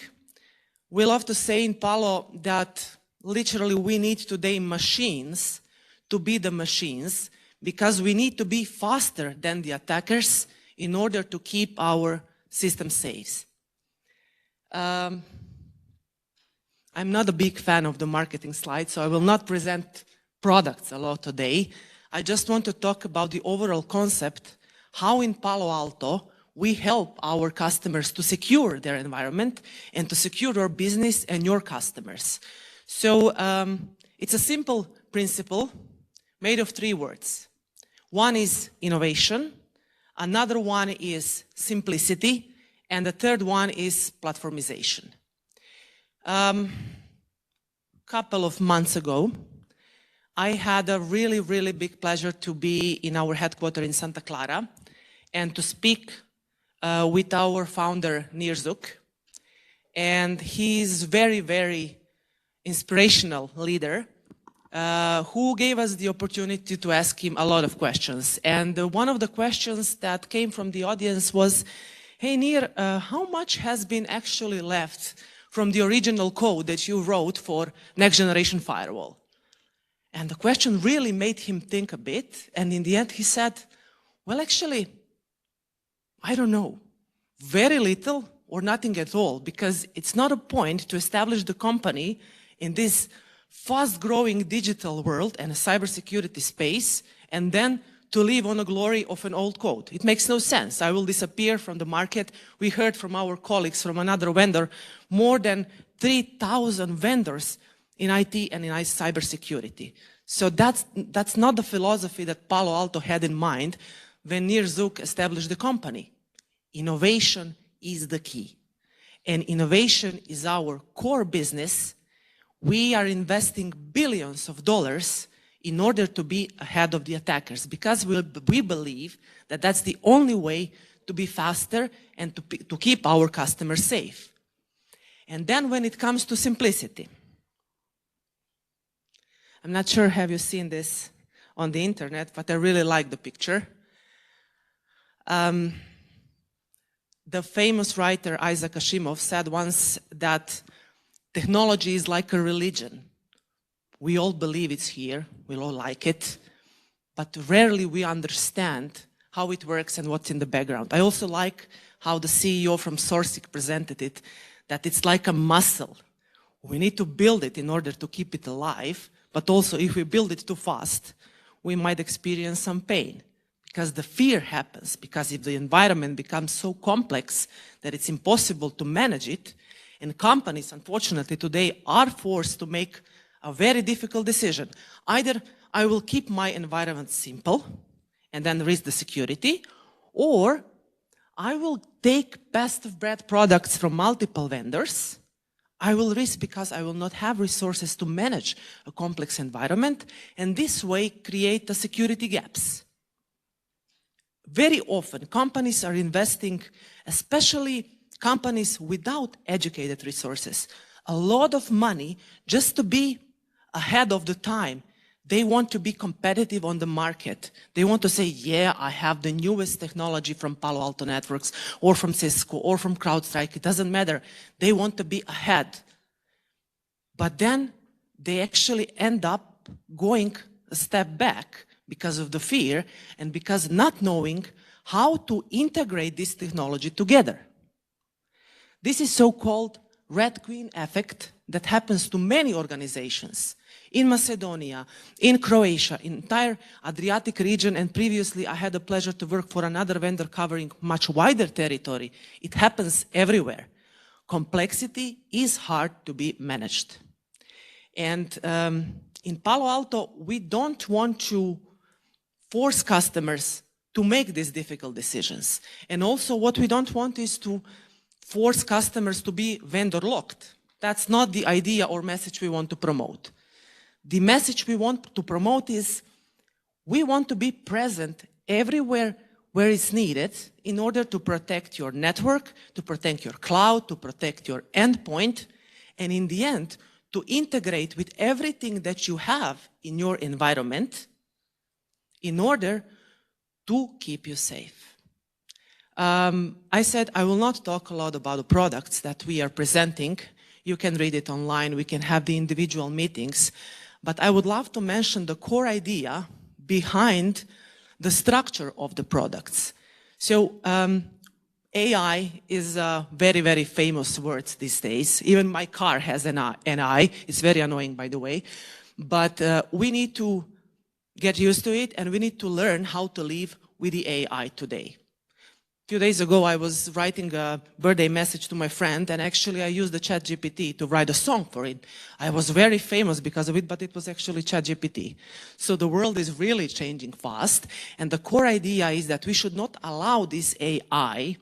we love to say in Palo that literally we need today machines to be the machines, because we need to be faster than the attackers in order to keep our system safe. I'm not a big fan of the marketing slide, so I will not present products a lot today. I just want to talk about the overall concept, how in Palo Alto we help our customers to secure their environment and to secure our business and your customers. So it's a simple principle made of 3 words. One is innovation, another one is simplicity, and the third one is platformization. Couple of months ago, I had a really, really big pleasure to be in our headquarters in Santa Clara and to speak with our founder, Nir Zuk. And he's very, very inspirational leader who gave us the opportunity to ask him a lot of questions. And one of the questions that came from the audience was, hey Nir, how much has been actually left from the original code that you wrote for next generation firewall? And the question really made him think a bit. And in the end, he said, well, actually, I don't know, very little or nothing at all, because it's not a point to establish the company in this fast-growing digital world and a cybersecurity space, and then to live on the glory of an old code. It makes no sense. I will disappear from the market. We heard from our colleagues from another vendor, more than 3,000 vendors in IT and in cybersecurity. So that's not the philosophy that Palo Alto had in mind when Nir Zuk established the company. Innovation is the key. And innovation is our core business. We are investing billions of dollars in order to be ahead of the attackers, because we believe that that's the only way to be faster and to keep our customers safe. And then when it comes to simplicity, I'm not sure have you seen this on the internet, but I really like the picture. The famous writer Isaac Asimov said once that technology is like a religion. We all believe it's here, we all like it, but rarely we understand how it works and what's in the background. I also like how the CEO from Sourcing presented it, that it's like a muscle. We need to build it in order to keep it alive, but also if we build it too fast, we might experience some pain. Because the fear happens, because if the environment becomes so complex that it's impossible to manage it, and companies, unfortunately, today are forced to make a very difficult decision. Either I will keep my environment simple and then risk the security, or I will take best of breed products from multiple vendors. I will risk because I will not have resources to manage a complex environment, and this way create the security gaps. Very often, companies are investing, especially companies without educated resources, a lot of money just to be ahead of the time. They want to be competitive on the market. They want to say, yeah, I have the newest technology from Palo Alto Networks or from Cisco or from CrowdStrike. It doesn't matter. They want to be ahead. But then they actually end up going a step back because of the fear and because not knowing how to integrate this technology together. This is so-called Red Queen effect that happens to many organizations in Macedonia, in Croatia, in entire Adriatic region, and previously I had the pleasure to work for another vendor covering much wider territory. It happens everywhere. Complexity is hard to be managed. And in Palo Alto, we don't want to force customers to make these difficult decisions. And also what we don't want is to force customers to be vendor locked. That's not the idea or message we want to promote. The message we want to promote is we want to be present everywhere where it's needed in order to protect your network, to protect your cloud, to protect your endpoint, and in the end, to integrate with everything that you have in your environment in order to keep you safe. I said I will not talk a lot about the products that we are presenting. You can read it online, we can have the individual meetings, but I would love to mention the core idea behind the structure of the products. So AI is a very, very famous word these days. Even my car has an I. It's very annoying, by the way. But we need to get used to it, and we need to learn how to live with the AI today. A few days ago, I was writing a birthday message to my friend, and actually I used the ChatGPT to write a song for it. I was very famous because of it, but it was actually ChatGPT. So the world is really changing fast, and the core idea is that we should not allow this AI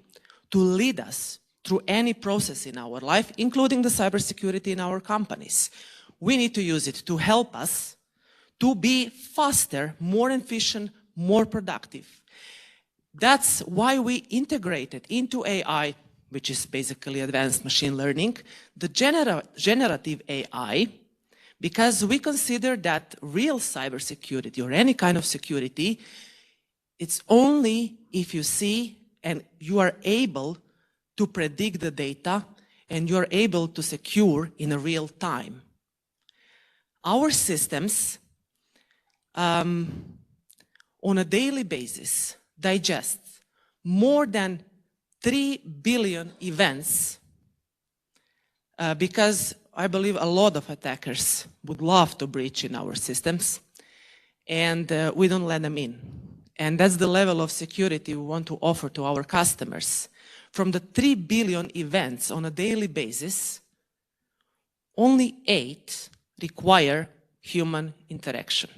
to lead us through any process in our life, including the cybersecurity in our companies. We need to use it to help us to be faster, more efficient, more productive. That's why we integrated into AI, which is basically advanced machine learning, the generative AI, because we consider that real cybersecurity or any kind of security, it's only if you see and you are able to predict the data and you are able to secure in a real time. Our systems on a daily basis digest more than 3 billion events because I believe a lot of attackers would love to breach in our systems, and we don't let them in. And that's the level of security we want to offer to our customers. From the 3 billion events on a daily basis, only 8 require human interaction.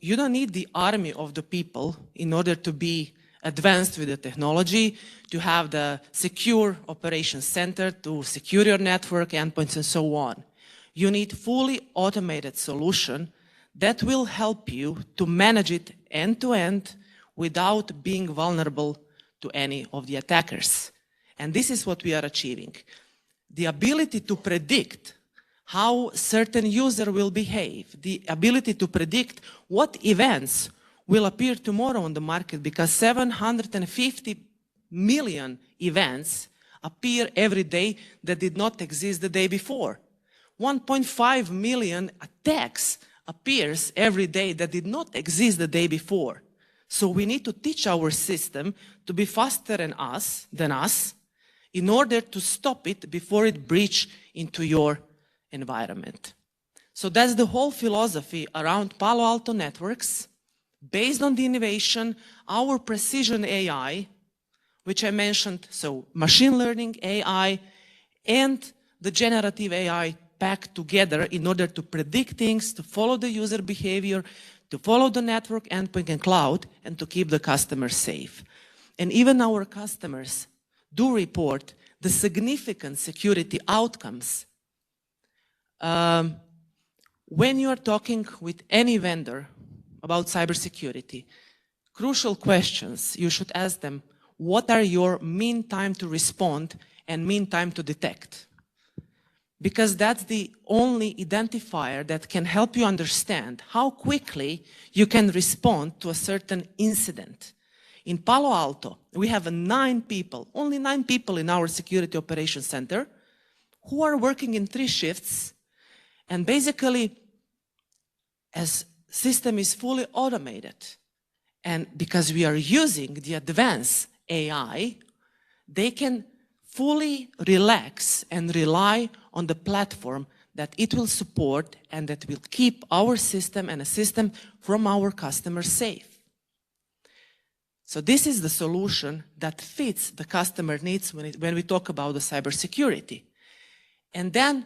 You don't need the army of the people in order to be advanced with the technology, to have the secure operations center, to secure your network, endpoints, and so on. You need fully automated solution that will help you to manage it end-to-end without being vulnerable to any of the attackers. And this is what we are achieving. The ability to predict how certain user will behave, the ability to predict what events will appear tomorrow on the market, because 750 million events appear every day that did not exist the day before. 1.5 million attacks appears every day that did not exist the day before. So we need to teach our system to be faster than us in order to stop it before it breaches into your environment. So that's the whole philosophy around Palo Alto Networks, based on the innovation, our precision AI, which I mentioned, so machine learning AI and the generative AI packed together in order to predict things, to follow the user behavior, to follow the network, endpoint, and cloud, and to keep the customer safe. And even our customers do report the significant security outcomes. When you are talking with any vendor about cybersecurity, crucial questions you should ask them: what are your mean time to respond and mean time to detect? Because that's the only identifier that can help you understand how quickly you can respond to a certain incident. In Palo Alto, we have 9 people, only 9 people in our security operations center who are working in 3 shifts. And basically, as system is fully automated. And because we are using the advanced AI, they can fully relax and rely on the platform that it will support and that will keep our system and a system from our customers safe. So this is the solution that fits the customer needs when we talk about the cybersecurity. And then,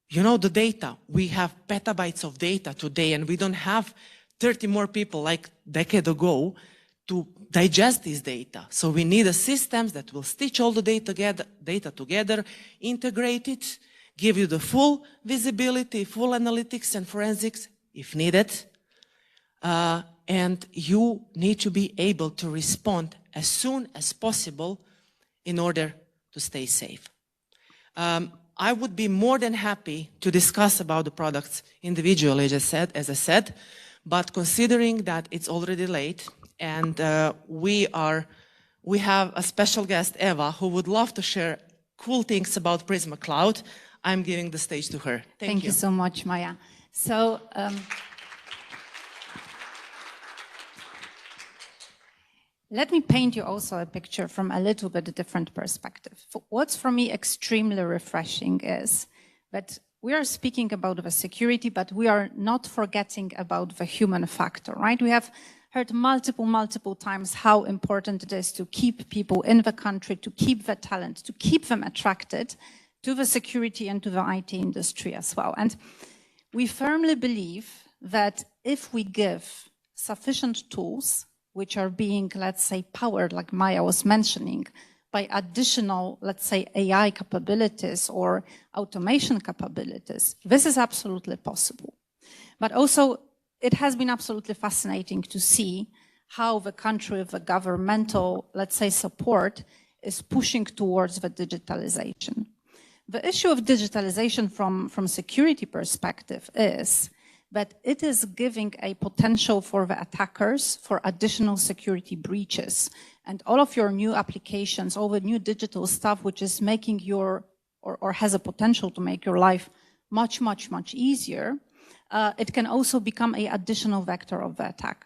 you know, the data. We have petabytes of data today, and we don't have 30 more people like a decade ago to digest this data. So we need a systems that will stitch all the data together, integrate it, give you the full visibility, full analytics and forensics if needed. And you need to be able to respond as soon as possible in order to stay safe. I would be more than happy to discuss about the products individually, as I said, but considering that it's already late and we have a special guest, Eva, who would love to share cool things about Prisma Cloud, I'm giving the stage to her. Thank you so much, Maya. So, let me paint you also a picture from a little bit different perspective. What's for me extremely refreshing is that we are speaking about the security, but we are not forgetting about the human factor, right? We have heard multiple times how important it is to keep people in the country, to keep the talent, to keep them attracted to the security and to the IT industry as well. And we firmly believe that if we give sufficient tools, which are being, let's say, powered, like Maya was mentioning, by additional, let's say, AI capabilities or automation capabilities, this is absolutely possible. But also, it has been absolutely fascinating to see how the country with the governmental, let's say, support is pushing towards the digitalization. The issue of digitalization from security perspective is that it is giving a potential for the attackers for additional security breaches. And all of your new applications, all the new digital stuff, which is making your, or has a potential to make your life much easier, it can also become an additional vector of the attack.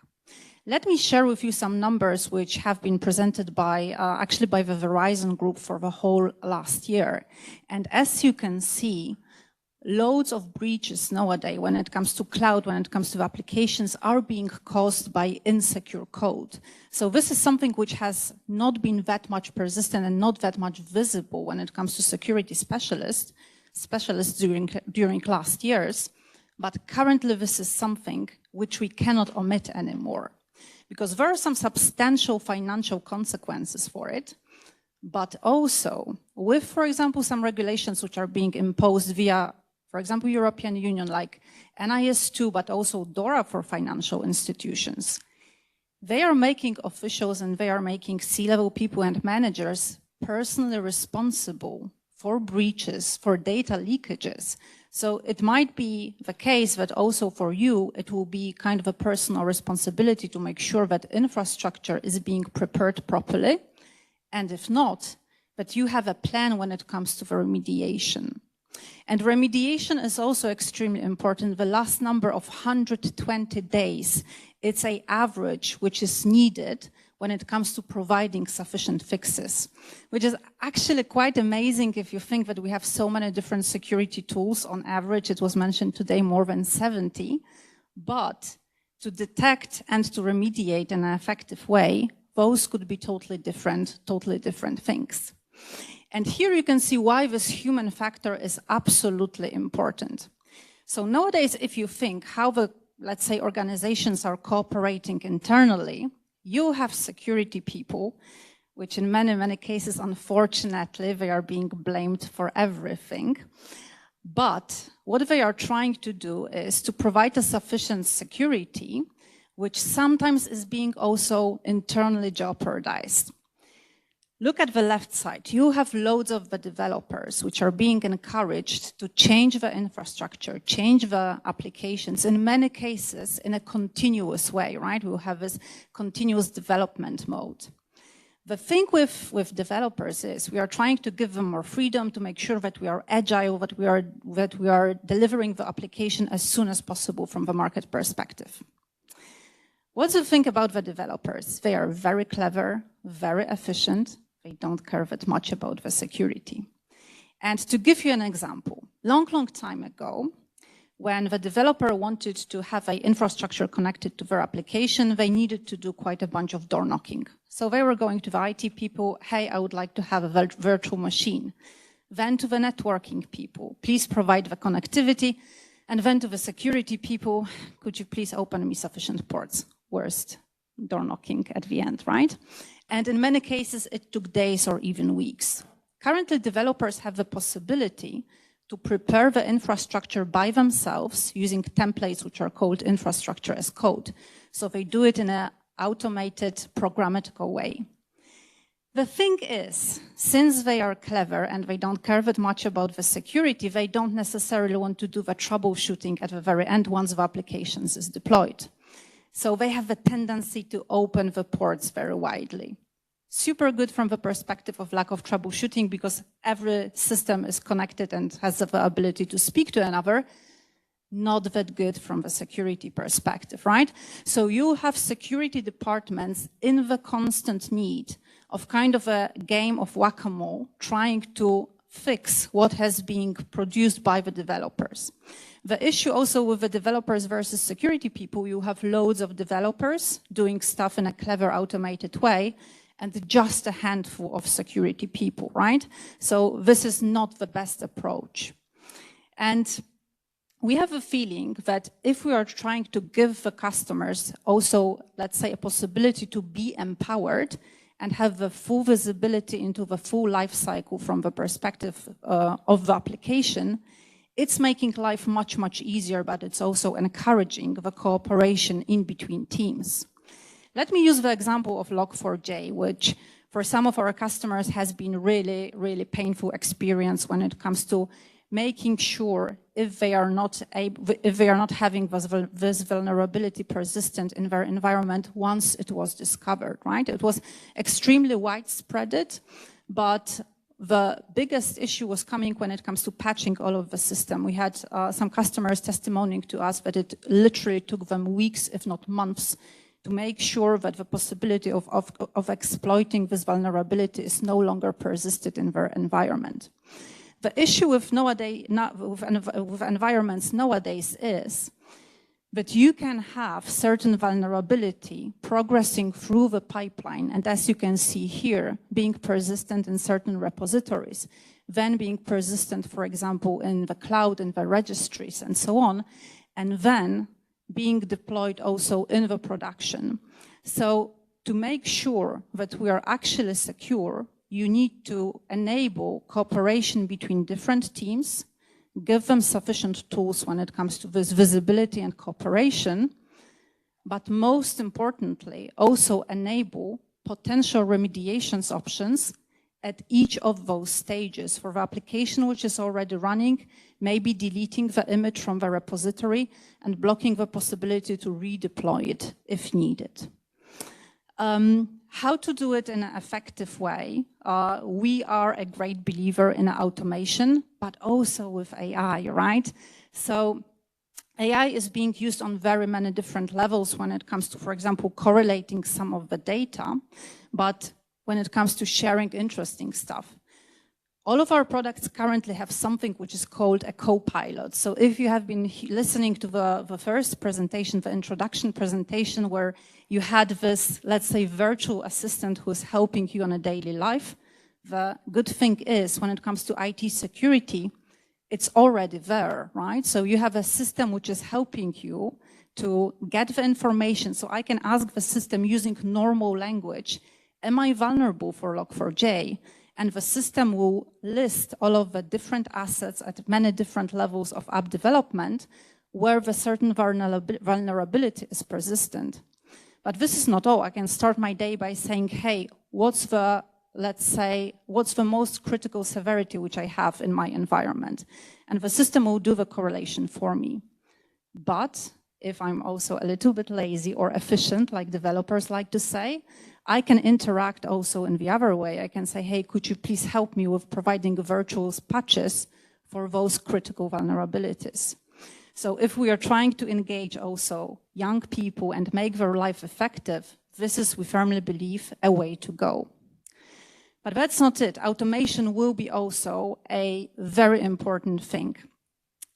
Let me share with you some numbers which have been presented by, actually by the Verizon Group for the whole last year. And as you can see, loads of breaches nowadays when it comes to cloud, when it comes to applications, are being caused by insecure code. So this is something which has not been that much persistent and not that much visible when it comes to security specialists during last years. But currently this is something which we cannot omit anymore, because there are some substantial financial consequences for it. But also with, for example, some regulations which are being imposed via, for example, European Union, like NIS2, but also DORA for financial institutions. They are making officials and they are making C-level people and managers personally responsible for breaches, for data leakages. So it might be the case that also for you, it will be kind of a personal responsibility to make sure that infrastructure is being prepared properly. And if not, that you have a plan when it comes to the remediation. And remediation is also extremely important. The last number of 120 days, it's an average which is needed when it comes to providing sufficient fixes, which is actually quite amazing if you think that we have so many different security tools. On average, it was mentioned today, more than 70. But to detect and to remediate in an effective way, those could be totally different things. And here you can see why this human factor is absolutely important. So nowadays, if you think how the, let's say, organizations are cooperating internally, you have security people, which in many cases, unfortunately, they are being blamed for everything. But what they are trying to do is to provide a sufficient security, which sometimes is being also internally jeopardized. Look at the left side. You have loads of the developers which are being encouraged to change the infrastructure, change the applications, in many cases in a continuous way, right? We'll have this continuous development mode. The thing with developers is we are trying to give them more freedom to make sure that we are agile, that we are delivering the application as soon as possible from the market perspective. What's the thing about the developers? They are very clever, very efficient. They don't care that much about the security. And to give you an example, long time ago, when the developer wanted to have an infrastructure connected to their application, they needed to do quite a bunch of door knocking. So they were going to the IT people, hey, I would like to have a virtual machine. Then to the networking people, please provide the connectivity. And then to the security people, could you please open me sufficient ports? Worst door knocking at the end, right? And in many cases, it took days or even weeks. Currently, developers have the possibility to prepare the infrastructure by themselves using templates which are called infrastructure as code. So they do it in an automated, programmatical way. The thing is, since they are clever and they don't care that much about the security, they don't necessarily want to do the troubleshooting at the very end once the application is deployed. So they have a tendency to open the ports very widely. Super good from the perspective of lack of troubleshooting because every system is connected and has the ability to speak to another. Not that good from the security perspective, right? So you have security departments in the constant need of kind of a game of whack-a-mole, trying to fix what has been produced by the developers. The issue also with the developers versus security people, you have loads of developers doing stuff in a clever automated way, and just a handful of security people, right? So this is not the best approach. And we have a feeling that if we are trying to give the customers also, let's say, a possibility to be empowered and have the full visibility into the full life cycle from the perspective of the application, it's making life much, much easier, but it's also encouraging the cooperation in between teams. Let me use the example of Log4j, which for some of our customers has been really, really painful experience when it comes to making sure if they are not having this vulnerability persistent in their environment once it was discovered, right? It was extremely widespread, but the biggest issue was coming when it comes to patching all of the system. We had some customers testimonying to us that it literally took them weeks, if not months, to make sure that the possibility of exploiting this vulnerability is no longer persisted in their environment. The issue with environments nowadays is that you can have certain vulnerability progressing through the pipeline, and as you can see here, being persistent in certain repositories, then being persistent, for example, in the cloud, in the registries, and so on, and then being deployed also in the production. So to make sure that we are actually secure, you need to enable cooperation between different teams, give them sufficient tools when it comes to this visibility and cooperation, but most importantly, also enable potential remediations options at each of those stages for the application which is already running, maybe deleting the image from the repository and blocking the possibility to redeploy it if needed. How to do it in an effective way? We are a great believer in automation, but also with AI, right? So AI is being used on very many different levels when it comes to, for example, correlating some of the data, but when it comes to sharing interesting stuff. All of our products currently have something which is called a co-pilot. So if you have been listening to the first presentation, the introduction presentation, where you had this, let's say, virtual assistant who's helping you on a daily life, the good thing is when it comes to IT security, it's already there, right? So you have a system which is helping you to get the information. So I can ask the system using normal language, am I vulnerable for Log4j? And the system will list all of the different assets at many different levels of app development where the certain vulnerability is persistent. But this is not all. I can start my day by saying, hey, what's the most critical severity which I have in my environment? And the system will do the correlation for me. But if I'm also a little bit lazy or efficient, like developers like to say, I can interact also in the other way. I can say, hey, could you please help me with providing virtual patches for those critical vulnerabilities? So if we are trying to engage also young people and make their life effective, this is, we firmly believe, a way to go. But that's not it. Automation will be also a very important thing.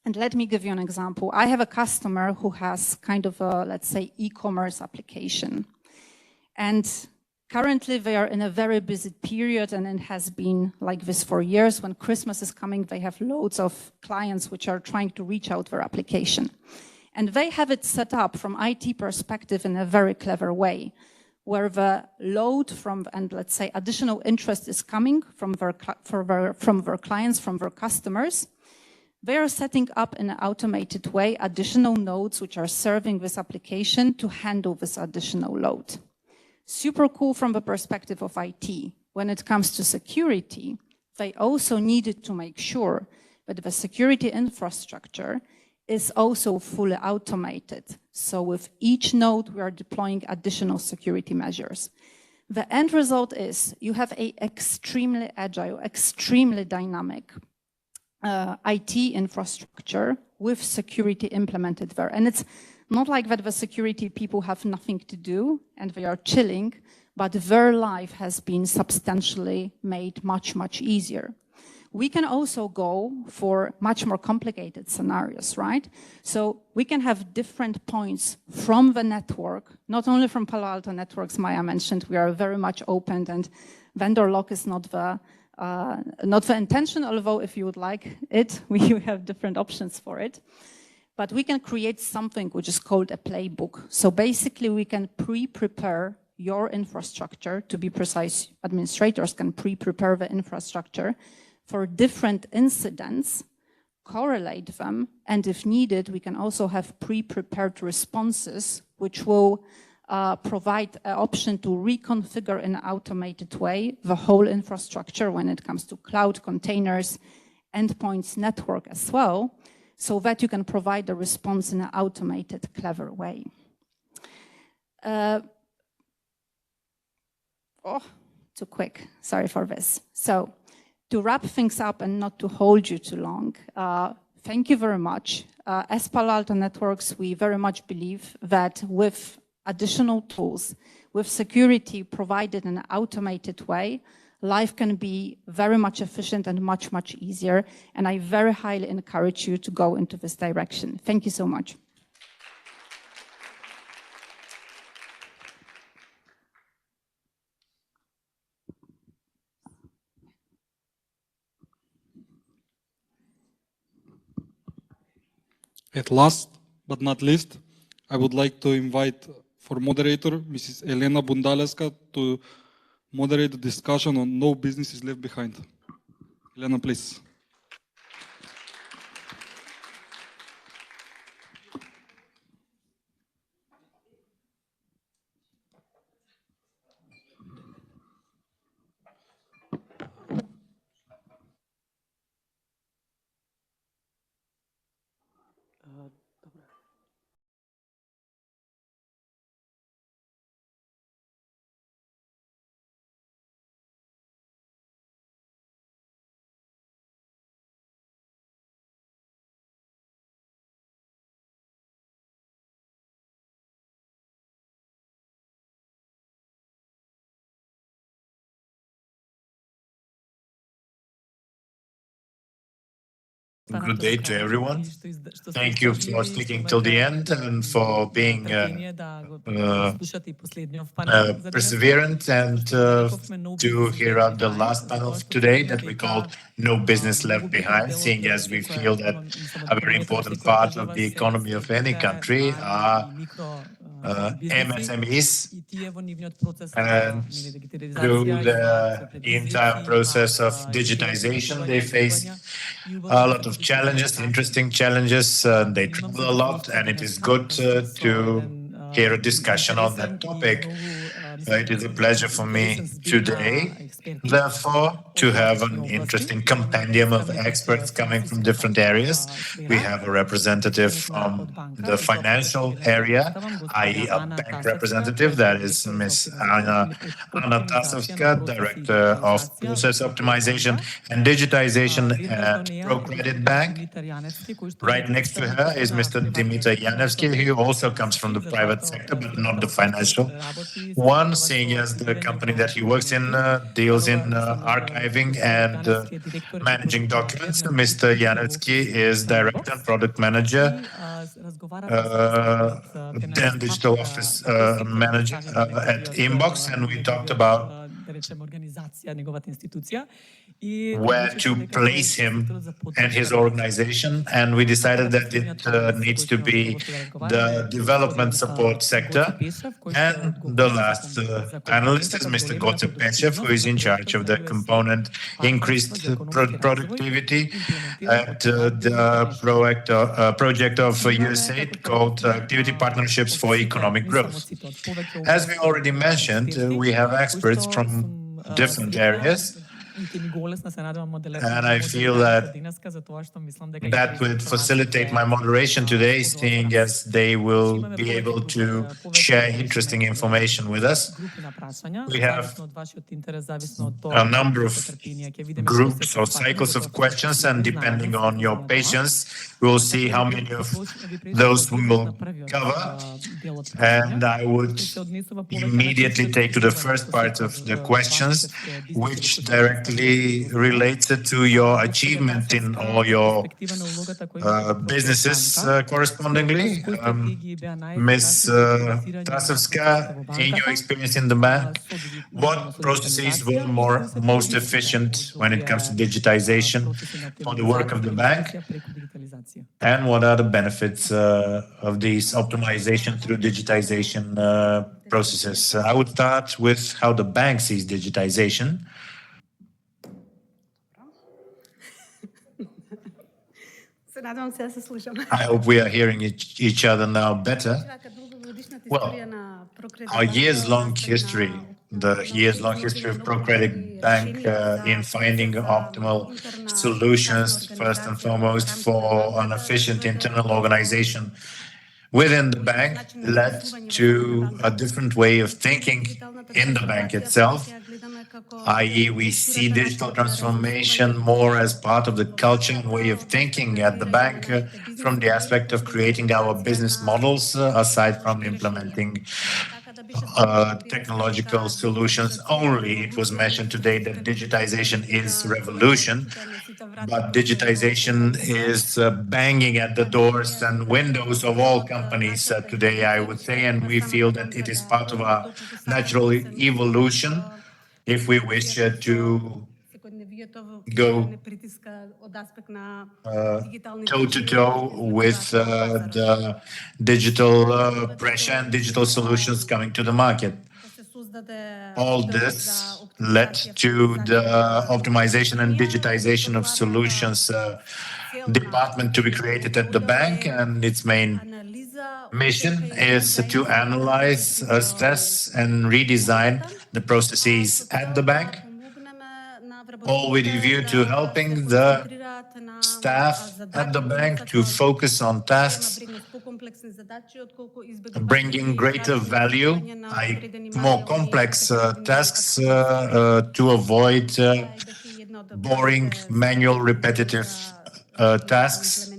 And let me give you an example. I have a customer who has kind of a, let's say, e-commerce application. And currently they are in a very busy period, and it has been like this for years. When Christmas is coming, they have loads of clients which are trying to reach out their application. And they have it set up from IT perspective in a very clever way, where the load from, and let's say additional interest is coming from their clients, from their customers. They are setting up in an automated way additional nodes which are serving this application to handle this additional load. Super cool from the perspective of IT. When it comes to security, they also needed to make sure that the security infrastructure is also fully automated. So with each node, we are deploying additional security measures. The end result is you have an extremely agile, extremely dynamic IT infrastructure with security implemented there. And it's not like that the security people have nothing to do and they are chilling, but their life has been substantially made much, much easier. We can also go for much more complicated scenarios, right? So we can have different points from the network, not only from Palo Alto Networks. Maya mentioned we are very much open, and vendor lock is not the intention, although if you would like it, we have different options for it. But we can create something which is called a playbook. So basically we can pre-prepare your infrastructure. To be precise, administrators can pre-prepare the infrastructure for different incidents, correlate them, and if needed, we can also have pre-prepared responses which will provide an option to reconfigure in an automated way the whole infrastructure when it comes to cloud, containers, endpoints, network as well, so that you can provide the response in an automated, clever way. Too quick. Sorry for this. So to wrap things up and not to hold you too long, thank you very much. As Palo Alto Networks, we very much believe that with additional tools, with security provided in an automated way, life can be very much efficient and much, much easier. And I very highly encourage you to go into this direction. Thank you so much. At last, but not least, I would like to invite for moderator, Mrs. Elena Bundaleska, to moderate the discussion on No Business is Left Behind. Elena, please. Good day to everyone. Thank you for sticking till the end and for being perseverant and to hear out the last panel of today that we called No Business Left Behind, seeing as we feel that a very important part of the economy of any country are MSMEs, and through the entire process of digitization, they face a lot of challenges, interesting challenges. They travel a lot, and it is good to hear a discussion on that topic. It is a pleasure for me today, therefore, to have an interesting compendium of experts coming from different areas. We have a representative from the financial area, i.e. a bank representative, that is Ms. Anna Tasovska, Director of Process Optimization and Digitization at ProCredit Bank. Right next to her is Mr. Dimitar Yanevsky, who also comes from the private sector, but not the financial one, seeing as the company that he works in deals in archiving and managing documents. Mr. Yanevsky is Director and Product Manager, then Digital Office Manager at Inbox, and we talked about where to place him and his organization, and we decided that it needs to be the development support sector. And the last panelist is Mr. Goce Pechev, who is in charge of the component increased productivity at the project of USAID called Activity Partnerships for Economic Growth. As we already mentioned, we have experts from different areas, and I feel that would facilitate my moderation today, seeing as they will be able to share interesting information with us. We have a number of groups or cycles of questions, and depending on your patience, we'll see how many of those we will cover. And I would immediately take to the first part of the questions, which directly relates to your achievement in all your businesses correspondingly. Ms. Tasovska, in your experience in the bank, what processes were most efficient when it comes to digitization for the work of the bank? And what are the benefits of these optimization through digitization processes? I would start with how the bank sees digitization. I hope we are hearing each other now better. Well, our years-long history, the years-long history of ProCredit Bank in finding optimal solutions, first and foremost, for an efficient internal organization within the bank, led to a different way of thinking in the bank itself, i.e. we see digital transformation more as part of the culture and way of thinking at the bank from the aspect of creating our business models, aside from implementing technological solutions only. It was mentioned today that digitization is revolution, but digitization is banging at the doors and windows of all companies today, I would say, and we feel that it is part of our natural evolution if we wish to go toe-to-toe with the digital pressure and digital solutions coming to the market. All this led to the optimization and digitization of solutions department to be created at the bank, and its main mission is to analyze, assess, and redesign the processes at the bank, all with a view to helping the staff at the bank to focus on tasks, bringing greater value, more complex tasks to avoid boring, manual, repetitive tasks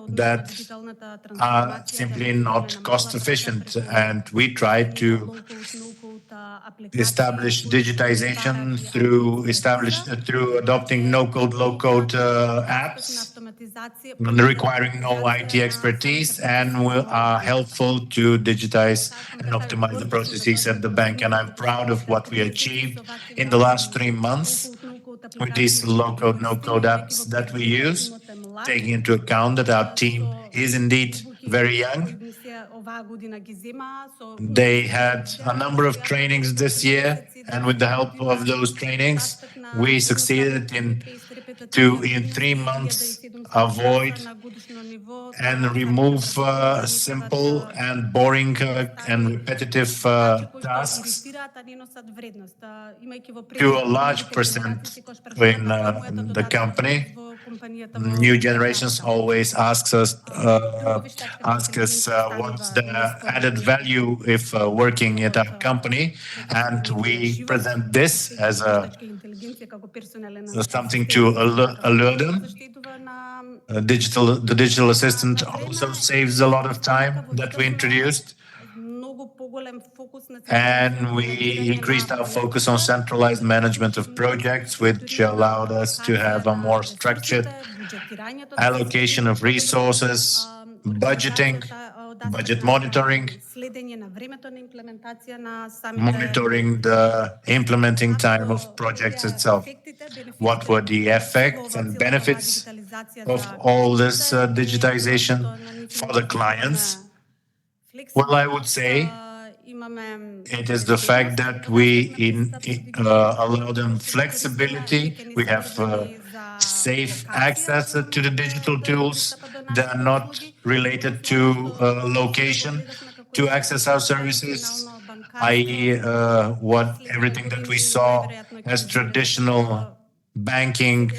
that are simply not cost efficient. And we try to establish digitization through adopting no-code, low-code apps, requiring no IT expertise, and are helpful to digitize and optimize the processes at the bank. And I'm proud of what we achieved in the last 3 months with these low-code, no-code apps that we use, taking into account that our team is indeed very young. They had a number of trainings this year, and with the help of those trainings, we succeeded in to, in 3 months, avoid and remove simple and boring and repetitive tasks to a large percent in the company. New generations always ask us what's the added value if working at our company, and we present this as something to alert them. The digital assistant also saves a lot of time that we introduced, and we increased our focus on centralized management of projects, which allowed us to have a more structured allocation of resources, budgeting, budget monitoring, monitoring the implementing time of projects itself. What were the effects and benefits of all this digitization for the clients? Well, I would say it is the fact that we allow them flexibility. We have safe access to the digital tools. They are not related to location to access our services, i.e. Everything that we saw as traditional banking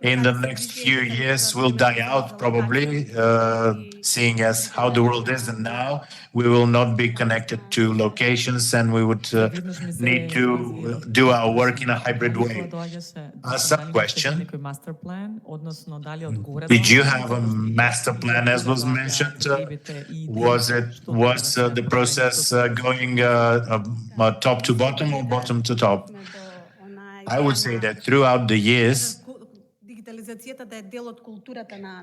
in the next few years will die out probably, seeing as how the world is, and now we will not be connected to locations, and we would need to do our work in a hybrid way. A sub-question: did you have a master plan, as was mentioned? Was the process going top to bottom or bottom to top? I would say that throughout the years,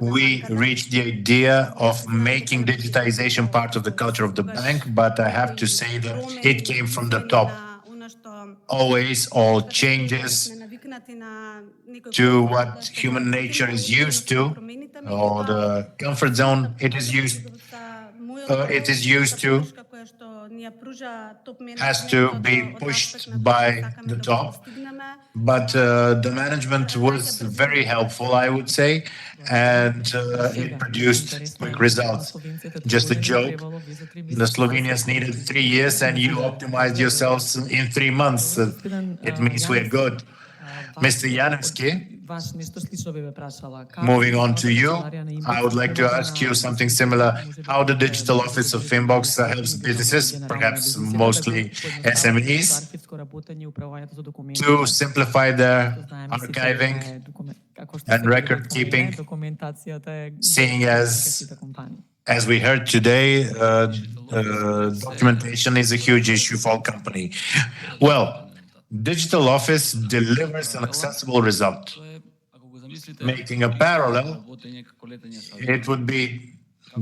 we reached the idea of making digitization part of the culture of the bank, but I have to say that it came from the top. Always all changes to what human nature is used to, or the comfort zone it is used to, has to be pushed by the top. But the management was very helpful, I would say, and it produced quick results. Just a joke, the Slovenians needed 3 years and you optimized yourselves in 3 months. It means we're good. Mr. Janeski, moving on to you, I would like to ask you something similar. How the digital office of Inbox helps businesses, perhaps mostly SMEs, to simplify their archiving and record keeping, seeing as we heard today, documentation is a huge issue for all company. Well, digital office delivers an accessible result. Making a parallel, it would be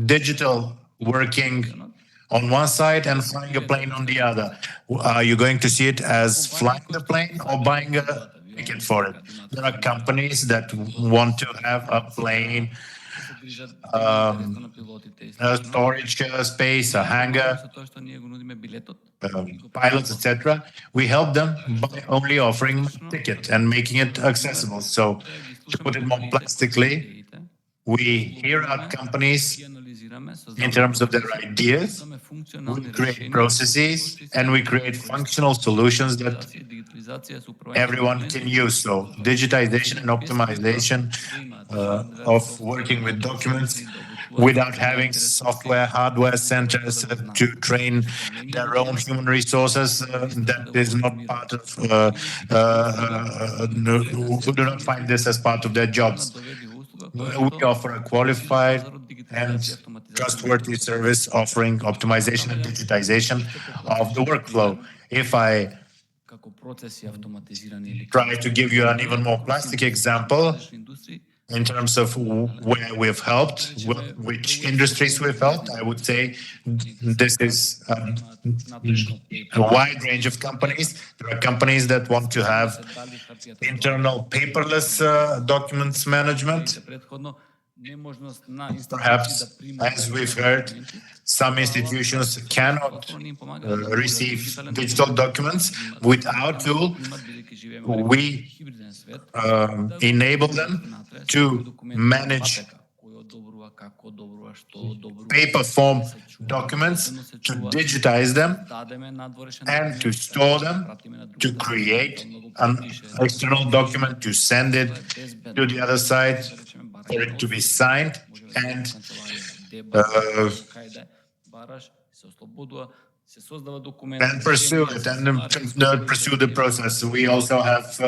digital working on one side and flying a plane on the other. Are you going to see it as flying the plane or buying a ticket for it? There are companies that want to have a plane, a storage space, a hangar, pilots, etc. We help them by only offering a ticket and making it accessible. So, to put it more plastically, we hear out companies in terms of their ideas, we create processes, and we create functional solutions that everyone can use. So digitization and optimization of working with documents without having software, hardware centers to train their own human resources, that is not part of, who do not find this as part of their jobs. We offer a qualified and trustworthy service offering optimization and digitization of the workflow. If I try to give you an even more plastic example in terms of where we've helped, which industries we've helped, I would say this is a wide range of companies. There are companies that want to have internal paperless documents management. Perhaps, as we've heard, some institutions cannot receive digital documents without tool. We enable them to manage paper form documents, to digitize them, and to store them, to create an external document, to send it to the other side, for it to be signed, and pursue it and pursue the process. We also have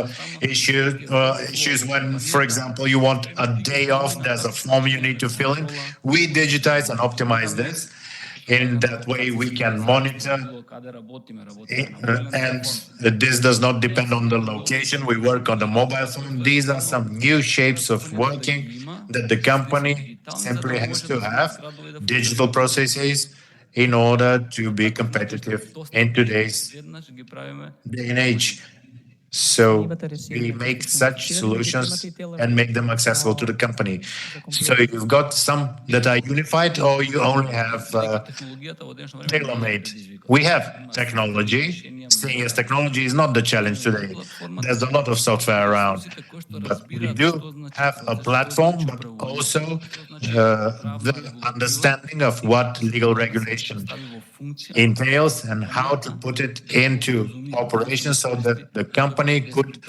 issues when, for example, you want a day off, there's a form you need to fill in. We digitize and optimize this. In that way, we can monitor, and this does not depend on the location. We work on the mobile phone. These are some new shapes of working that the company simply has to have, digital processes, in order to be competitive in today's day and age. So we make such solutions and make them accessible to the company. So you've got some that are unified, or you only have tailor-made. We have technology, seeing as technology is not the challenge today. There's a lot of software around, but we do have a platform, but also the understanding of what legal regulation entails and how to put it into operation so that the company could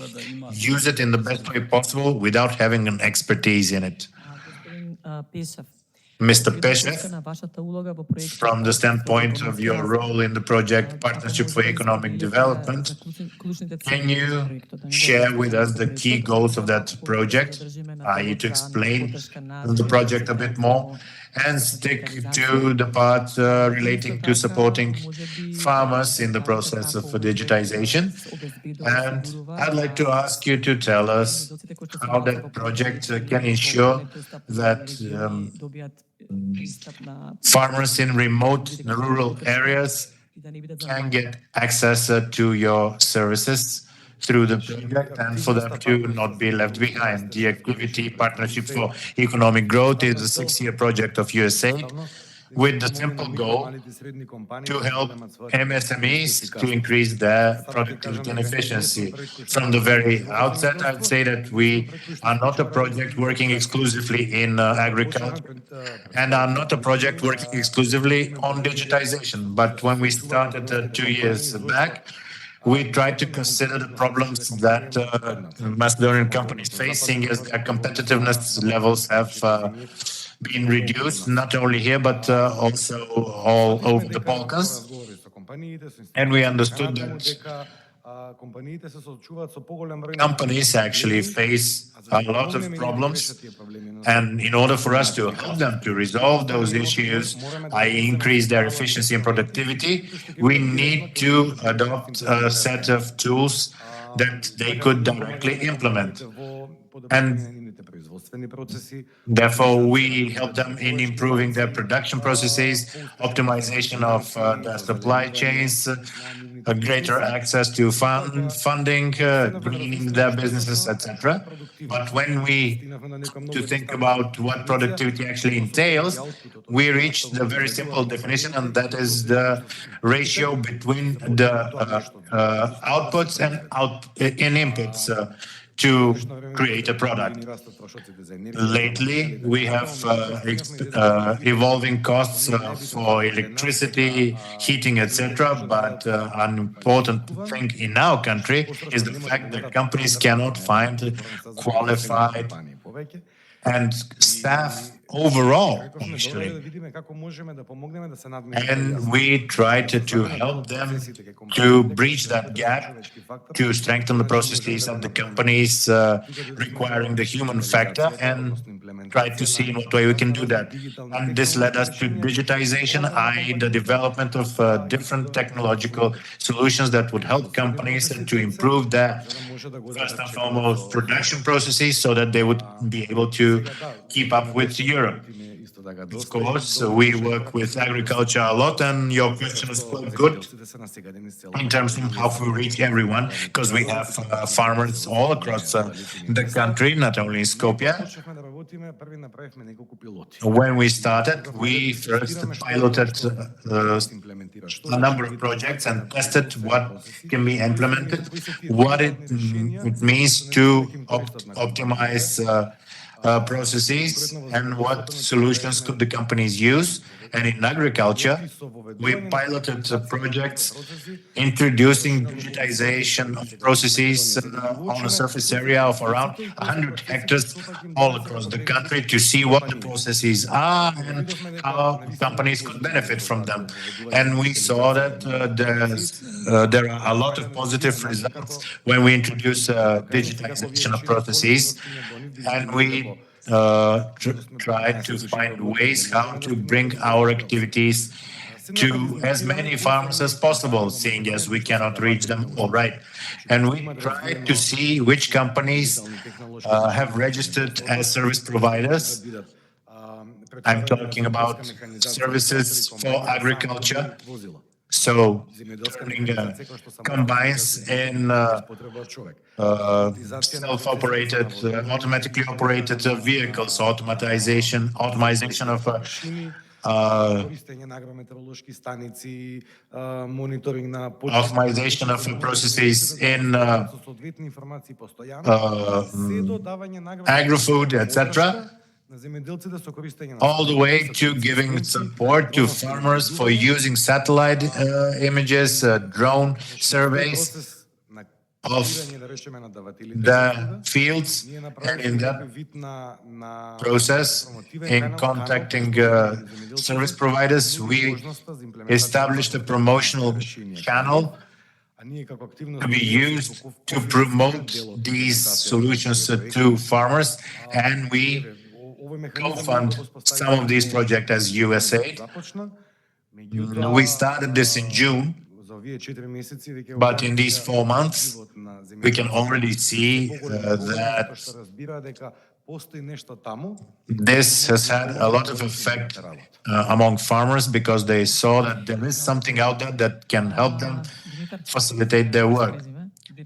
use it in the best way possible without having an expertise in it. Mr. Peshev, from the standpoint of your role in the project Partnership for Economic Development, can you share with us the key goals of that project? You to explain the project a bit more and stick to the part relating to supporting farmers in the process of digitization. And I'd like to ask you to tell us how that project can ensure that farmers in remote rural areas can get access to your services through the project, and for them to not be left behind. The activity Partnership for Economic Growth is a 6-year project of USAID with the simple goal to help MSMEs to increase their productivity and efficiency. From the very outset, I'd say that we are not a project working exclusively in agriculture and are not a project working exclusively on digitization. But when we started 2 years back, we tried to consider the problems that Macedonian companies facing as their competitiveness levels have been reduced, not only here, but also all over the Balkans. And we understood that companies actually face a lot of problems, and in order for us to help them to resolve those issues, increase their efficiency and productivity, we need to adopt a set of tools that they could directly implement. And therefore, we help them in improving their production processes, optimization of their supply chains, a greater access to funding, greening their businesses, etc. But when we to think about what productivity actually entails, we reach the very simple definition, and that is the ratio between the outputs and inputs to create a product. Lately, we have evolving costs for electricity, heating, etc. But an important thing in our country is the fact that companies cannot find qualified and staff overall, actually. And we tried to help them to bridge that gap, to strengthen the processes of the companies requiring the human factor, and try to see in what way we can do that. And this led us to digitization, i.e. the development of different technological solutions that would help companies to improve their, first and foremost, production processes so that they would be able to keep up with Europe. Of course, we work with agriculture a lot, and your question is quite good in terms of how we reach everyone, because we have farmers all across the country, not only in Skopje. When we started, we first piloted a number of projects and tested what can be implemented, what it means to optimize processes, and what solutions could the companies use. And in agriculture, we piloted projects introducing digitization of processes on a surface area of around 100 hectares all across the country to see what the processes are and how companies could benefit from them. And we saw that there are a lot of positive results when we introduce digitization of processes, and we try to find ways how to bring our activities to as many farmers as possible, seeing as we cannot reach them all right. And we try to see which companies have registered as service providers. I'm talking about services for agriculture. So turning combines in self-operated, automatically operated vehicles, automation of optimization of processes in agri-food, etc., all the way to giving support to farmers for using satellite images, drone surveys of the fields, and in that process, in contacting service providers, we established a promotional channel to be used to promote these solutions to farmers, and we co-fund some of these projects as USAID. We started this in June, but in these 4 months, we can already see that this has had a lot of effect among farmers, because they saw that there is something out there that can help them facilitate their work.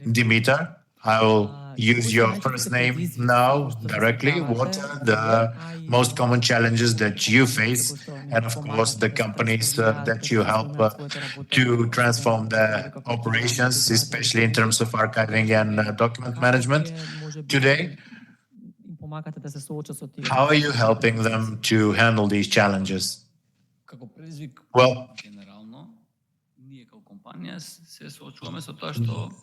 Dimitar, I will use your first name now directly. What are the most common challenges that you face, and of course the companies that you help to transform their operations, especially in terms of archiving and document management today? How are you helping them to handle these challenges? Well,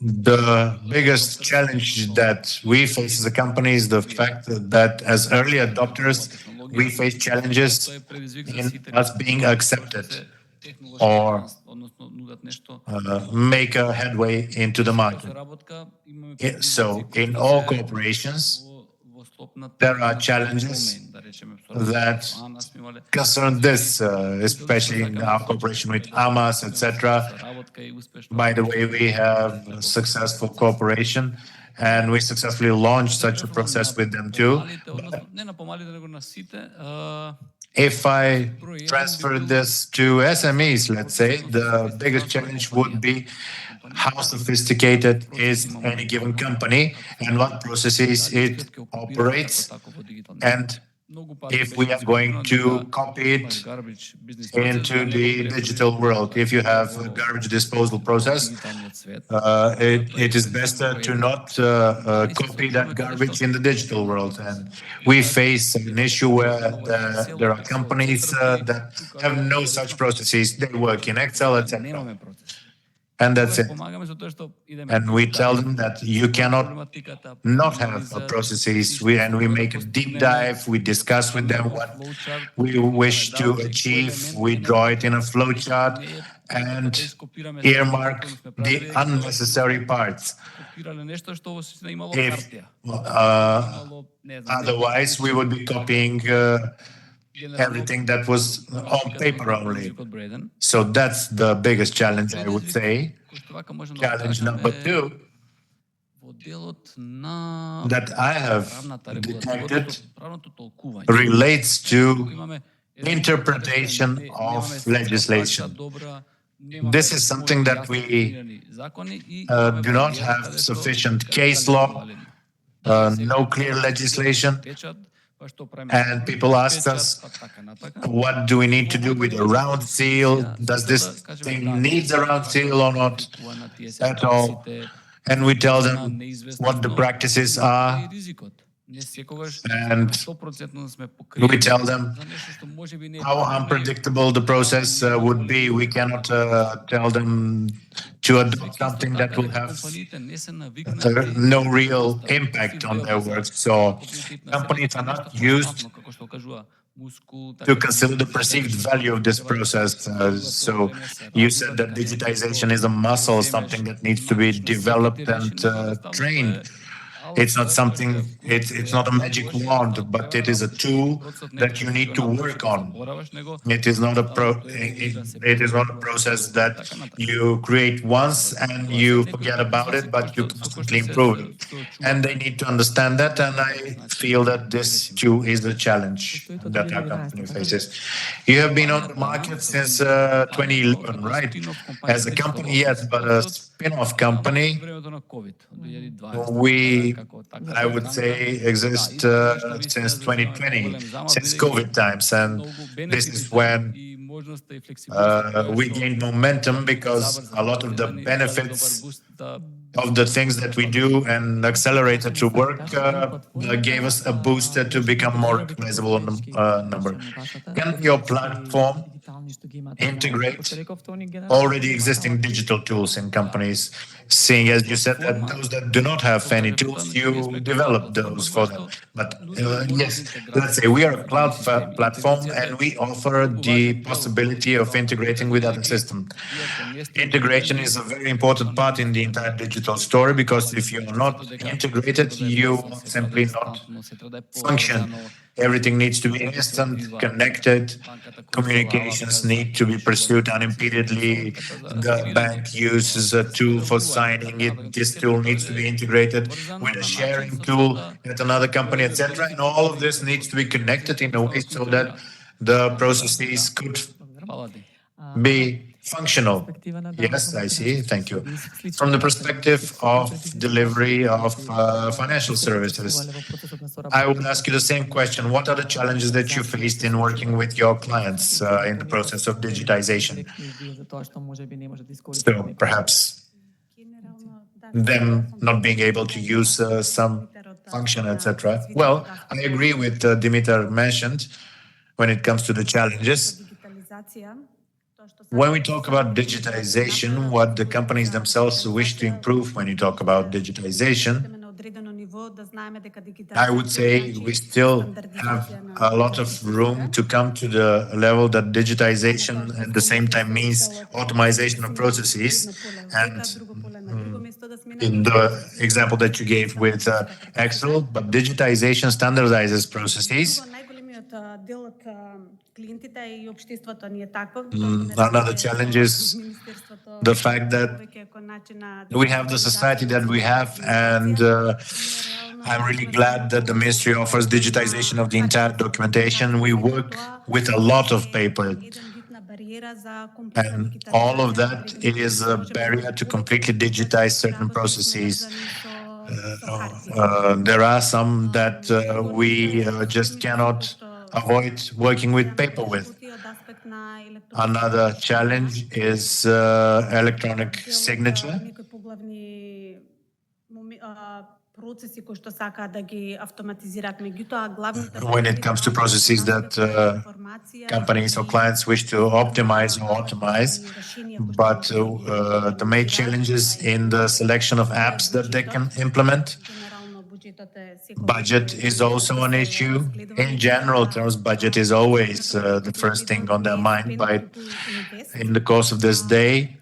the biggest challenge that we face as a company is the fact that as early adopters, we face challenges in us being accepted or make a headway into the market. So in all corporations, there are challenges that concern this, especially in our cooperation with AMAS, etc. By the way, we have a successful cooperation, and we successfully launched such a process with them too. But if I transfer this to SMEs, let's say, the biggest challenge would be how sophisticated is any given company and what processes it operates, and if we are going to copy it into the digital world. If you have a garbage disposal process, it is best to not copy that garbage in the digital world. And we face an issue where there are companies that have no such processes. They work in Excel, etc. And that's it. And we tell them that you cannot not have processes. And we make a deep dive. We discuss with them what we wish to achieve. We draw it in a flow chart and earmark the unnecessary parts. If otherwise, we would be copying everything that was on paper only. So that's the biggest challenge, I would say. Challenge number 2 that I have detected relates to interpretation of legislation. This is something that we do not have sufficient case law, no clear legislation, And people ask us, what do we need to do with a round seal? Does this thing need a round seal or not at all? And we tell them what the practices are, and we tell them how unpredictable the process would be. We cannot tell them to adopt something that will have no real impact on their work. So companies are not used to consider the perceived value of this process. So you said that digitization is a muscle, something that needs to be developed and trained. It's not something, it's not a magic wand, but it is a tool that you need to work on. It is not a it is not a process that you create once and you forget about it, but you constantly improve it. And they need to understand that, and I feel that this too is a challenge that our company faces. You have been on the market since 2011, right? As a company, yes, but a spin-off company, we, I would say, exist since 2020, since COVID times, and this is when we gained momentum because a lot of the benefits of the things that we do and accelerated to work gave us a boost to become more recognizable on the number. Can your platform integrate already existing digital tools in companies, seeing as you said that those that do not have any tools, you develop those for them? But yes, let's say we are a cloud platform and we offer the possibility of integrating with other systems. Integration is a very important part in the entire digital story, because if you're not integrated, you simply not function. Everything needs to be instant, connected. Communications need to be pursued unimpededly. The bank uses a tool for signing it. This tool needs to be integrated with a sharing tool at another company, etc. And all of this needs to be connected in a way so that the processes could be functional. Yes, I see. Thank you. From the perspective of delivery of financial services, I would ask you the same question. What are the challenges that you faced in working with your clients in the process of digitization? So perhaps them not being able to use some function, etc. Well, I agree with Dimitar mentioned when it comes to the challenges. When we talk about digitization, what the companies themselves wish to improve when you talk about digitization, I would say we still have a lot of room to come to the level that digitization at the same time means automation of processes. And in the example that you gave with Excel, but digitization standardizes processes. Another challenge is the fact that we have the society that we have, and I'm really glad that the ministry offers digitization of the entire documentation. We work with a lot of paper, and all of that is a barrier to completely digitize certain processes. There are some that we just cannot avoid working with paper with. Another challenge is electronic signature. When it comes to processes that companies or clients wish to optimize or automate, but the main challenges in the selection of apps that they can implement. Budget is also an issue. In general terms, budget is always the first thing on their mind, but in the course of this day,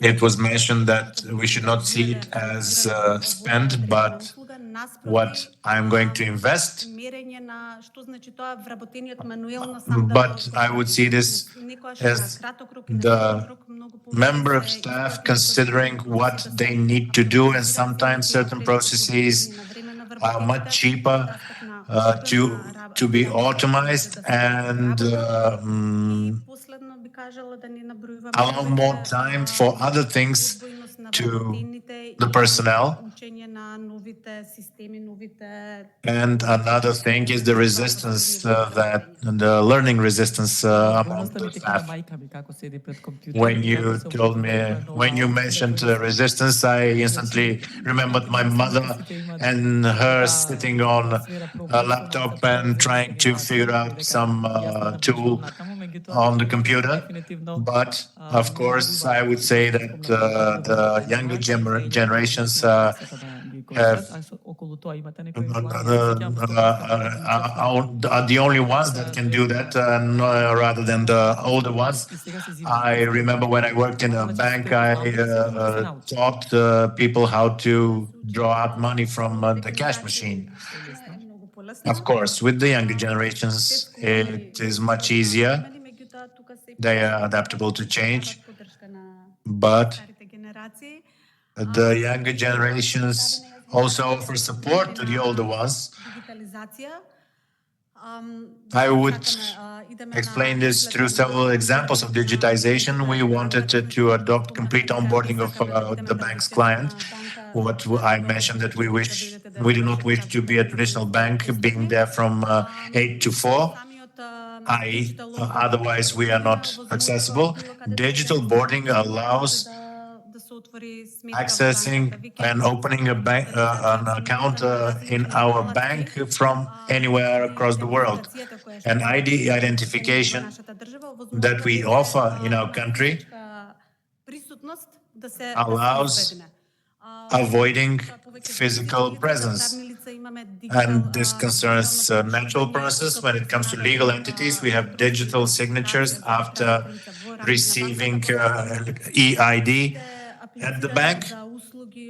it was mentioned that we should not see it as spend, but what I'm going to invest. But I would see this as the member of staff considering what they need to do, and sometimes certain processes are much cheaper to be automated and allow more time for other things to the personnel. And another thing is the resistance the learning resistance among the staff. When you mentioned resistance, I instantly remembered my mother and her sitting on a laptop and trying to figure out some tool on the computer. But of course, I would say that the younger generations have are the only ones that can do that, rather than the older ones. I remember when I worked in a bank, I taught people how to draw out money from the cash machine. Of course, with the younger generations, it is much easier. They are adaptable to change, but the younger generations also offer support to the older ones. I would explain this through several examples of digitization. We wanted to adopt complete onboarding of the bank's client. What I mentioned that we do not wish to be a traditional bank, being there from 8 to 4. Otherwise we are not accessible. Digital boarding allows accessing and opening an account in our bank from anywhere across the world. An ID identification that we offer in our country allows avoiding physical presence. And this concerns natural process. When it comes to legal entities, we have digital signatures after receiving EID at the bank.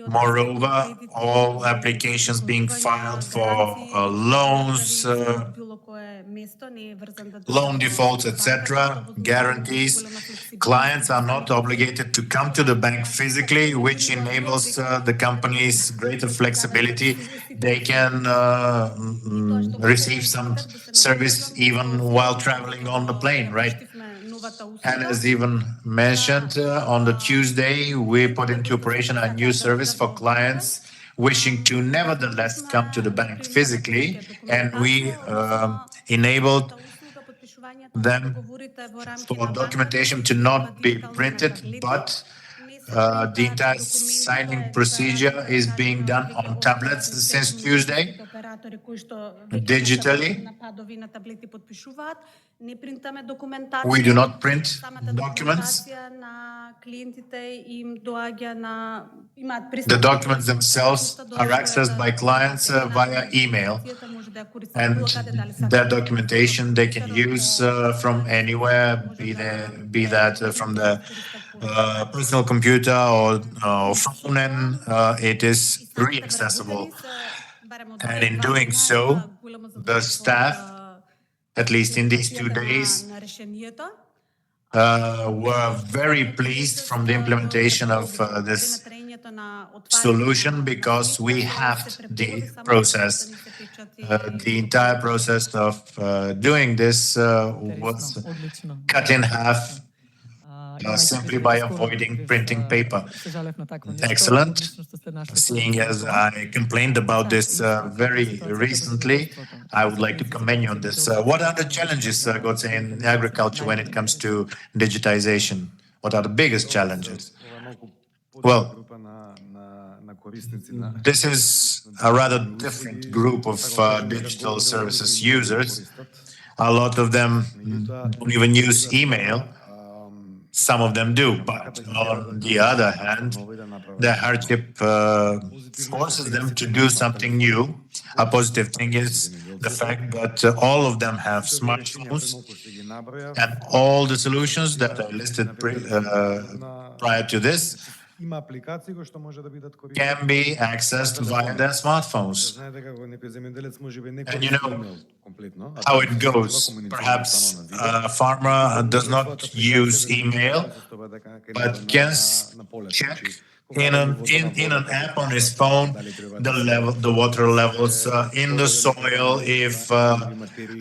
Moreover, all applications being filed for loans, loan defaults, etc., guarantees, clients are not obligated to come to the bank physically, which enables the companies greater flexibility. They can receive some service even while traveling on the plane, right? And as even mentioned, on the Tuesday, we put into operation a new service for clients wishing to nevertheless come to the bank physically, and we enabled them for documentation to not be printed, but the entire signing procedure is being done on tablets since Tuesday, digitally. We do not print documents. The documents themselves are accessed by clients via email, and that documentation they can use from anywhere, be that from the personal computer or phone, and it is free accessible. And in doing so, the staff, at least in these 2 days, were very pleased from the implementation of this solution, because we halved the process. The entire process of doing this was cut in half simply by avoiding printing paper. Excellent. Seeing as I complained about this very recently, I would like to commend you on this. What are the challenges, Gotze, in agriculture when it comes to digitization? What are the biggest challenges? Well, this is a rather different group of digital services users. A lot of them don't even use email. Some of them do, but on the other hand, the hardship forces them to do something new. A positive thing is the fact that all of them have smartphones, and all the solutions that I listed prior to this can be accessed via their smartphones. And you know how it goes. Perhaps a farmer does not use email, but can check in an app on his phone the water levels in the soil, if a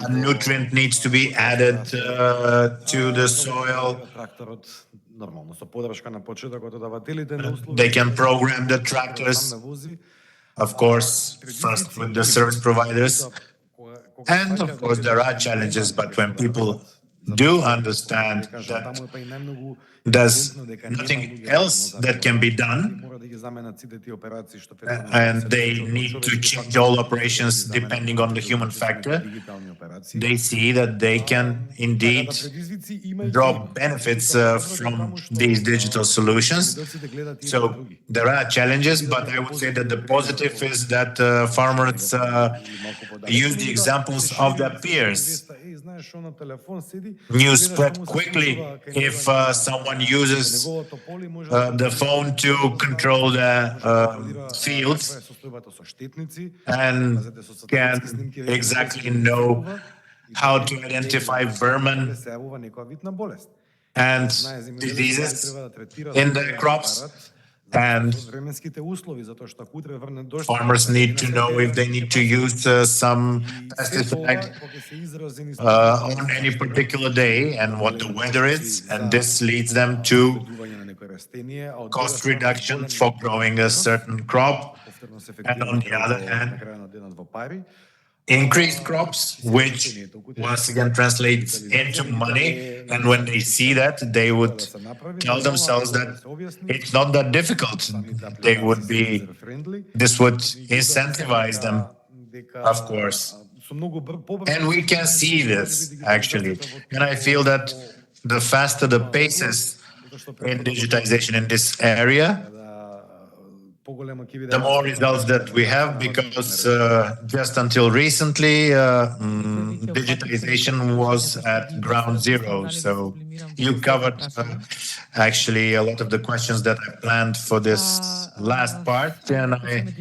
nutrient needs to be added to the soil. They can program the tractors of course, first with the service providers. And of course, there are challenges, but when people do understand that there's nothing else that can be done, and they need to change all operations depending on the human factor, they see that they can indeed draw benefits from these digital solutions. So there are challenges, but I would say that the positive is that farmers use the examples of their peers. News spread quickly if someone uses the phone to control the fields and can exactly know how to identify vermin and diseases in the crops. And farmers need to know if they need to use some pesticide on any particular day and what the weather is. And this leads them to cost reduction for growing a certain crop. And on the other hand, increased crops, which once again translates into money. And when they see that, they would tell themselves that it's not that difficult. This would incentivize them, of course. And we can see this actually. And I feel that the faster the pace is in digitization in this area, the more results that we have, because just until recently, digitization was at ground zero. So you covered actually a lot of the questions that I planned for this last part, and I'm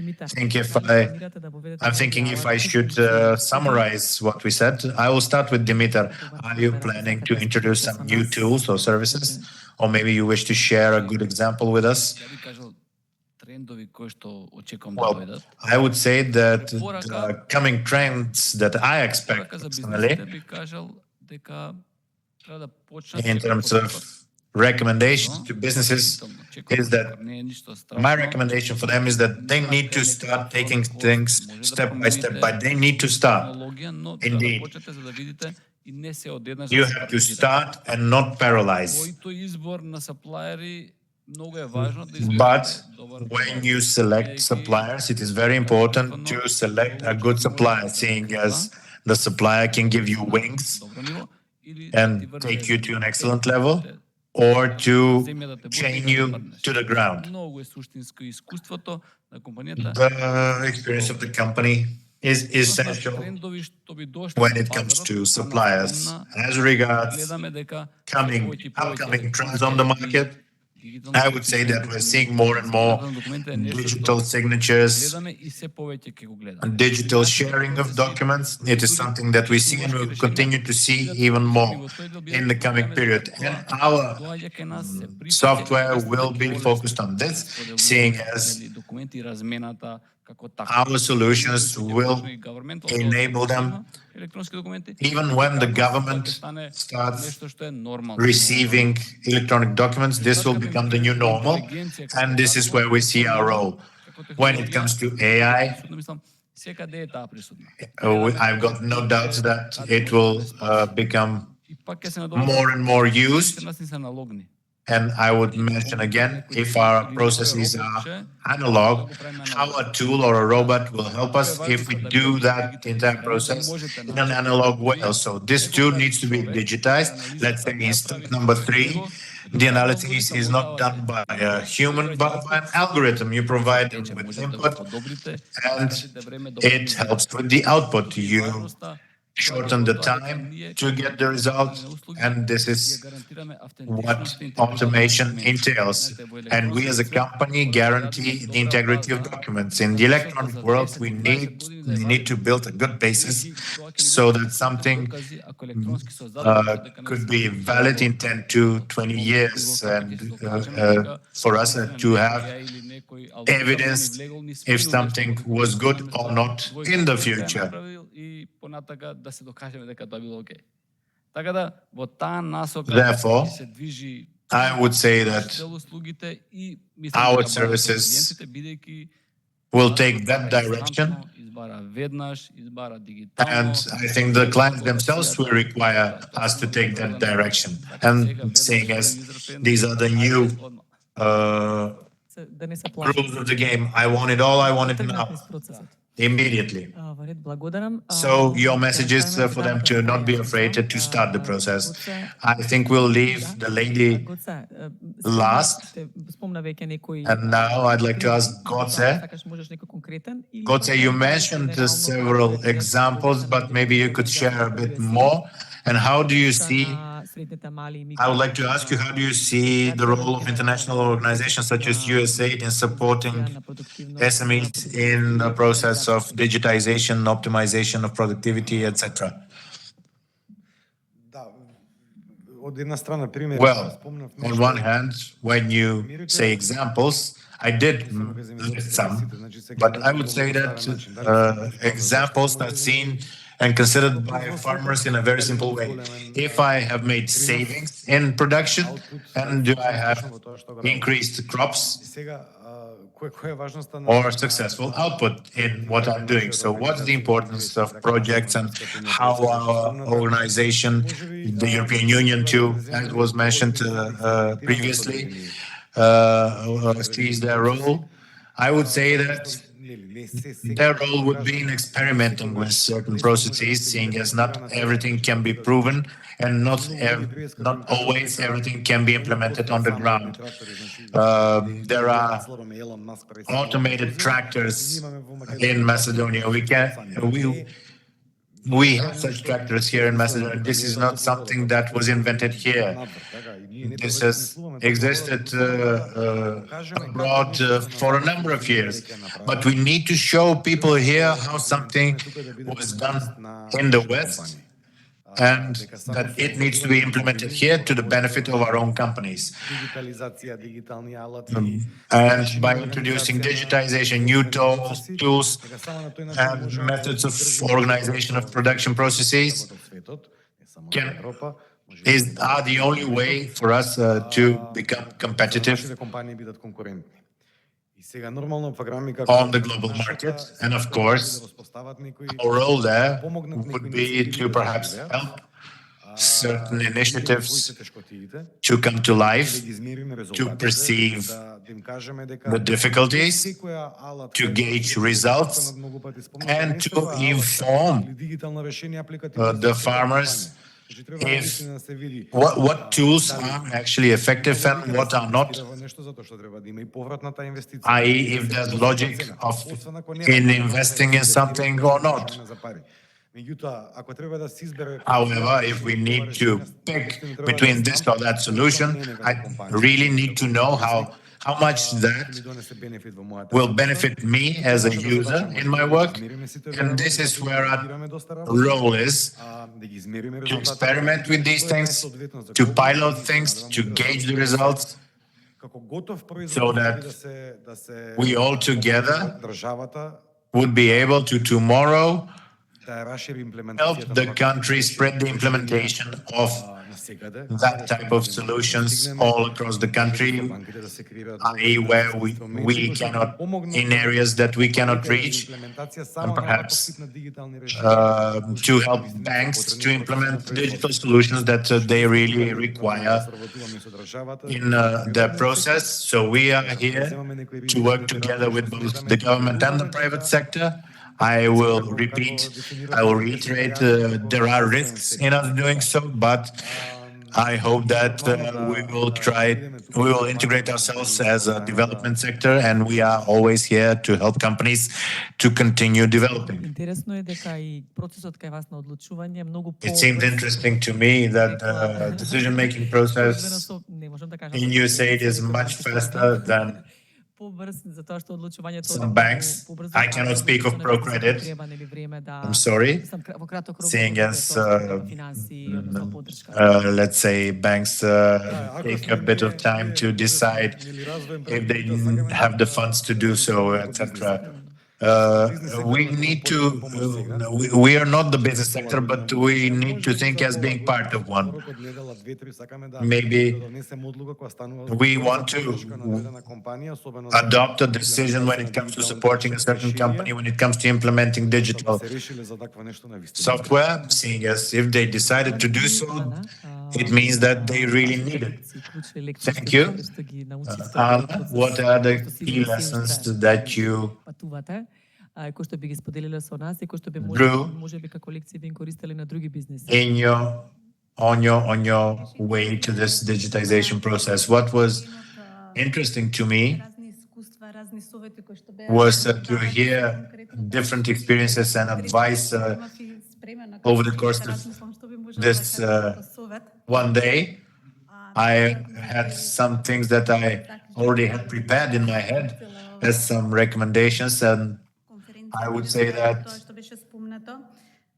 thinking if I should summarize what we said. I will start with Dimitar. Are you planning to introduce some new tools or services, or maybe you wish to share a good example with us? Well, I would say that the coming trends that I expect personally, in terms of recommendations to businesses, is that my recommendation for them is that they need to start taking things step by step, but they need to start. Indeed. You have to start and not paralyze. But when you select suppliers, it is very important to select a good supplier, seeing as the supplier can give you wings and take you to an excellent level, or to chain you to the ground. The experience of the company is essential when it comes to suppliers. As regards upcoming trends on the market, I would say that we're seeing more and more digital signatures and digital sharing of documents. It is something that we see and will continue to see even more in the coming period. And our software will be focused on this, seeing as our solutions will enable them even when the government starts receiving electronic documents. This will become the new normal, and this is where we see our role. When it comes to AI, I've got no doubts that it will become more and more used. And I would mention again, if our processes are analog, how a tool or a robot will help us if we do that entire process in an analog way. So this too needs to be digitized. Let's say in step number 3, the analysis is not done by a human, but by an algorithm. You provide them with input, and it helps with the output. You shorten the time to get the result, and this is what automation entails. And we as a company guarantee the integrity of documents. In the electronic world, we need to build a good basis so that something could be valid in 10 to 20 years, and for us to have evidence if something was good or not in the future. Therefore, I would say that our services will take that direction. And I think the clients themselves will require us to take that direction. And saying as these are the new rules of the game, I want it all, I want it now, immediately. So your message is for them to not be afraid to start the process. I think we'll leave the lady last. And now I'd like to ask Gotze. Gotze, you mentioned several examples, but maybe you could share a bit more. And how do you see, I would like to ask you, how do you see the role of international organizations such as USAID in supporting SMEs in the process of digitization, optimization of productivity, etc.? Well, on one hand, when you say examples, I did list some, but I would say that examples are seen and considered by farmers in a very simple way. If I have made savings in production, and do I have increased crops or successful output in what I'm doing? So what's the importance of projects and how our organization, the European Union too, as was mentioned previously, sees their role? I would say that their role would be in experimenting with certain processes, seeing as not everything can be proven and not always everything can be implemented on the ground. There are automated tractors in Macedonia. We have such tractors here in Macedonia. This is not something that was invented here. This has existed abroad for a number of years. But we need to show people here how something was done in the West and that it needs to be implemented here to the benefit of our own companies. And by introducing digitization, new tools and methods of organization of production processes are the only way for us to become competitive on the global market. And of course, our role there would be to perhaps help certain initiatives to come to life, to perceive the difficulties, to gauge results, and to inform the farmers what tools are actually effective and what are not, i.e. if there's logic in investing in something or not. However, if we need to pick between this or that solution, I really need to know how much that will benefit me as a user in my work. And this is where our role is, to experiment with these things, to pilot things, to gauge the results, so that we all together would be able to tomorrow help the country spread the implementation of that type of solutions all across the country, i.e. where we cannot, in areas that we cannot reach, and perhaps to help banks to implement digital solutions that they really require in their process. So we are here to work together with both the government and the private sector. I will reiterate, there are risks in us doing so, but I hope that we will integrate ourselves as a development sector, and we are always here to help companies to continue developing. It seemed interesting to me that the decision-making process in USAID is much faster than some banks. I cannot speak of ProCredit. I'm sorry. Seeing as, let's say, banks take a bit of time to decide if they have the funds to do so, etc. we need to, we are not the business sector, but we need to think as being part of one. Maybe we want to adopt a decision when it comes to supporting a certain company, when it comes to implementing digital software, seeing as if they decided to do so, it means that they really need it. Thank you. Anna, what are the key lessons that you drew in on your way to this digitization process? What was interesting to me was to hear different experiences and advice over the course of this one day. I had some things that I already had prepared in my head as some recommendations, and I would say that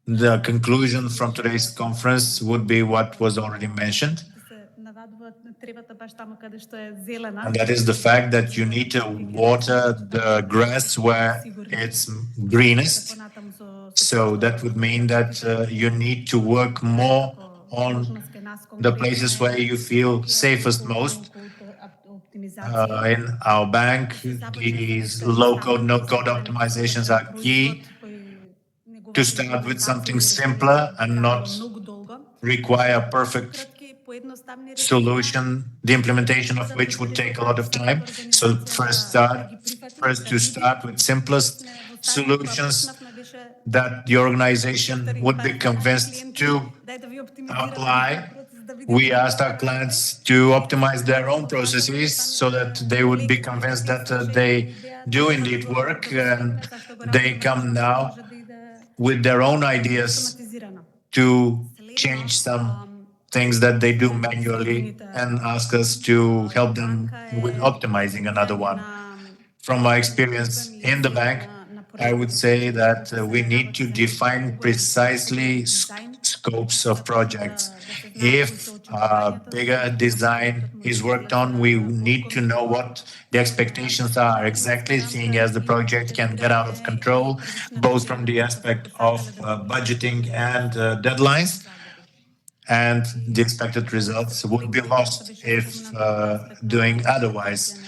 the conclusion from today's conference would be what was already mentioned. And that is the fact that you need to water the grass where it's greenest. So that would mean that you need to work more on the places where you feel safest most. In our bank, these low-code, no-code optimizations are key to start with something simpler and not require a perfect solution, the implementation of which would take a lot of time. So first to start with simplest solutions that the organization would be convinced to apply. We asked our clients to optimize their own processes so that they would be convinced that they do indeed work, and they come now with their own ideas to change some things that they do manually and ask us to help them with optimizing another one. From my experience in the bank, I would say that we need to define precisely scopes of projects. If a bigger design is worked on, we need to know what the expectations are exactly, seeing as the project can get out of control, both from the aspect of budgeting and deadlines. And the expected results would be lost if doing otherwise.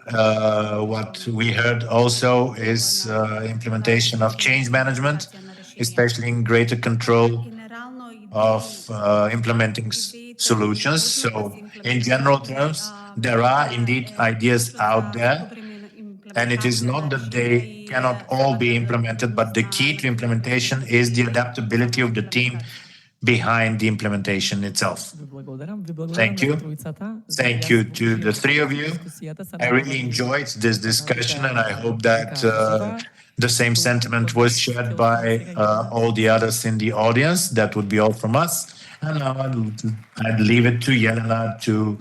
What we heard also is implementation of change management, especially in greater control of implementing solutions. So in general terms, there are indeed ideas out there, and it is not that they cannot all be implemented, but the key to implementation is the adaptability of the team behind the implementation itself. Thank you. Thank you to the three of you. I really enjoyed this discussion, and I hope that the same sentiment was shared by all the others in the audience. That would be all from us. And now I'd leave it to Yelena to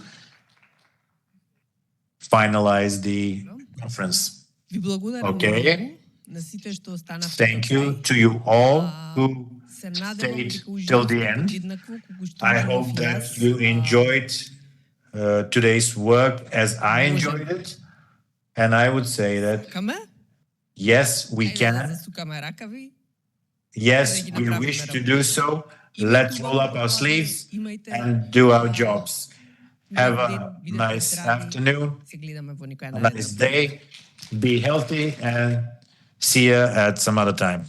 finalize the conference. Okay. Thank you to you all who stayed till the end. I hope that you enjoyed today's work as I enjoyed it. And I would say that yes, we can. Yes, we wish to do so. Let's roll up our sleeves and do our jobs. Have a nice afternoon, a nice day. Be healthy, and see you at some other time.